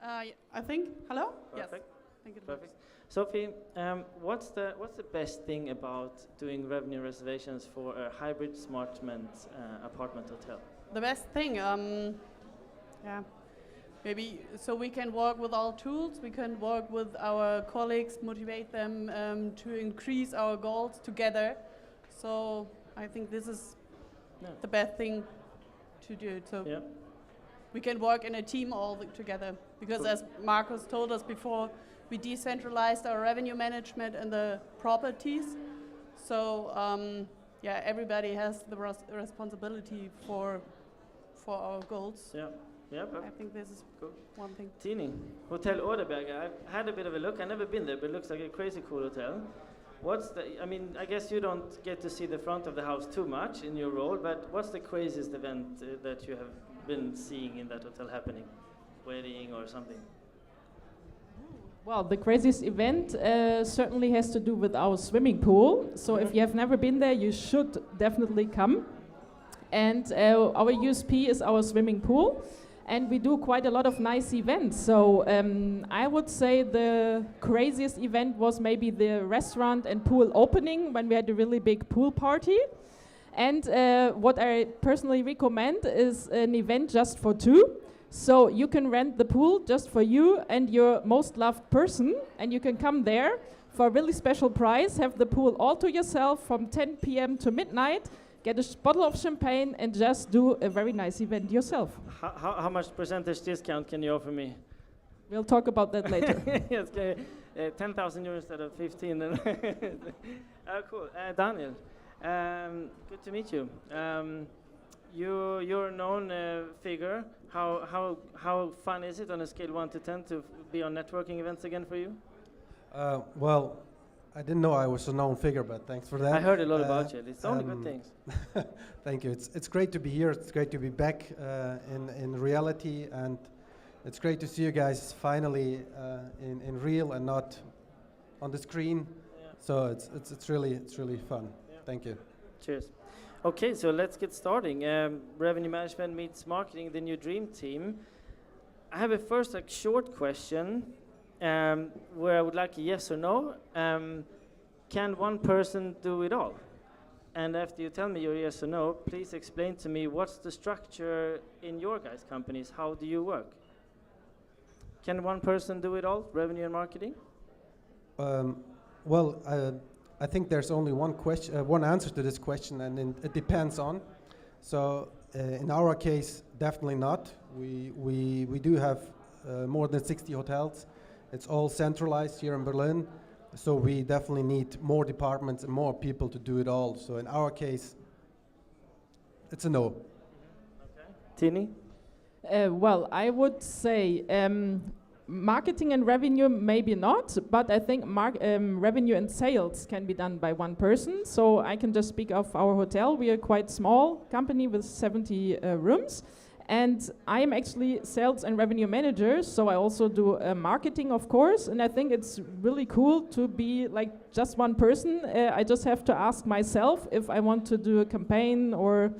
I think. Hello. Perfect. Yes. I think it Perfect. works. Sophie, what's the best thing about doing revenue reservations for a hybrid smartment apartment hotel? The best thing, yeah, maybe so we can work with all tools. We can work with our colleagues, motivate them to increase our goals together. So I think this is the best thing to do. So we can work in a team all together, because as Markus told us before, we decentralized our revenue management and the properties. So yeah, everybody has the responsibility for our goals. Yeah, yeah. I think this is one thing. Tini, Hotel 𝗏𝗏𝗏. I've had a bit of a look. I've never been there, but it looks like a crazy cool hotel. I mean, I guess you don't get to see the front of the house too much in your role, but what's the craziest event that you have been seeing in that hotel happening? Wedding or something? Well, the craziest event certainly has to do with our swimming pool. So if you have never been there, you should definitely come. And our USP is our swimming pool. And we do quite a lot of nice events. So I would say the craziest event was maybe the restaurant and pool opening, when we had a really big pool party. And what I personally recommend is an event just for two. So you can rent the pool just for you and your most loved person, and you can come there for a really special price, have the pool all to yourself from 10 p.m. to midnight, get a bottle of champagne, and just do a very nice event yourself. How much percentage discount can you offer me? We'll talk about that later. Yes, 10,000 euros instead of 15. Cool. Daniel, good to meet you. You're a known figure. How fun is it on a scale 1 to 10 to be on networking events again for you? Well, I didn't know I was a known figure, but thanks for that. I heard a lot about you. It's only good things. Thank you. It's great to be here. It's great to be back in reality, and it's great to see you guys finally in real and not on the screen. Yeah. So it's really fun. Yeah. Thank you. Cheers. Okay, so let's get starting. Revenue management meets marketing, the new dream team. I have a first short question where I would like a yes or no. Can one person do it all? And after you tell me your yes or no, please explain to me what's the structure in your guys' companies. How do you work? Can one person do it all, revenue and marketing? Well, I think there's only one answer to this question, and it depends on. So in our case, definitely not. We do have more than 60 hotels. It's all centralized here in Berlin. So we definitely need more departments and more people to do it all. So in our case, it's a no. Okay. Tini? Well, I would say marketing and revenue, maybe not, but I think revenue and sales can be done by one person. So I can just speak of our hotel. We are a quite small company with 70 rooms. And I am actually sales and revenue manager, so I also do marketing, of course. And I think it's really cool to be like just one person. I just have to ask myself if I want to do a campaign or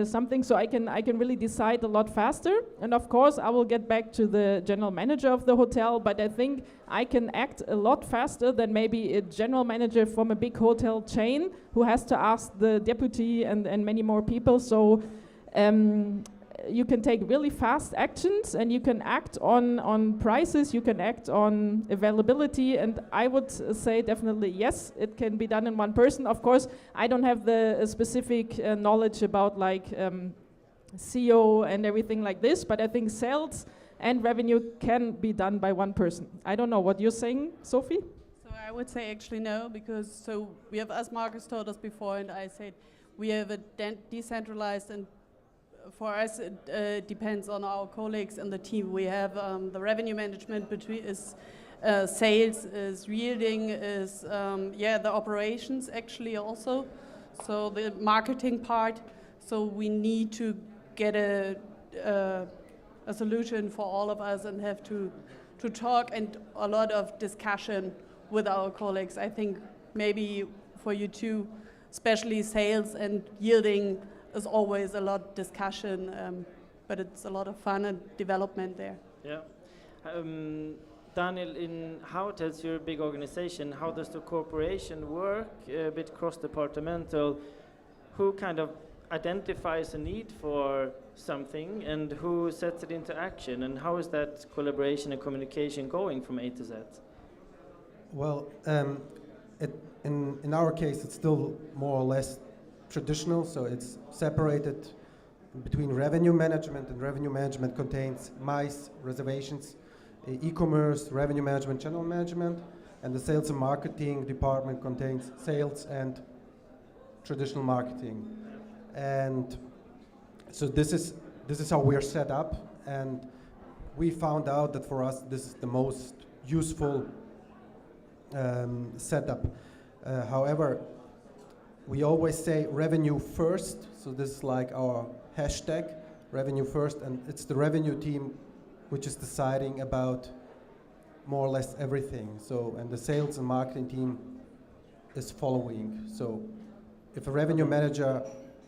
something, so I can really decide a lot faster. And of course, I will get back to the general manager of the hotel, but I think I can act a lot faster than maybe a general manager from a big hotel chain who has to ask the deputy and many more people. So you can take really fast actions, and you can act on prices, you can act on availability, and I would say definitely yes, it can be done in one person. Of course, I don't have the specific knowledge about like SEO and everything like this, but I think sales and revenue can be done by one person. I don't know what you're saying, Sophie? So I would say actually no, because so we have, as Marcus told us before, and I said, we have a decentralized, and for us, it depends on our colleagues and the team. We have the revenue management between sales, is yielding, is the operations actually also. So the marketing part. So we need to get a solution for all of us and have to talk, and a lot of discussion with our colleagues. I think maybe for you too, especially sales and yielding, there's always a lot of discussion, but it's a lot of fun and development there. Yeah. Daniel, in hotels, you're a big organization. How does the corporation work, a bit cross-departmental? Who kind of identifies a need for something, and who sets it into action? And how is that collaboration and communication going from A to Z? Well, in our case, it's still more or less traditional, so it's separated between revenue management, and revenue management contains MICE, reservations, e-commerce, revenue management, general management, and the sales and marketing department contains sales and traditional marketing. And so this is how we are set up, and we found out that for us this is the most useful setup. However, we always say revenue first, so this is like our hashtag, revenue first, and it's the revenue team which is deciding about more or less everything. So, and the sales and marketing team is following. So if a revenue manager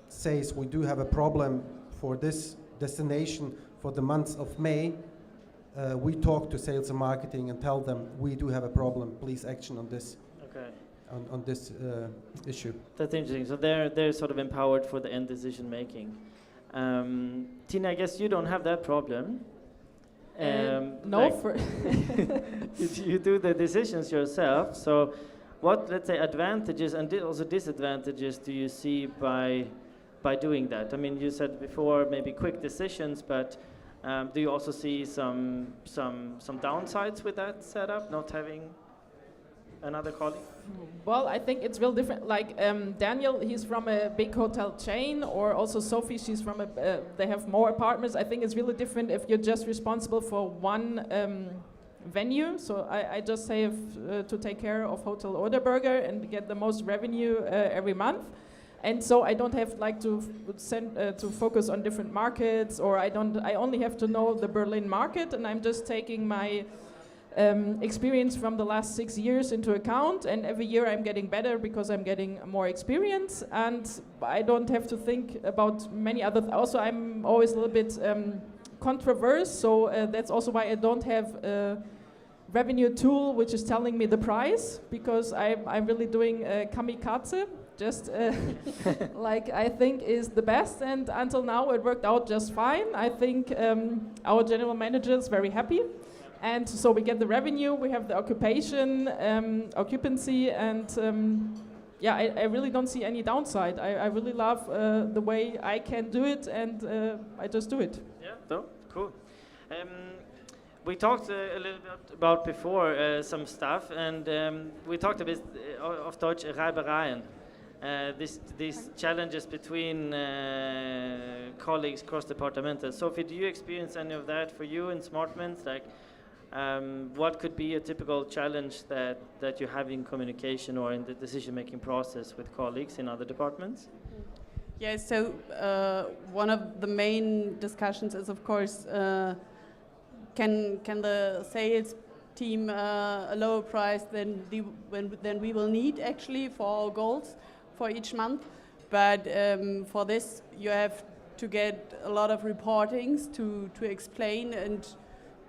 says we do have a problem for this destination for the month of May, we talk to sales and marketing and tell them we do have a problem, please action on this. Okay. On this issue. That's interesting. So they're sort of empowered for the end decision making. Tina, I guess you don't have that problem. No, you do the decisions yourself. So, what, let's say, advantages and also disadvantages do you see by doing that? I mean, you said before maybe quick decisions, but do you also see some downsides with that setup, not having another colleague? Well, I think it's real different. Like Daniel, he's from a big hotel chain, or also Sophie, she's from they have more apartments. I think it's really different if you're just responsible for one venue. So I just have to take care of Hotel Oderberger and get the most revenue every month. And so I don't have like to focus on different markets, or I only have to know the Berlin market, and I'm just taking my experience from the last 6 years into account, and every year I'm getting better because I'm getting more experience, and I don't have to think about many other. Also, I'm always a little bit controversial, so that's also why I don't have a revenue tool which is telling me the price, because I'm really doing 𝗵𝗃𝗲𝗃, just like I think is the best, and until now it worked out just fine. I think our general manager is very happy. And so we get the revenue, we have the occupancy, and yeah, I really don't see any downside. I really love the way I can do it, and I just do it. Yeah, no, cool. We talked a little bit about before some stuff, and we talked a bit of Deutsch Reibereien. These challenges between colleagues cross-departmental. Sophie, do you experience any of that for you in SmartMints? Like, what could be a typical challenge that you have in communication or in the decision-making process with colleagues in other departments? Yeah, so one of the main discussions is, of course, can the sales team a lower price than we will need actually for our goals for each month. But for this, you have to get a lot of reportings to explain and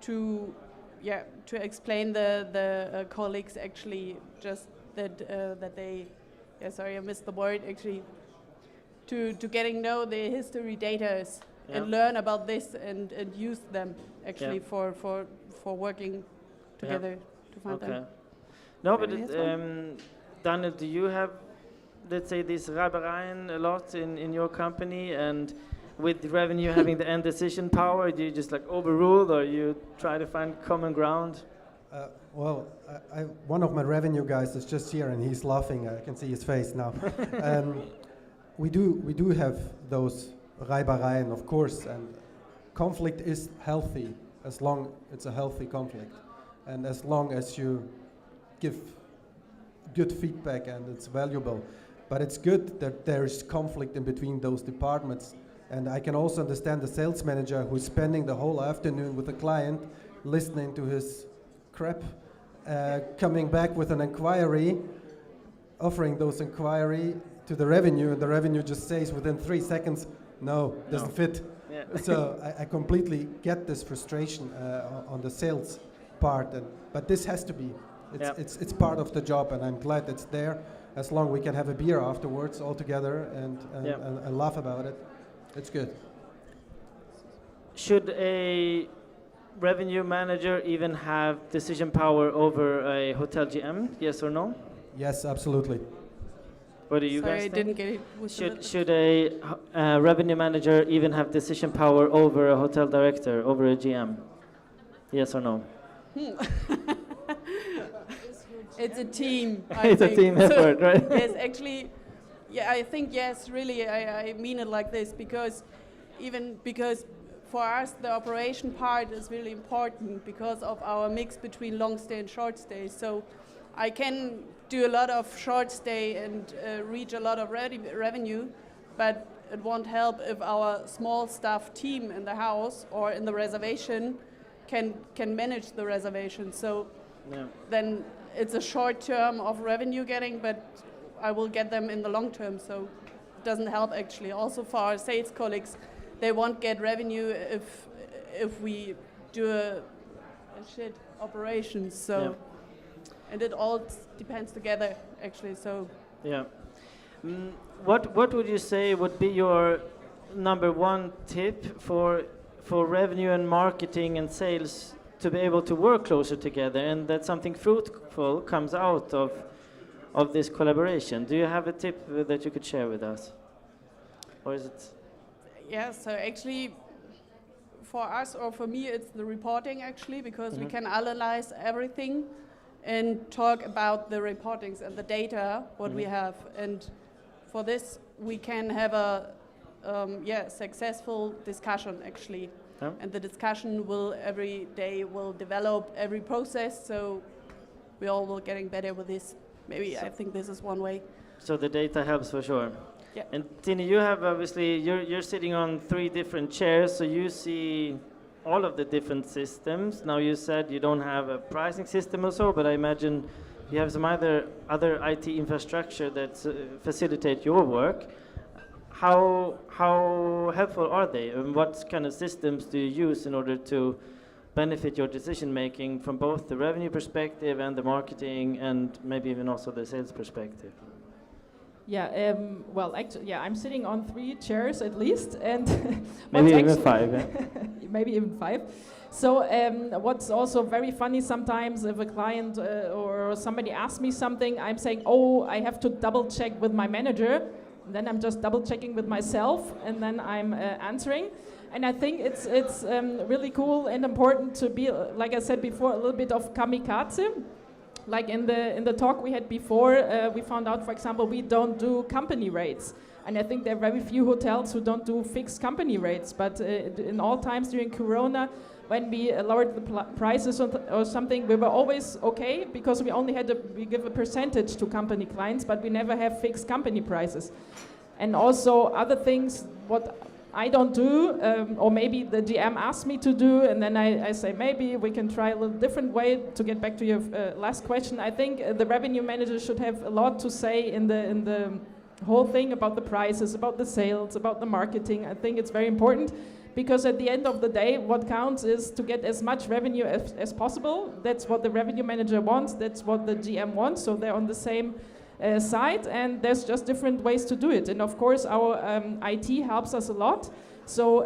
to explain the colleagues actually just that they, sorry, I missed the word, actually to getting know the history data and learn about this and use them actually for working together to find them. No, but Daniel, do you have, let's say, these Reibereien a lot in your company, and with revenue having the end decision power, do you just like overrule, or you try to find common ground? Well, one of my revenue guys is just here, and he's laughing. I can see his face now. We do have those Reibereien, of course, and conflict is healthy as long it's a healthy conflict, and as long as you give good feedback and it's valuable. But it's good that there is conflict in between those departments. And I can also understand the sales manager who's spending the whole afternoon with a client, listening to his crap, coming back with an inquiry, offering those inquiry to the revenue, and the revenue just says within 3 seconds, no, doesn't fit. Yeah. So I completely get this frustration on the sales part, but this has to be. It's part of the job, and I'm glad it's there. As long as we can have a beer afterwards all together and laugh about it. It's good. Should a revenue manager even have decision power over a hotel GM? Yes or no? Yes, absolutely. What do you guys Sorry, I think? didn't get it. Should a revenue manager even have decision power over a hotel director, over a GM? Yes or no? It's a team. It's a team effort, right? Yes, actually, yeah, I think yes, really, I mean it like this, because for us the operation part is really important because of our mix between long stay and short stay. So I can do a lot of short stay and reach a lot of revenue, but it won't help if our small staff team in the house or in the reservation can manage the reservation. So then it's a short term of revenue getting, but I will get them in the long term, so it doesn't help actually. Also for our sales colleagues, they won't get revenue if we do a shit operation. So, and it all depends together actually. So yeah. What would you say would be your number one tip for revenue and marketing and sales to be able to work closer together, and that something fruitful comes out of this collaboration. Do you have a tip that you could share with us? Or is it? Yeah, so actually, for us or for me, it's the reporting actually, because we can analyze everything and talk about the reportings and the data, what we have. And for this, we can have a successful discussion actually. Yeah. And the discussion will every day will develop every process, so we all will getting better with this. Maybe I think this is one way. So the data helps for sure. Yeah. And Tini, you have obviously, you're sitting on 3 different chairs, so you see all of the different systems. Now you said you don't have a pricing system or so, but I imagine you have some other IT infrastructure that facilitate your work. How helpful are they? And what kind of systems do you use in order to benefit your decision making from both the revenue perspective and the marketing and maybe even also the sales perspective? Yeah, well, actually, yeah, I'm sitting on 3 chairs at least, and maybe even 5. Yeah. Maybe even 5. So what's also very funny sometimes, if a client or somebody asks me something, I'm saying, oh, I have to double check with my manager. And then I'm just double checking with myself, and then I'm answering. And I think it's really cool and important to be, like I said before, a little bit of kamikaze. Like in the talk we had before, we found out, for example, we don't do company rates. And I think there are very few hotels who don't do fixed company rates. But in all times during Corona, when we lowered the prices or something, we were always okay, because we only we give a percentage to company clients, but we never have fixed company prices. And also other things, what I don't do, or maybe the GM asks me to do, and then I say maybe we can try a little different way. To get back to your last question, I think the revenue manager should have a lot to say in the whole thing about the prices, about the sales, about the marketing. I think it's very important, because at the end of the day, what counts is to get as much revenue as possible. That's what the revenue manager wants, that's what the GM wants, so they're on the same side, and there's just different ways to do it. And of course, our IT helps us a lot. So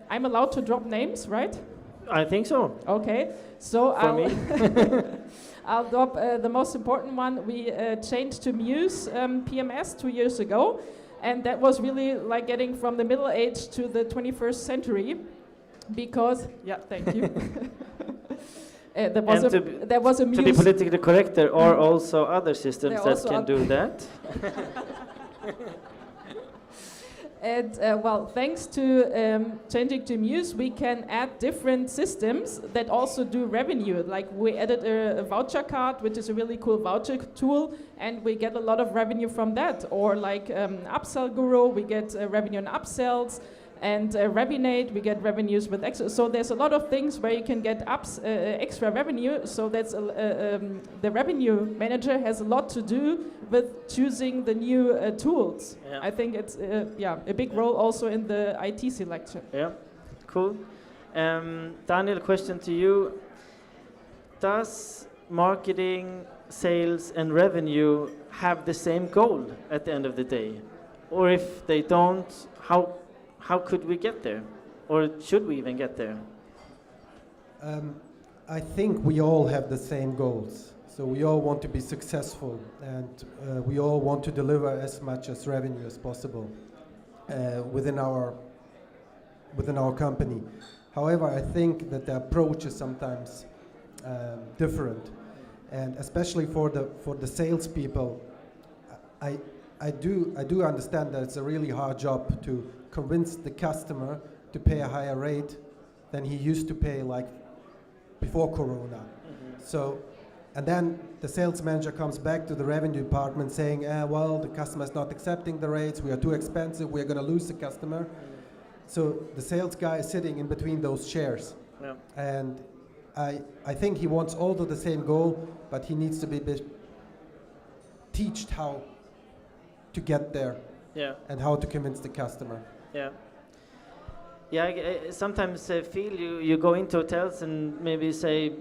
I'm allowed to drop names, right? I think so. Okay, so I'll drop the most important one. We changed to Mews PMS 2 years ago, and that was really like getting from the Middle Age to the 21st century, because, yeah, thank you. There was a Mews. To be politically correct, there are also other systems that can do that. And well, thanks to changing to Mews, we can add different systems that also do revenue. Like we added a voucher card, which is a really cool voucher tool, and we get a lot of revenue from that. Or like Upsell Guru, we get revenue on upsells. And Revinate, we get revenues with extra. So there's a lot of things where you can get extra revenue. So that's the revenue manager has a lot to do with choosing the new tools. Yeah. I think it's a big role also in the IT selection. Yeah, cool. Daniel, question to you. Does marketing, sales, and revenue have the same goal at the end of the day? Or if they don't, how could we get there? Or should we even get there? I think we all have the same goals. So we all want to be successful, and we all want to deliver as much as revenue as possible within our company. However, I think that the approach is sometimes different, and especially for the salespeople, I do understand that it's a really hard job to convince the customer to pay a higher rate than he used to pay, like before Corona. Mm-hmm. So, and then the sales manager comes back to the revenue department saying, well, the customer is not accepting the rates, we are too expensive, we are going to lose the customer. So the sales guy is sitting in between those chairs. Yeah. And I think he wants all to the same goal, but he needs to be taught how to get there, yeah, and how to convince the customer. Yeah. Yeah, I sometimes feel you go into hotels and maybe say,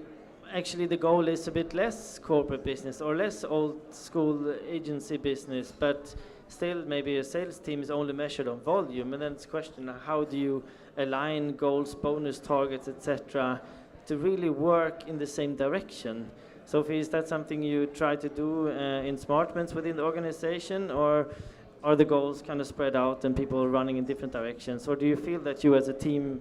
actually the goal is a bit less corporate business or less old school agency business, but still maybe a sales team is only measured on volume, and then it's a question, how do you align goals, bonus targets, etc., to really work in the same direction. Sophie, is that something you try to do in smartments within the organization, or are the goals kind of spread out and people running in different directions, or do you feel that you as a team,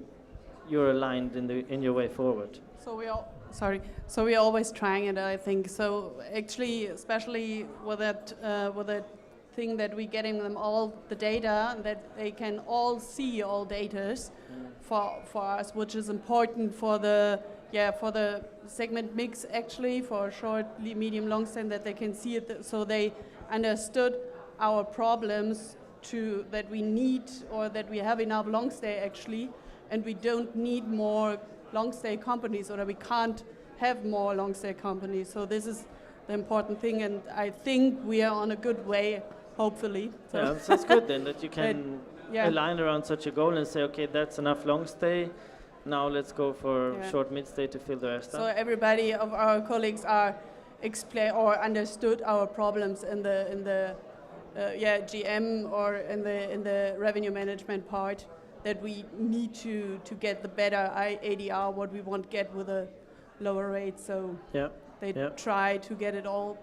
you're aligned in your way forward? So we all, sorry. So we're always trying it, I think. So actually, especially with that thing that we're getting them all the data, that they can all see all datas for us, which is important for the segment mix actually, for short, medium, long stay, that they can see it, so they understood our problems that we need, or that we have enough long stay actually, and we don't need more long stay companies, or that we can't have more long stay companies. So this is the important thing, and I think we are on a good way, hopefully. So yeah, so it's good then that you can align around such a goal and say, okay, that's enough long stay. Now let's go for short mid stay to fill the rest up. So everybody of our colleagues are explain or understood our problems in the GM or in the revenue management part, that we need to get the better ADR, what we want to get with a lower rate. So they try to get it all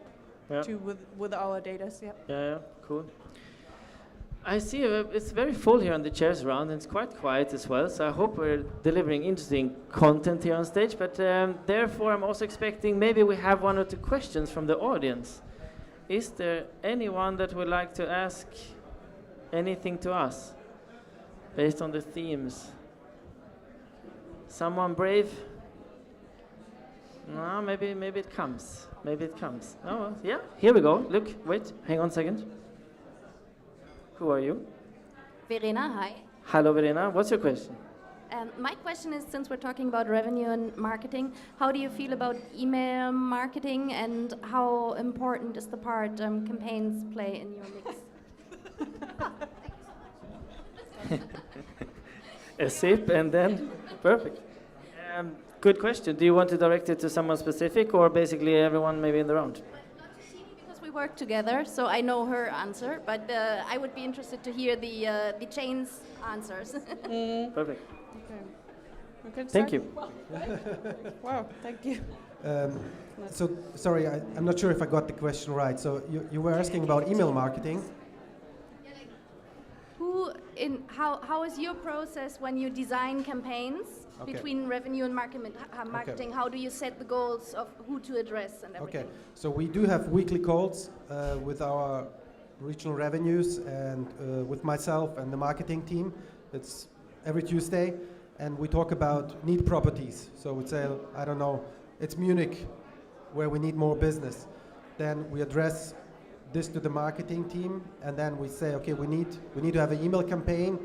with our data. Yeah, cool. I see it's very full here on the chairs around, and it's quite quiet as well, so I hope we're delivering interesting content here on stage, but therefore I'm also expecting maybe we have 1 or 2 questions from the audience. Is there anyone that would like to ask anything to us based on the themes? Someone brave? No, maybe it comes. Maybe it comes. Oh, well, yeah, here we go. Look, wait, hang on a second. Who are you? Verena, hi. Hello, Verena. What's your question? My question is, since we're talking about revenue and marketing, how do you feel about email marketing, and how important is the part campaigns play in your mix? A sip and then perfect. Good question. Do you want to direct it to someone specific, or basically everyone maybe in the round? Because we work together, so I know her answer, but I would be interested to hear the chain's answers. Perfect. Okay. Thank you. Wow, thank you. So, sorry, I'm not sure if I got the question right. So you were asking about email marketing. How is your process when you design campaigns between revenue and marketing? Okay. How do you set the goals of who to address and everything? Okay, so we do have weekly calls with our regional revenues and with myself and the marketing team. It's every Tuesday, and we talk about need properties. So we say, I don't know, it's Munich where we need more business. Then we address this to the marketing team, and then we say, okay, we need to have an email campaign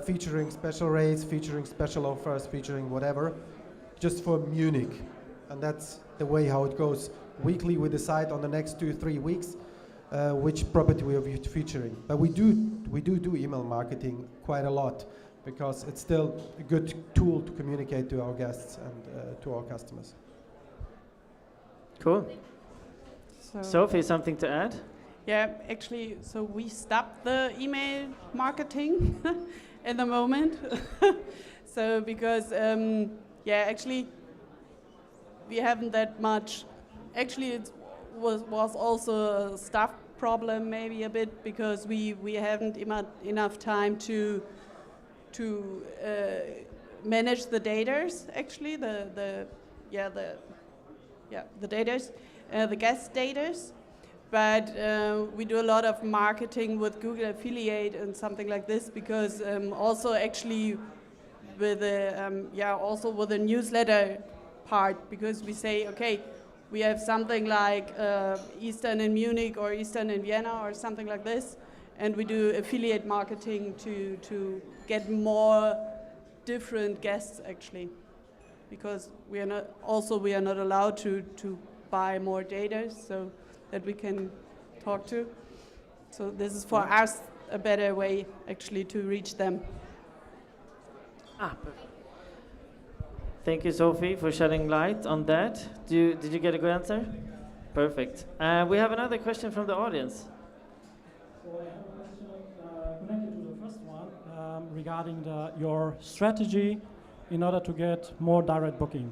featuring special rates, featuring special offers, featuring whatever, just for Munich. And that's the way how it goes. Weekly we decide on the next 2-3 weeks which property we are featuring. But we do email marketing quite a lot, because it's still a good tool to communicate to our guests and to our customers. Cool. Sophie, something to add? Yeah, actually, so we stopped the email marketing at the moment. So because, actually, we haven't that much. Actually, it was also a staff problem, maybe a bit, because we haven't enough time to manage the datas. Actually, the datas. The guest datas, but we do a lot of marketing with Google Affiliate and something like this, because also actually with also with the newsletter part, because we say, okay, we have something like Eastern in Munich or Eastern in Vienna or something like this, and we do affiliate marketing to get more different guests actually, because we are not allowed to buy more data so that we can talk to. So this is for us a better way actually to reach them. Perfect. Thank you, Sophie, for shedding light on that. Did you get a good answer? Perfect. We have another question from the audience. So I have a question connected to the first one regarding your strategy in order to get more direct booking.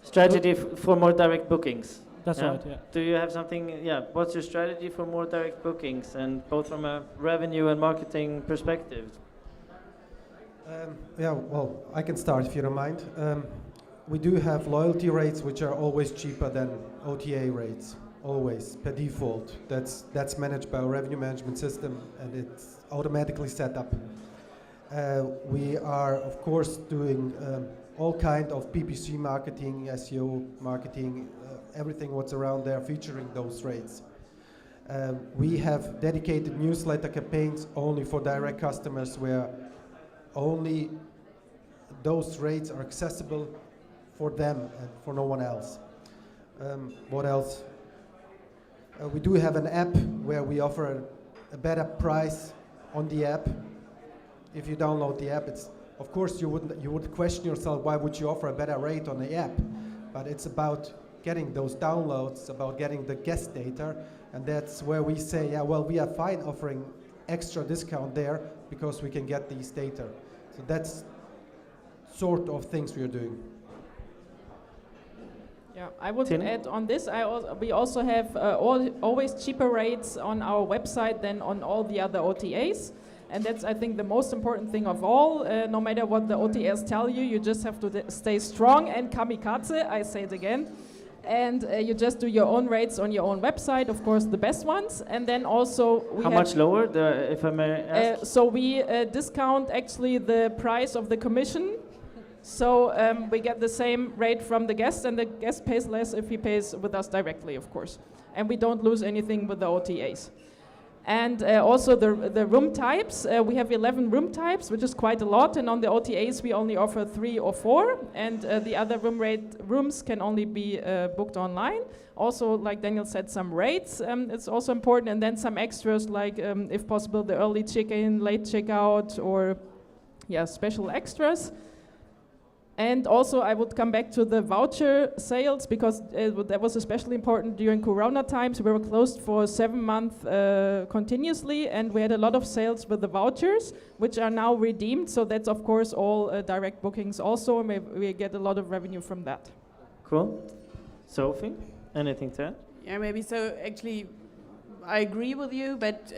Strategy for more direct bookings. That's right, yeah. Do you have something, what's your strategy for more direct bookings, and both from a revenue and marketing perspective? Well, I can start if you don't mind. We do have loyalty rates which are always cheaper than OTA rates, always, per default. That's managed by our revenue management system, and it's automatically set up. We are, of course, doing all kind of PPC marketing, SEO marketing, everything what's around there, featuring those rates. We have dedicated newsletter campaigns only for direct customers, where only those rates are accessible for them and for no one else. What else? We do have an app where we offer a better price on the app. If you download the app, it's, of course, you would question yourself, why would you offer a better rate on the app? But it's about getting those downloads, about getting the guest data, and that's where we say, yeah, well, we are fine offering extra discount there because we can get these data. So that's sort of things we are doing. Yeah, I would add on this. We also have always cheaper rates on our website than on all the other OTAs. And that's, I think, the most important thing of all. No matter what the OTAs tell you, you just have to stay strong and kamikaze, I say it again. And you just do your own rates on your own website, of course, the best ones. And then also we How much lower, if I may ask? So we discount actually the price of the commission. So we get the same rate from the guest, and the guest pays less if he pays with us directly, of course. And we don't lose anything with the OTAs. And also the room types, we have 11 room types, which is quite a lot, and on the OTAs we only offer 3 or 4, and the other rooms can only be booked online. Also, like Daniel said, some rates, it's also important, and then some extras like, if possible, the early check-in, late check-out, or special extras. And also, I would come back to the voucher sales, because that was especially important during Corona times. We were closed for 7 months continuously, and we had a lot of sales with the vouchers, which are now redeemed. So that's, of course, all direct bookings also, and we get a lot of revenue from that. Cool. Sophie, anything to add? Yeah, maybe. So actually, I agree with you, but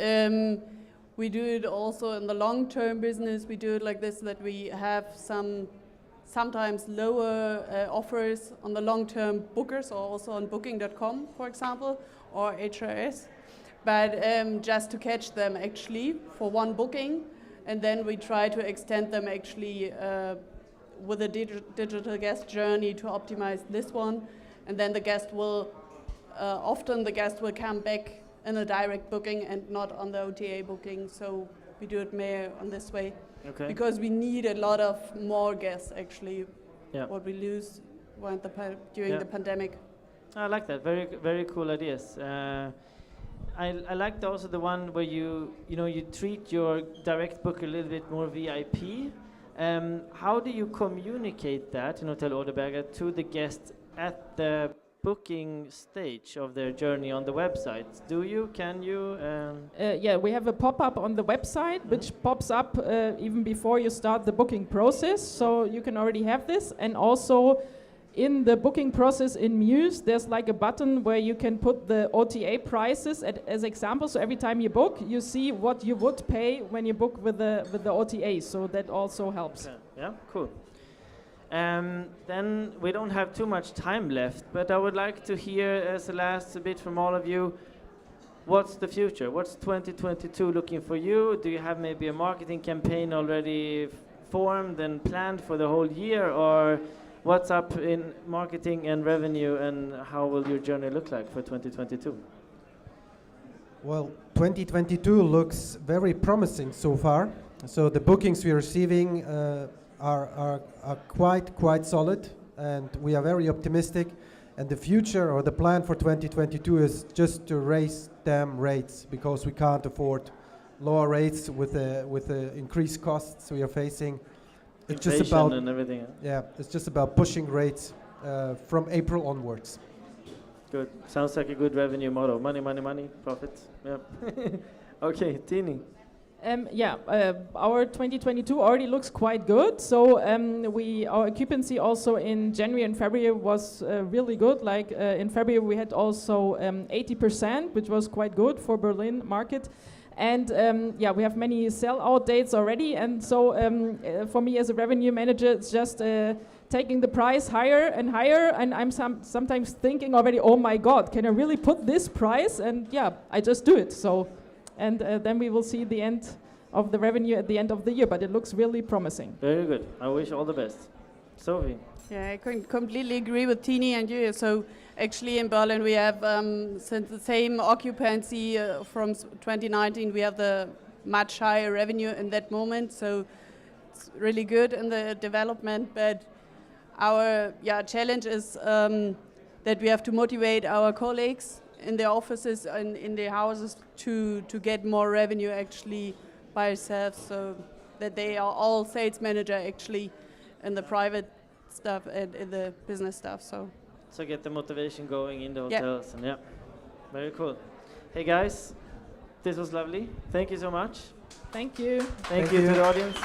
we do it also in the long-term business. We do it like this, that we have sometimes lower offers on the long-term bookers, or also on booking.com, for example, or HRS, but just to catch them actually for one booking, and then we try to extend them actually with a digital guest journey to optimize this one, and then the guest will, often the guest will come back in a direct booking and not on the OTA booking, so we do it more on this way. Okay. Because we need a lot of more guests, actually, what we lose during the pandemic. I like that. Very, very cool ideas. I liked also the one where you treat your direct book a little bit more VIP. How do you communicate that in Hotelbird to the guests at the booking stage of their journey on the website? Can you? Yeah, we have a pop-up on the website, which pops up even before you start the booking process, so you can already have this. And also in the booking process in Mews, there's like a button where you can put the OTA prices as example. So every time you book, you see what you would pay when you book with the OTA. So that also helps. Okay. Yeah, cool. Then we don't have too much time left, but I would like to hear as a last bit from all of you, what's the future? What's 2022 looking for you? Do you have maybe a marketing campaign already formed and planned for the whole year, or what's up in marketing and revenue, and how will your journey look like for 2022? Well, 2022 looks very promising so far. So the bookings we're receiving are quite solid, and we are very optimistic. And the future, or the plan for 2022, is just to raise them rates, because we can't afford lower rates with the increased costs we are facing. It's inflation just about and everything. it's just about pushing rates from April onwards. Good. Sounds like a good revenue model. Money, money, money, profits. Yeah. Okay, Tini. Our 2022 already looks quite good. So our occupancy also in January and February was really good. Like in February we had also 80%, which was quite good for Berlin market. And we have many sell-out dates already. And so for me as a revenue manager, it's just taking the price higher and higher. And I'm sometimes thinking already, oh my God, can I really put this price? And I just do it. So. And then we will see the end of the revenue at the end of the year, but it looks really promising. Very good. I wish all the best. Sophie. Yeah, I can completely agree with Tini and you. So actually in Berlin we have, since the same occupancy from 2019, we have the much higher revenue in that moment. So it's really good in the development, but our challenge is that we have to motivate our colleagues in the offices and in the houses to get more revenue actually by themselves, so that they are all sales manager actually in the private stuff and in the business stuff. So get the motivation going in the hotels. And very cool. Hey guys, this was lovely. Thank you so much. Thank you. Thank you to the audience.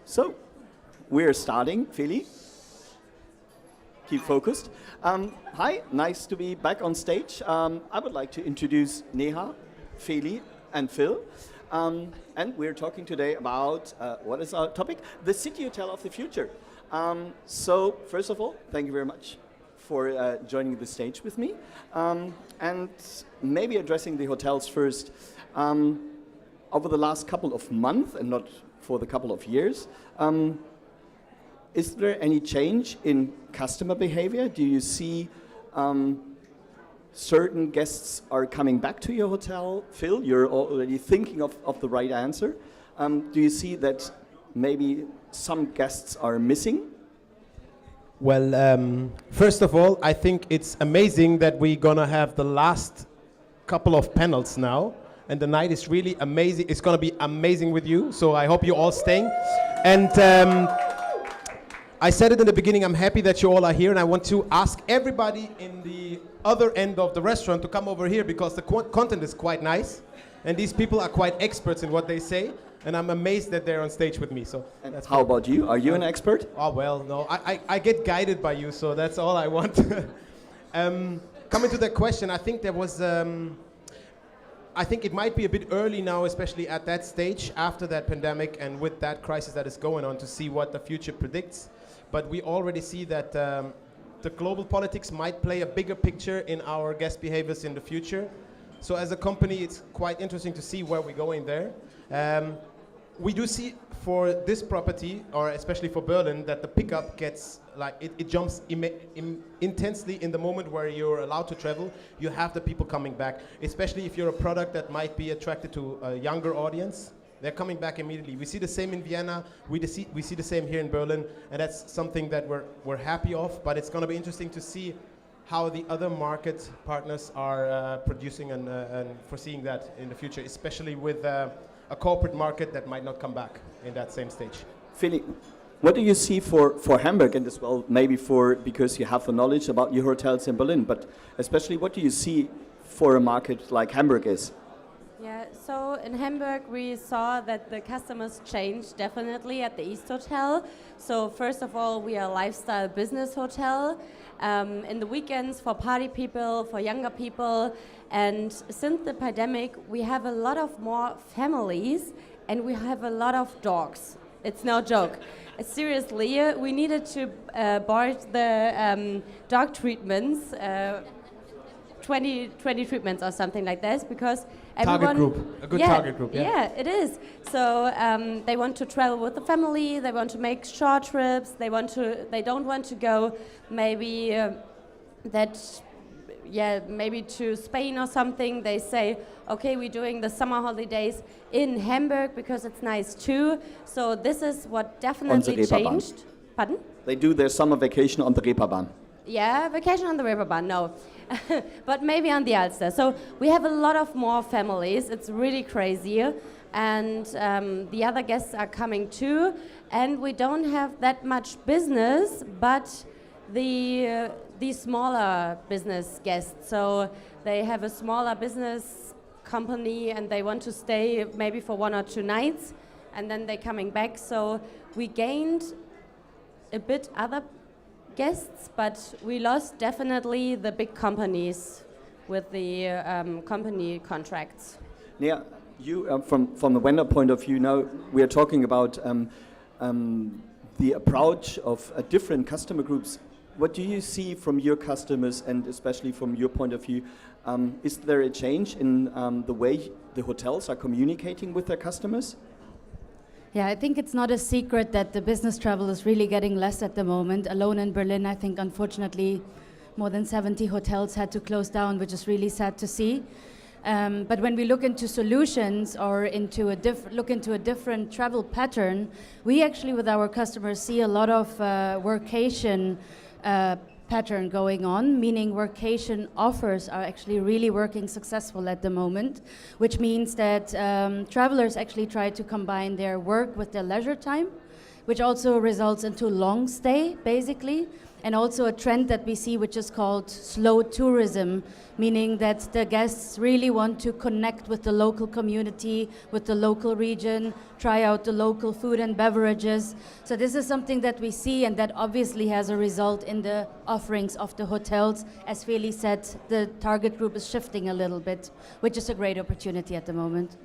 So, we're starting, Philly. Keep focused. Hi, nice to be back on stage. I would like to introduce Neha, Philly, and Phil. And we're talking today about, what is our topic? The city hotel of the future. So, first of all, thank you very much for joining the stage with me. And maybe addressing the hotels first. Over the last couple of months, and not for the couple of years, is there any change in customer behavior? Do you see certain guests are coming back to your hotel? Phil, you're already thinking of the right answer. Do you see that maybe some guests are missing? Well, first of all, I think it's amazing that we're gonna have the last couple of panels now. And the night is really amazing. It's going to be amazing with you. So I hope you're all staying. And I said it in the beginning, I'm happy that you all are here. And I want to ask everybody in the other end of the restaurant to come over here because the content is quite nice. And these people are quite experts in what they say. And I'm amazed that they're on stage with me. So that's how about you? Are you an expert? Oh, well, no. I get guided by you. So that's all I want. Coming to that question, I think there was... I think it might be a bit early now, especially at that stage after that pandemic and with that crisis that is going on, to see what the future predicts. But we already see that the global politics might play a bigger picture in our guest behaviors in the future. So as a company, it's quite interesting to see where we're going there. We do see for this property, or especially for Berlin, that the pickup gets like it jumps intensely in the moment where you're allowed to travel. You have the people coming back, especially if you're a product that might be attracted to a younger audience. They're coming back immediately. We see the same in Vienna. We see the same here in Berlin, and that's something that we're happy of. But it's going to be interesting to see how the other market partners are producing and foreseeing that in the future, especially with a corporate market that might not come back in that same stage. Philly, what do you see for Hamburg and as well, maybe because you have the knowledge about your hotels in Berlin, but especially what do you see for a market like Hamburg is? Yeah, so in Hamburg we saw that the customers changed definitely at the East Hotel. So first of all, we are a lifestyle business hotel. In the weekends for party people, for younger people. And since the pandemic, we have a lot of more families and we have a lot of dogs. It's no joke. Seriously, we needed to board the dog treatments, 20 treatments or something like this, because everyone... Target group, a good target group, yeah. Yeah, it is. So they want to travel with the family, they want to make short trips, they don't want to go maybe maybe to Spain or something. They say, okay, we're doing the summer holidays in Hamburg because it's nice too. So this is what definitely changed. Pardon? They do their summer vacation on the Reeperbahn. Yeah, vacation on the Reeperbahn, no. But maybe on the Alster. So we have a lot of more families. It's really crazy. And the other guests are coming too. And we don't have that much business, but the smaller business guests. So they have a smaller business company and they want to stay maybe for 1 or 2 nights and then they're coming back. So we gained a bit other guests, but we lost definitely the big companies with the company contracts. Yeah, you from the vendor point of view now, we are talking about the approach of different customer groups. What do you see from your customers and especially from your point of view? Is there a change in the way the hotels are communicating with their customers? Yeah, I think it's not a secret that the business travel is really getting less at the moment. Alone in Berlin, I think unfortunately more than 70 hotels had to close down, which is really sad to see. But when we look into solutions or look into a different travel pattern, we actually with our customers see a lot of workation pattern going on, meaning workation offers are actually really working successful at the moment, which means that travelers actually try to combine their work with their leisure time, which also results into long stay, basically, and also a trend that we see which is called slow tourism, meaning that the guests really want to connect with the local community, with the local region, try out the local food and beverages. So this is something that we see and that obviously has a result in the offerings of the hotels. As Feli said, the target group is shifting a little bit, which is a great opportunity at the moment.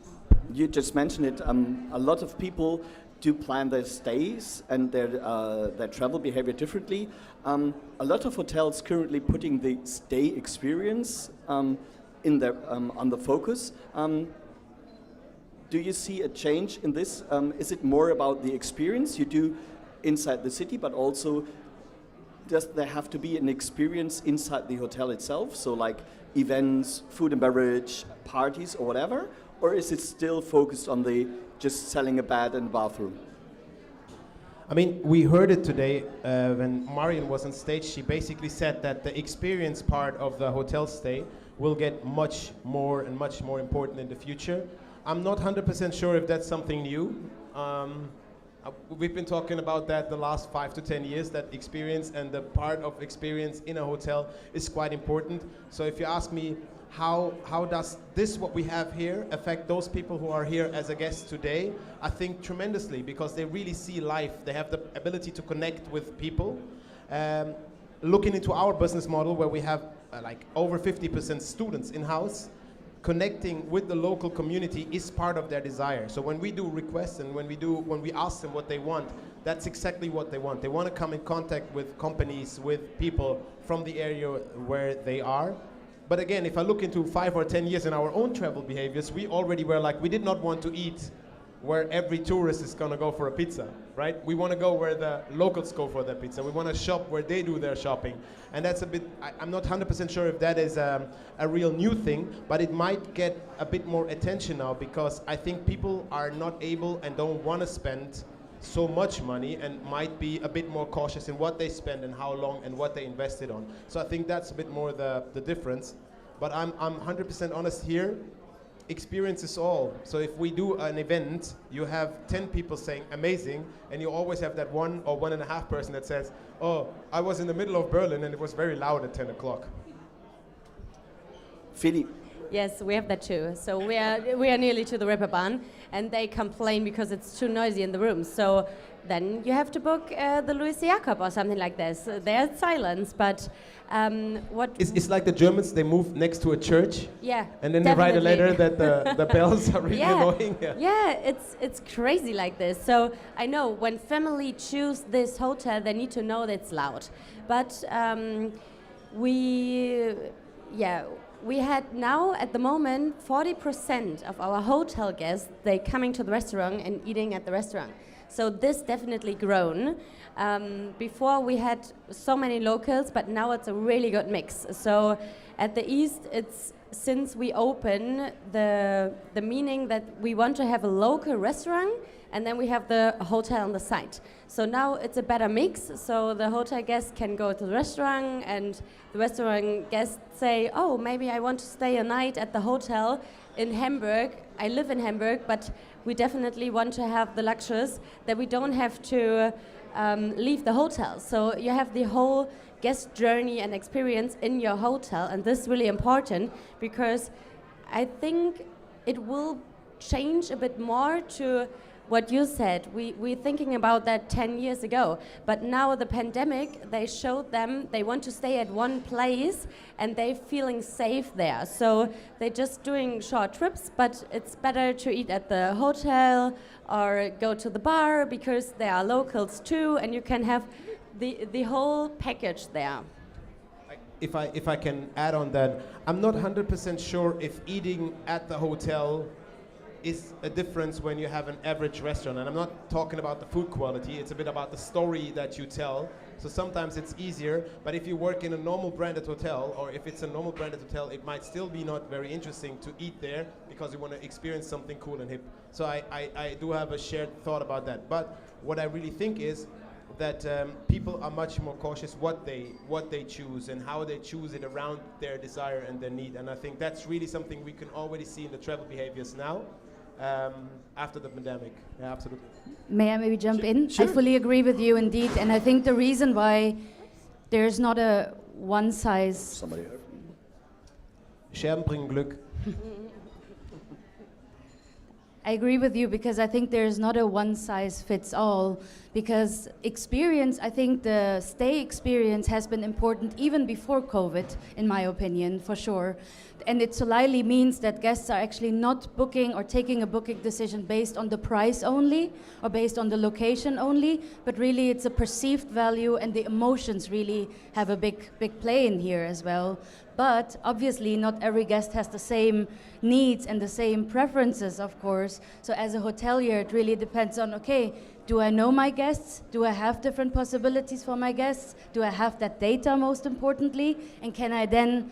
You just mentioned it, a lot of people do plan their stays and their travel behavior differently. A lot of hotels currently putting the stay experience in their, on the focus. Do you see a change in this? Is it more about the experience you do inside the city, but also does there have to be an experience inside the hotel itself? So like events, food and beverage, parties or whatever? Or is it still focused on the just selling a bed and bathroom? I mean, we heard it today when Marion was on stage. She basically said that the experience part of the hotel stay will get much more and much more important in the future. I'm not 100% sure if that's something new. We've been talking about that the last 5 to 10 years, that experience and the part of experience in a hotel is quite important. So if you ask me, how does this, what we have here, affect those people who are here as a guest today? I think tremendously, because they really see life. They have the ability to connect with people. Looking into our business model, where we have like over 50% students in-house, connecting with the local community is part of their desire. So when we do requests and when we ask them what they want, that's exactly what they want. They want to come in contact with companies, with people from the area where they are. But again, if I look into 5 or 10 years in our own travel behaviors, we already were like, we did not want to eat where every tourist is going to go for a pizza, right? We want to go where the locals go for their pizza. We want to shop where they do their shopping. And that's a bit, I'm not 100% sure if that is a real new thing, but it might get a bit more attention now, because I think people are not able and don't want to spend so much money and might be a bit more cautious in what they spend and how long and what they invested on. So I think that's a bit more the difference. But I'm 100% honest here. Experience is all. So if we do an event, you have 10 people saying amazing, and you always have that 1 or 1.5 person that says, oh, I was in the middle of Berlin and it was very loud at 10 o'clock. Feli, Yes, we have that too. So we are nearly to the 𝗵𝗵𝗲𝗏, and they complain because it's too noisy in the room. So then you have to book the 𝗙𝗵𝗲 𝗀𝗂𝗃 or something like this. There's silence, but what... It's like the Germans, they move next to a church. Yeah, and then definitely. they write a letter that the bells are really annoying. Yeah, it's crazy like this. So I know when family choose this hotel, they need to know that it's loud. But we had now, at the moment, 40% of our hotel guests, they coming to the restaurant and eating at the restaurant. So this definitely grown. Before we had so many locals, but now it's a really good mix. So at the East, it's since we open the meaning that we want to have a local restaurant and then we have the hotel on the side. So now it's a better mix, so the hotel guests can go to the restaurant and the restaurant guests say, oh, maybe I want to stay a night at the hotel in Hamburg. I live in Hamburg, but we definitely want to have the luxuries that we don't have to leave the hotel. So you have the whole guest journey and experience in your hotel, and this is really important because I think it will change a bit more to what you said. We're thinking about that 10 years ago, but now the pandemic, they showed them they want to stay at one place and they're feeling safe there. So they're just doing short trips, but it's better to eat at the hotel or go to the bar because there are locals too, and you can have the whole package there. If I can add on that, I'm not 100% sure if eating at the hotel is a difference when you have an average restaurant. And I'm not talking about the food quality, it's a bit about the story that you tell. So sometimes it's easier, but if you work in a normal branded hotel, or if it's a normal branded hotel, it might still be not very interesting to eat there because you want to experience something cool and hip. So I do have a shared thought about that. But what I really think is that people are much more cautious what they choose and how they choose it around their desire and their need. And I think that's really something we can already see in the travel behaviors now. After the pandemic. Yeah, absolutely. May I maybe jump in? Sure. I fully agree with you indeed, and I think the reason why there's not a one size... Somebody heard. Scherben bringen Glück. I agree with you because I think there's not a one size fits all, because experience, I think the stay experience has been important even before COVID, in my opinion, for sure. And it slightly means that guests are actually not booking or taking a booking decision based on the price only or based on the location only, but really it's a perceived value, and the emotions really have a big play in here as well. But obviously not every guest has the same needs and the same preferences, of course. So as a hotelier, it really depends on, okay, do I know my guests? Do I have different possibilities for my guests? Do I have that data, most importantly? And can I then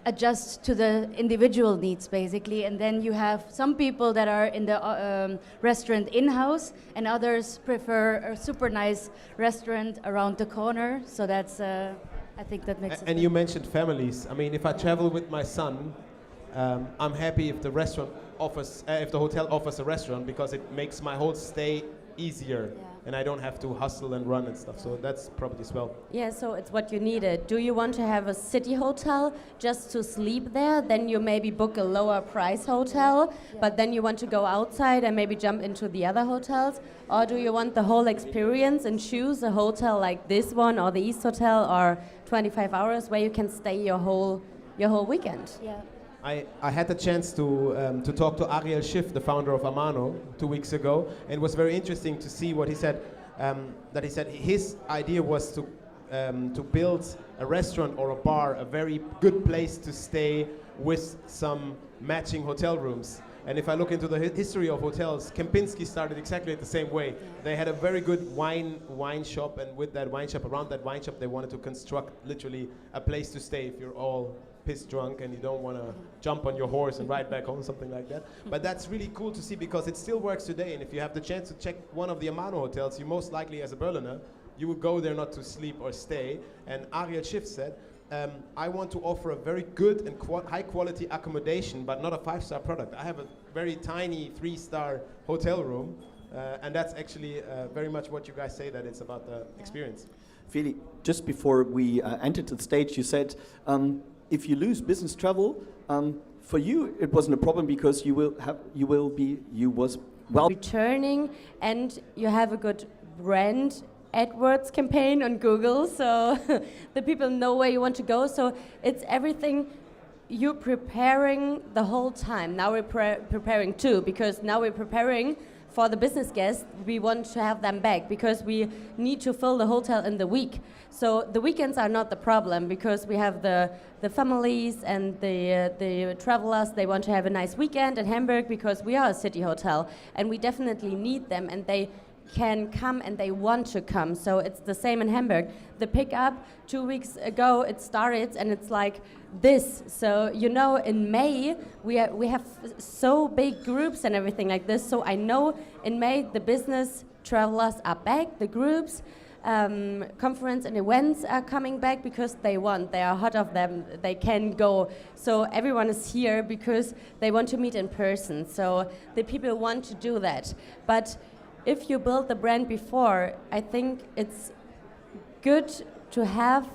adjust to the individual needs, basically? And then you have some people that are in the restaurant in-house, and others prefer a super nice restaurant around the corner. So that's, I think that makes it. And you mentioned families. I mean, if I travel with my son, I'm happy if the restaurant offers, if the hotel offers a restaurant, because it makes my whole stay easier. Yeah. And I don't have to hustle and run and stuff. So that's probably as well. Yeah, so it's what you needed. Do you want to have a city hotel just to sleep there? Then you maybe book a lower price hotel, but then you want to go outside and maybe jump into the other hotels? Or do you want the whole experience and choose a hotel like this one or the East Hotel or 25 hours where you can stay your whole weekend? Yeah. I had the chance to talk to 𝗀𝗃, the founder of Amano, 2 weeks ago, and it was very interesting to see what he said. That he said his idea was to build a restaurant or a bar, a very good place to stay with some matching hotel rooms. And if I look into the history of hotels, Kempinski started exactly the same way. They had a very good wine shop, and with that wine shop, around that wine shop, they wanted to construct literally a place to stay if you're all pissed drunk and you don't want to jump on your horse and ride back home, something like that. But that's really cool to see because it still works today. And if you have the chance to check one of the Amano hotels, you most likely, as a Berliner, you would go there not to sleep or stay. And 𝗀𝗃 said, I want to offer a very good and high quality accommodation, but not a 5-star product. I have a very tiny 3-star hotel room, and that's actually very much what you guys say, that it's about the experience. Feli, just before we entered the stage, you said, if you lose business travel, for you, it wasn't a problem because you was well returning, and you have a good brand AdWords campaign on Google, so the people know where you want to go. So it's everything you're preparing the whole time. Now we're preparing too, because now we're preparing for the business guests. We want to have them back because we need to fill the hotel in the week. So the weekends are not the problem because we have the families and the travelers. They want to have a nice weekend in Hamburg because we are a city hotel and we definitely need them, and they can come and they want to come. So it's the same in Hamburg. The pickup 2 weeks ago it started and it's like this. So you know, in May we have so big groups and everything like this. So I know in May the business travelers are back, the groups, conference and events are coming back because they are hot of them, they can go. So everyone is here because they want to meet in person. So the people want to do that. But if you build the brand before, I think it's good to have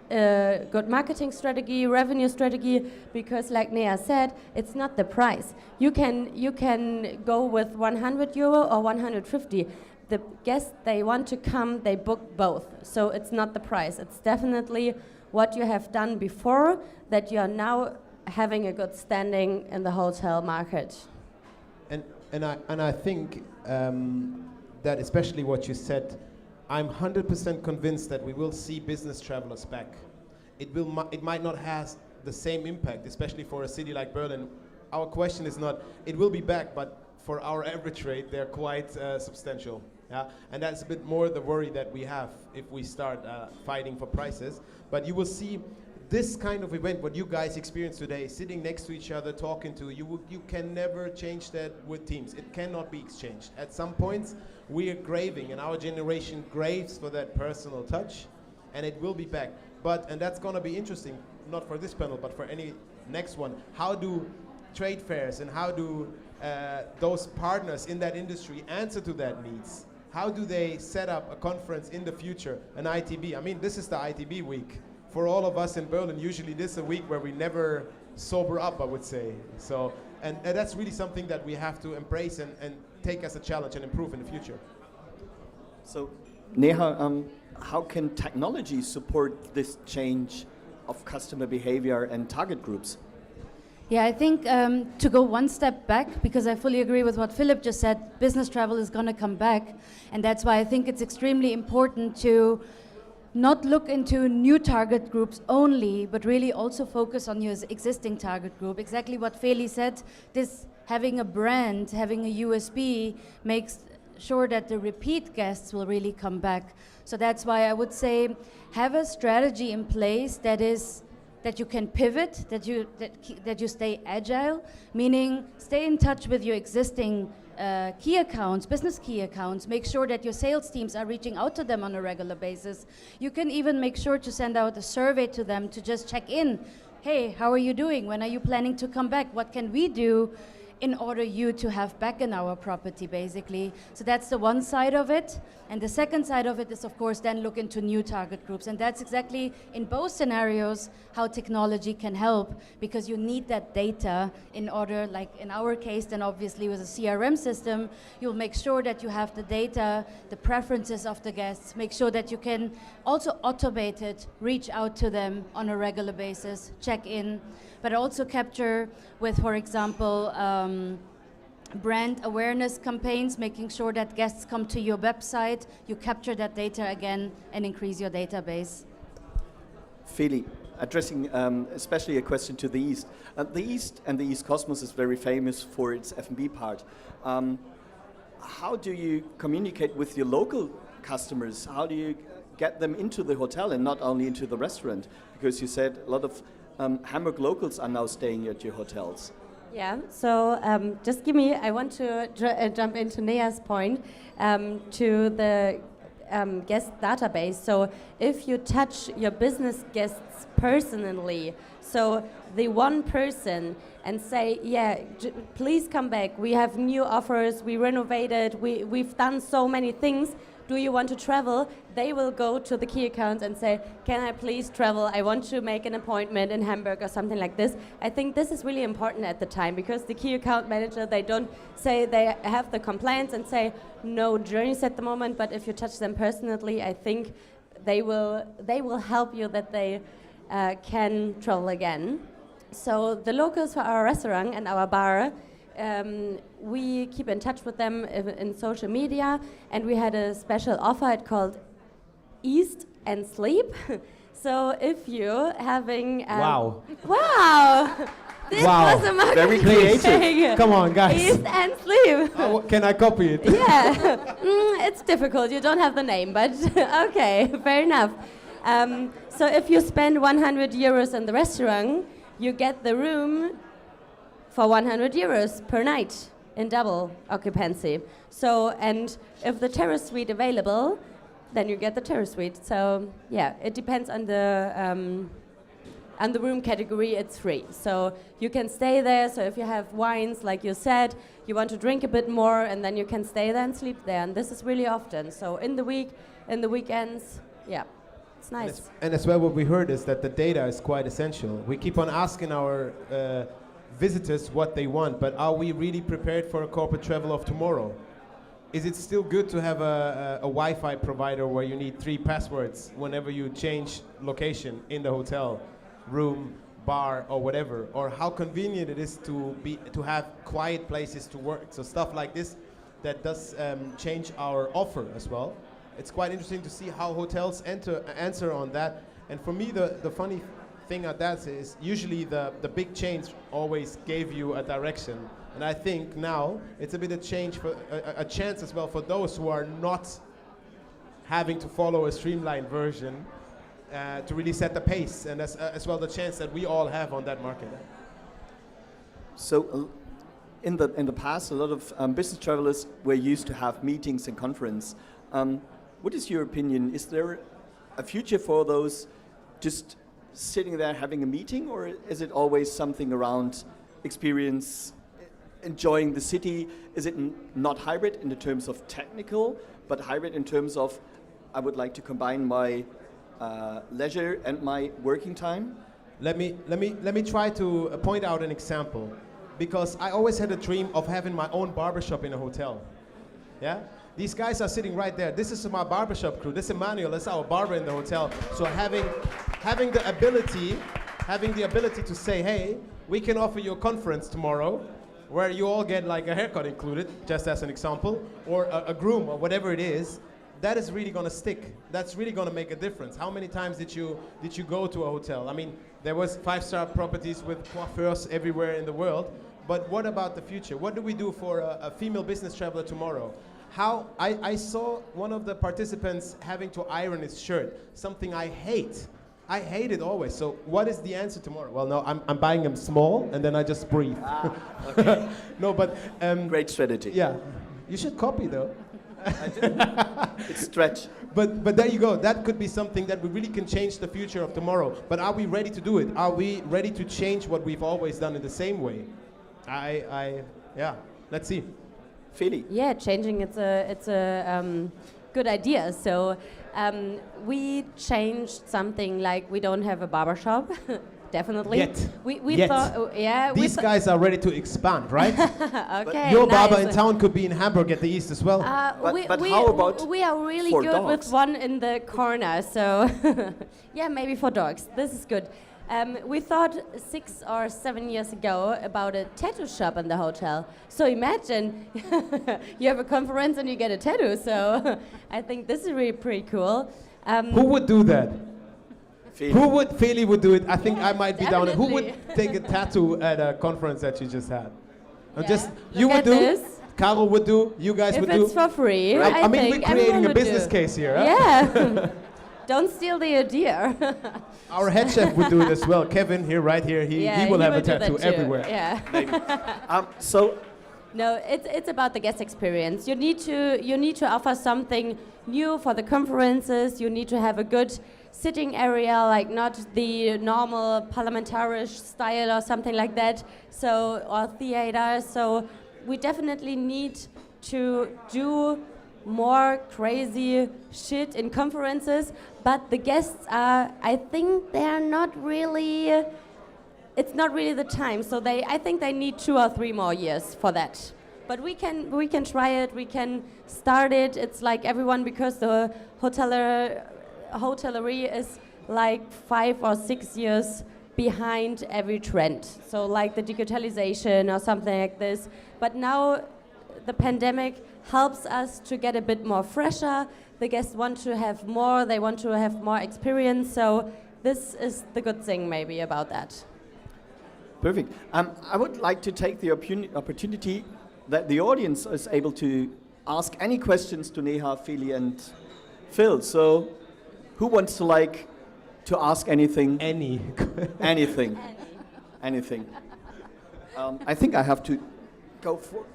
a good marketing strategy, revenue strategy, because like Nea said, it's not the price. You can go with 100 euro or 150. The guests, they want to come, they book both. So it's not the price. It's definitely what you have done before that you are now having a good standing in the hotel market. And I think that especially what you said, I'm 100% convinced that we will see business travelers back. It might not have the same impact, especially for a city like Berlin. Our question is not, it will be back, but for our average rate, they're quite substantial. Yeah? And that's a bit more the worry that we have if we start fighting for prices. But you will see this kind of event, what you guys experience today, sitting next to each other, talking to you can never change that with Teams. It cannot be exchanged. At some points, we are craving, and our generation craves for that personal touch, and it will be back. And that's going to be interesting, not for this panel, but for any next one. How do trade fairs and how do those partners in that industry answer to that needs? How do they set up a conference in the future, an ITB? I mean, this is the ITB week. For all of us in Berlin, usually this is a week where we never sober up, I would say. So, and that's really something that we have to embrace and take as a challenge and improve in the future. So, Neha, how can technology support this change of customer behavior and target groups? Yeah, I think to go one step back, because I fully agree with what Philip just said, business travel is going to come back. And that's why I think it's extremely important to not look into new target groups only, but really also focus on your existing target group. Exactly what Feli said, this having a brand, having a USB makes sure that the repeat guests will really come back. So that's why I would say have a strategy in place that you can pivot, that you stay agile, meaning stay in touch with your existing key accounts, business key accounts. Make sure that your sales teams are reaching out to them on a regular basis. You can even make sure to send out a survey to them to just check in. Hey, how are you doing? When are you planning to come back? What can we do in order you to have back in our property, basically? So that's the one side of it. And the second side of it is, of course, then look into new target groups. And that's exactly, in both scenarios, how technology can help, because you need that data in order, like in our case, then obviously with a CRM system, you'll make sure that you have the data, the preferences of the guests, make sure that you can also automate it, reach out to them on a regular basis, check in, but also capture with, for example, brand awareness campaigns, making sure that guests come to your website, you capture that data again and increase your database. Feli, addressing especially a question to the East. The East and the East Cosmos is very famous for its F&B part. How do you communicate with your local customers? How do you get them into the hotel and not only into the restaurant? Because you said a lot of Hamburg locals are now staying at your hotels. Yeah, so just give me, I want to jump into Nea's point to the guest database. So if you touch your business guests personally, so the one person, and say, yeah, please come back, we have new offers, we renovated, we've done so many things, do you want to travel, they will go to the key accounts and say, can I please travel? I want to make an appointment in Hamburg or something like this. I think this is really important at the time, because the key account manager, they don't say they have the complaints and say no journeys at the moment, but if you touch them personally, I think they will help you that they can travel again. So the locals for our restaurant and our bar, we keep in touch with them in social media, and we had a special offer. It's called Eat and Sleep. So if you're having wow, this was a marketing very creative. Come on, guys. Eat and Sleep. Can I copy it? Yeah, it's difficult. You don't have the name, but okay, fair enough. So if you spend 100 euros in the restaurant, you get the room for 100 euros per night in double occupancy. So, and if the terrace suite available, then you get the terrace suite. So, yeah, it depends on the room category. It's free. So you can stay there. So if you have wines, like you said, you want to drink a bit more, and then you can stay there and sleep there. And this is really often. So in the week, in the weekends, yeah. It's nice. And as well, what we heard is that the data is quite essential. We keep on asking our visitors what they want, but are we really prepared for a corporate travel of tomorrow? Is it still good to have a Wi-Fi provider where you need 3 passwords whenever you change location in the hotel, room, bar, or whatever? Or how convenient it is to have quiet places to work? So stuff like this that does change our offer as well. It's quite interesting to see how hotels answer on that. And for me, the funny thing at that is usually the big chains always gave you a direction. And I think now it's a bit of change for a chance as well for those who are not having to follow a streamlined version to really set the pace, and as well the chance that we all have on that market. So in the past, a lot of business travelers were used to have meetings and conference. What is your opinion? Is there a future for those just sitting there having a meeting, or is it always something around experience, enjoying the city? Is it not hybrid in the terms of technical, but hybrid in terms of I would like to combine my leisure and my working time? Let me try to point out an example, because I always had a dream of having my own barbershop in a hotel. Yeah. These guys are sitting right there. This is my barbershop crew. This is Emmanuel. That's our barber in the hotel. So having the ability to say, hey, we can offer you a conference tomorrow where you all get like a haircut included, just as an example, or a groom or whatever it is, that is really going to stick. That's really going to make a difference. How many times did you go to a hotel? I mean, there was 5-star properties with coiffeurs everywhere in the world, but what about the future? What do we do for a female business traveler tomorrow? I saw one of the participants having to iron his shirt, something I hate. I hate it always. So what is the answer tomorrow? Well, no, I'm buying them small, and then I just breathe. Okay. No, but great strategy. Yeah, you should copy though. I do. It's stretch. But there you go. That could be something that we really can change the future of tomorrow. But are we ready to do it? Are we ready to change what we've always done in the same way? Yeah. Let's see. Feli. Yeah, changing. It's a good idea. So we changed something like we don't have a barbershop. Definitely. Yet. We Yet. thought, yeah. These guys are ready to expand, right? Okay. Your barber nice. in town could be in Hamburg at the east as well. But how about we are really for good dogs? with one in the corner. So yeah, maybe for dogs. This is good. We thought 6 or 7 years ago about a tattoo shop in the hotel. So imagine you have a conference and you get a tattoo. So I think this is really pretty cool. Who would do that? Feli. Feli would do it. I think I might be down. Who Definitely. would take a tattoo at a conference that you just had? You Look would at do. this. Carol would do. You guys If would do. it's for free, Right. I mean, think we're creating everyone a would business do. case here. Huh? Yeah. Don't steal the idea. Our head chef would do it as well. Kevin here, right here. He will have a do that tattoo too. everywhere. Yeah. So. No, it's about the guest experience. You need to offer something new for the conferences. You need to have a good sitting area, like not the normal parliamentarish style or something like that. So or theater. So we definitely need to do more crazy shit in conferences, but the guests are, I think they're not really, it's not really the time. So I think they need 2 or 3 more years for that. But we can try it, we can start it. It's like everyone, because the hotellerie is like 5 or 6 years behind every trend. So like the digitalization or something like this. But now the pandemic helps us to get a bit more fresher. The guests want to have more, they want to have more experience. So this is the good thing maybe about that. Perfect. I would like to take the opportunity that the audience is able to ask any questions to Neha, Feli, and Phil. So who wants to ask anything? Anything. Anything. I think I have to go for...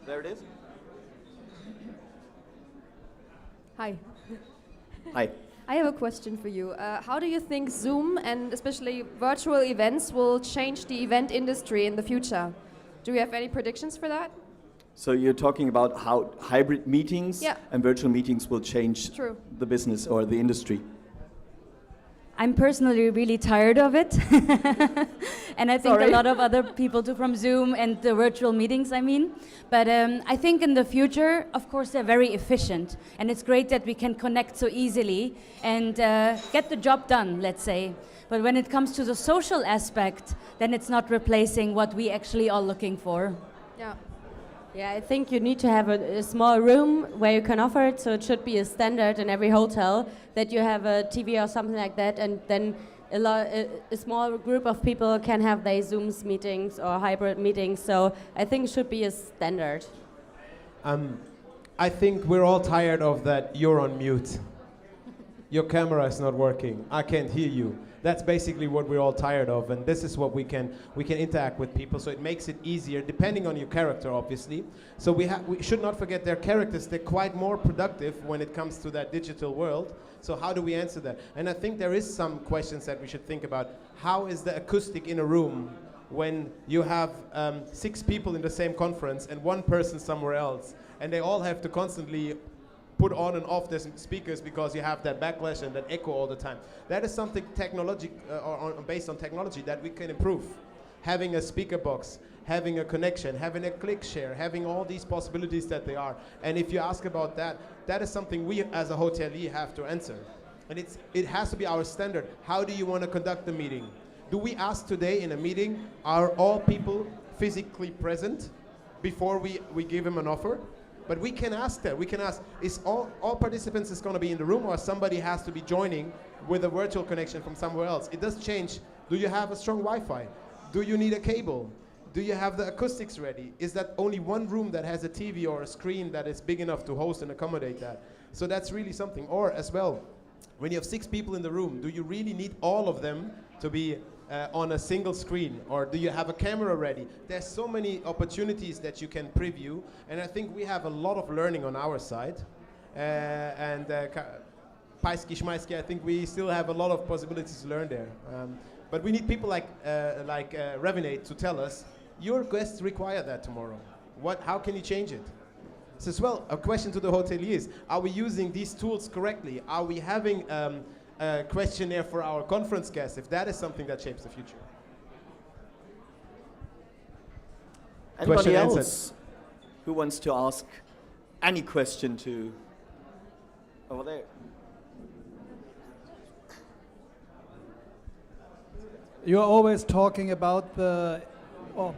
there it is. Hi. Hi. I have a question for you. How do you think Zoom and especially virtual events will change the event industry in the future? Do you have any predictions for that? So you're talking about how hybrid meetings and virtual meetings will change the business or the industry? I'm personally really tired of it. And I think a lot of other people too, from Zoom and the virtual meetings, I mean. But I think in the future, of course, they're very efficient. And it's great that we can connect so easily and get the job done, let's say. But when it comes to the social aspect, then it's not replacing what we actually are looking for. Yeah. Yeah, I think you need to have a small room where you can offer it, so it should be a standard in every hotel that you have a TV or something like that, and then a small group of people can have their Zooms meetings or hybrid meetings, so I think it should be a standard. I think we're all tired of that you're on mute. Your camera is not working. I can't hear you. That's basically what we're all tired of, and this is what we can interact with people, so it makes it easier, depending on your character, obviously. So we should not forget their characters. They're quite more productive when it comes to that digital world. So how do we answer that? And I think there is some questions that we should think about. How is the acoustic in a room when you have 6 people in the same conference and 1 person somewhere else, and they all have to constantly put on and off the speakers because you have that backlash and that echo all the time. That is something based on technology that we can improve. Having a speaker box, having a connection, having a click share, having all these possibilities that they are. And if you ask about that, that is something we as a hotelier have to answer. And it has to be our standard. How do you want to conduct the meeting? Do we ask today in a meeting, are all people physically present before we give them an offer? But we can ask that. We can ask, is all participants is going to be in the room, or somebody has to be joining with a virtual connection from somewhere else? It does change. Do you have a strong Wi-Fi? Do you need a cable? Do you have the acoustics ready? Is that only one room that has a TV or a screen that is big enough to host and accommodate that? So that's really something. Or as well, when you have 6 people in the room, do you really need all of them to be on a single screen, or do you have a camera ready? There's so many opportunities that you can preview, and I think we have a lot of learning on our side. 𝗙𝗵𝗄𝗀𝗍 𝗪𝗍, I think we still have a lot of possibilities to learn there. But we need people like Revinate to tell us, your guests require that tomorrow. How can you change it? So as well, a question to the hoteliers: are we using these tools correctly? Are we having a questionnaire for our conference guests, if that is something that shapes the future? Anybody else who wants to ask any question to over there? You're always talking about the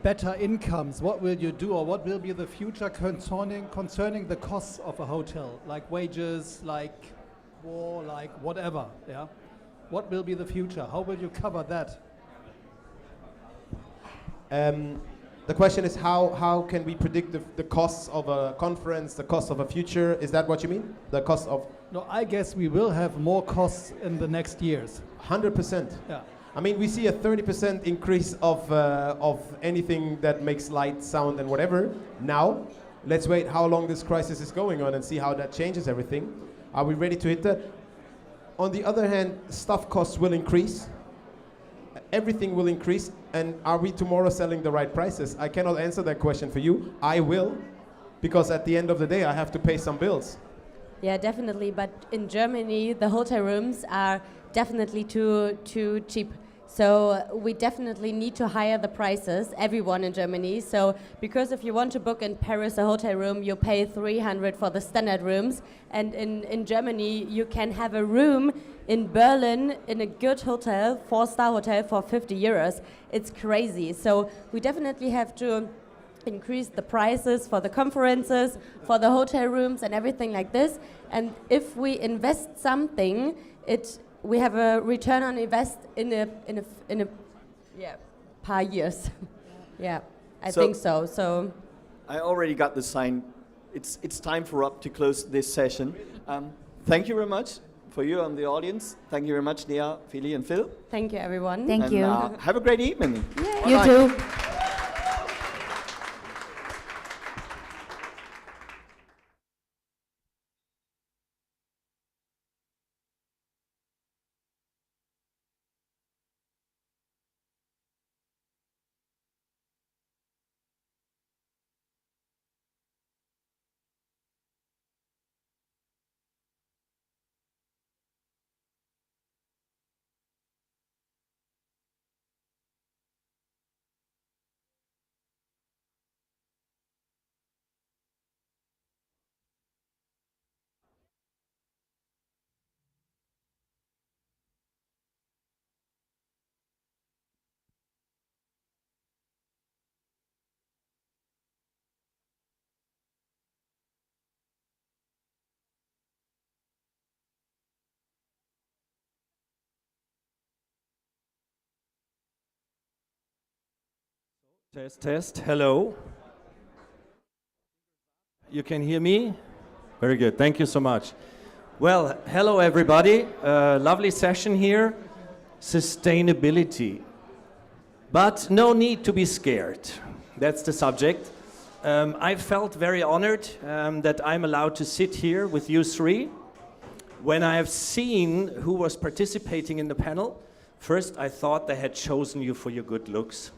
better incomes. What will you do, or what will be the future concerning the costs of a hotel, like wages, like war, like whatever, yeah? What will be the future? How will you cover that? The question is how can we predict the costs of a conference, the cost of a future? Is that what you mean? The cost of... No, I guess we will have more costs in the next years. 100%. Yeah. I mean, we see a 30% increase of anything that makes light, sound, and whatever. Now, let's wait how long this crisis is going on and see how that changes everything. Are we ready to hit that? On the other hand, staff costs will increase. Everything will increase. And are we tomorrow selling the right prices? I cannot answer that question for you. I will. because at the end of the day I have to pay some bills. Yeah, definitely. But in Germany, the hotel rooms are definitely too cheap. So we definitely need to higher the prices, everyone in Germany. So because if you want to book in Paris a hotel room, you pay 300 for the standard rooms. And in Germany, you can have a room in Berlin in a good hotel, 4-star hotel, for 50 euros. It's crazy. So we definitely have to increase the prices for the conferences, for the hotel rooms and everything like this. And if we invest something, we have a return on invest in a paar years. Yeah, I think so. So I already got the sign. It's time for us to close this session. Thank you very much for you and the audience. Thank you very much, Nia, Philly, and Phil. Thank you, everyone. Thank you. Have a great evening. You too. Test, test. Hello. You can hear me? Very good. Thank you so much. Well, hello everybody. Lovely session here. Sustainability. But no need to be scared. That's the subject. I felt very honored that I'm allowed to sit here with you three. When I have seen who was participating in the panel, first I thought they had chosen you for your good looks.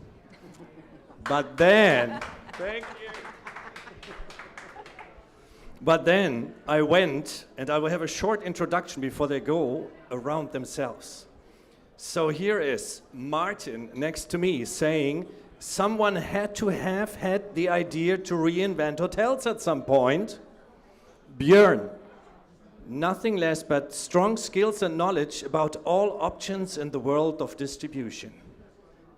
But then, thank you. But then I went, and I will have a short introduction before they go around themselves. So here is Martin next to me saying, someone had to have had the idea to reinvent hotels at some point. Björn, nothing less but strong skills and knowledge about all options in the world of distribution.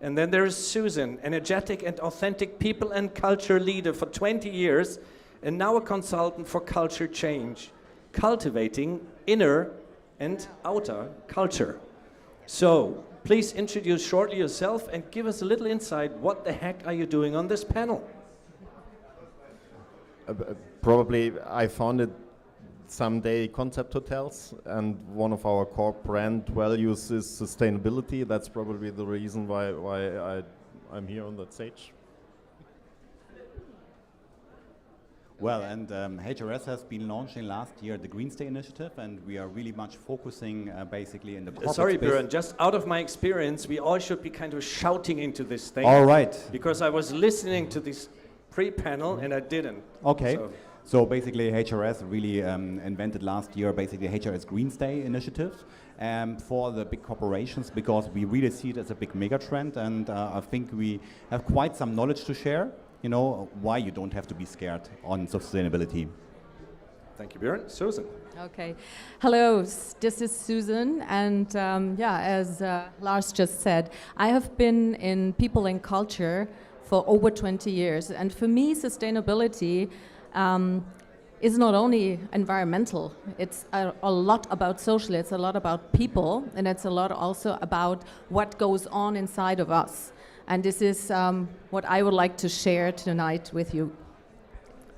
And then there is Susan, energetic and authentic people and culture leader for 20 years, and now a consultant for culture change, cultivating inner and outer culture. So, please introduce shortly yourself and give us a little insight. What the heck are you doing on this panel? Probably I founded someday Concept Hotels, and one of our core brand values is sustainability. That's probably the reason why I'm here on that stage. Well, and HRS has been launching last year the Green Stay initiative, and we are really much focusing basically in the corporate Sorry, space. Björn, just out of my experience, we all should be kind of shouting into this thing. All right. Because I was listening to this pre-panel and I didn't. Okay. So basically HRS really invented last year basically HRS Green Stay initiative for the big corporations, because we really see it as a big mega trend, and I think we have quite some knowledge to share, you know, why you don't have to be scared on sustainability. Thank you, Björn. Susan. Okay. Hello, this is Susan, and yeah, as Lars just said, I have been in people and culture for over 20 years, and for me sustainability is not only environmental, it's a lot about social, it's a lot about people, and it's a lot also about what goes on inside of us. And this is what I would like to share tonight with you.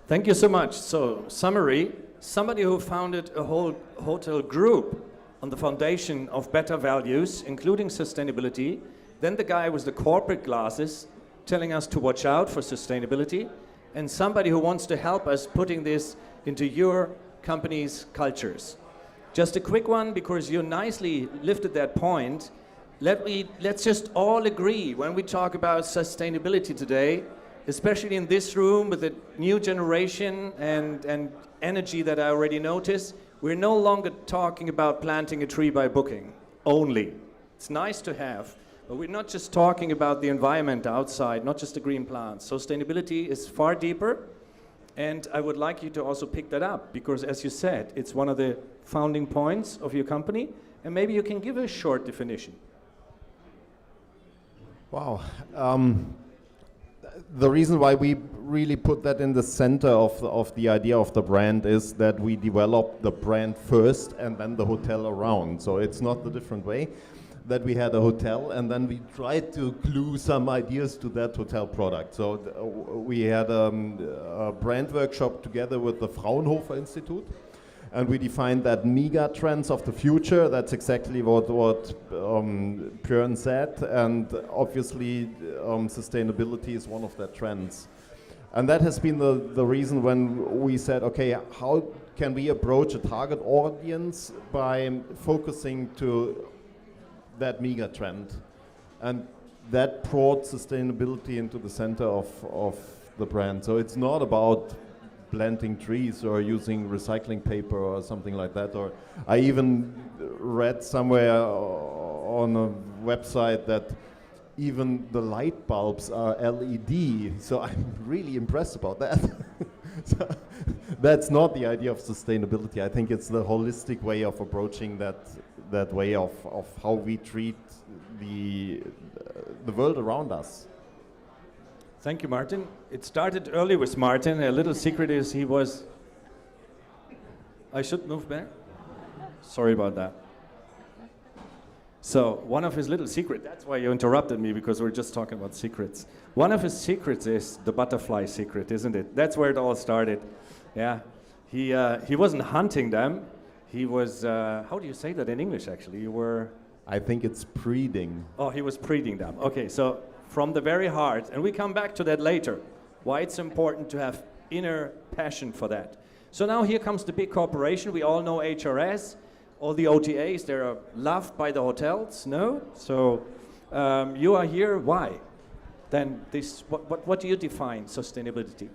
Thank you so much. So, summary, somebody who founded a whole hotel group on the foundation of better values, including sustainability, then the guy with the corporate glasses telling us to watch out for sustainability, and somebody who wants to help us putting this into your company's cultures. Just a quick one, because you nicely lifted that point. Let's just all agree, when we talk about sustainability today, especially in this room with the new generation and energy that I already notice, we're no longer talking about planting a tree by booking only. It's nice to have, but we're not just talking about the environment outside, not just the green plants. Sustainability is far deeper, and I would like you to also pick that up, because as you said, it's one of the founding points of your company, and maybe you can give a short definition. Wow. The reason why we really put that in the center of the idea of the brand is that we develop the brand first and then the hotel around. So it's not the different way that we had a hotel and then we tried to glue some ideas to that hotel product. So we had a brand workshop together with the Fraunhofer Institute, and we defined that mega trends of the future. That's exactly what Björn said, and obviously sustainability is one of the trends. And that has been the reason when we said, okay, how can we approach a target audience by focusing to that mega trend? And that brought sustainability into the center of the brand. So it's not about planting trees or using recycling paper or something like that. Or I even read somewhere on a website that even the light bulbs are LED. So I'm really impressed about that. So that's not the idea of sustainability. I think it's the holistic way of approaching that way of how we treat the world around us. Thank you, Martin. It started early with Martin. A little secret is he was... I should move back? Sorry about that. So one of his little secrets, that's why you interrupted me, because we're just talking about secrets. One of his secrets is the butterfly secret, isn't it? That's where it all started. Yeah. He wasn't hunting them. He was, how do you say that in English, actually? You were... I think it's breeding. Oh, he was breeding them. Okay, so from the very heart, and we come back to that later, why it's important to have inner passion for that. So now here comes the big corporation. We all know HRS, all the OTAs, they're loved by the hotels, no? So you are here, why? Then this, what do you define sustainability?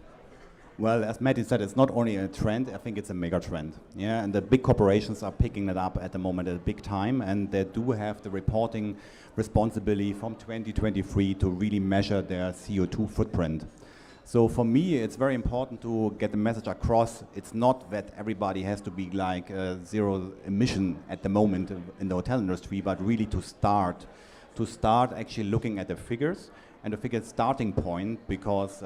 Well, as Matty said, it's not only a trend, I think it's a mega trend. Yeah, and the big corporations are picking it up at the moment at a big time, and they do have the reporting responsibility from 2023 to really measure their CO2 footprint. So for me, it's very important to get the message across. It's not that everybody has to be like zero emission at the moment in the hotel industry, but really to start actually looking at the figures and the figure starting point, because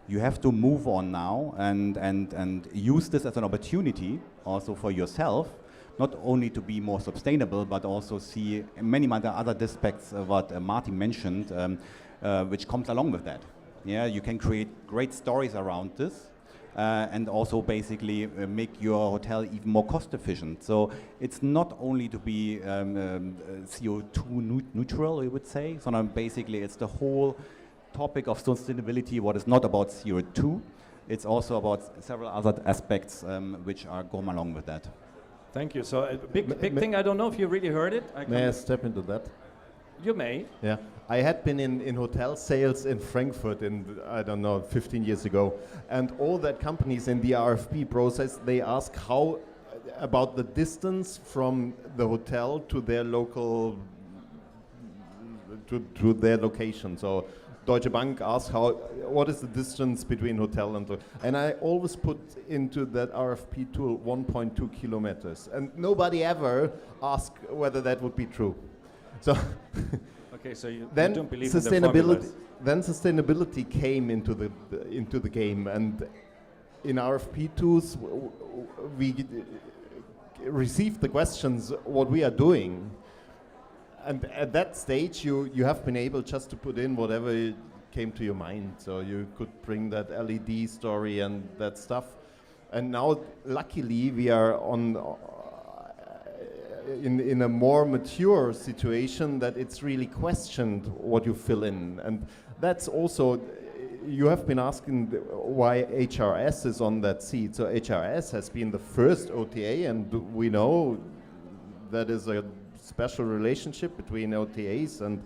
you have to move on now and use this as an opportunity also for yourself, not only to be more sustainable, but also see many other aspects of what Martin mentioned, which comes along with that. Yeah, you can create great stories around this and also basically make your hotel even more cost efficient. So it's not only to be CO2 neutral, we would say, so basically it's the whole topic of sustainability, what is not about CO2, it's also about several other aspects which are going along with that. Thank you. So a big thing, I don't know if you really heard it. May I step into that? You may. Yeah, I had been in hotel sales in Frankfurt I don't know, 15 years ago, and all that companies in the RFP process, they ask how about the distance from the hotel to their local, to their location. So Deutsche Bank asks what is the distance between hotel and I always put into that RFP tool 1.2 kilometers, and nobody ever asked whether that would be true. So okay, so you then don't believe in the formulas. Then sustainability came into the game, and in RFP tools we received the questions what we are doing. And at that stage, you have been able just to put in whatever came to your mind. So you could bring that LED story and that stuff. And now, luckily, we are in a more mature situation that it's really questioned what you fill in. And that's also, you have been asking why HRS is on that seat. So HRS has been the first OTA, and we know that is a special relationship between OTAs and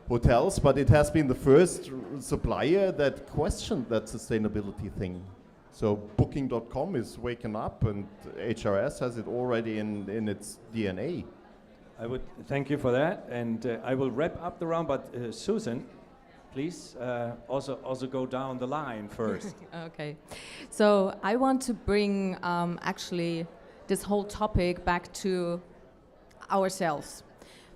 hotels, but it has been the first supplier that questioned that sustainability thing. So Booking.com is waking up, and HRS has it already in its DNA. I would thank you for that, and I will wrap up the round. But Susan, please also go down the line first. Okay, so I want to bring actually this whole topic back to ourselves.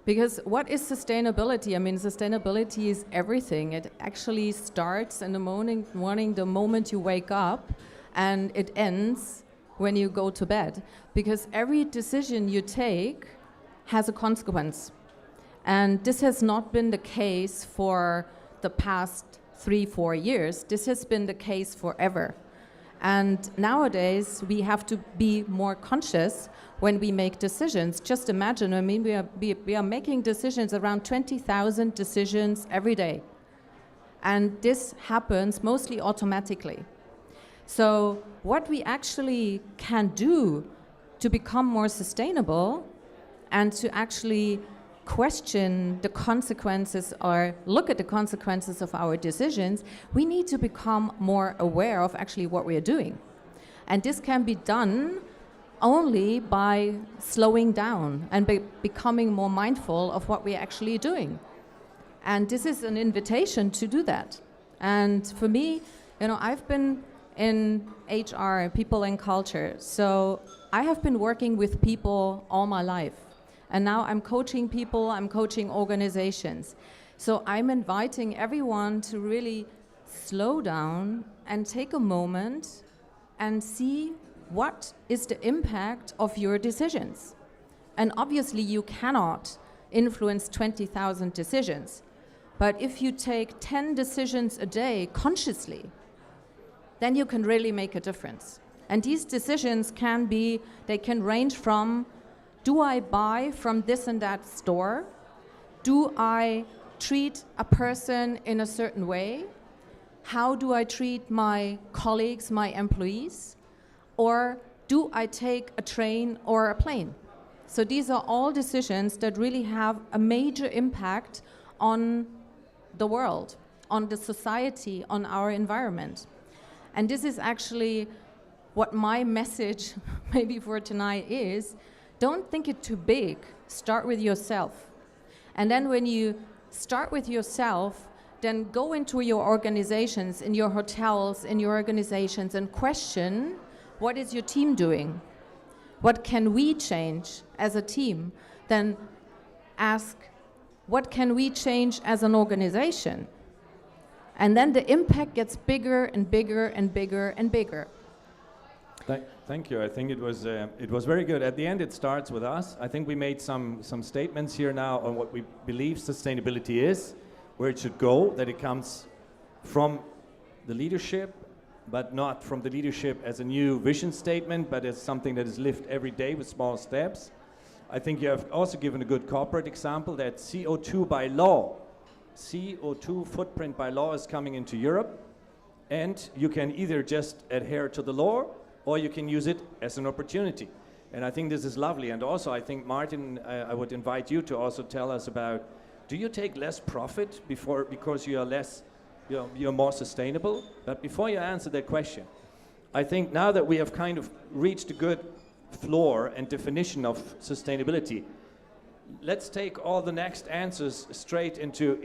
Because what is sustainability? I mean, sustainability is everything. It actually starts in the morning the moment you wake up, and it ends when you go to bed. Because every decision you take has a consequence. And this has not been the case for the past 3-4 years. This has been the case forever. And nowadays, we have to be more conscious when we make decisions. Just imagine, I mean, we are making decisions, around 20,000 decisions every day. And this happens mostly automatically. So what we actually can do to become more sustainable and to actually question the consequences or look at the consequences of our decisions, we need to become more aware of actually what we are doing. And this can be done only by slowing down and becoming more mindful of what we are actually doing. And this is an invitation to do that. And for me, you know, I've been in HR, people and culture, so I have been working with people all my life. And now I'm coaching people, I'm coaching organizations. So I'm inviting everyone to really slow down and take a moment and see what is the impact of your decisions. And obviously you cannot influence 20,000 decisions. But if you take 10 decisions a day consciously, then you can really make a difference. And these decisions can be, they can range from, do I buy from this and that store? Do I treat a person in a certain way? How do I treat my colleagues, my employees? Or do I take a train or a plane? So these are all decisions that really have a major impact on the world, on the society, on our environment. And this is actually what my message maybe for tonight is. Don't think it too big. Start with yourself. And then when you start with yourself, then go into your organizations, in your hotels, in your organizations, and question, what is your team doing? What can we change as a team? Then ask, what can we change as an organization? And then the impact gets bigger and bigger and bigger and bigger. Thank you. I think it was very good. At the end, it starts with us. I think we made some statements here now on what we believe sustainability is, where it should go, that it comes from the leadership, but not from the leadership as a new vision statement, but as something that is lived every day with small steps. I think you have also given a good corporate example that CO2 by law, CO2 footprint by law is coming into Europe, and you can either just adhere to the law or you can use it as an opportunity. And I think this is lovely. And also I think, Martin, I would invite you to also tell us about, do you take less profit because you are less, you're more sustainable? But before you answer that question, I think now that we have kind of reached a good floor and definition of sustainability, let's take all the next answers straight into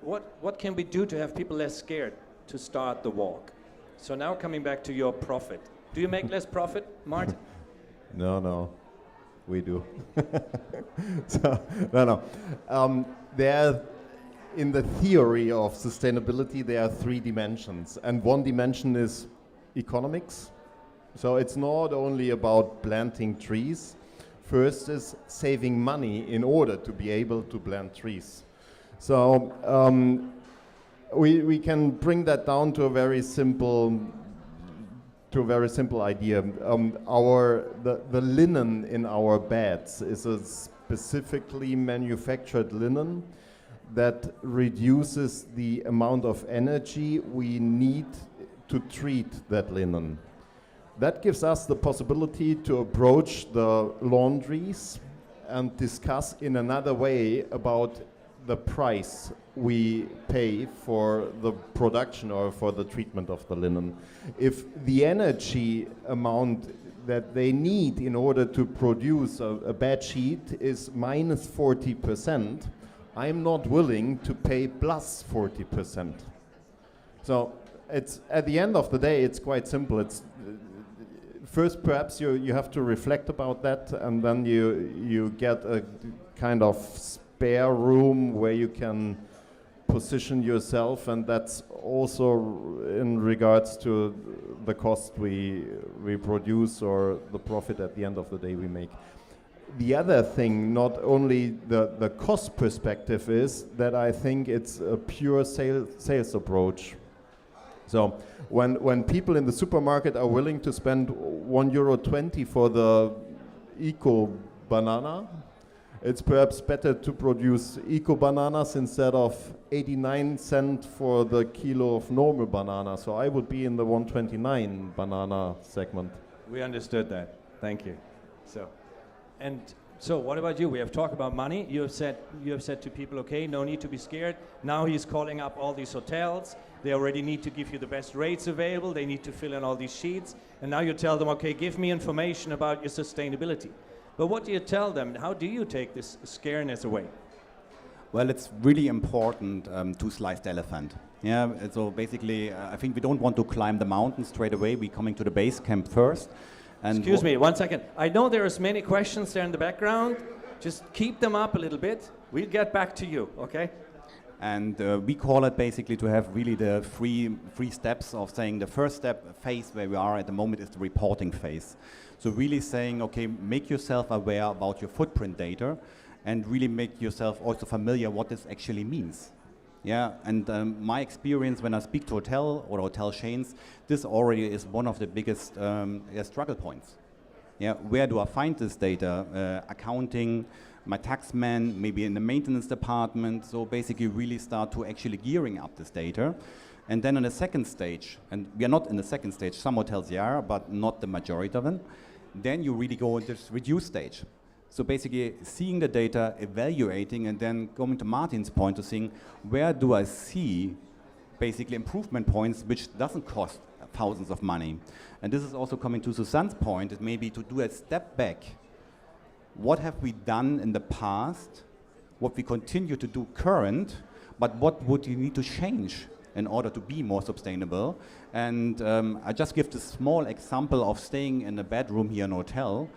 what can we do to have people less scared to start the walk? So now coming back to your profit. Do you make less profit, Martin? No, we do. In the theory of sustainability, there are 3 dimensions, and one dimension is economics. So it's not only about planting trees. First is saving money in order to be able to plant trees. So we can bring that down to a very simple idea. The linen in our beds is a specifically manufactured linen that reduces the amount of energy we need to treat that linen. That gives us the possibility to approach the laundries and discuss in another way about the price we pay for the production or for the treatment of the linen. If the energy amount that they need in order to produce a bed sheet is minus 40%, I'm not willing to pay plus 40%. So it's at the end of the day, it's quite simple. It's first, perhaps you have to reflect about that, and then you get a kind of spare room where you can position yourself, and that's also in regards to the cost we produce or the profit at the end of the day we make. The other thing, not only the cost perspective, is that I think it's a pure sales approach. So when people in the supermarket are willing to spend €1.20 for the eco banana, it's perhaps better to produce eco bananas instead of 89 cents for the kilo of normal banana. So I would be in the 129 banana segment. We understood that. Thank you. So what about you? We have talked about money. You have said to people, okay, no need to be scared. Now he's calling up all these hotels. They already need to give you the best rates available. They need to fill in all these sheets. And now you tell them, okay, give me information about your sustainability. But what do you tell them? How do you take this scareness away? Well, it's really important to slice the elephant. Yeah, so basically, I think we don't want to climb the mountain straight away. We're coming to the base camp first. And excuse me, 1 second. I know there's many questions there in the background. Just keep them up a little bit. We'll get back to you, okay? And we call it basically to have really the three steps of saying the first phase where we are at the moment is the reporting phase. So really saying, okay, make yourself aware about your footprint data and really make yourself also familiar what this actually means. Yeah, and my experience when I speak to hotel or hotel chains, this already is one of the biggest struggle points. Yeah, where do I find this data? Accounting, my tax man, maybe in the maintenance department. So basically really start to actually gearing up this data. And then in the second stage, and we are not in the second stage, some hotels are, but not the majority of them, then you really go into this reduced stage. So basically seeing the data, evaluating, and then going to Martin's point to seeing where do I see basically improvement points which doesn't cost thousands of money. And this is also coming to Susanne's point, is maybe to do a step back. What have we done in the past? What we continue to do current, but what would you need to change in order to be more sustainable? And I just give this small example of staying in a bedroom here in a hotel,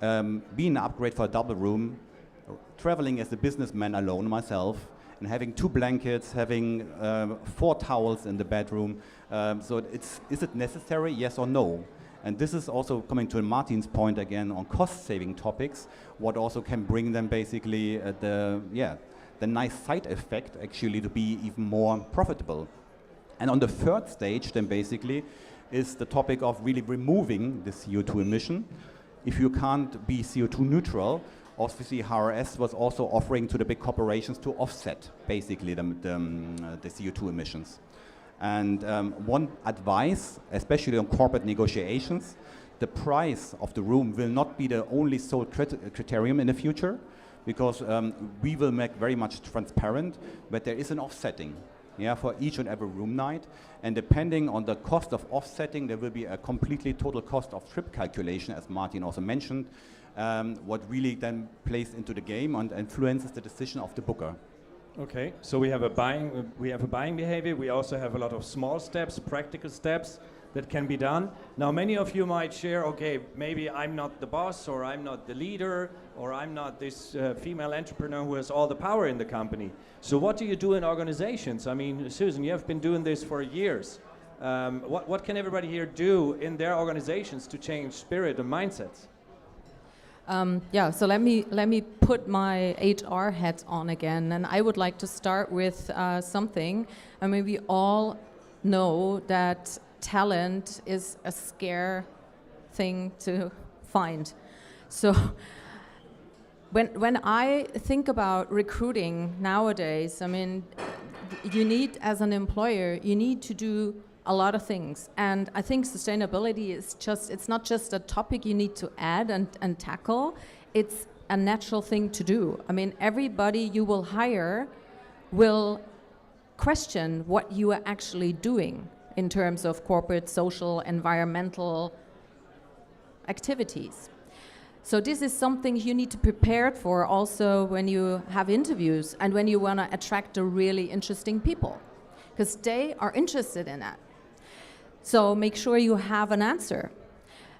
being an upgrade for a double room, traveling as a businessman alone myself, and having 2 blankets, having 4 towels in the bedroom. So is it necessary, yes or no? And this is also coming to Martin's point again on cost-saving topics, what also can bring them basically the nice side effect actually to be even more profitable. And on the third stage then basically is the topic of really removing the CO2 emission. If you can't be CO2 neutral, obviously HRS was also offering to the big corporations to offset basically the CO2 emissions. And one advice, especially on corporate negotiations, the price of the room will not be the only sole criterion in the future, because we will make very much transparent, but there is an offsetting, yeah, for each and every room night. And depending on the cost of offsetting, there will be a completely total cost of trip calculation, as Martin also mentioned, what really then plays into the game and influences the decision of the booker. Okay, so we have a buying behavior. We also have a lot of small steps, practical steps that can be done. Now, many of you might share, okay, maybe I'm not the boss, or I'm not the leader, or I'm not this female entrepreneur who has all the power in the company. So what do you do in organizations? I mean, Susan, you have been doing this for years. What can everybody here do in their organizations to change spirit and mindsets? So let me put my HR hat on again, and I would like to start with something. I mean, we all know that talent is a scare thing to find. So when I think about recruiting nowadays, I mean, you need, as an employer, you need to do a lot of things. And I think sustainability is it's not just a topic you need to add and tackle, it's a natural thing to do. I mean, everybody you will hire will question what you are actually doing in terms of corporate, social, environmental activities. So this is something you need to prepare for also when you have interviews and when you want to attract the really interesting people, because they are interested in that. So make sure you have an answer.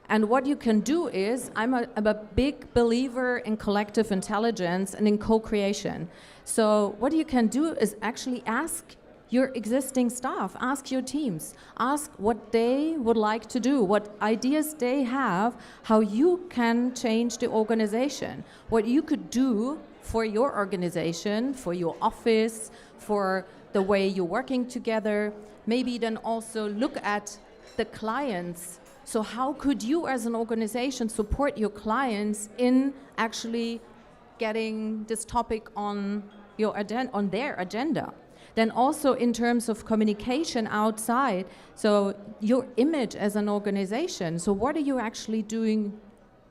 And what you can do is, I'm a big believer in collective intelligence and in co-creation. So what you can do is actually ask your existing staff, ask your teams, ask what they would like to do, what ideas they have, how you can change the organization, what you could do for your organization, for your office, for the way you're working together. Maybe then also look at the clients. So how could you as an organization support your clients in actually getting this topic on their agenda? Then also in terms of communication outside, so your image as an organization, so what are you actually doing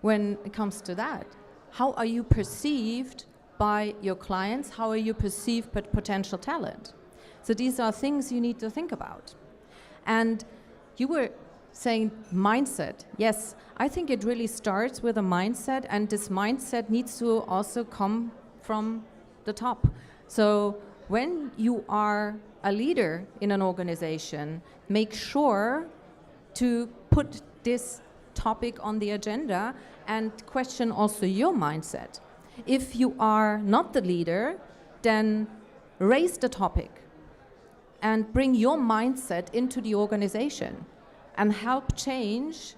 when it comes to that? How are you perceived by your clients? How are you perceived by potential talent? So these are things you need to think about. And you were saying mindset. Yes, I think it really starts with a mindset, and this mindset needs to also come from the top. So when you are a leader in an organization, make sure to put this topic on the agenda and question also your mindset. If you are not the leader, then raise the topic and bring your mindset into the organization and help change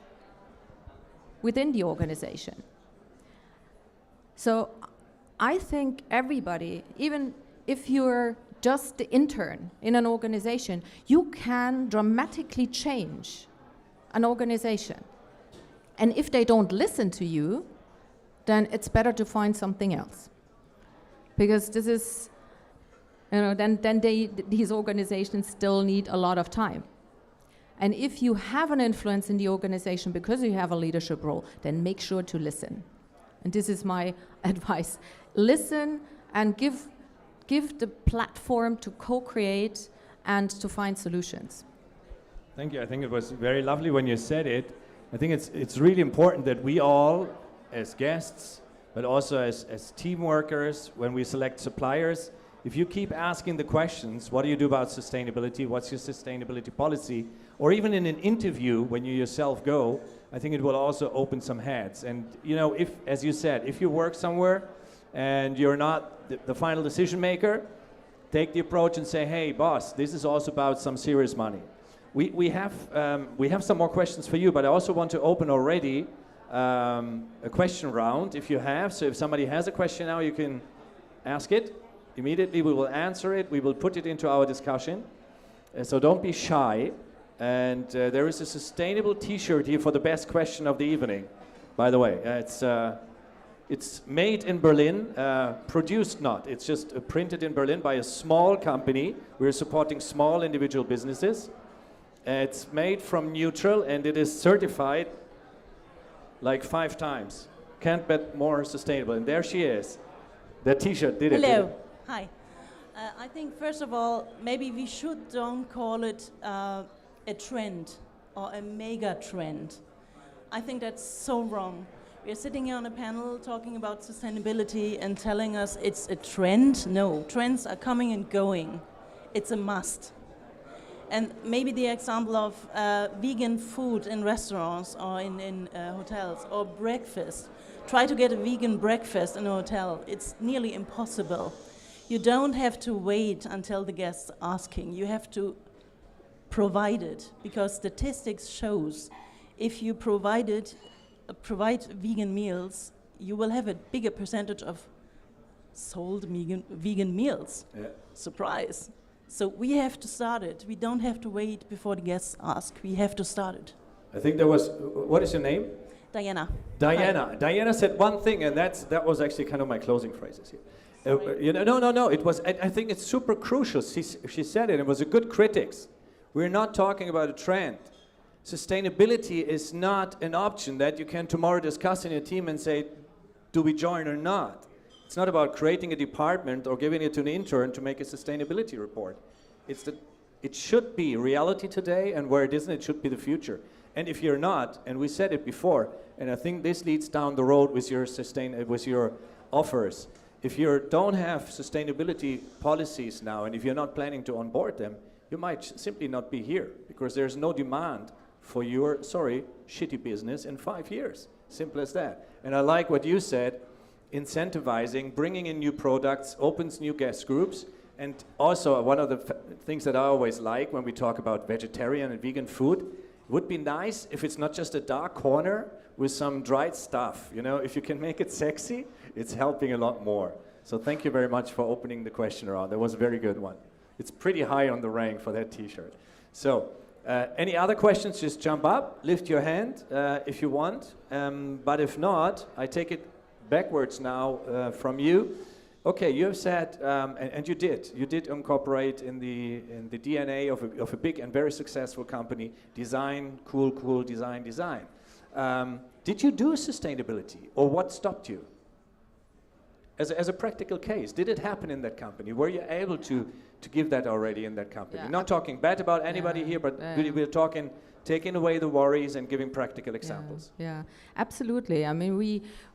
within the organization. So I think everybody, even if you're just the intern in an organization, you can dramatically change an organization. And if they don't listen to you, then it's better to find something else. Because this is, then these organizations still need a lot of time. And if you have an influence in the organization because you have a leadership role, then make sure to listen. And this is my advice. Listen and give the platform to co-create and to find solutions. Thank you. I think it was very lovely when you said it. I think it's really important that we all, as guests, but also as team workers, when we select suppliers, if you keep asking the questions, what do you do about sustainability? What's your sustainability policy? Or even in an interview, when you yourself go, I think it will also open some heads. And if, as you said, if you work somewhere and you're not the final decision maker, take the approach and say, hey, boss, this is also about some serious money. We have some more questions for you, but I also want to open already a question round if you have. So if somebody has a question now, you can ask it. Immediately we will answer it. We will put it into our discussion. So don't be shy. And there is a sustainable T-shirt here for the best question of the evening, by the way. It's made in Berlin, produced not. It's just printed in Berlin by a small company. We're supporting small individual businesses. It's made from neutral and it is certified like 5 times. Can't bet more sustainable. And there she is. That T-shirt did it. Hello. Hi. I think first of all, maybe we don't call it a trend or a mega trend. I think that's so wrong. We're sitting here on a panel talking about sustainability and telling us it's a trend. No, trends are coming and going. It's a must. And maybe the example of vegan food in restaurants or in hotels, or breakfast. Try to get a vegan breakfast in a hotel. It's nearly impossible. You don't have to wait until the guest's asking. You have to provide it, because statistics shows if you provide vegan meals, you will have a bigger percentage of sold vegan meals. Yeah. Surprise. So we have to start it. We don't have to wait before the guests ask. We have to start it. I think there was, what is your name? Diana. Diana. Hi. Diana said one thing, and that was actually kind of my closing phrases here. No. It was. I think it's super crucial. She said it. It was a good critics. We're not talking about a trend. Sustainability is not an option that you can tomorrow discuss in your team and say, do we join or not? It's not about creating a department or giving it to an intern to make a sustainability report. It's that it should be reality today, and where it isn't, it should be the future. And if you're not, and we said it before, and I think this leads down the road with your offers. If you don't have sustainability policies now, and if you're not planning to onboard them, you might simply not be here, because there's no demand for your, shitty business in 5 years. Simple as that. And I like what you said, incentivizing, bringing in new products, opens new guest groups, and also one of the things that I always like when we talk about vegetarian and vegan food, it would be nice if it's not just a dark corner with some dried stuff. You know, if you can make it sexy, it's helping a lot more. So thank you very much for opening the question around. That was a very good one. It's pretty high on the rank for that t-shirt. So any other questions, just jump up, lift your hand if you want. But if not, I take it backwards now from you. Okay, you have said, and you did incorporate in the DNA of a big and very successful company, design, cool, design. Did you do sustainability, or what stopped you? As a practical case, did it happen in that company? Were you able to give that already in that company? Yeah, Not talking bad about anybody here, but we're talking taking away the worries and giving practical examples. Yeah, absolutely. I mean,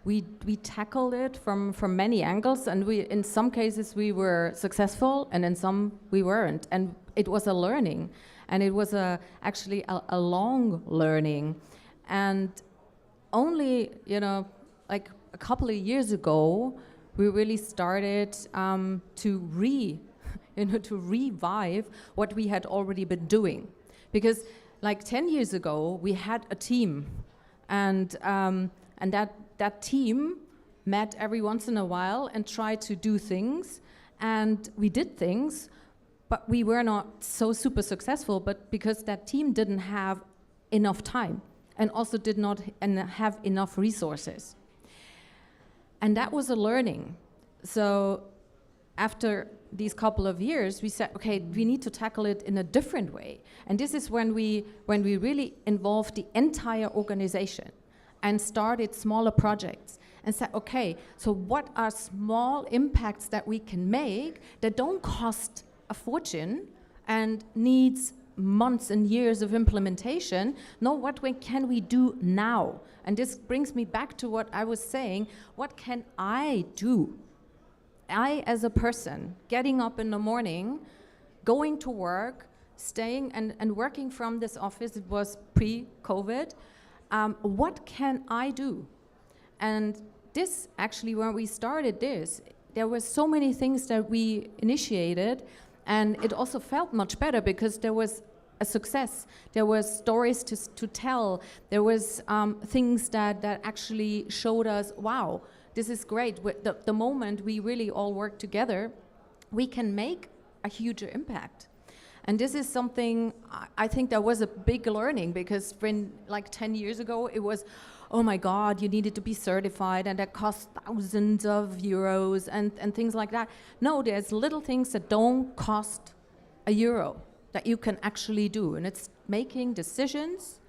we tackled it from many angles, and in some cases we were successful, and in some we weren't. And it was a learning, and it was actually a long learning. And only, like a couple of years ago, we really started to revive what we had already been doing. Because like 10 years ago, we had a team, and that team met every once in a while and tried to do things, and we did things, but we were not so super successful, but because that team didn't have enough time and also did not have enough resources. And that was a learning. So after these couple of years, we said, okay, we need to tackle it in a different way. And this is when we really involved the entire organization and started smaller projects and said, okay, so what are small impacts that we can make that don't cost a fortune and needs months and years of implementation? No, what can we do now? And this brings me back to what I was saying. What can I do? I, as a person, getting up in the morning, going to work, staying and working from this office, it was pre-COVID, what can I do? And this, actually, when we started this, there were so many things that we initiated, and it also felt much better because there was a success. There was stories to tell. There was things that actually showed us, wow, this is great. The moment we really all work together, we can make a huge impact. And this is something I think that was a big learning, because when like 10 years ago, it was, oh my God, you needed to be certified and that cost thousands of euros and things like that. No, there's little things that don't cost €1 that you can actually do. And it's making decisions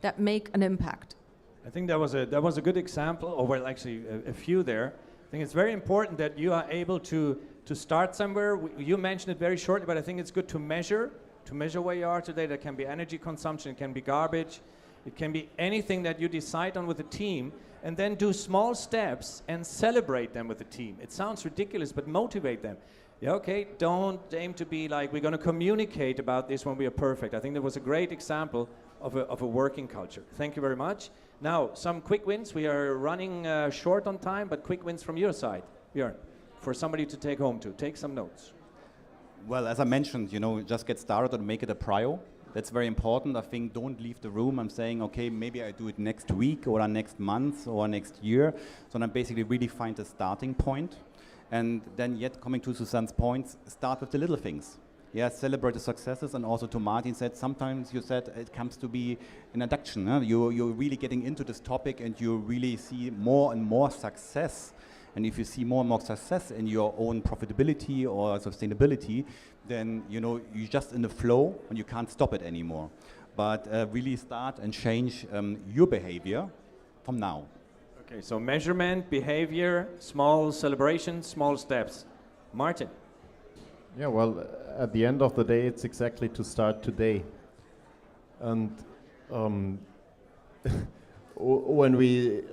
that make an impact. I think that was a good example, or well, actually a few there. I think it's very important that you are able to start somewhere. You mentioned it very shortly, but I think it's good to measure where you are today. That can be energy consumption, it can be garbage, it can be anything that you decide on with the team, and then do small steps and celebrate them with the team. It sounds ridiculous, but motivate them. Yeah, okay, don't aim to be like, we're going to communicate about this when we are perfect. I think that was a great example of a working culture. Thank you very much. Now, some quick wins. We are running short on time, but quick wins from your side, Björn, for somebody to take home to. Take some notes. Well, as I mentioned, just get started and make it a prio. That's very important. I think don't leave the room. I'm saying, okay, maybe I do it next week or next month or next year. So then basically really find a starting point. And then yet coming to Susanne's points, start with the little things. Yeah, celebrate the successes, and also to Martin said, sometimes you said it comes to be an induction. Huh? You're really getting into this topic and you really see more and more success. And if you see more and more success in your own profitability or sustainability, then you're just in the flow and you can't stop it anymore. But really start and change your behavior from now. Okay, so measurement, behavior, small celebrations, small steps. Martin. Yeah, well, at the end of the day, it's exactly to start today. And when we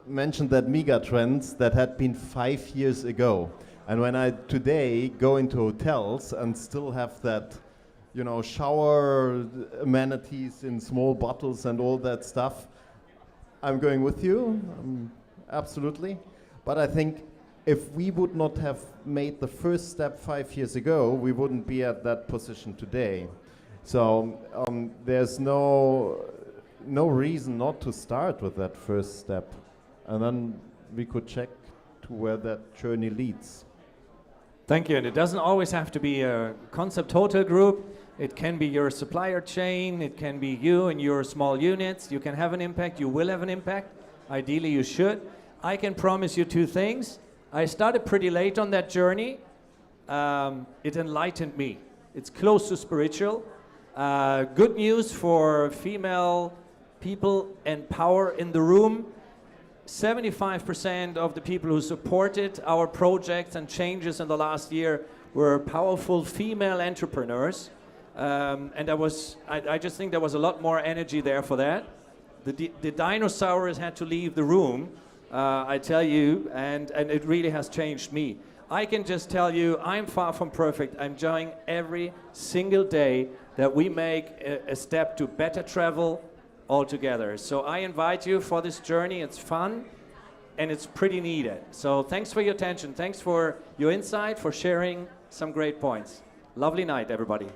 mentioned that mega trends, that had been 5 years ago. And when I today go into hotels and still have that, you know, shower amenities in small bottles and all that stuff, I'm going with you, absolutely. But I think if we would not have made the first step 5 years ago, we wouldn't be at that position today. So there's no reason not to start with that first step. And then we could check to where that journey leads. Thank you. And it doesn't always have to be a concept hotel group. It can be your supplier chain. It can be you and your small units. You can have an impact. You will have an impact. Ideally, you should. I can promise you two things. I started pretty late on that journey. It enlightened me. It's close to spiritual. Good news for female people and power in the room. 75% of the people who supported our projects and changes in the last year were powerful female entrepreneurs. And I just think there was a lot more energy there for that. The dinosaurs had to leave the room, I tell you, and it really has changed me. I can just tell you, I'm far from perfect. I'm enjoying every single day that we make a step to better travel all together. So I invite you for this journey. It's fun and it's pretty needed. So thanks for your attention. Thanks for your insight, for sharing some great points. Lovely night, everybody.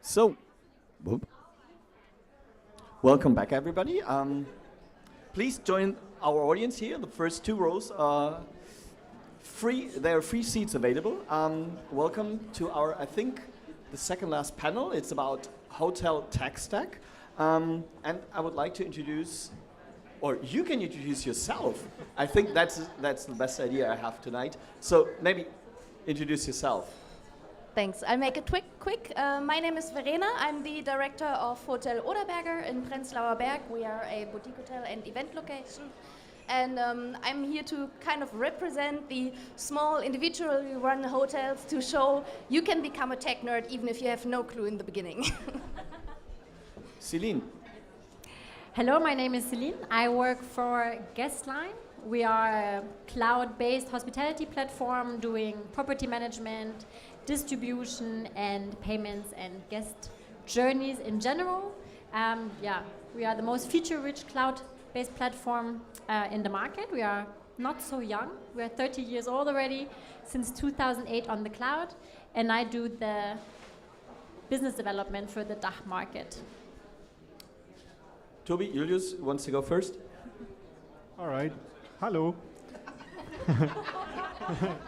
So, welcome back, everybody. Please join our audience here. The first 2 rows are free. There are free seats available. Welcome to our, I think, the second last panel. It's about hotel tech stack. And I would like to introduce, or you can introduce yourself. I think that's the best idea I have tonight. So maybe introduce yourself. Thanks. I'll make it quick. My name is Verena. I'm the director of Hotel Oderberger in Prenzlauer Berg. We are a boutique hotel and event location. And I'm here to kind of represent the small individually run hotels to show you can become a tech nerd even if you have no clue in the beginning. Céline. Hello, my name is Céline. I work for Guestnet. We are a cloud-based hospitality platform doing property management, distribution and payments and guest journeys in general. We are the most feature-rich cloud-based platform in the market. We are not so young. We are 30 years old already, since 2008 on the cloud, and I do the business development for the DACH market. Toby, Julius wants to go first. All right. Hello.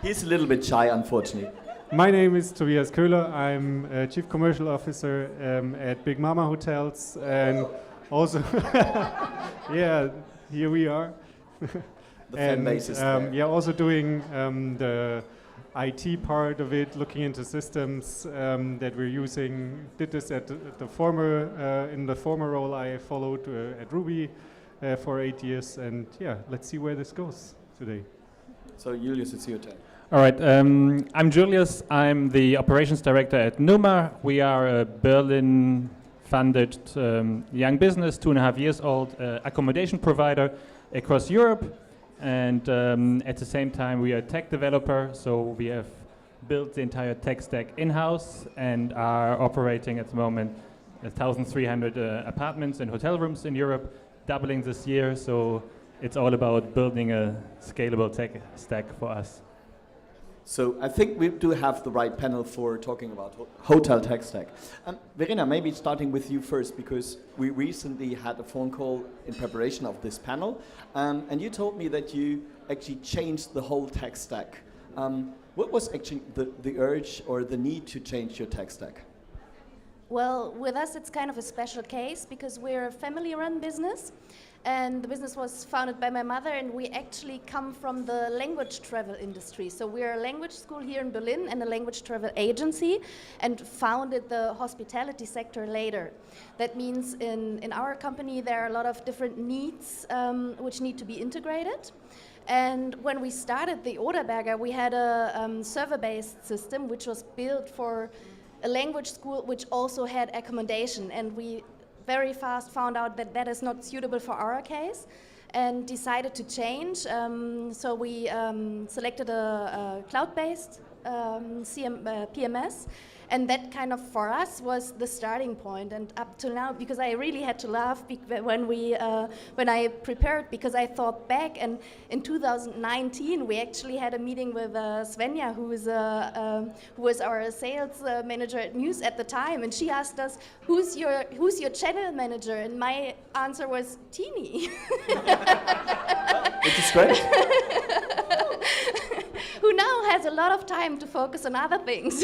He's a little bit shy, unfortunately. My name is 𝗏𝗏 𝗀𝗏𝗏. I'm Chief Commercial Officer at 𝗏𝗏𝗏 Hotels, and also, yeah, here we are. The fan base is there. Yeah, also doing the IT part of it, looking into systems that we're using. Did this at the former in the former role I followed at Ruby for 8 years, and yeah, let's see where this goes today. So Julius, it's your turn. All right, I'm Julius. I'm the operations director at 𝗵𝗲. We are a Berlin-funded young business, 2.5 years old, accommodation provider across Europe. And at the same time, we are a tech developer, so we have built the entire tech stack in-house and are operating at the moment 1,300 apartments and hotel rooms in Europe, doubling this year. So it's all about building a scalable tech stack for us. So I think we do have the right panel for talking about hotel tech stack. Verena, maybe starting with you first, because we recently had a phone call in preparation of this panel, and you told me that you actually changed the whole tech stack. What was actually the urge or the need to change your tech stack? Well, with us it's kind of a special case because we're a family-run business, and the business was founded by my mother, and we actually come from the language travel industry. So we're a language school here in Berlin and a language travel agency, and founded the hospitality sector later. That means in our company there are a lot of different needs which need to be integrated. And when we started the 𝗀𝗏𝗏𝗲, we had a server-based system which was built for a language school which also had accommodation, and we very fast found out that that is not suitable for our case and decided to change. So we selected a cloud-based PMS, and that kind of for us was the starting point. And up till now, because I really had to laugh when I prepared, because I thought back, and in 2019 we actually had a meeting with Svenja, who was our sales manager at Mews at the time, and she asked us, who's your channel manager? And my answer was Tini. Which is great. Who now has a lot of time to focus on other things,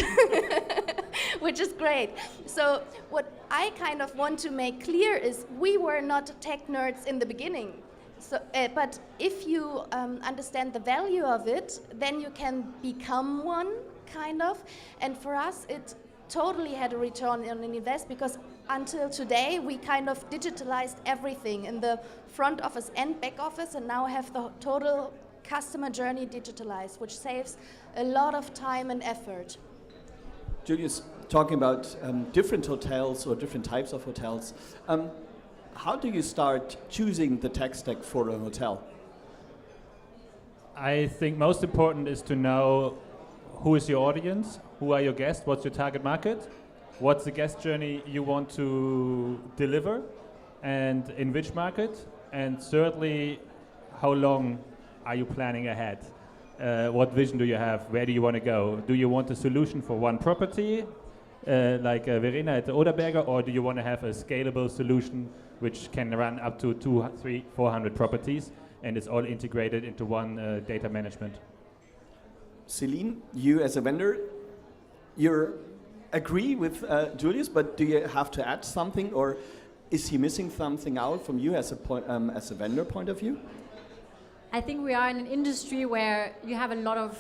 which is great. So what I kind of want to make clear is we were not tech nerds in the beginning. So, but if you understand the value of it, then you can become one, kind of. And for us, it totally had a return on an invest, because until today, we kind of digitalized everything in the front office and back office, and now have the total customer journey digitalized, which saves a lot of time and effort. Julius, talking about different hotels or different types of hotels, how do you start choosing the tech stack for a hotel? I think most important is to know who is your audience, who are your guests, what's your target market, what's the guest journey you want to deliver, and in which market, and thirdly, how long are you planning ahead? What vision do you have? Where do you want to go? Do you want a solution for one property, like Verena at the 𝗀𝗏𝗏𝗲, or do you want to have a scalable solution which can run up to 200, 300, 400 properties, and it's all integrated into one data management? Céline, you as a vendor, you agree with Julius, but do you have to add something, or is he missing something out from you as a vendor point of view? I think we are in an industry where you have a lot of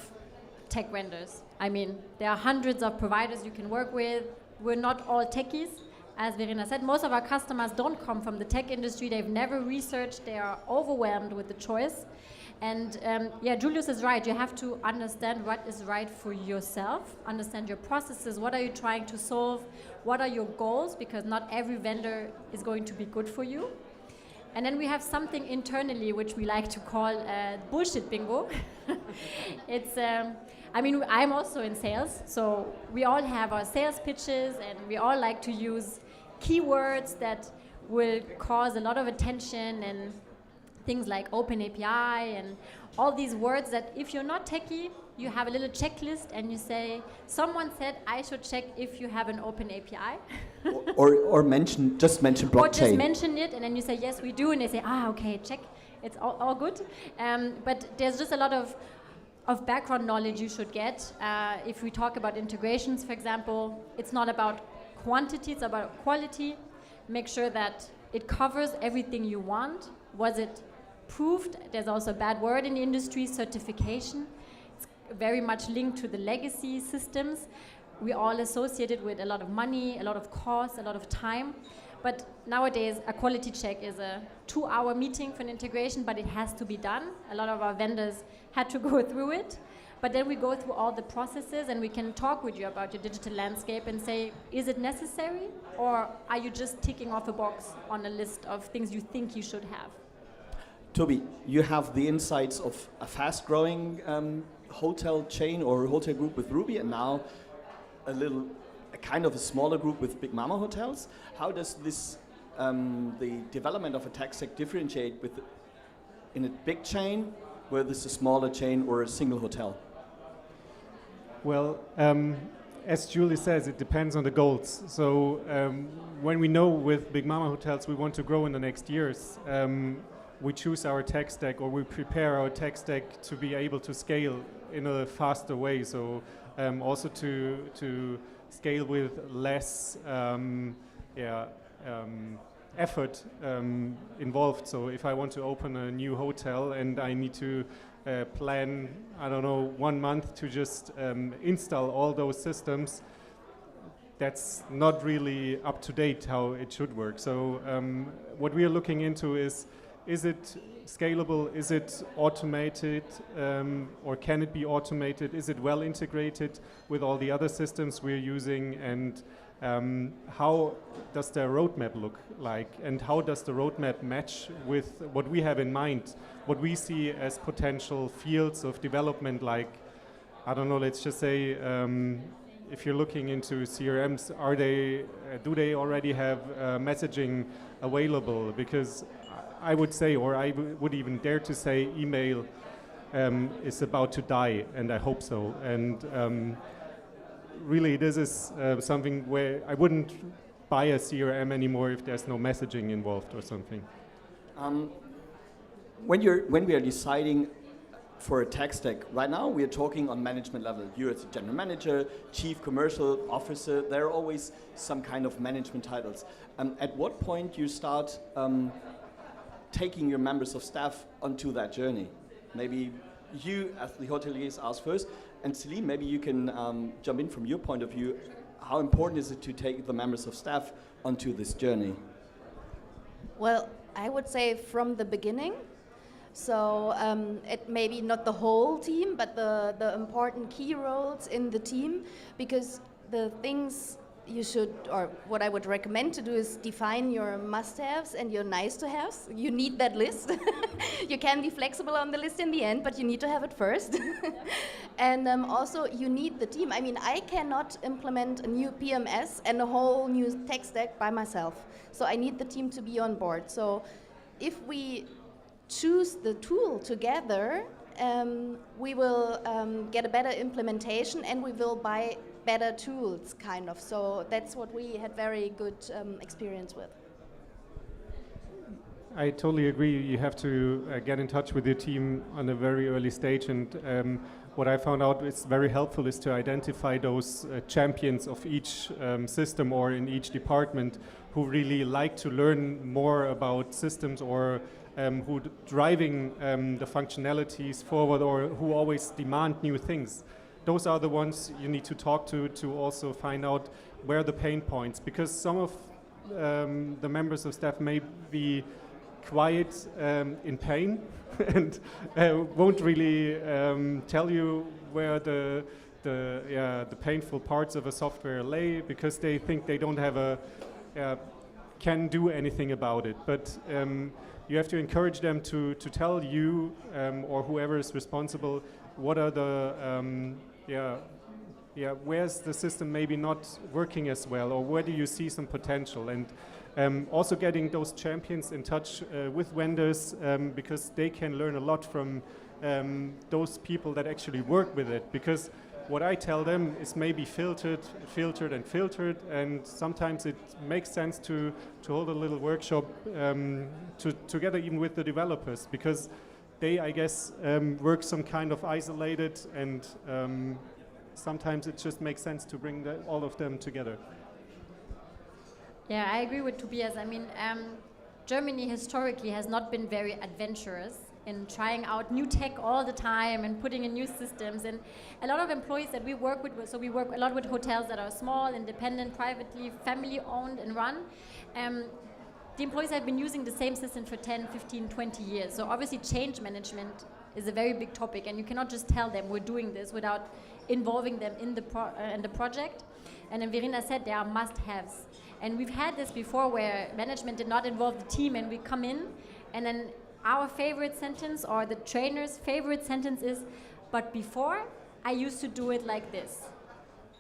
tech vendors. I mean, there are hundreds of providers you can work with. We're not all techies. As Verena said, most of our customers don't come from the tech industry. They've never researched. They are overwhelmed with the choice. And yeah, Julius is right. You have to understand what is right for yourself, understand your processes. What are you trying to solve? What are your goals? Because not every vendor is going to be good for you. And then we have something internally which we like to call bullshit bingo. It's, I mean, I'm also in sales, so we all have our sales pitches, and we all like to use keywords that will cause a lot of attention, and things like open API and all these words that if you're not techie, you have a little checklist and you say, someone said I should check if you have an open API. or just mention blockchain. Or just mention it, and then you say, yes, we do, and they say, okay, check, it's all good. But there's just a lot of background knowledge you should get. If we talk about integrations, for example, it's not about quantity, it's about quality. Make sure that it covers everything you want. Was it proved? There's also a bad word in the industry, certification. very much linked to the legacy systems. We all associated with a lot of money, a lot of cost, a lot of time. But nowadays, a quality check is a 2-hour meeting for an integration, but it has to be done. A lot of our vendors had to go through it. But then we go through all the processes and we can talk with you about your digital landscape and say, is it necessary? Or are you just ticking off a box on a list of things you think you should have? Toby, you have the insights of a fast-growing hotel chain or hotel group with Ruby, and now a kind of a smaller group with 𝗵𝗲 hotels. How does this, the development of a tech stack differentiate in a big chain, whether this is a smaller chain or a single hotel? Well, as Julie says, it depends on the goals. So when we know with 𝗵𝗲 hotels we want to grow in the next years, we choose our tech stack, or we prepare our tech stack to be able to scale in a faster way. So also to scale with less effort involved. So if I want to open a new hotel and I need to plan, I don't know, 1 month to just install all those systems, that's not really up to date how it should work. So what we are looking into is it scalable? Is it automated? Or can it be automated? Is it well integrated with all the other systems we're using? And how does the roadmap look like? And how does the roadmap match with what we have in mind? What we see as potential fields of development, like, I don't know, let's just say, if you're looking into CRMs, do they already have messaging available? Because I would say, or I would even dare to say, email is about to die, and I hope so. And really, this is something where I wouldn't buy a CRM anymore if there's no messaging involved or something. When we are deciding for a tech stack, right now we are talking on management level. You're the general manager, chief commercial officer. There are always some kind of management titles. At what point you start taking your members of staff onto that journey? Maybe you, as the hoteliers, ask first, and 𝗬𝗵, maybe you can jump in from your point of view. How important is it to take the members of staff onto this journey? Well, I would say from the beginning. So it maybe not the whole team, but the important key roles in the team, because the things you should, or what I would recommend to do, is define your must-haves and your nice-to-haves. You need that list. You can be flexible on the list in the end, but you need to have it first. And also, you need the team. I mean, I cannot implement a new PMS and a whole new tech stack by myself. So I need the team to be on board. So if we choose the tool together, we will get a better implementation, and we will buy better tools, kind of. So that's what we had very good experience with. I totally agree. You have to get in touch with your team on a very early stage, and what I found out is very helpful is to identify those champions of each system or in each department who really like to learn more about systems, or who driving the functionalities forward, or who always demand new things. Those are the ones you need to talk to also find out where the pain points, because some of the members of staff may be quiet in pain and won't really tell you where the painful parts of a software lay, because they think they don't have can do anything about it. But you have to encourage them to tell you or whoever is responsible what are the where's the system maybe not working as well, or where do you see some potential, and also getting those champions in touch with vendors, because they can learn a lot from those people that actually work with it, because what I tell them is maybe filtered, and sometimes it makes sense to hold a little workshop together even with the developers, because they, I guess, work some kind of isolated, and sometimes it just makes sense to bring all of them together. Yeah, I agree with Tobias. I mean, Germany historically has not been very adventurous in trying out new tech all the time and putting in new systems. And a lot of employees that we work with, so we work a lot with hotels that are small, independent, privately, family owned and run. The employees have been using the same system for 10, 15, 20 years. So obviously change management is a very big topic, and you cannot just tell them we're doing this without involving them in the project. And then Verena said there are must-haves. And we've had this before where management did not involve the team, and we come in, and then our favorite sentence or the trainer's favorite sentence is, but before, I used to do it like this.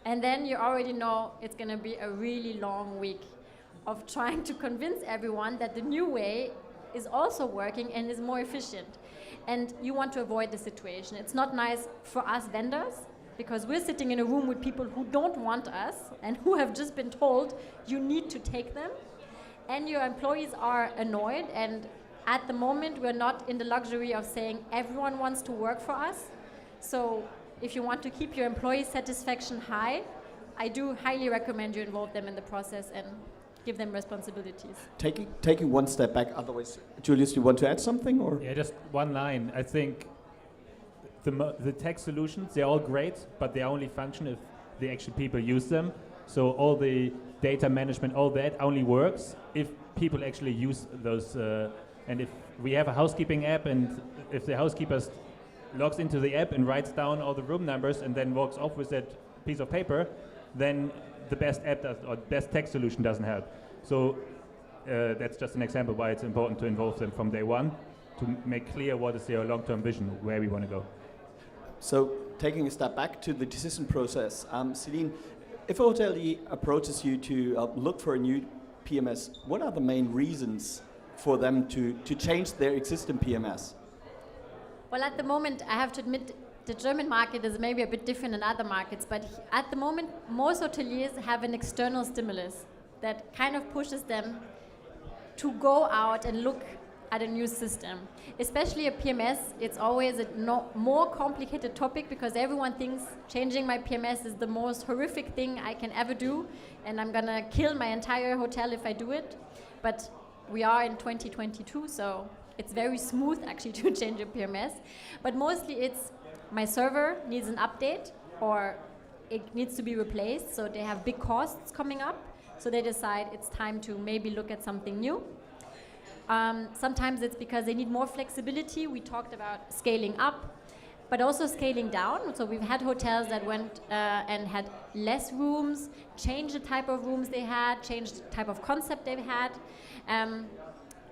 And then you already know it's going to be a really long week of trying to convince everyone that the new way is also working and is more efficient. And you want to avoid the situation. It's not nice for us vendors, because we're sitting in a room with people who don't want us and who have just been told you need to take them. And your employees are annoyed, and at the moment we're not in the luxury of saying everyone wants to work for us. So if you want to keep your employee satisfaction high, I do highly recommend you involve them in the process and give them responsibilities. Taking one step back, otherwise, Julius, you want to add something? Or? Yeah, just one line. I think the tech solutions, they're all great, but they only function if the actual people use them. So all the data management, all that only works if people actually use those. And if we have a housekeeping app, and if the housekeeper logs into the app and writes down all the room numbers and then walks off with that piece of paper, then the best app or best tech solution doesn't help. So that's just an example why it's important to involve them from day one to make clear what is their long-term vision, where we want to go. So taking a step back to the decision process, Cendyn, if a hotelier approaches you to look for a new PMS, what are the main reasons for them to change their existing PMS? Well, at the moment, I have to admit, the German market is maybe a bit different than other markets, but at the moment, most hoteliers have an external stimulus that kind of pushes them to go out and look at a new system. Especially a PMS, it's always a more complicated topic, because everyone thinks changing my PMS is the most horrific thing I can ever do, and I'm gonna kill my entire hotel if I do it. But we are in 2022, so it's very smooth actually to change a PMS. But mostly it's my server needs an update, or it needs to be replaced, so they have big costs coming up, so they decide it's time to maybe look at something new. Sometimes it's because they need more flexibility. We talked about scaling up, but also scaling down. So we've had hotels that went and had less rooms, changed the type of rooms they had, changed the type of concept they've had. And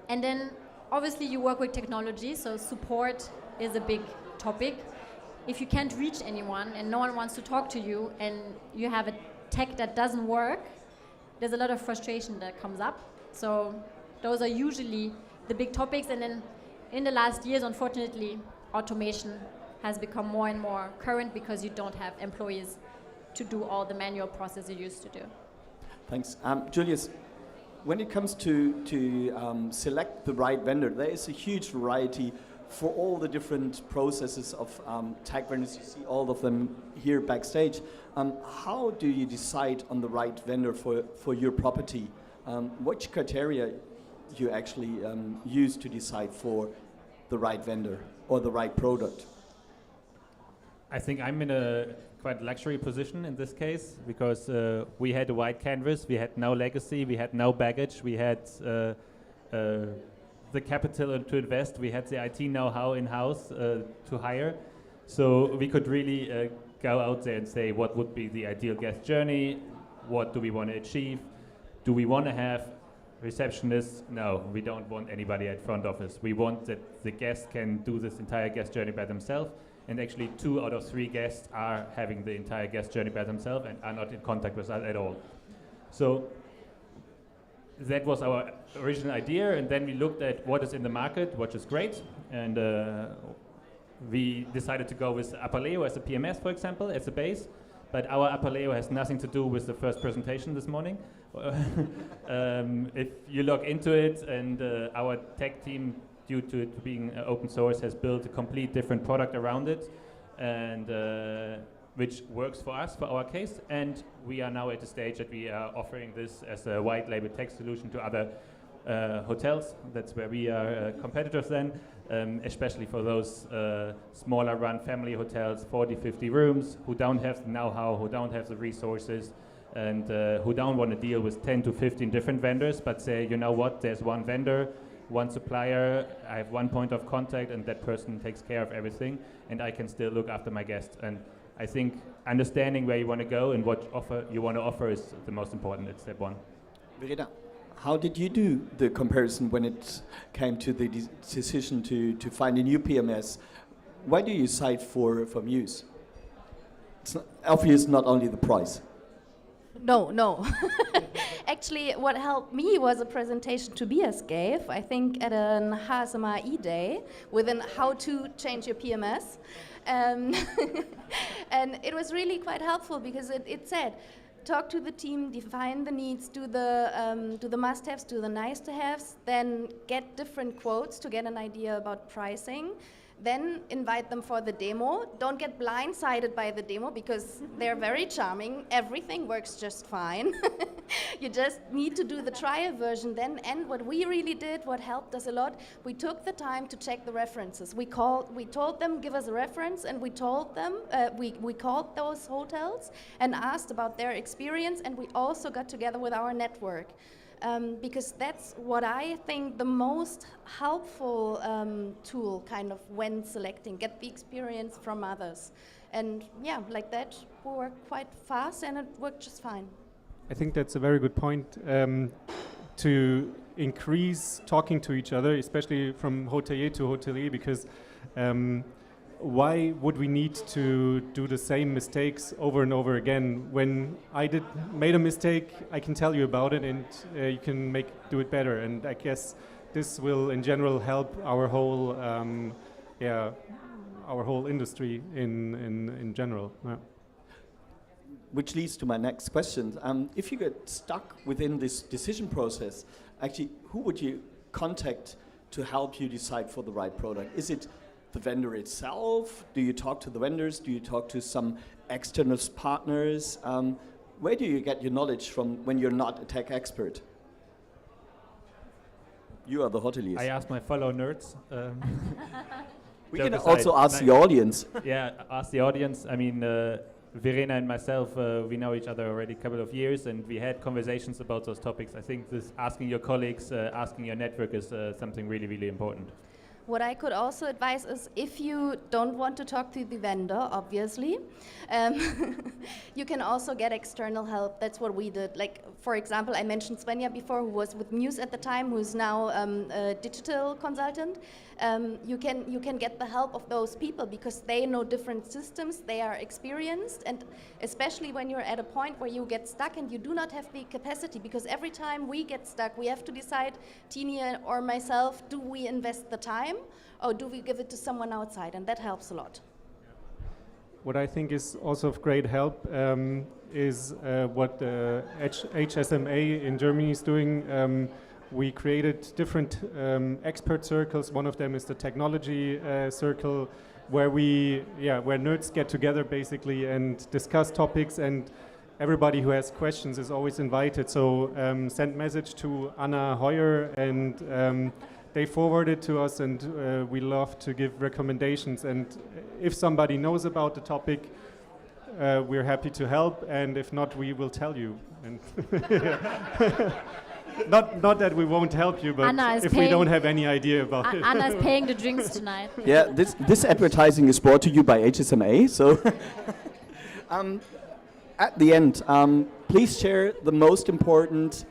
then obviously you work with technology, so support is a big topic. If you can't reach anyone and no one wants to talk to you, and you have a tech that doesn't work, there's a lot of frustration that comes up. So those are usually the big topics. And then in the last years, unfortunately, automation has become more and more current, because you don't have employees to do all the manual process you used to do. Thanks. Julius, when it comes to select the right vendor, there is a huge variety for all the different processes of tech vendors. You see all of them here backstage. How do you decide on the right vendor for your property? Which criteria you actually use to decide for the right vendor or the right product? I think I'm in a quite luxury position in this case, because we had a white canvas, we had no legacy, we had no baggage, we had the capital to invest, we had the IT know-how in-house to hire. So we could really go out there and say what would be the ideal guest journey, what do we want to achieve, do we want to have receptionists? No, we don't want anybody at front office. We want that the guest can do this entire guest journey by themselves, and actually 2 out of 3 guests are having the entire guest journey by themselves and are not in contact with us at all. So that was our original idea, and then we looked at what is in the market, which is great, and we decided to go with Apaleo as a PMS, for example, as a base, but our Apaleo has nothing to do with the first presentation this morning. If you log into it, and our tech team, due to it being open source, has built a complete different product around it, and which works for us, for our case, and we are now at the stage that we are offering this as a white label tech solution to other hotels. That's where we are competitors then, especially for those smaller run family hotels, 40, 50 rooms, who don't have the know-how, who don't have the resources, and who don't want to deal with 10 to 15 different vendors, but say, you know what, there's one vendor, one supplier, I have one point of contact, and that person takes care of everything, and I can still look after my guests. And I think understanding where you want to go and what offer you want to offer is the most important. It's step one. Verena, how did you do the comparison when it came to the decision to find a new PMS? Why do you decide for Mews? It's obviously not only the price. No. Actually, what helped me was a presentation Tobias gave, I think at an 𝗂𝗵𝗲 day, within how to change your PMS. And it was really quite helpful because it said, talk to the team, define the needs, do the must-haves, do the nice-to-haves, then get different quotes to get an idea about pricing. Then invite them for the demo. Don't get blindsided by the demo because they're very charming. Everything works just fine. You just need to do the trial version then. And what we really did, what helped us a lot, we took the time to check the references. We told them, give us a reference, and we told them, we called those hotels and asked about their experience, and we also got together with our network. Because that's what I think the most helpful tool kind of when selecting, get the experience from others. And yeah, like that, we worked quite fast and it worked just fine. I think that's a very good point to increase talking to each other, especially from hotelier to hotelier, because why would we need to do the same mistakes over and over again? When I made a mistake, I can tell you about it, and you can do it better. And I guess this will, in general, help our whole, our whole industry in general. Yeah. Which leads to my next question. If you get stuck within this decision process, actually, who would you contact to help you decide for the right product? Is it the vendor itself? Do you talk to the vendors? Do you talk to some external partners? Where do you get your knowledge from when you're not a tech expert? You are the hoteliers. I asked my fellow nerds. We can also ask the audience. Yeah, ask the audience. I mean, Verena and myself, we know each other already a couple of years, and we had conversations about those topics. I think this asking your colleagues, asking your network is something really, really important. What I could also advise is if you don't want to talk to the vendor, obviously, you can also get external help. That's what we did. Like, for example, I mentioned Svenja before, who was with Mews at the time, who's now a digital consultant. You can get the help of those people because they know different systems, they are experienced, and especially when you're at a point where you get stuck and you do not have the capacity, because every time we get stuck, we have to decide, Tina or myself, do we invest the time or do we give it to someone outside? And that helps a lot. What I think is also of great help is what HSMA in Germany is doing. We created different expert circles. One of them is the technology circle, where where nerds get together basically and discuss topics, and everybody who has questions is always invited. So send message to Anna Heuer, and they forward it to us, and we love to give recommendations. And if somebody knows about the topic, we're happy to help, and if not, we will tell you. And not that we won't help you, but if we don't have any idea about it. Anna is paying the drinks tonight. Yeah, this advertising is brought to you by HSMA. So, at the end, please share the most important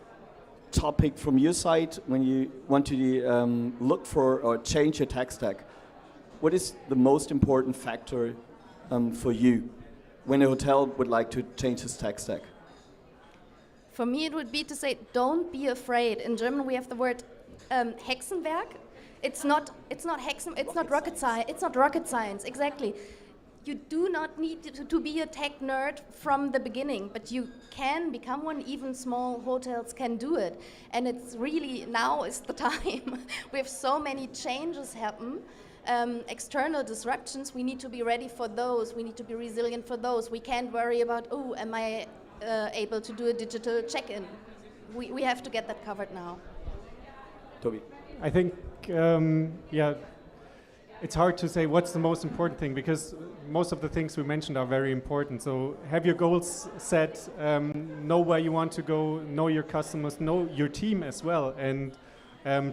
topic from your side when you want to look for or change your tech stack. What is the most important factor for you when a hotel would like to change its tech stack? For me, it would be to say, don't be afraid. In German, we have the word Hexenwerk. It's not rocket science. It's not rocket science. Exactly. You do not need to be a tech nerd from the beginning, but you can become one. Even small hotels can do it. And it's really, now is the time. We have so many changes happen. External disruptions, we need to be ready for those. We need to be resilient for those. We can't worry about, oh, am I able to do a digital check-in? We have to get that covered now. Toby. I think, it's hard to say what's the most important thing, because most of the things we mentioned are very important. So have your goals set, know where you want to go, know your customers, know your team as well, and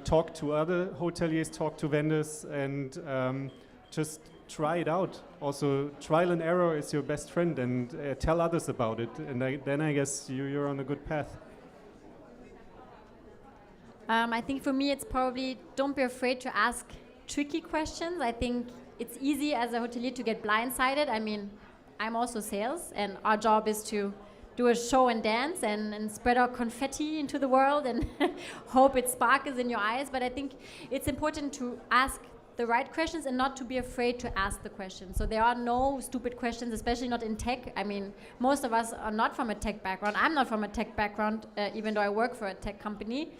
talk to other hoteliers, talk to vendors, and just try it out. Also, trial and error is your best friend, and tell others about it, and then I guess you're on a good path. I think for me it's probably don't be afraid to ask tricky questions. I think it's easy as a hotelier to get blindsided. I mean, I'm also sales, and our job is to do a show and dance and spread our confetti into the world and hope it sparkles in your eyes. But I think it's important to ask the right questions and not to be afraid to ask the questions. So there are no stupid questions, especially not in tech. I mean, most of us are not from a tech background. I'm not from a tech background, even though I work for a tech company.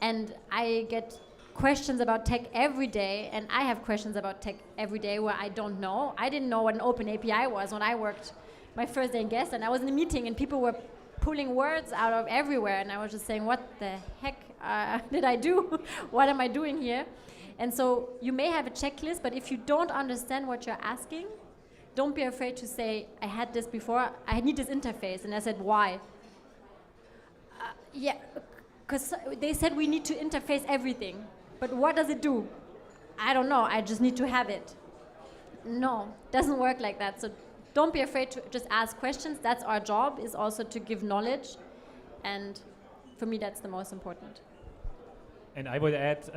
And I get questions about tech every day, and I have questions about tech every day where I don't know. I didn't know what an open API was when I worked my first day in Guest, and I was in a meeting and people were pulling words out of everywhere, and I was just saying, what the heck did I do? What am I doing here? And so you may have a checklist, but if you don't understand what you're asking, don't be afraid to say, I had this before, I need this interface. And I said, why? Yeah, because they said we need to interface everything. But what does it do? I don't know, I just need to have it. No, doesn't work like that. So don't be afraid to just ask questions. That's our job, is also to give knowledge. And for me, that's the most important. And I would add,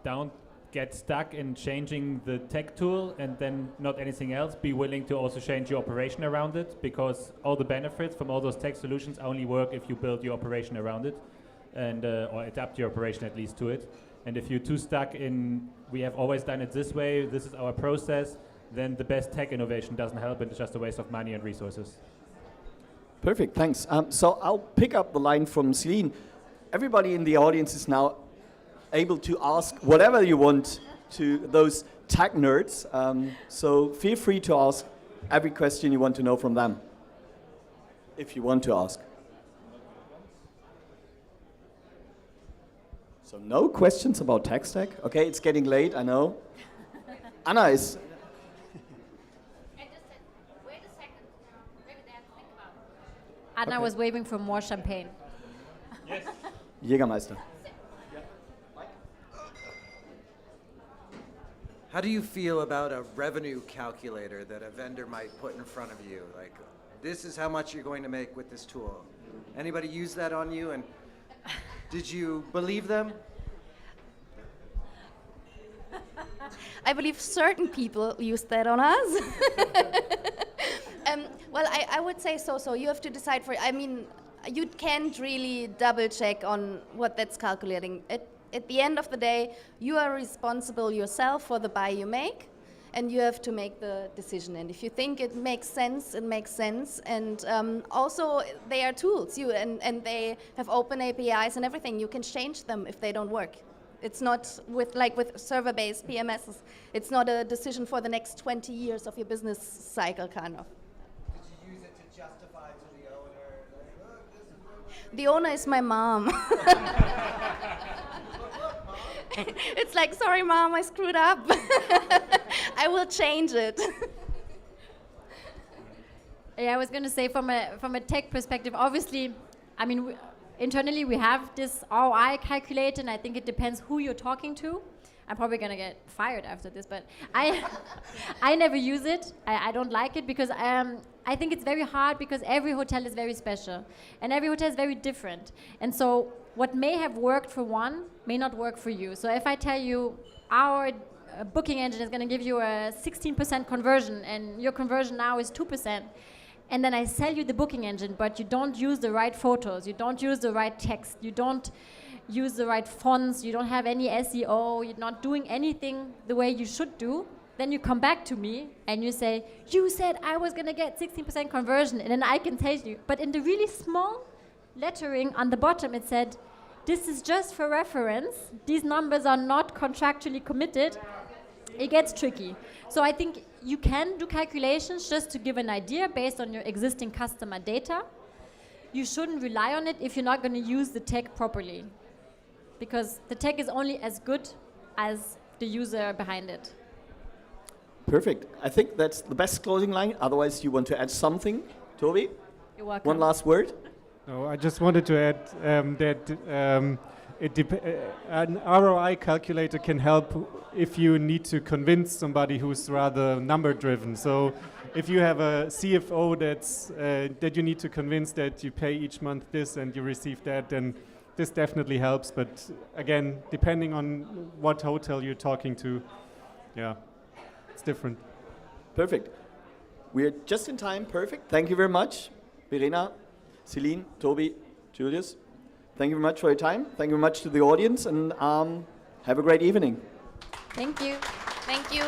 don't get stuck in changing the tech tool and then not anything else. Be willing to also change your operation around it, because all the benefits from all those tech solutions only work if you build your operation around it, and or adapt your operation at least to it. And if you're too stuck in, we have always done it this way, this is our process, then the best tech innovation doesn't help, and it's just a waste of money and resources. Perfect, thanks. So I'll pick up the line from Céline. Everybody in the audience is now able to ask whatever you want to those tech nerds. So feel free to ask every question you want to know from them, if you want to ask. So no questions about tech stack? Okay, it's getting late, I know. Anna is... Anna was waving for more champagne. Yes. Jägermeister. How do you feel about a revenue calculator that a vendor might put in front of you? Like, this is how much you're going to make with this tool. Anybody use that on you, and did you believe them? I believe certain people use that on us. Well, I would say so. So you have to decide for, I mean, you can't really double check on what that's calculating. At the end of the day, you are responsible yourself for the buy you make, and you have to make the decision. And if you think it makes sense, it makes sense. And also, they are tools, and they have open APIs and everything. You can change them if they don't work. It's not with server-based PMSs. It's not a decision for the next 20 years of your business cycle, kind of. Did you use it to justify to the owner? Like, look, this is what The owner is my mom. It's like, sorry, Mom, I screwed up. I will change it. Yeah, I was going to say from a tech perspective, obviously, I mean, internally we have this ROI calculator, and I think it depends who you're talking to. I'm probably going to get fired after this, but I never use it. I don't like it because I think it's very hard, because every hotel is very special and every hotel is very different. And so what may have worked for one may not work for you. So if I tell you our booking engine is going to give you a 16% conversion and your conversion now is 2%, and then I sell you the booking engine, but you don't use the right photos, you don't use the right text, you don't use the right fonts, you don't have any SEO, you're not doing anything the way you should do, then you come back to me and you say, you said I was going to get 16% conversion, and then I can tell you. But in the really small lettering on the bottom, it said, this is just for reference, these numbers are not contractually committed. It gets tricky. So I think you can do calculations just to give an idea based on your existing customer data. You shouldn't rely on it if you're not going to use the tech properly, because the tech is only as good as the user behind it. Perfect. I think that's the best closing line. Otherwise, you want to add something, Toby? You're welcome. One last word? No, I just wanted to add that an ROI calculator can help if you need to convince somebody who's rather number-driven. So if you have a CFO that you need to convince that you pay each month this and you receive that, then this definitely helps. But again, depending on what hotel you're talking to, yeah, it's different. Perfect. We're just in time. Perfect. Thank you very much, Verena, Celine, Toby, Julius. Thank you very much for your time. Thank you very much to the audience, and have a great evening. Thank you. Thank you.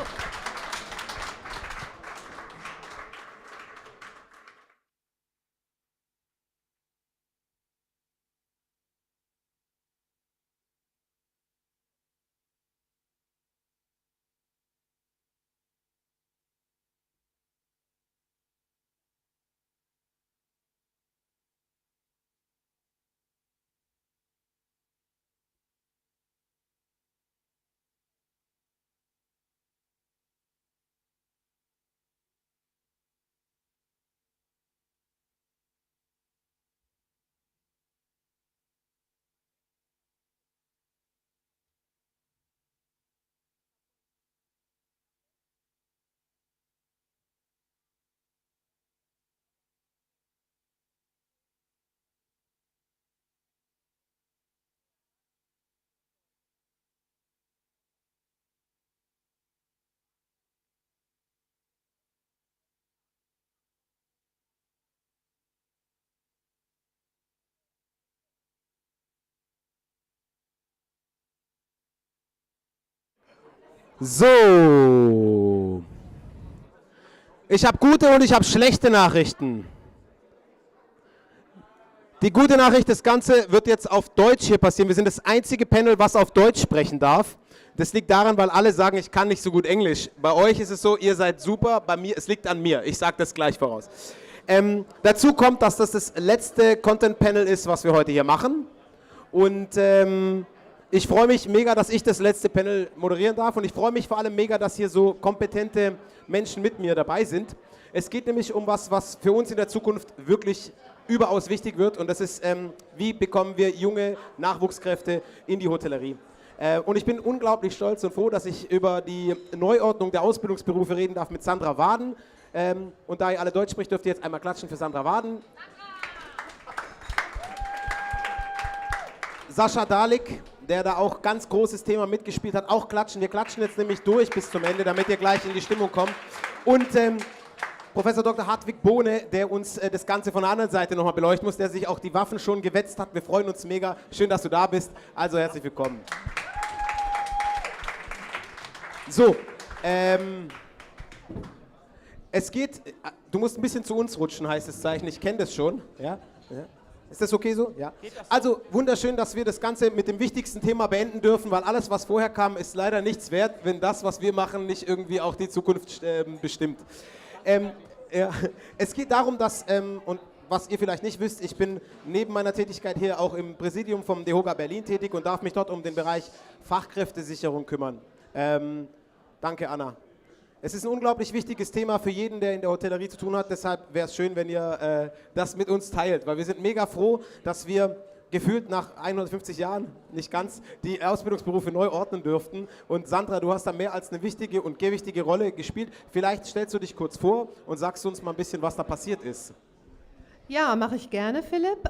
So, ich habe gute und ich habe schlechte Nachrichten. Die gute Nachricht, das Ganze wird jetzt auf Deutsch hier passieren. Wir sind das einzige Panel, was auf Deutsch sprechen darf. Das liegt daran, weil alle sagen, ich kann nicht so gut Englisch. Bei euch ist es so, ihr seid super, bei mir, es liegt an mir. Ich sage das gleich voraus. Dazu kommt, dass das letzte Content-Panel ist, was wir heute hier machen. Und ich freue mich mega, dass ich das letzte Panel moderieren darf, und ich freue mich vor allem mega, dass hier so kompetente Menschen mit mir dabei sind. Es geht nämlich um was für uns in der Zukunft wirklich überaus wichtig wird, und das ist, wie bekommen wir junge Nachwuchskräfte in die Hotellerie. Und ich bin unglaublich stolz und froh, dass ich über die Neuordnung der Ausbildungsberufe reden darf mit Sandra Waden. Und da ihr alle Deutsch spricht, dürft ihr jetzt einmal klatschen für Sandra Waden. Sascha Dalik, der da auch ganz großes Thema mitgespielt hat, auch klatschen. Wir klatschen jetzt nämlich durch bis zum Ende, damit ihr gleich in die Stimmung kommt. Und Professor Dr. Hartwig Bohne, der uns das Ganze von der anderen Seite nochmal beleuchten muss, der sich auch die Waffen schon gewetzt hat. Wir freuen uns mega. Schön, dass du da bist. Also herzlich willkommen. So, es geht, du musst ein bisschen zu uns rutschen, heißt das Zeichen. Ich kenne das schon. Ja? Ja. Ist das okay so? Ja. Also wunderschön, dass wir das Ganze mit dem wichtigsten Thema beenden dürfen, weil alles, was vorher kam, ist leider nichts wert, wenn das, was wir machen, nicht irgendwie auch die Zukunft bestimmt. Ja, es geht darum, dass, und was ihr vielleicht nicht wisst, ich bin neben meiner Tätigkeit hier auch im Präsidium vom DEHOGA Berlin tätig und darf mich dort um den Bereich Fachkräftesicherung kümmern. Danke, Anna. Es ist ein unglaublich wichtiges Thema für jeden, der in der Hotellerie zu tun hat. Deshalb wäre es schön, wenn ihr das mit uns teilt, weil wir sind mega froh, dass wir gefühlt nach 150 Jahren, nicht ganz, die Ausbildungsberufe neu ordnen dürften. Und Sandra, du hast da mehr als eine wichtige und gewichtige Rolle gespielt. Vielleicht stellst du dich kurz vor und sagst uns mal ein bisschen, was da passiert ist. Ja, mache ich gerne, Philipp.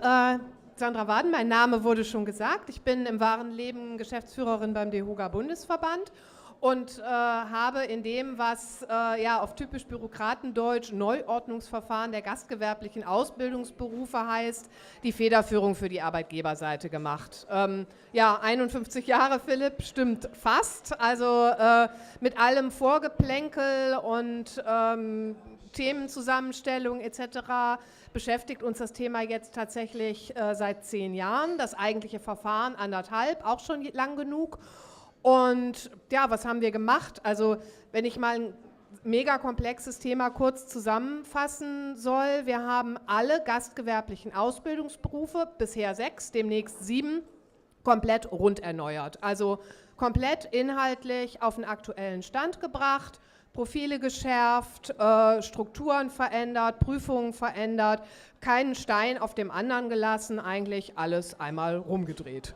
Sandra Waden, mein Name wurde schon gesagt. Ich bin im wahren Leben Geschäftsführerin beim DEHOGA Bundesverband und habe in dem, was ja auf typisch Bürokratendeutsch Neuordnungsverfahren der gastgewerblichen Ausbildungsberufe heißt, die Federführung für die Arbeitgeberseite gemacht. Ja, 51 Jahre, Philipp, stimmt fast. Also mit allem Vorgeplänkel und Themenzusammenstellung etc. beschäftigt uns das Thema jetzt tatsächlich seit 10 Jahren. Das eigentliche Verfahren 1,5, auch schon lang genug. Und ja, was haben wir gemacht? Also wenn ich mal ein mega komplexes Thema kurz zusammenfassen soll, wir haben alle gastgewerblichen Ausbildungsberufe, bisher 6, demnächst 7, komplett runderneuert. Also komplett inhaltlich auf den aktuellen Stand gebracht, Profile geschärft, Strukturen verändert, Prüfungen verändert, keinen Stein auf dem anderen gelassen, eigentlich alles einmal rumgedreht.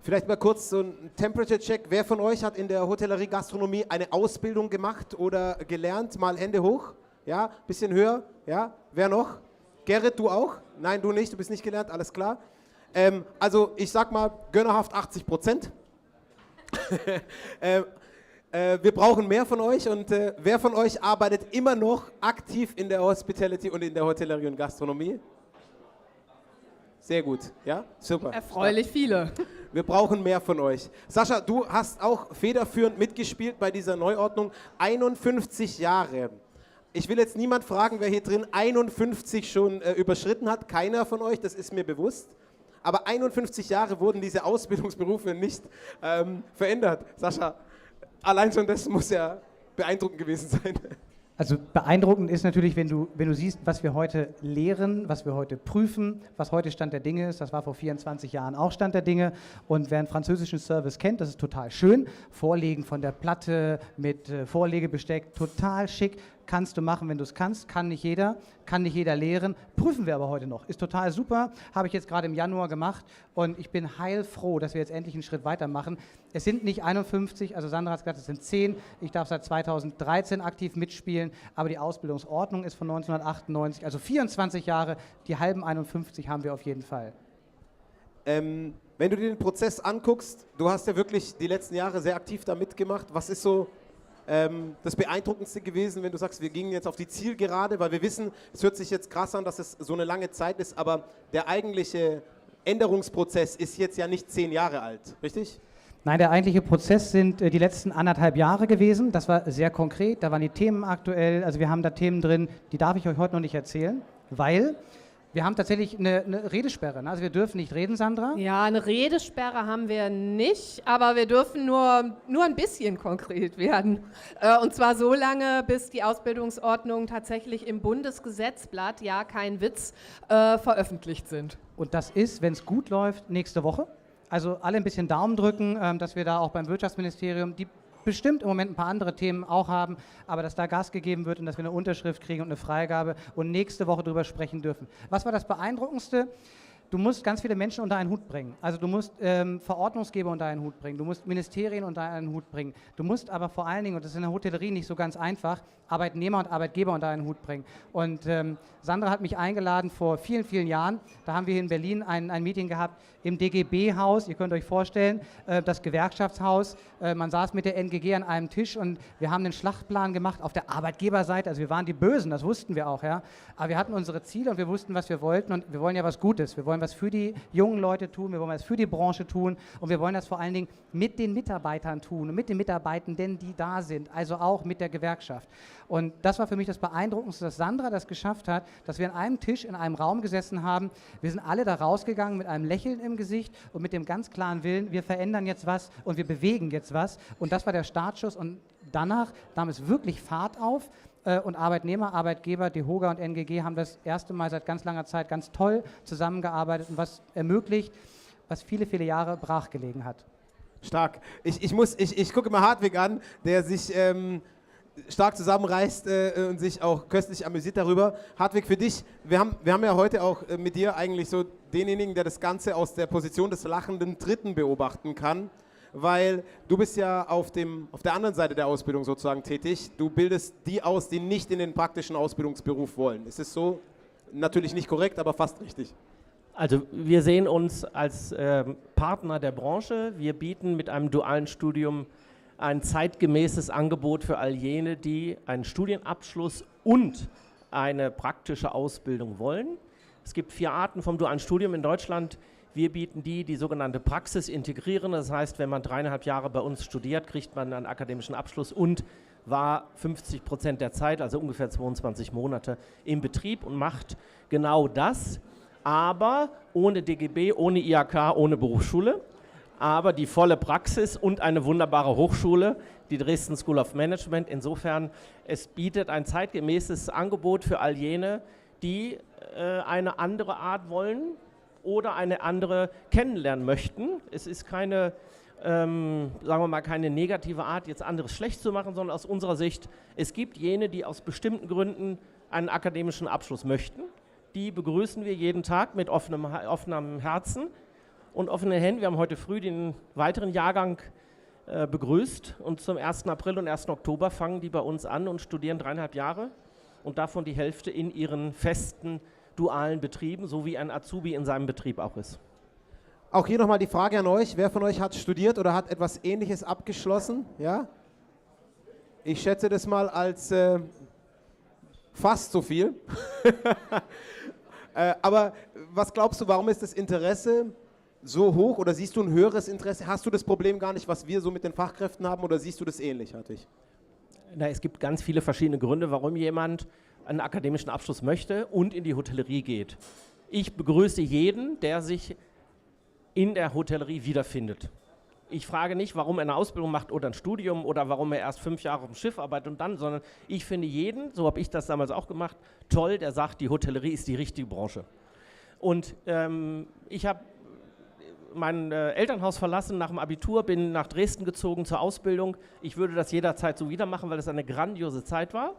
Vielleicht mal kurz so ein Temperature-Check. Wer von euch hat in der Hotellerie Gastronomie eine Ausbildung gemacht oder gelernt? Mal Hände hoch. Ja, bisschen höher. Ja, wer noch? Gerrit, du auch? Nein, du nicht, du bist nicht gelernt, alles klar. Also ich sag mal, gönnerhaft 80%. Wir brauchen mehr von euch und wer von euch arbeitet immer noch aktiv in der Hospitality und in der Hotellerie und Gastronomie? Sehr gut, ja, super. Erfreulich viele. Wir brauchen mehr von euch. Sascha, du hast auch federführend mitgespielt bei dieser Neuordnung. 51 Jahre. Ich will jetzt niemand fragen, wer hier drin 51 schon überschritten hat. Keiner von euch, das ist mir bewusst. Aber 51 Jahre wurden diese Ausbildungsberufe nicht verändert. Sascha, allein schon das muss ja beeindruckend gewesen sein. Also beeindruckend ist natürlich, wenn du siehst, was wir heute lehren, was wir heute prüfen, was heute Stand der Dinge ist. Das war vor 24 Jahren auch Stand der Dinge. Und wer einen französischen Service kennt, das ist total schön. Vorlegen von der Platte mit Vorlegebesteck, total schick. Kannst du machen, wenn du es kannst. Kann nicht jeder lehren. Prüfen wir aber heute noch. Ist total super. Habe ich jetzt gerade im Januar gemacht. Und ich bin heilfroh, dass wir jetzt endlich einen Schritt weitermachen. Es sind nicht 51, also Sandra hat gesagt, es sind 10. Ich darf seit 2013 aktiv mitspielen. Aber die Ausbildungsordnung ist von 1998, also 24 Jahre. Die halben 51 haben wir auf jeden Fall. Wenn du dir den Prozess anguckst, du hast ja wirklich die letzten Jahre sehr aktiv da mitgemacht. Was ist so das Beeindruckendste gewesen, wenn du sagst, wir gingen jetzt auf die Zielgerade, weil wir wissen, es hört sich jetzt krass an, dass es so eine lange Zeit ist, aber der eigentliche Änderungsprozess ist jetzt ja nicht 10 Jahre alt, richtig? Nein, der eigentliche Prozess sind die letzten 1,5 Jahre gewesen. Das war sehr konkret, da waren die Themen aktuell, also wir haben da Themen drin, die darf ich euch heute noch nicht erzählen, weil wir haben tatsächlich eine Redesperre. Also wir dürfen nicht reden, Sandra? Ja, eine Redesperre haben wir nicht, aber wir dürfen nur ein bisschen konkret werden. Und zwar so lange, bis die Ausbildungsordnungen tatsächlich im Bundesgesetzblatt, ja kein Witz, veröffentlicht sind. Und das ist, wenn es gut läuft, nächste Woche. Also alle ein bisschen Daumen drücken, dass wir da auch beim Wirtschaftsministerium, die bestimmt im Moment ein paar andere Themen auch haben, aber dass da Gas gegeben wird und dass wir eine Unterschrift kriegen und eine Freigabe und nächste Woche darüber sprechen dürfen. Was war das Beeindruckendste? Du musst ganz viele Menschen unter einen Hut bringen. Also du musst Verordnungsgeber unter einen Hut bringen, du musst Ministerien unter einen Hut bringen. Du musst aber vor allen Dingen, und das ist in der Hotellerie nicht so ganz einfach, Arbeitnehmer und Arbeitgeber unter einen Hut bringen. Und Sandra hat mich eingeladen vor vielen, vielen Jahren. Da haben wir hier in Berlin ein Meeting gehabt im DGB-Haus. Ihr könnt euch vorstellen, das Gewerkschaftshaus. Man saß mit der NGG an einem Tisch und wir haben einen Schlachtplan gemacht auf der Arbeitgeberseite. Also wir waren die Bösen, das wussten wir auch. Ja. Aber wir hatten unsere Ziele und wir wussten, was wir wollten. Und wir wollen ja was Gutes. Wir wollen was für die jungen Leute tun, wir wollen was für die Branche tun und wir wollen das vor allen Dingen mit den Mitarbeitern tun und mit den Mitarbeitenden, die da sind, also auch mit der Gewerkschaft. Und das war für mich das Beeindruckendste, dass Sandra das geschafft hat, dass wir an einem Tisch in einem Raum gesessen haben. Wir sind alle da rausgegangen mit einem Lächeln im Gesicht und mit dem ganz klaren Willen, wir verändern jetzt was und wir bewegen jetzt was. Und das war der Startschuss und danach nahm es wirklich Fahrt auf. Und Arbeitnehmer, Arbeitgeber, DEHOGA und NGG haben das erste Mal seit ganz langer Zeit ganz toll zusammengearbeitet und was ermöglicht, was viele, viele Jahre brachgelegen hat. Stark. Ich gucke mal Hartwig an, der sich stark zusammenreißt und sich auch köstlich amüsiert darüber. Hartwig, für dich, wir haben ja heute auch mit dir eigentlich so denjenigen, der das Ganze aus der Position des lachenden Dritten beobachten kann. Weil du bist ja auf der anderen Seite der Ausbildung sozusagen tätig. Du bildest die aus, die nicht in den praktischen Ausbildungsberuf wollen. Ist es so? Natürlich nicht korrekt, aber fast richtig. Also wir sehen uns als Partner der Branche. Wir bieten mit einem dualen Studium ein zeitgemäßes Angebot für all jene, die einen Studienabschluss und eine praktische Ausbildung wollen. Es gibt 4 Arten vom dualen Studium in Deutschland. Wir bieten die sogenannte Praxis integrieren. Das heißt, wenn man 3,5 Jahre bei uns studiert, kriegt man einen akademischen Abschluss und war 50% der Zeit, also ungefähr 22 Monate, im Betrieb und macht genau das, aber ohne DGB, ohne IHK, ohne Berufsschule, aber die volle Praxis und eine wunderbare Hochschule, die Dresden School of Management. Insofern, es bietet ein zeitgemäßes Angebot für all jene, die eine andere Art wollen, oder eine andere kennenlernen möchten. Es ist keine sagen wir mal, keine negative Art, jetzt anderes schlecht zu machen, sondern aus unserer Sicht, es gibt jene, die aus bestimmten Gründen einen akademischen Abschluss möchten. Die begrüßen wir jeden Tag mit offenem Herzen und offenen Händen. Wir haben heute früh den weiteren Jahrgang begrüßt und zum 1. April und 1. Oktober fangen die bei uns an und studieren 3,5 Jahre und davon die Hälfte in ihren festen dualen Betrieben, so wie ein Azubi in seinem Betrieb auch ist. Auch hier nochmal die Frage an euch, wer von euch hat studiert oder hat etwas Ähnliches abgeschlossen? Ja? Ich schätze das mal als fast so viel. Aber was glaubst du, warum ist das Interesse so hoch oder siehst du ein höheres Interesse? Hast du das Problem gar nicht, was wir so mit den Fachkräften haben oder siehst du das ähnlich, Hartig? Na, es gibt ganz viele verschiedene Gründe, warum jemand einen akademischen Abschluss möchte und in die Hotellerie geht. Ich begrüße jeden, der sich in der Hotellerie wiederfindet. Ich frage nicht, warum er eine Ausbildung macht oder ein Studium oder warum er erst 5 Jahre auf dem Schiff arbeitet und dann, sondern ich finde jeden, so habe ich das damals auch gemacht, toll, der sagt, die Hotellerie ist die richtige Branche. Und ich habe mein Elternhaus verlassen nach dem Abitur, bin nach Dresden gezogen zur Ausbildung. Ich würde das jederzeit so wieder machen, weil es eine grandiose Zeit war.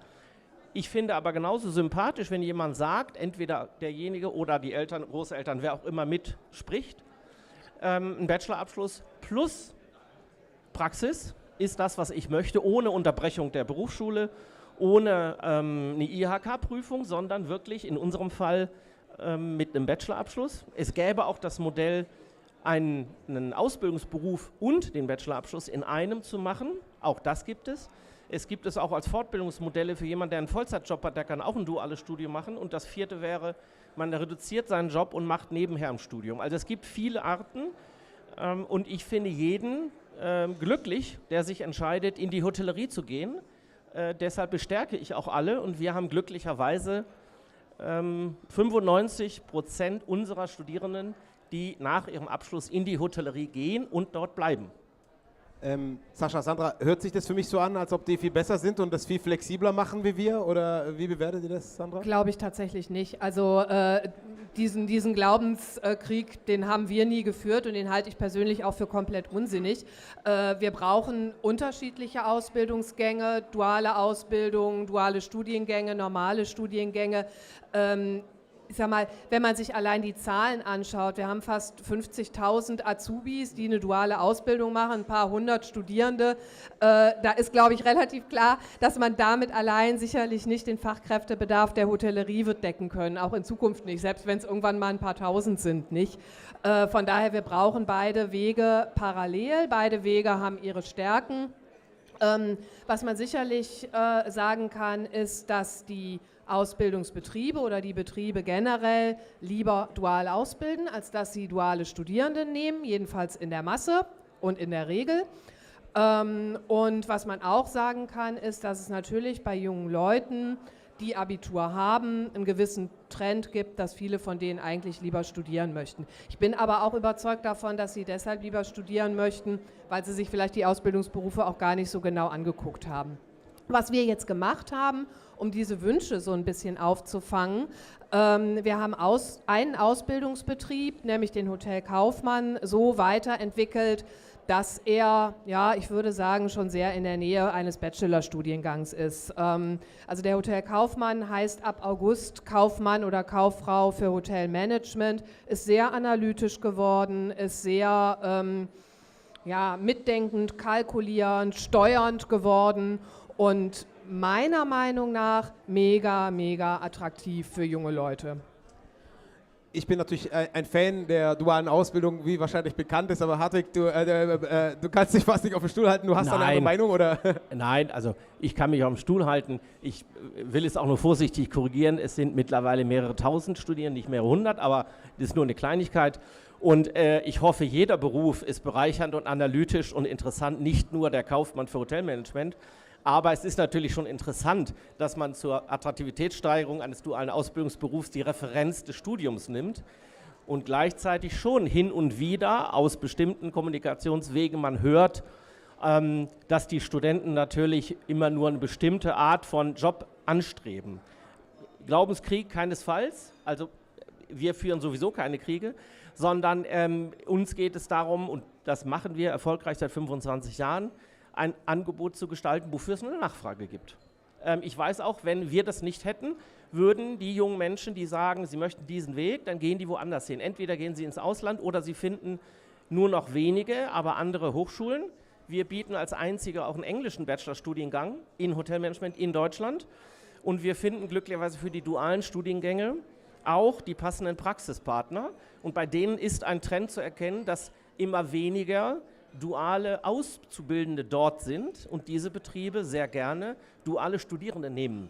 Ich finde aber genauso sympathisch, wenn jemand sagt, entweder derjenige oder die Eltern, Großeltern, wer auch immer mitspricht, ein Bachelorabschluss plus Praxis ist das, was ich möchte, ohne Unterbrechung der Berufsschule, ohne eine IHK-Prüfung, sondern wirklich in unserem Fall mit einem Bachelorabschluss. Es gäbe auch das Modell, einen Ausbildungsberuf und den Bachelorabschluss in einem zu machen. Auch das gibt es. Es gibt es auch als Fortbildungsmodelle für jemanden, der einen Vollzeitjob hat, der kann auch ein duales Studium machen. Und das 4. wäre, man reduziert seinen Job und macht nebenher ein Studium. Also es gibt viele Arten und ich finde jeden glücklich, der sich entscheidet, in die Hotellerie zu gehen. Deshalb bestärke ich auch alle und wir haben glücklicherweise 95% unserer Studierenden, die nach ihrem Abschluss in die Hotellerie gehen und dort bleiben. Sascha, Sandra, hört sich das für mich so an, als ob die viel besser sind und das viel flexibler machen wie wir? Oder wie bewertet ihr das, Sandra? Glaube ich tatsächlich nicht. Also diesen Glaubenskrieg, den haben wir nie geführt und den halte ich persönlich auch für komplett unsinnig. Wir brauchen unterschiedliche Ausbildungsgänge, duale Ausbildung, duale Studiengänge, normale Studiengänge. Ich sag mal, wenn man sich allein die Zahlen anschaut, wir haben fast 50.000 Azubis, die eine duale Ausbildung machen, ein paar hundert Studierende. Da ist, glaube ich, relativ klar, dass man damit allein sicherlich nicht den Fachkräftebedarf der Hotellerie wird decken können, auch in Zukunft nicht, selbst wenn es irgendwann mal ein paar Tausend sind, nicht. Von daher, wir brauchen beide Wege parallel, beide Wege haben ihre Stärken. Was man sicherlich sagen kann, ist, dass die Ausbildungsbetriebe oder die Betriebe generell lieber dual ausbilden, als dass sie duale Studierende nehmen, jedenfalls in der Masse und in der Regel. Und was man auch sagen kann, ist, dass es natürlich bei jungen Leuten, die Abitur haben, einen gewissen Trend gibt, dass viele von denen eigentlich lieber studieren möchten. Ich bin aber auch überzeugt davon, dass sie deshalb lieber studieren möchten, weil sie sich vielleicht die Ausbildungsberufe auch gar nicht so genau angeguckt haben. Was wir jetzt gemacht haben, um diese Wünsche so ein bisschen aufzufangen, wir haben einen Ausbildungsbetrieb, nämlich den Hotel Kaufmann, so weiterentwickelt, dass er, ja, ich würde sagen, schon sehr in der Nähe eines Bachelorstudiengangs ist. Also der Hotel Kaufmann heißt ab August Kaufmann oder Kauffrau für Hotelmanagement, ist sehr analytisch geworden, ist sehr mitdenkend, kalkulierend, steuernd geworden und meiner Meinung nach mega, mega attraktiv für junge Leute. Ich bin natürlich ein Fan der dualen Ausbildung, wie wahrscheinlich bekannt ist, aber Hartwig, du kannst dich fast nicht auf den Stuhl halten, du hast eine andere Meinung, oder? Nein, also ich kann mich auf dem Stuhl halten. Ich will es auch nur vorsichtig korrigieren. Es sind mittlerweile mehrere tausend Studierende, nicht mehrere hundert, aber das ist nur eine Kleinigkeit. Und ich hoffe, jeder Beruf ist bereichernd und analytisch und interessant, nicht nur der Kaufmann für Hotelmanagement. Aber es ist natürlich schon interessant, dass man zur Attraktivitätssteigerung eines dualen Ausbildungsberufs die Referenz des Studiums nimmt und gleichzeitig schon hin und wieder aus bestimmten Kommunikationswegen man hört, dass die Studenten natürlich immer nur eine bestimmte Art von Job anstreben. Glaubenskrieg keinesfalls, also wir führen sowieso keine Kriege, sondern uns geht es darum, und das machen wir erfolgreich seit 25 Jahren, ein Angebot zu gestalten, wofür es eine Nachfrage gibt. Ich weiß auch, wenn wir das nicht hätten, würden die jungen Menschen, die sagen, sie möchten diesen Weg, dann gehen die woanders hin. Entweder gehen sie ins Ausland oder sie finden nur noch wenige, aber andere Hochschulen. Wir bieten als einzige auch einen englischen Bachelorstudiengang in Hotelmanagement in Deutschland. Und wir finden glücklicherweise für die dualen Studiengänge auch die passenden Praxispartner. Und bei denen ist ein Trend zu erkennen, dass immer weniger duale Auszubildende dort sind und diese Betriebe sehr gerne duale Studierende nehmen.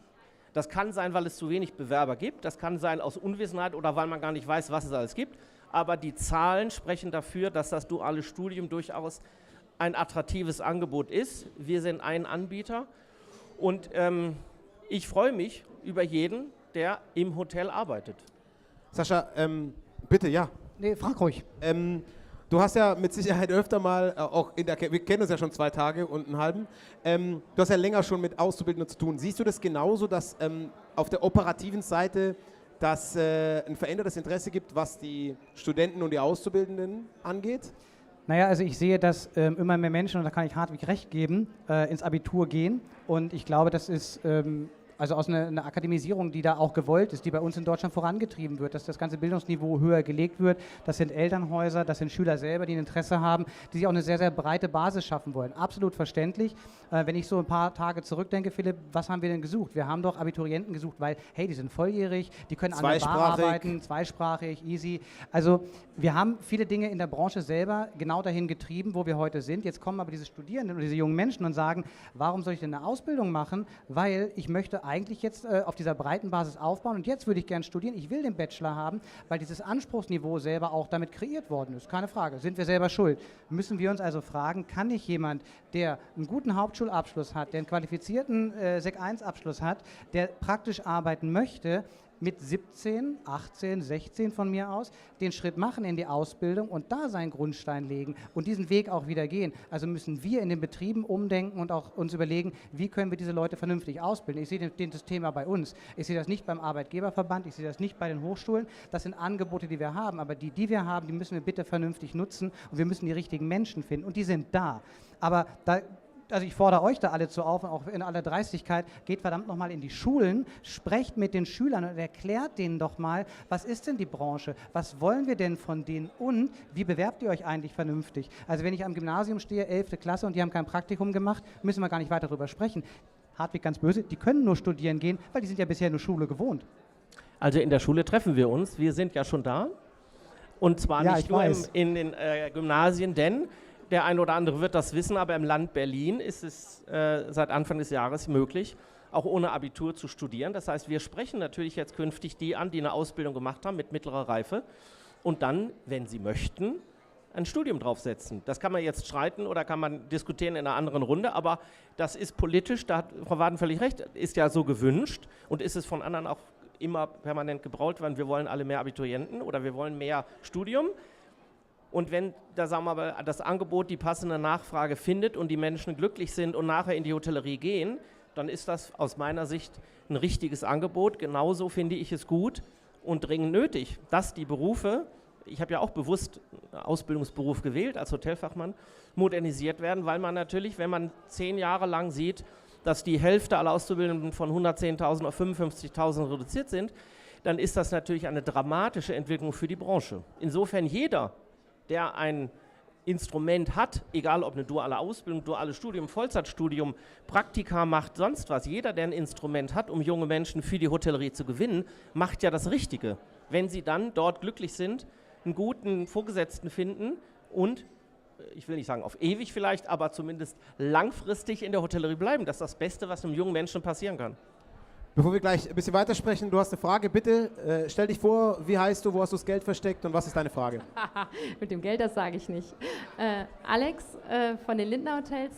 Das kann sein, weil es zu wenig Bewerber gibt, das kann sein aus Unwissenheit oder weil man gar nicht weiß, was es alles gibt, aber die Zahlen sprechen dafür, dass das duale Studium durchaus ein attraktives Angebot ist. Wir sind ein Anbieter und ich freue mich über jeden, der im Hotel arbeitet. Sascha, bitte, ja. Nee, frag ruhig. Du hast ja mit Sicherheit öfter mal, auch wir kennen uns ja schon 2 Tage und einen halben, du hast ja länger schon mit Auszubildenden zu tun. Siehst du das genauso, dass auf der operativen Seite dass ein verändertes Interesse gibt, was die Studenten und die Auszubildenden angeht? Naja, also ich sehe, dass immer mehr Menschen, und da kann ich Hartwig recht geben, ins Abitur gehen. Und ich glaube, das ist also aus einer Akademisierung, die da auch gewollt ist, die bei uns in Deutschland vorangetrieben wird, dass das ganze Bildungsniveau höher gelegt wird. Das sind Elternhäuser, das sind Schüler selber, die ein Interesse haben, die sich auch eine sehr, sehr breite Basis schaffen wollen. Absolut verständlich. Wenn ich so ein paar Tage zurückdenke, Philipp, was haben wir denn gesucht? Wir haben doch Abiturienten gesucht, weil, hey, die sind volljährig, die können an der Bar arbeiten, zweisprachig, easy. Also wir haben viele Dinge in der Branche selber genau dahin getrieben, wo wir heute sind. Jetzt kommen aber diese Studierenden oder diese jungen Menschen und sagen, warum soll ich denn eine Ausbildung machen? Weil ich möchte eigentlich jetzt auf dieser breiten Basis aufbauen und jetzt würde ich gern studieren, ich will den Bachelor haben, weil dieses Anspruchsniveau selber auch damit kreiert worden ist. Keine Frage, sind wir selber schuld. Müssen wir uns also fragen, kann nicht jemand, der einen guten Hauptschulabschluss hat, der einen qualifizierten Sek 1 Abschluss hat, der praktisch arbeiten möchte, mit 17, 18, 16 von mir aus, den Schritt machen in die Ausbildung und da seinen Grundstein legen und diesen Weg auch wieder gehen. Also müssen wir in den Betrieben umdenken und auch uns überlegen, wie können wir diese Leute vernünftig ausbilden. Ich sehe das Thema bei uns. Ich sehe das nicht beim Arbeitgeberverband, ich sehe das nicht bei den Hochschulen. Das sind Angebote, die wir haben, aber die wir haben, die müssen wir bitte vernünftig nutzen und wir müssen die richtigen Menschen finden und die sind da. Aber also ich fordere euch da alle zu auf, auch in aller Dreistigkeit, geht verdammt nochmal in die Schulen, sprecht mit den Schülern und erklärt denen doch mal, was ist denn die Branche, was wollen wir denn von denen und wie bewerbt ihr euch eigentlich vernünftig? Also wenn ich am Gymnasium stehe, 11. Klasse und die haben kein Praktikum gemacht, müssen wir gar nicht weiter darüber sprechen. Hartwig ganz böse, die können nur studieren gehen, weil die sind ja bisher nur Schule gewohnt. Also in der Schule treffen wir uns, wir sind ja schon da und zwar ja, nicht nur in den Gymnasien, denn der eine oder andere wird das wissen, aber im Land Berlin ist es seit Anfang des Jahres möglich, auch ohne Abitur zu studieren. Das heißt, wir sprechen natürlich jetzt künftig die an, die eine Ausbildung gemacht haben mit mittlerer Reife und dann, wenn sie möchten, ein Studium draufsetzen. Das kann man jetzt streiten oder kann man diskutieren in einer anderen Runde, aber das ist politisch, da hat Frau Waden völlig recht, ist ja so gewünscht und ist es von anderen auch immer permanent gebraut worden, wir wollen alle mehr Abiturienten oder wir wollen mehr Studium. Und wenn da sagen wir mal, das Angebot die passende Nachfrage findet und die Menschen glücklich sind und nachher in die Hotellerie gehen, dann ist das aus meiner Sicht ein richtiges Angebot. Genauso finde ich es gut und dringend nötig, dass die Berufe, ich habe ja auch bewusst einen Ausbildungsberuf gewählt als Hotelfachmann, modernisiert werden, weil man natürlich, wenn man 10 Jahre lang sieht, dass die Hälfte aller Auszubildenden von 110.000 auf 55.000 reduziert sind, dann ist das natürlich eine dramatische Entwicklung für die Branche. Insofern jeder, der ein Instrument hat, egal ob eine duale Ausbildung, duales Studium, Vollzeitstudium, Praktika macht, sonst was. Jeder, der ein Instrument hat, um junge Menschen für die Hotellerie zu gewinnen, macht ja das Richtige. Wenn sie dann dort glücklich sind, einen guten Vorgesetzten finden und, ich will nicht sagen auf ewig vielleicht, aber zumindest langfristig in der Hotellerie bleiben. Das ist das Beste, was einem jungen Menschen passieren kann. Bevor wir gleich ein bisschen weitersprechen, du hast eine Frage, bitte stell dich vor, wie heißt du, wo hast du das Geld versteckt und was ist deine Frage? Mit dem Geld, das sage ich nicht. Alex von den Lindner Hotels.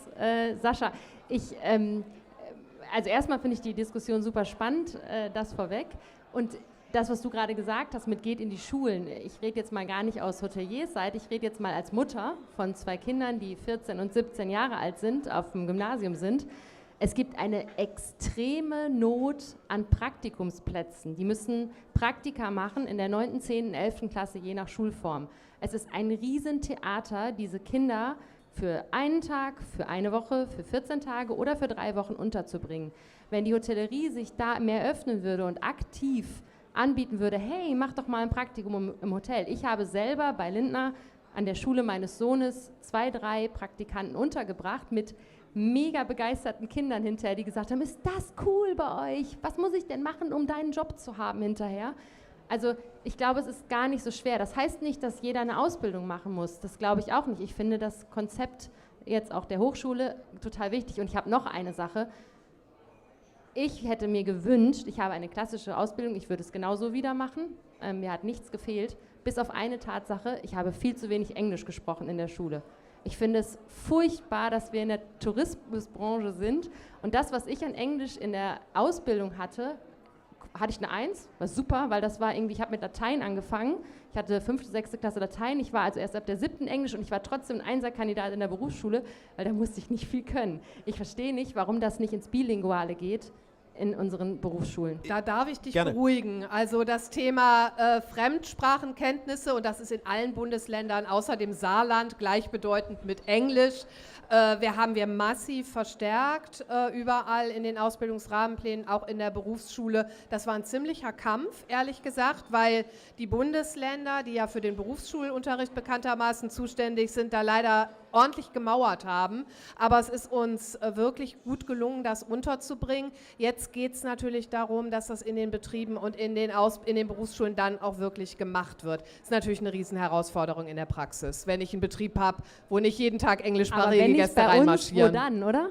Sascha, also erstmal finde ich die Diskussion super spannend, das vorweg. Und das, was du gerade gesagt hast, mit geht in die Schulen. Ich rede jetzt mal gar nicht aus Hoteliersseite, ich rede jetzt mal als Mutter von 2 Kindern, die 14 und 17 Jahre alt sind, auf dem Gymnasium sind. Es gibt eine extreme Not an Praktikumsplätzen. Die müssen Praktika machen in der 9., 10., 11. Klasse, je nach Schulform. Es ist ein Riesentheater, diese Kinder für einen Tag, für eine Woche, für 14 Tage oder für 3 Wochen unterzubringen. Wenn die Hotellerie sich da mehr öffnen würde und aktiv anbieten würde, hey, mach doch mal ein Praktikum im Hotel. Ich habe selber bei Lindner an der Schule meines Sohnes 2, 3 Praktikanten untergebracht mit mega begeisterten Kindern hinterher, die gesagt haben, ist das cool bei euch? Was muss ich denn machen, um deinen Job zu haben hinterher? Also ich glaube, es ist gar nicht so schwer. Das heißt nicht, dass jeder eine Ausbildung machen muss. Das glaube ich auch nicht. Ich finde das Konzept jetzt auch der Hochschule total wichtig. Und ich habe noch eine Sache. Ich hätte mir gewünscht, ich habe eine klassische Ausbildung, ich würde es genauso wieder machen. Mir hat nichts gefehlt, bis auf eine Tatsache, ich habe viel zu wenig Englisch gesprochen in der Schule. Ich finde es furchtbar, dass wir in der Tourismusbranche sind und das, was ich an Englisch in der Ausbildung hatte ich eine 1, war super, weil das war irgendwie, ich habe mit Latein angefangen, ich hatte 5., 6. Klasse Latein, ich war also erst ab der 7. Englisch und ich war trotzdem ein 1er-Kandidat in der Berufsschule, weil da musste ich nicht viel können. Ich verstehe nicht, warum das nicht ins Bilinguale geht in unseren Berufsschulen. Da darf ich dich beruhigen. Also das Thema Fremdsprachenkenntnisse, und das ist in allen Bundesländern außer dem Saarland gleichbedeutend mit Englisch, haben wir massiv verstärkt, überall in den Ausbildungsrahmenplänen, auch in der Berufsschule. Das war ein ziemlicher Kampf, ehrlich gesagt, weil die Bundesländer, die ja für den Berufsschulunterricht bekanntermaßen zuständig sind, da leider ordentlich gemauert haben. Aber es ist uns wirklich gut gelungen, das unterzubringen. Jetzt geht es natürlich darum, dass das in den Betrieben und in den Berufsschulen dann auch wirklich gemacht wird. Das ist natürlich eine Riesenherausforderung in der Praxis, wenn ich einen Betrieb habe, wo nicht jeden Tag englischsprachige Gäste reinmarschieren. Wo dann, oder?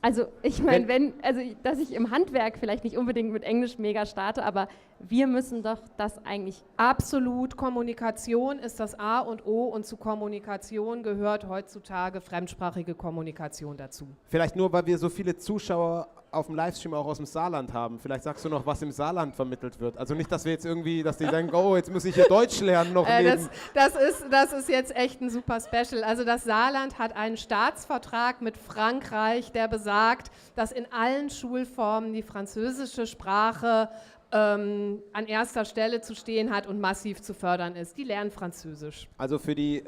Also ich meine, dass ich im Handwerk vielleicht nicht unbedingt mit Englisch mega starte, aber wir müssen doch das eigentlich... Absolut, Kommunikation ist das A und O, und zu Kommunikation gehört heutzutage fremdsprachige Kommunikation dazu. Vielleicht nur, weil wir so viele Zuschauer auf dem Livestream auch aus dem Saarland haben. Vielleicht sagst du noch, was im Saarland vermittelt wird. Also nicht, dass wir jetzt irgendwie, dass die denken, oh, jetzt muss ich hier Deutsch lernen noch neben. Das ist jetzt echt ein super Special. Also das Saarland hat einen Staatsvertrag mit Frankreich, der besagt, dass in allen Schulformen die französische Sprache an erster Stelle zu stehen hat und massiv zu fördern ist. Die lernen Französisch. Also für die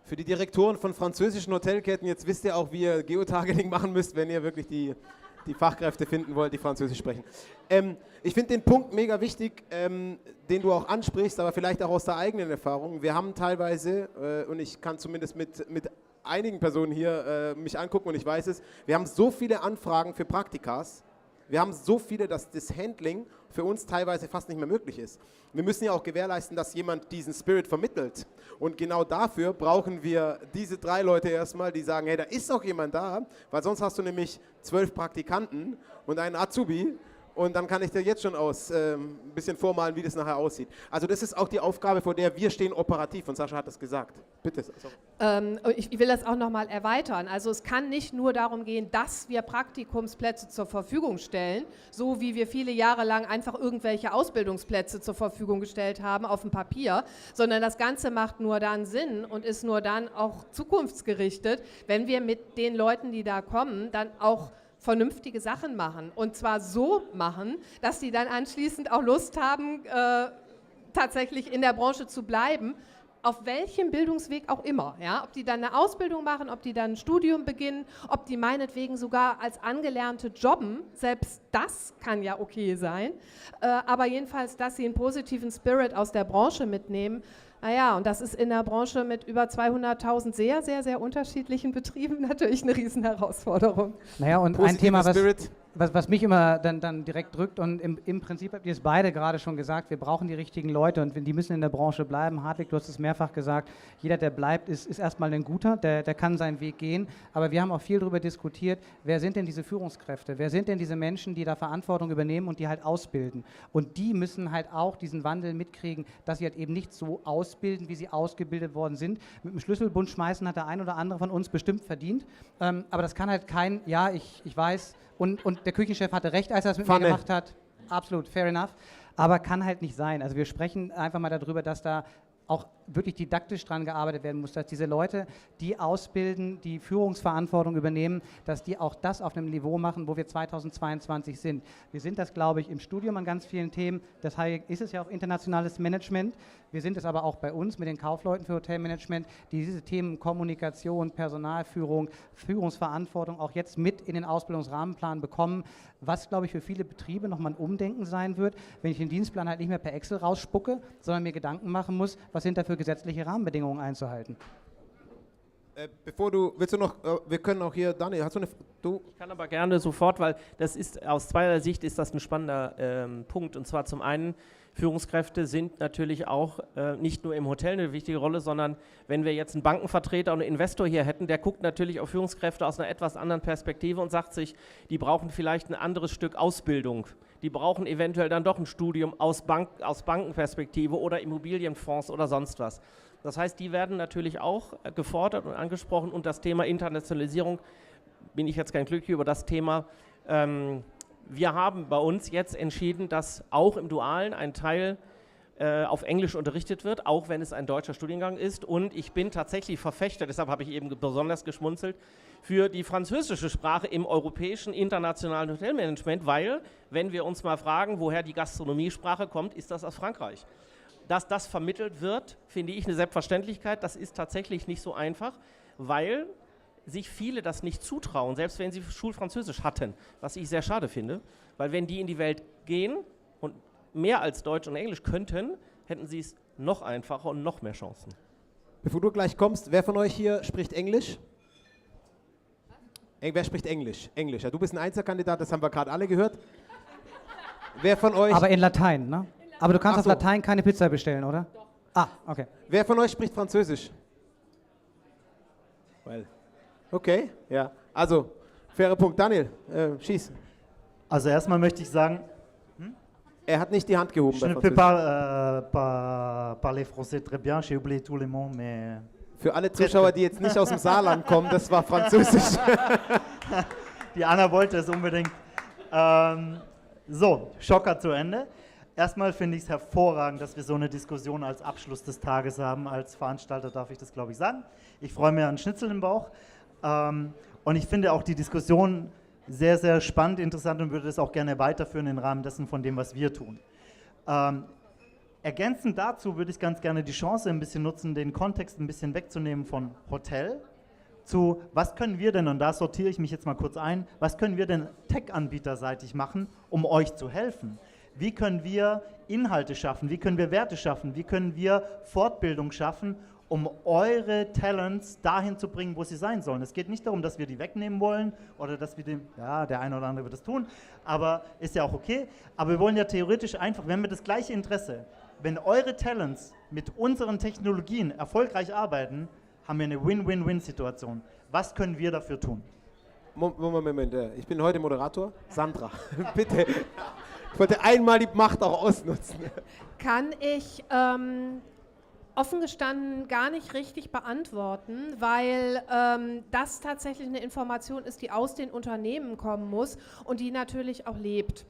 Direktoren von französischen Hotelketten, jetzt wisst ihr auch, wie ihr Geotargeting machen müsst, wenn ihr wirklich die Fachkräfte finden wollt, die Französisch sprechen. Ich finde den Punkt mega wichtig, den du auch ansprichst, aber vielleicht auch aus der eigenen Erfahrung. Wir haben teilweise, und ich kann zumindest mit einigen Personen hier mich angucken und ich weiß es, wir haben so viele Anfragen für Praktikas, wir haben so viele, dass das Handling für uns teilweise fast nicht mehr möglich ist. Wir müssen ja auch gewährleisten, dass jemand diesen Spirit vermittelt. Und genau dafür brauchen wir diese 3 Leute erstmal, die sagen, hey, da ist auch jemand da, weil sonst hast du nämlich 12 Praktikanten und einen Azubi. Und dann kann ich dir jetzt schon ein bisschen vormalen, wie das nachher aussieht. Also das ist auch die Aufgabe, vor der wir stehen operativ. Und Sascha hat das gesagt. Bitte. Ich will das auch nochmal erweitern. Also es kann nicht nur darum gehen, dass wir Praktikumsplätze zur Verfügung stellen, so wie wir viele Jahre lang einfach irgendwelche Ausbildungsplätze zur Verfügung gestellt haben auf dem Papier, sondern das Ganze macht nur dann Sinn und ist nur dann auch zukunftsgerichtet, wenn wir mit den Leuten, die da kommen, dann auch vernünftige Sachen machen, und zwar so machen, dass die dann anschließend auch Lust haben, tatsächlich in der Branche zu bleiben, auf welchem Bildungsweg auch immer. Ja? Ob die dann eine Ausbildung machen, ob die dann ein Studium beginnen, ob die meinetwegen sogar als Angelernte jobben, selbst das kann ja okay sein, aber jedenfalls, dass sie einen positiven Spirit aus der Branche mitnehmen. Naja, und das ist in der Branche mit über 200.000 sehr, sehr, sehr unterschiedlichen Betrieben natürlich eine Riesenherausforderung. Naja, und ein Thema, was mich immer dann direkt drückt, und im Prinzip habt ihr es beide gerade schon gesagt, wir brauchen die richtigen Leute und die müssen in der Branche bleiben. Hartwig, du hast es mehrfach gesagt, jeder, der bleibt, ist erstmal ein guter, der kann seinen Weg gehen, aber wir haben auch viel darüber diskutiert, wer sind denn diese Führungskräfte, wer sind denn diese Menschen, die da Verantwortung übernehmen und die halt ausbilden, und die müssen halt auch diesen Wandel mitkriegen, dass sie halt eben nicht so ausbilden, wie sie ausgebildet worden sind. Mit dem Schlüsselbund schmeißen hat der ein oder andere von uns bestimmt verdient, aber das kann halt kein, ja, ich weiß, und der Küchenchef hatte recht, als er das mit mir gemacht hat. Absolut, fair enough. Aber kann halt nicht sein. Also wir sprechen einfach mal darüber, dass da auch wirklich didaktisch dran gearbeitet werden muss, dass diese Leute, die ausbilden, die Führungsverantwortung übernehmen, dass die auch das auf einem Niveau machen, wo wir 2022 sind. Wir sind das, glaube ich, im Studium an ganz vielen Themen. Deshalb ist es ja auch internationales Management. Wir sind es aber auch bei uns mit den Kaufleuten für Hotelmanagement, die diese Themen Kommunikation, Personalführung, Führungsverantwortung auch jetzt mit in den Ausbildungsrahmenplan bekommen, was, glaube ich, für viele Betriebe nochmal ein Umdenken sein wird, wenn ich den Dienstplan halt nicht mehr per Excel rausspucke, sondern mir Gedanken machen muss, was sind da für gesetzliche Rahmenbedingungen einzuhalten. Bevor du, willst du noch, wir können auch hier, Daniel, hast du eine, du? Ich kann aber gerne sofort, weil das ist, aus zweierlei Sicht ist das ein spannender Punkt. Und zwar zum einen, Führungskräfte sind natürlich auch nicht nur im Hotel eine wichtige Rolle, sondern wenn wir jetzt einen Bankenvertreter und einen Investor hier hätten, der guckt natürlich auf Führungskräfte aus einer etwas anderen Perspektive und sagt sich, die brauchen vielleicht ein anderes Stück Ausbildung. Die brauchen eventuell dann doch ein Studium aus Bankenperspektive oder Immobilienfonds oder sonst was. Das heißt, die werden natürlich auch gefordert und angesprochen und das Thema Internationalisierung, bin ich jetzt kein Glücklich über das Thema, wir haben bei uns jetzt entschieden, dass auch im Dualen ein Teil auf Englisch unterrichtet wird, auch wenn es ein deutscher Studiengang ist. Und ich bin tatsächlich Verfechter, deshalb habe ich eben besonders geschmunzelt, für die französische Sprache im europäischen internationalen Hotelmanagement, weil, wenn wir uns mal fragen, woher die Gastronomiesprache kommt, ist das aus Frankreich. Dass das vermittelt wird, finde ich eine Selbstverständlichkeit. Das ist tatsächlich nicht so einfach, weil sich viele das nicht zutrauen, selbst wenn sie Schulfranzösisch hatten, was ich sehr schade finde, weil wenn die in die Welt gehen und mehr als Deutsch und Englisch könnten, hätten sie es noch einfacher und noch mehr Chancen. Bevor du gleich kommst, wer von euch hier spricht Englisch? Wer spricht Englisch? Englisch. Ja, du bist ein Einzelkandidat, das haben wir gerade alle gehört. Wer von euch... Aber in Latein, ne? Aber du kannst auf Latein keine Pizza bestellen, oder? Doch. Ah, okay. Wer von euch spricht Französisch? Well. Okay, ja. Also, fairer Punkt. Daniel, schieß. Also erstmal möchte ich sagen... Er hat nicht die Hand gehoben. Je ne peux pas parler français très bien, j'ai oublié tous les mots, mais... Für alle Zuschauer, die jetzt nicht aus dem Saarland kommen, das war Französisch. Die Anna wollte es unbedingt. So, Schocker zu Ende. Erstmal finde ich es hervorragend, dass wir so eine Diskussion als Abschluss des Tages haben. Als Veranstalter darf ich das, glaube ich, sagen. Ich freue mich an Schnitzel im Bauch. Und ich finde auch die Diskussion sehr, sehr spannend, interessant und würde das auch gerne weiterführen im Rahmen dessen von dem, was wir tun. Ergänzend dazu würde ich ganz gerne die Chance ein bisschen nutzen, den Kontext ein bisschen wegzunehmen von Hotel zu, was können wir denn, und da sortiere ich mich jetzt mal kurz ein, was können wir denn Tech-Anbieterseitig machen, um euch zu helfen? Wie können wir Inhalte schaffen? Wie können wir Werte schaffen? Wie können wir Fortbildung schaffen, um eure Talents dahin zu bringen, wo sie sein sollen? Es geht nicht darum, dass wir die wegnehmen wollen oder dass wir den, ja, der eine oder andere wird das tun, aber ist ja auch okay. Aber wir wollen ja theoretisch einfach, wenn wir das gleiche Interesse, wenn eure Talents mit unseren Technologien erfolgreich arbeiten, haben wir eine Win-Win-Win-Situation. Was können wir dafür tun? Moment, ich bin heute Moderator. Sandra, bitte. Ich wollte einmal die Macht auch ausnutzen. Kann ich offen gestanden gar nicht richtig beantworten, weil das tatsächlich eine Information ist, die aus den Unternehmen kommen muss und die natürlich auch lebt.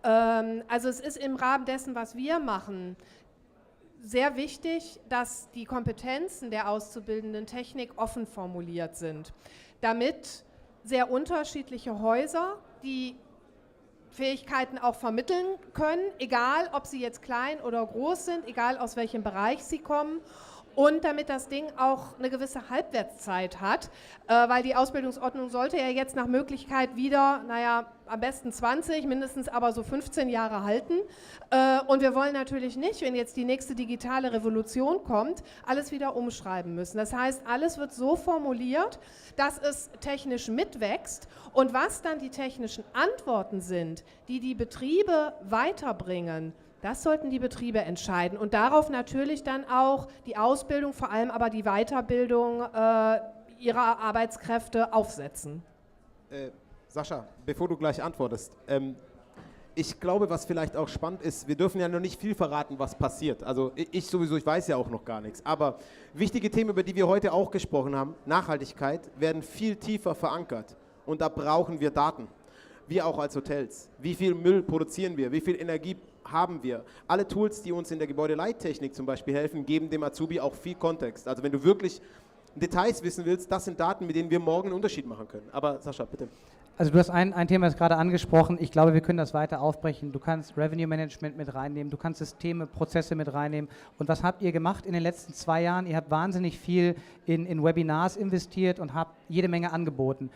Also es ist im Rahmen dessen, was wir machen, sehr wichtig, dass die Kompetenzen der auszubildenden Technik offen formuliert sind, damit sehr unterschiedliche Häuser die Fähigkeiten auch vermitteln können, egal ob sie jetzt klein oder groß sind, egal aus welchem Bereich sie kommen, und damit das Ding auch eine gewisse Halbwertszeit hat, weil die Ausbildungsordnung sollte ja jetzt nach Möglichkeit wieder, naja, am besten 20, mindestens aber so 15 Jahre halten. Und wir wollen natürlich nicht, wenn jetzt die nächste digitale Revolution kommt, alles wieder umschreiben müssen. Das heißt, alles wird so formuliert, dass es technisch mitwächst, und was dann die technischen Antworten sind, die die Betriebe weiterbringen, das sollten die Betriebe entscheiden und darauf natürlich dann auch die Ausbildung, vor allem aber die Weiterbildung ihrer Arbeitskräfte aufsetzen. Sascha, bevor du gleich antwortest, ich glaube, was vielleicht auch spannend ist, wir dürfen ja noch nicht viel verraten, was passiert. Also ich sowieso, ich weiß ja auch noch gar nichts. Aber wichtige Themen, über die wir heute auch gesprochen haben, Nachhaltigkeit, werden viel tiefer verankert. Und da brauchen wir Daten. Wir auch als Hotels. Wie viel Müll produzieren wir? Wie viel Energie haben wir. Alle Tools, die uns in der Gebäudeleittechnik zum Beispiel helfen, geben dem Azubi auch viel Kontext. Also wenn du wirklich Details wissen willst, das sind Daten, mit denen wir morgen einen Unterschied machen können. Aber Sascha, bitte. Also du hast ein Thema jetzt gerade angesprochen. Ich glaube, wir können das weiter aufbrechen. Du kannst Revenue Management mit reinnehmen, du kannst Systeme, Prozesse mit reinnehmen. Und was habt ihr gemacht in den letzten 2 Jahren? Ihr habt wahnsinnig viel in Webinars investiert und habt jede Menge angeboten.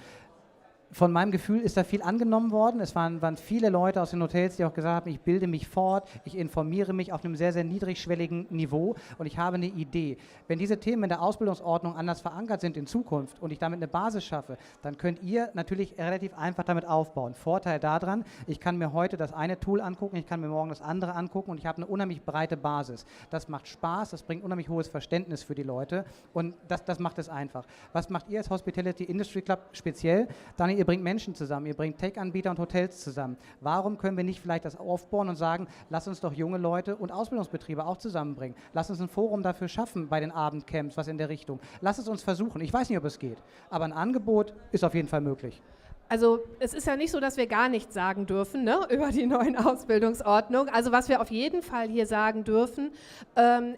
Von meinem Gefühl ist da viel angenommen worden. Es waren viele Leute aus den Hotels, die auch gesagt haben, ich bilde mich fort, ich informiere mich auf einem sehr, sehr niedrigschwelligen Niveau und ich habe eine Idee. Wenn diese Themen in der Ausbildungsordnung anders verankert sind in Zukunft und ich damit eine Basis schaffe, dann könnt ihr natürlich relativ einfach damit aufbauen. Vorteil daran, ich kann mir heute das eine Tool angucken, ich kann mir morgen das andere angucken und ich habe eine unheimlich breite Basis. Das macht Spaß, das bringt unheimlich hohes Verständnis für die Leute und das macht es einfach. Was macht ihr als Hospitality Industry Club speziell? Daniel, ihr bringt Menschen zusammen, ihr bringt Tech-Anbieter und Hotels zusammen. Warum können wir nicht vielleicht das aufbauen und sagen, lass uns doch junge Leute und Ausbildungsbetriebe auch zusammenbringen. Lass uns ein Forum dafür schaffen bei den Abendcamps, was in der Richtung. Lass es uns versuchen. Ich weiß nicht, ob es geht, aber ein Angebot ist auf jeden Fall möglich. Also es ist ja nicht so, dass wir gar nichts sagen dürfen, ne, über die neuen Ausbildungsordnungen. Also was wir auf jeden Fall hier sagen dürfen,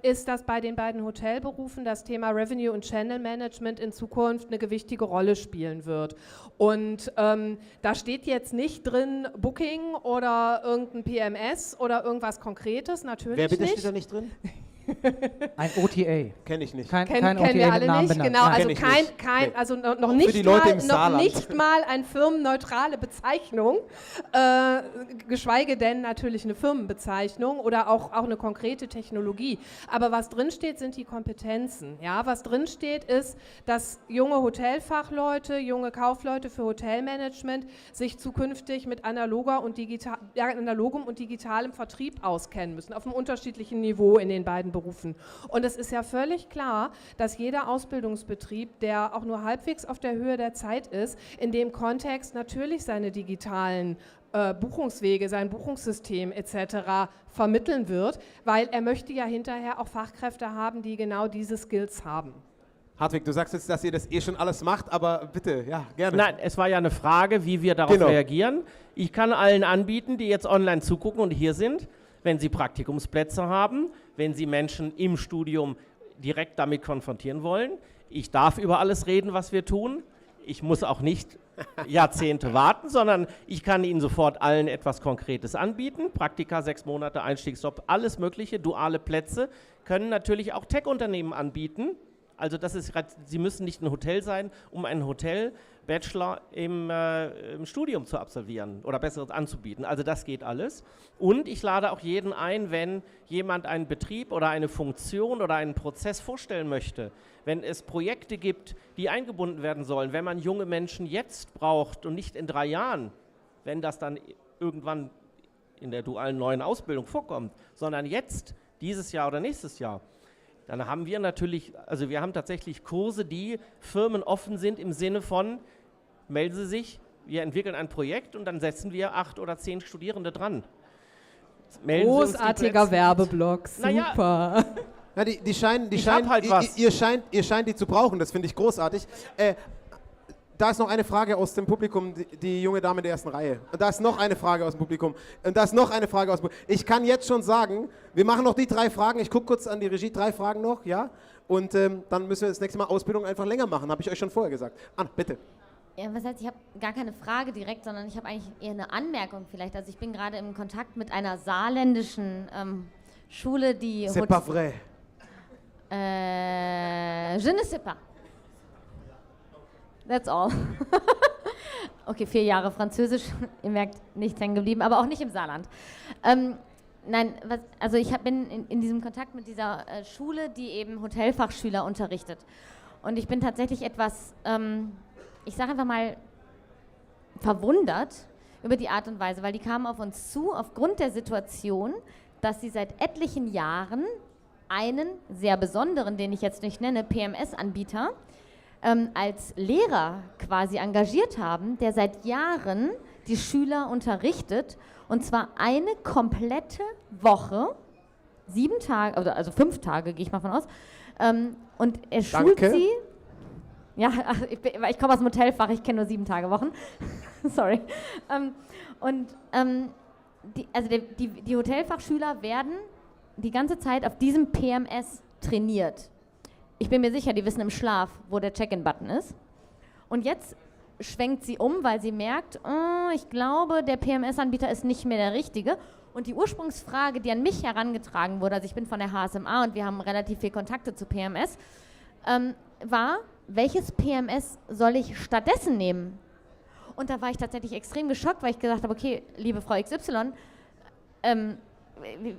ist, dass bei den beiden Hotelberufen das Thema Revenue und Channel Management in Zukunft eine gewichtige Rolle spielen wird. Und da steht jetzt nicht drin Booking oder irgendein PMS oder irgendwas Konkretes, natürlich nicht. Wer bitte steht da nicht drin? Ein OTA. Kenne ich nicht. Kein Kennen OTA wir alle mit Namen nicht, benannt. genau. Nein. Also also noch nicht mal eine firmenneutrale Bezeichnung, geschweige denn natürlich eine Firmenbezeichnung oder auch eine konkrete Technologie. Aber was drinsteht, sind die Kompetenzen. Ja? Was drinsteht, ist, dass junge Hotelfachleute, junge Kaufleute für Hotelmanagement sich zukünftig mit analogem und digitalem Vertrieb auskennen müssen, auf einem unterschiedlichen Niveau in den beiden Berufen. Und es ist ja völlig klar, dass jeder Ausbildungsbetrieb, der auch nur halbwegs auf der Höhe der Zeit ist, in dem Kontext natürlich seine digitalen Buchungswege, sein Buchungssystem etc. vermitteln wird, weil er möchte ja hinterher auch Fachkräfte haben, die genau diese Skills haben. Hartwig, du sagst jetzt, dass ihr das schon alles macht, aber bitte, ja, gerne. Nein, es war ja eine Frage, wie wir darauf reagieren. Ich kann allen anbieten, die jetzt online zugucken und hier sind, wenn sie Praktikumsplätze haben, wenn sie Menschen im Studium direkt damit konfrontieren wollen. Ich darf über alles reden, was wir tun. Ich muss auch nicht Jahrzehnte warten, sondern ich kann Ihnen sofort allen etwas Konkretes anbieten. Praktika, 6 Monate, Einstiegsjob, alles Mögliche, duale Plätze, können natürlich auch Tech-Unternehmen anbieten. Also das ist, Sie müssen nicht ein Hotel sein, um einen Hotel-Bachelor im Studium zu absolvieren oder Besseres anzubieten. Also das geht alles. Und ich lade auch jeden ein, wenn jemand einen Betrieb oder eine Funktion oder einen Prozess vorstellen möchte, wenn es Projekte gibt, die eingebunden werden sollen, wenn man junge Menschen jetzt braucht und nicht in 3 Jahren, wenn das dann irgendwann in der dualen neuen Ausbildung vorkommt, sondern jetzt, dieses Jahr oder nächstes Jahr. Dann haben wir natürlich, also wir haben tatsächlich Kurse, die firmenoffen sind im Sinne von, melden Sie sich, wir entwickeln ein Projekt und dann setzen wir 8 oder 10 Studierende dran. Großartiger Werbeblock, super. Ja, ihr scheint die zu brauchen, das finde ich großartig. Da ist noch eine Frage aus dem Publikum, die junge Dame in der ersten Reihe. Und da ist noch eine Frage aus dem Publikum. Und da ist noch eine Frage aus dem Publikum. Ich kann jetzt schon sagen, wir machen noch die 3 Fragen. Ich gucke kurz an die Regie, 3 Fragen noch, ja? Und dann müssen wir das nächste Mal Ausbildung einfach länger machen, habe ich euch schon vorher gesagt. Anna, bitte. Ja, was heißt, ich habe gar keine Frage direkt, sondern ich habe eigentlich eher eine Anmerkung vielleicht. Also ich bin gerade im Kontakt mit einer saarländischen Schule, die... C'est pas vrai. Je ne sais pas. That's all. Okay, 4 Jahre Französisch, ihr merkt, nichts hängen geblieben, aber auch nicht im Saarland. Nein, also ich bin in diesem Kontakt mit dieser Schule, die eben Hotelfachschüler unterrichtet. Und ich bin tatsächlich etwas, ich sage einfach mal, verwundert über die Art und Weise, weil die kamen auf uns zu aufgrund der Situation, dass sie seit etlichen Jahren einen sehr besonderen, den ich jetzt nicht nenne, PMS-Anbieter, als Lehrer quasi engagiert haben, der seit Jahren die Schüler unterrichtet, und zwar eine komplette Woche, 7 Tage, also 5 Tage, gehe ich mal von aus, und er schult sie. Ja, ich komme aus dem Hotelfach, ich kenne nur 7 Tage Wochen. Sorry. die Hotelfachschüler werden die ganze Zeit auf diesem PMS trainiert. Ich bin mir sicher, die wissen im Schlaf, wo der Check-in-Button ist. Und jetzt schwenkt sie um, weil sie merkt, ich glaube, der PMS-Anbieter ist nicht mehr der richtige. Und die Ursprungsfrage, die an mich herangetragen wurde, also ich bin von der 𝗂𝗵𝗲 und wir haben relativ viel Kontakte zu PMS, war, welches PMS soll ich stattdessen nehmen? Und da war ich tatsächlich extrem geschockt, weil ich gesagt habe, okay, liebe Frau XY,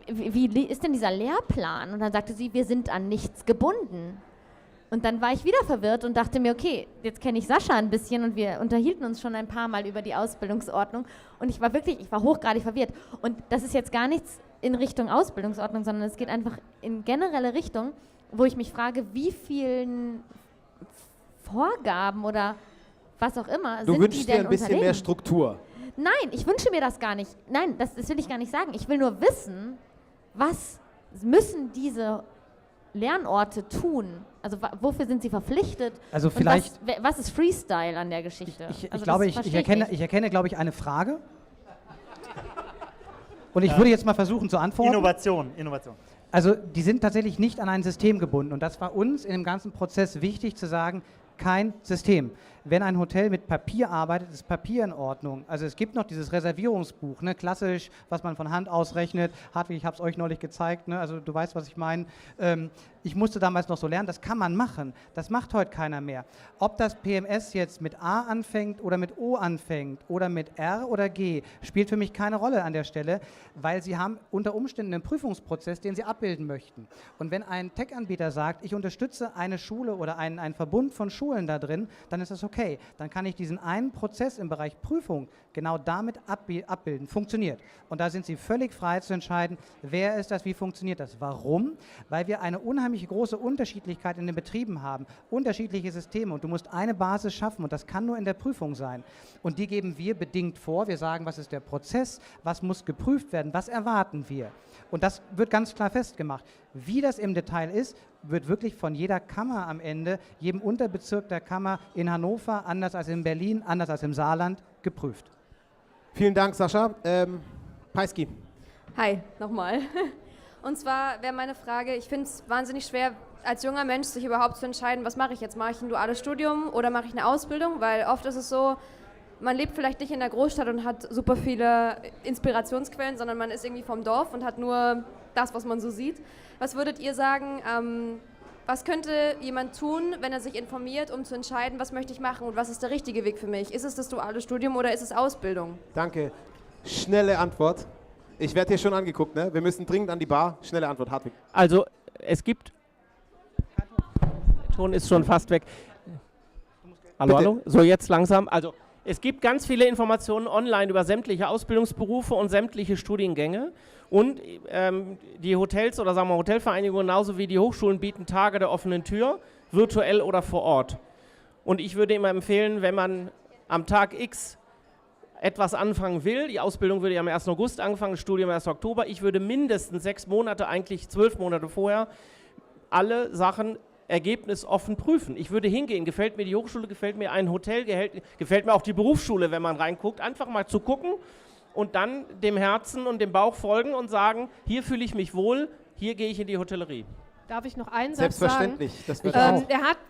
wie ist denn dieser Lehrplan? Und dann sagte sie, wir sind an nichts gebunden. Und dann war ich wieder verwirrt und dachte mir, okay, jetzt kenne ich Sascha ein bisschen und wir unterhielten uns schon ein paar Mal über die Ausbildungsordnung und ich war hochgradig verwirrt. Und das ist jetzt gar nichts in Richtung Ausbildungsordnung, sondern es geht einfach in generelle Richtung, wo ich mich frage, wie vielen Vorgaben oder was auch immer Du sind wünschst die dir denn ein bisschen mehr Struktur. Nein, ich wünsche mir das gar nicht. Nein, das will ich gar nicht sagen. Ich will nur wissen, was müssen diese Lernorte tun? Also wofür sind sie verpflichtet? Also und vielleicht was ist Freestyle an der Geschichte? Ich erkenne, glaube ich, eine Frage. Und ich würde jetzt mal versuchen zu antworten. Innovation. Also die sind tatsächlich nicht an ein System gebunden. Und das war uns in dem ganzen Prozess wichtig zu sagen, kein System. Wenn ein Hotel mit Papier arbeitet, ist Papier in Ordnung. Also es gibt noch dieses Reservierungsbuch, ne, klassisch, was man von Hand ausrechnet. Hartwig, ich habe es euch neulich gezeigt, ne, also du weißt, was ich meine. Ich musste damals noch so lernen, das kann man machen. Das macht heute keiner mehr. Ob das PMS jetzt mit A anfängt oder mit O anfängt oder mit R oder G, spielt für mich keine Rolle an der Stelle, weil sie haben unter Umständen einen Prüfungsprozess, den sie abbilden möchten. Und wenn ein Tech-Anbieter sagt, ich unterstütze eine Schule oder einen Verbund von Schulen da drin, dann ist das okay. Dann kann ich diesen einen Prozess im Bereich Prüfung genau damit abbilden. Funktioniert. Und da sind sie völlig frei zu entscheiden, wer ist das, wie funktioniert das. Warum? Weil wir eine unheimlich große Unterschiedlichkeit in den Betrieben haben. Unterschiedliche Systeme. Und du musst eine Basis schaffen. Und das kann nur in der Prüfung sein. Und die geben wir bedingt vor. Wir sagen, was ist der Prozess? Was muss geprüft werden? Was erwarten wir? Und das wird ganz klar festgemacht. Wie das im Detail ist, wird wirklich von jeder Kammer am Ende, jedem Unterbezirk der Kammer in Hannover, anders als in Berlin, anders als im Saarland, geprüft. Vielen Dank, Sascha. 𝗂𝗄𝗄. Hi, nochmal. Und zwar wäre meine Frage, ich finde es wahnsinnig schwer, als junger Mensch sich überhaupt zu entscheiden, was mache ich jetzt? Mache ich ein duales Studium oder mache ich eine Ausbildung? Weil oft ist es so, man lebt vielleicht nicht in der Großstadt und hat super viele Inspirationsquellen, sondern man ist irgendwie vom Dorf und hat nur das, was man so sieht. Was würdet ihr sagen, was könnte jemand tun, wenn er sich informiert, um zu entscheiden, was möchte ich machen und was ist der richtige Weg für mich? Ist es das duale Studium oder ist es Ausbildung? Danke. Schnelle Antwort. Ich werde hier schon angeguckt, ne? Wir müssen dringend an die Bar. Schnelle Antwort, Hartwig. Also, es gibt... Der Ton ist schon fast weg. Hallo, hallo? So, jetzt langsam. Also, es gibt ganz viele Informationen online über sämtliche Ausbildungsberufe und sämtliche Studiengänge. Und die Hotels oder sagen wir Hotelvereinigungen genauso wie die Hochschulen bieten Tage der offenen Tür, virtuell oder vor Ort. Und ich würde immer empfehlen, wenn man am Tag X etwas anfangen will, die Ausbildung würde ja am 1. August anfangen, das Studium am 1. Oktober, ich würde mindestens 6 Monate, eigentlich 12 Monate vorher, alle Sachen ergebnisoffen prüfen. Ich würde hingehen, gefällt mir die Hochschule, gefällt mir ein Hotel, gefällt mir auch die Berufsschule, wenn man reinguckt, einfach mal zu gucken und dann dem Herzen und dem Bauch folgen und sagen, hier fühle ich mich wohl, hier gehe ich in die Hotellerie. Darf ich noch einen Satz sagen? Selbstverständlich. Das wird auch.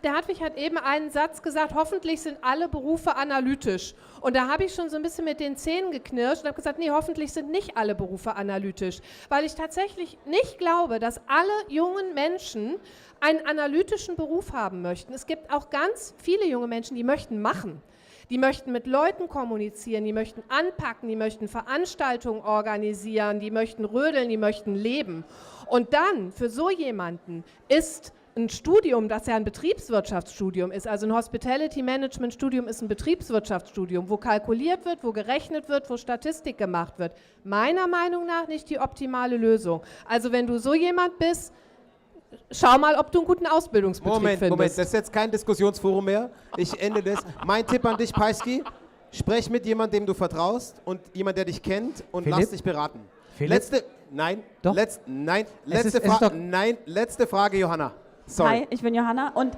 Der Hartwig hat eben einen Satz gesagt, hoffentlich sind alle Berufe analytisch. Und da habe ich schon so ein bisschen mit den Zähnen geknirscht und habe gesagt, nee, hoffentlich sind nicht alle Berufe analytisch. Weil ich tatsächlich nicht glaube, dass alle jungen Menschen einen analytischen Beruf haben möchten. Es gibt auch ganz viele junge Menschen, die möchten machen. Die möchten mit Leuten kommunizieren, die möchten anpacken, die möchten Veranstaltungen organisieren, die möchten rödeln, die möchten leben. Und dann, für so jemanden, ist ein Studium, das ja ein Betriebswirtschaftsstudium ist, also ein Hospitality Management Studium ist ein Betriebswirtschaftsstudium, wo kalkuliert wird, wo gerechnet wird, wo Statistik gemacht wird, meiner Meinung nach nicht die optimale Lösung. Also wenn du so jemand bist, schau mal, ob du einen guten Ausbildungsbetrieb findest. Moment, das ist jetzt kein Diskussionsforum mehr. Ich ende das. Mein Tipp an dich, 𝗂𝗄𝗄, sprech mit jemandem, dem du vertraust und jemand, der dich kennt und Philipp? lass dich beraten. Philipp? Letzte Frage, Johanna. Sorry. Hi, ich bin Johanna und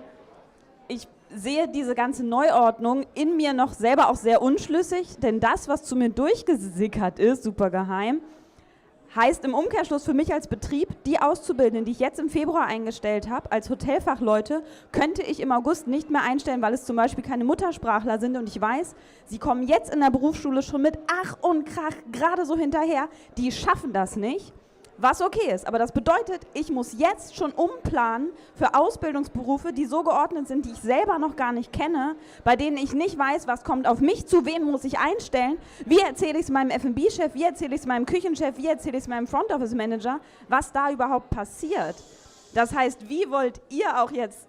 ich sehe diese ganze Neuordnung in mir noch selber auch sehr unschlüssig, denn das, was zu mir durchgesickert ist, super geheim, heißt im Umkehrschluss für mich als Betrieb, die Auszubildenden, die ich jetzt im Februar eingestellt habe, als Hotelfachleute, könnte ich im August nicht mehr einstellen, weil es zum Beispiel keine Muttersprachler sind und ich weiß, sie kommen jetzt in der Berufsschule schon mit Ach und Krach gerade so hinterher, die schaffen das nicht. Was okay ist, aber das bedeutet, ich muss jetzt schon umplanen für Ausbildungsberufe, die so geordnet sind, die ich selber noch gar nicht kenne, bei denen ich nicht weiß, was kommt auf mich zu, wen muss ich einstellen, wie erzähle ich es meinem F&B-Chef, wie erzähle ich es meinem Küchenchef, wie erzähle ich es meinem Front-Office-Manager, was da überhaupt passiert. Das heißt, wie wollt ihr auch jetzt,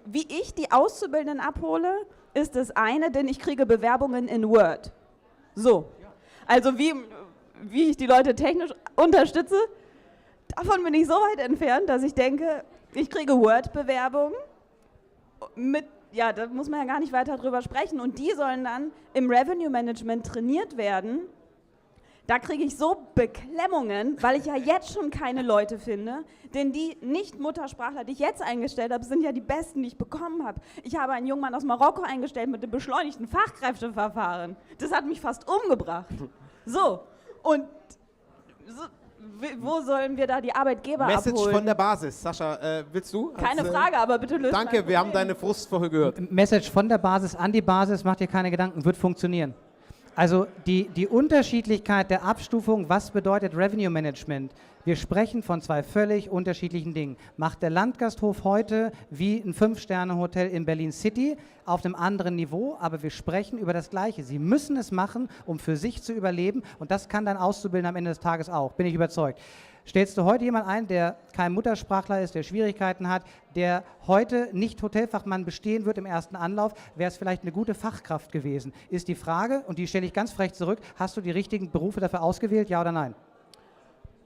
wie ich die Auszubildenden abhole, ist das eine, denn ich kriege Bewerbungen in Word. So, also wie ich die Leute technisch unterstütze, davon bin ich so weit entfernt, dass ich denke, ich kriege Word-Bewerbungen mit, ja, da muss man ja gar nicht weiter drüber sprechen und die sollen dann im Revenue-Management trainiert werden. Da kriege ich so Beklemmungen, weil ich ja jetzt schon keine Leute finde, denn die Nicht-Muttersprachler, die ich jetzt eingestellt habe, sind ja die besten, die ich bekommen habe. Ich habe einen jungen Mann aus Marokko eingestellt mit dem beschleunigten Fachkräfteverfahren. Das hat mich fast umgebracht. So, und wo sollen wir da die Arbeitgeber Message abholen? von der Basis. Sascha, willst du? Keine Frage, aber bitte löst Danke, wir haben deine Frust vorher gehört. Message von der Basis an die Basis, macht dir keine Gedanken, wird funktionieren. Also die Unterschiedlichkeit der Abstufung, was bedeutet Revenue Management? Wir sprechen von zwei völlig unterschiedlichen Dingen. Macht der Landgasthof heute wie ein 5-Sterne-Hotel in Berlin City auf einem anderen Niveau, aber wir sprechen über das Gleiche. Sie müssen es machen, um für sich zu überleben und das kann dein Auszubildender am Ende des Tages auch, bin ich überzeugt. Stellst du heute jemanden ein, der kein Muttersprachler ist, der Schwierigkeiten hat, der heute nicht Hotelfachmann bestehen wird im ersten Anlauf, wäre es vielleicht eine gute Fachkraft gewesen. Ist die Frage, und die stelle ich ganz frech zurück, hast du die richtigen Berufe dafür ausgewählt, ja oder nein?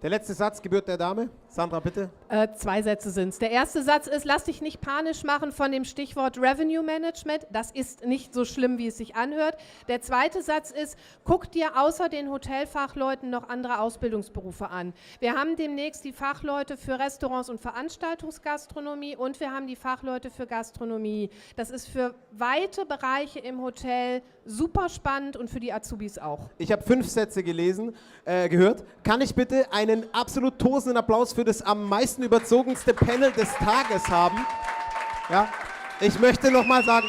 Der letzte Satz gebührt der Dame. Sandra, bitte. 2 Sätze sind es. Der erste Satz ist, lass dich nicht panisch machen von dem Stichwort Revenue Management. Das ist nicht so schlimm, wie es sich anhört. Der zweite Satz ist, guck dir außer den Hotelfachleuten noch andere Ausbildungsberufe an. Wir haben demnächst die Fachleute für Restaurants und Veranstaltungsgastronomie und wir haben die Fachleute für Gastronomie. Das ist für weite Bereiche im Hotel super spannend und für die Azubis auch. Ich habe 5 Sätze gehört. Kann ich bitte einen absolut tosenden Applaus für das am meisten überzogenste Panel des Tages haben? Ja, ich möchte nochmal sagen,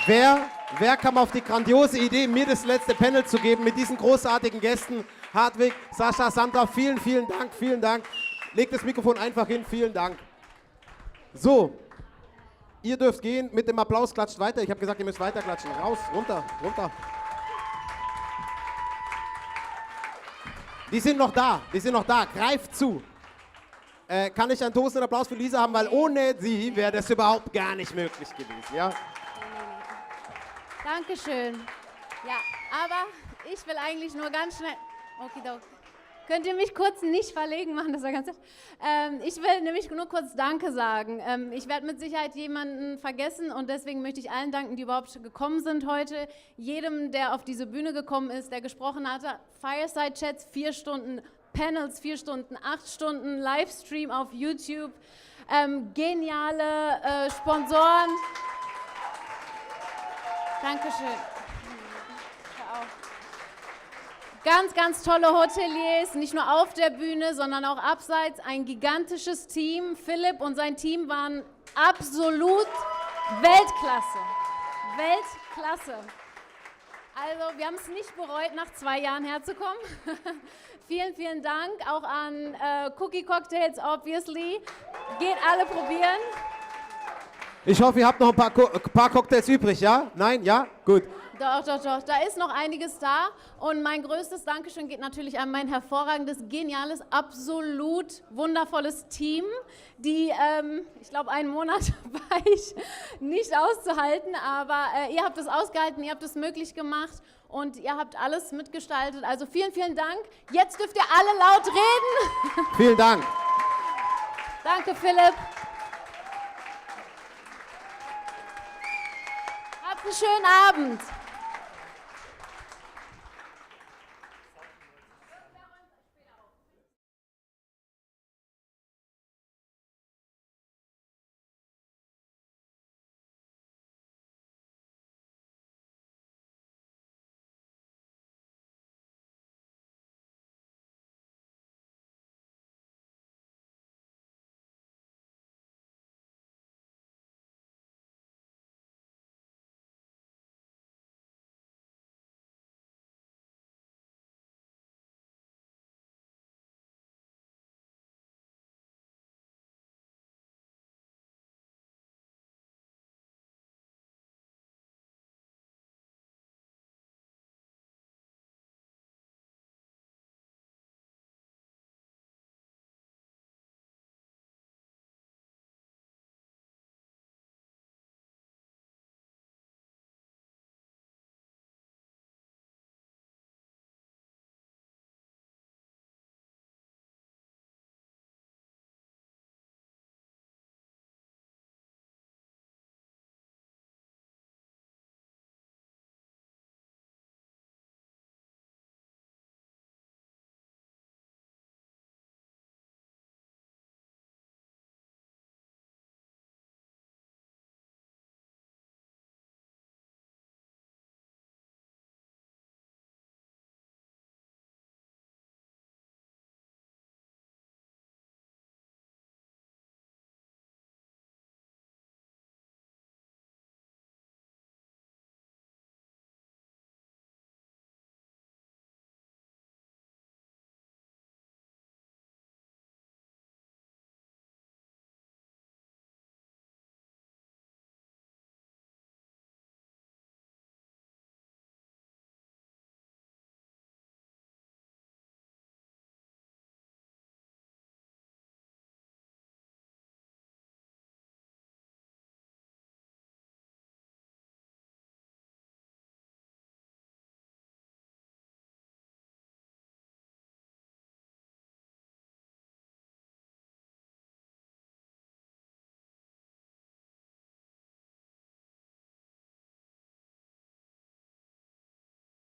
wer kam auf die grandiose Idee, mir das letzte Panel zu geben mit diesen großartigen Gästen? Hartwig, Sascha, Sandra, vielen, vielen Dank, vielen Dank. Legt das Mikrofon einfach hin, vielen Dank. So, ihr dürft gehen, mit dem Applaus klatscht weiter. Ich habe gesagt, ihr müsst weiter klatschen. Raus, runter, runter. Die sind noch da, greift zu. Kann ich einen tosenden Applaus für Lisa haben, weil ohne sie wäre das überhaupt gar nicht möglich gewesen, ja? Dankeschön. Ja, aber ich will eigentlich nur ganz schnell... Okidok. Könnt ihr mich kurz nicht verlegen machen? Das war ganz... ich will nämlich nur kurz Danke sagen. Ich werde mit Sicherheit jemanden vergessen und deswegen möchte ich allen danken, die überhaupt gekommen sind heute. Jedem, der auf diese Bühne gekommen ist, der gesprochen hatte. Fireside-Chats, 4 Stunden, Panels, 4 Stunden, 8 Stunden, Livestream auf YouTube, geniale Sponsoren. Dankeschön. Ganz, ganz tolle Hoteliers, nicht nur auf der Bühne, sondern auch abseits. Ein gigantisches Team. Philipp und sein Team waren absolut Weltklasse. Weltklasse. Also, wir haben es nicht bereut, nach 2 Jahren herzukommen. Vielen, vielen Dank auch an CoCoBe, obviously. Geht alle probieren. Ich hoffe, ihr habt noch ein paar Cocktails übrig, ja? Nein? Ja? Gut. Doch. Da ist noch einiges da. Und mein größtes Dankeschön geht natürlich an mein hervorragendes, geniales, absolut wundervolles Team, die, ich glaube, einen Monat war ich nicht auszuhalten, aber ihr habt es ausgehalten, ihr habt es möglich gemacht und ihr habt alles mitgestaltet. Also vielen, vielen Dank. Jetzt dürft ihr alle laut reden. Vielen Dank. Danke, Philipp. Habt einen schönen Abend.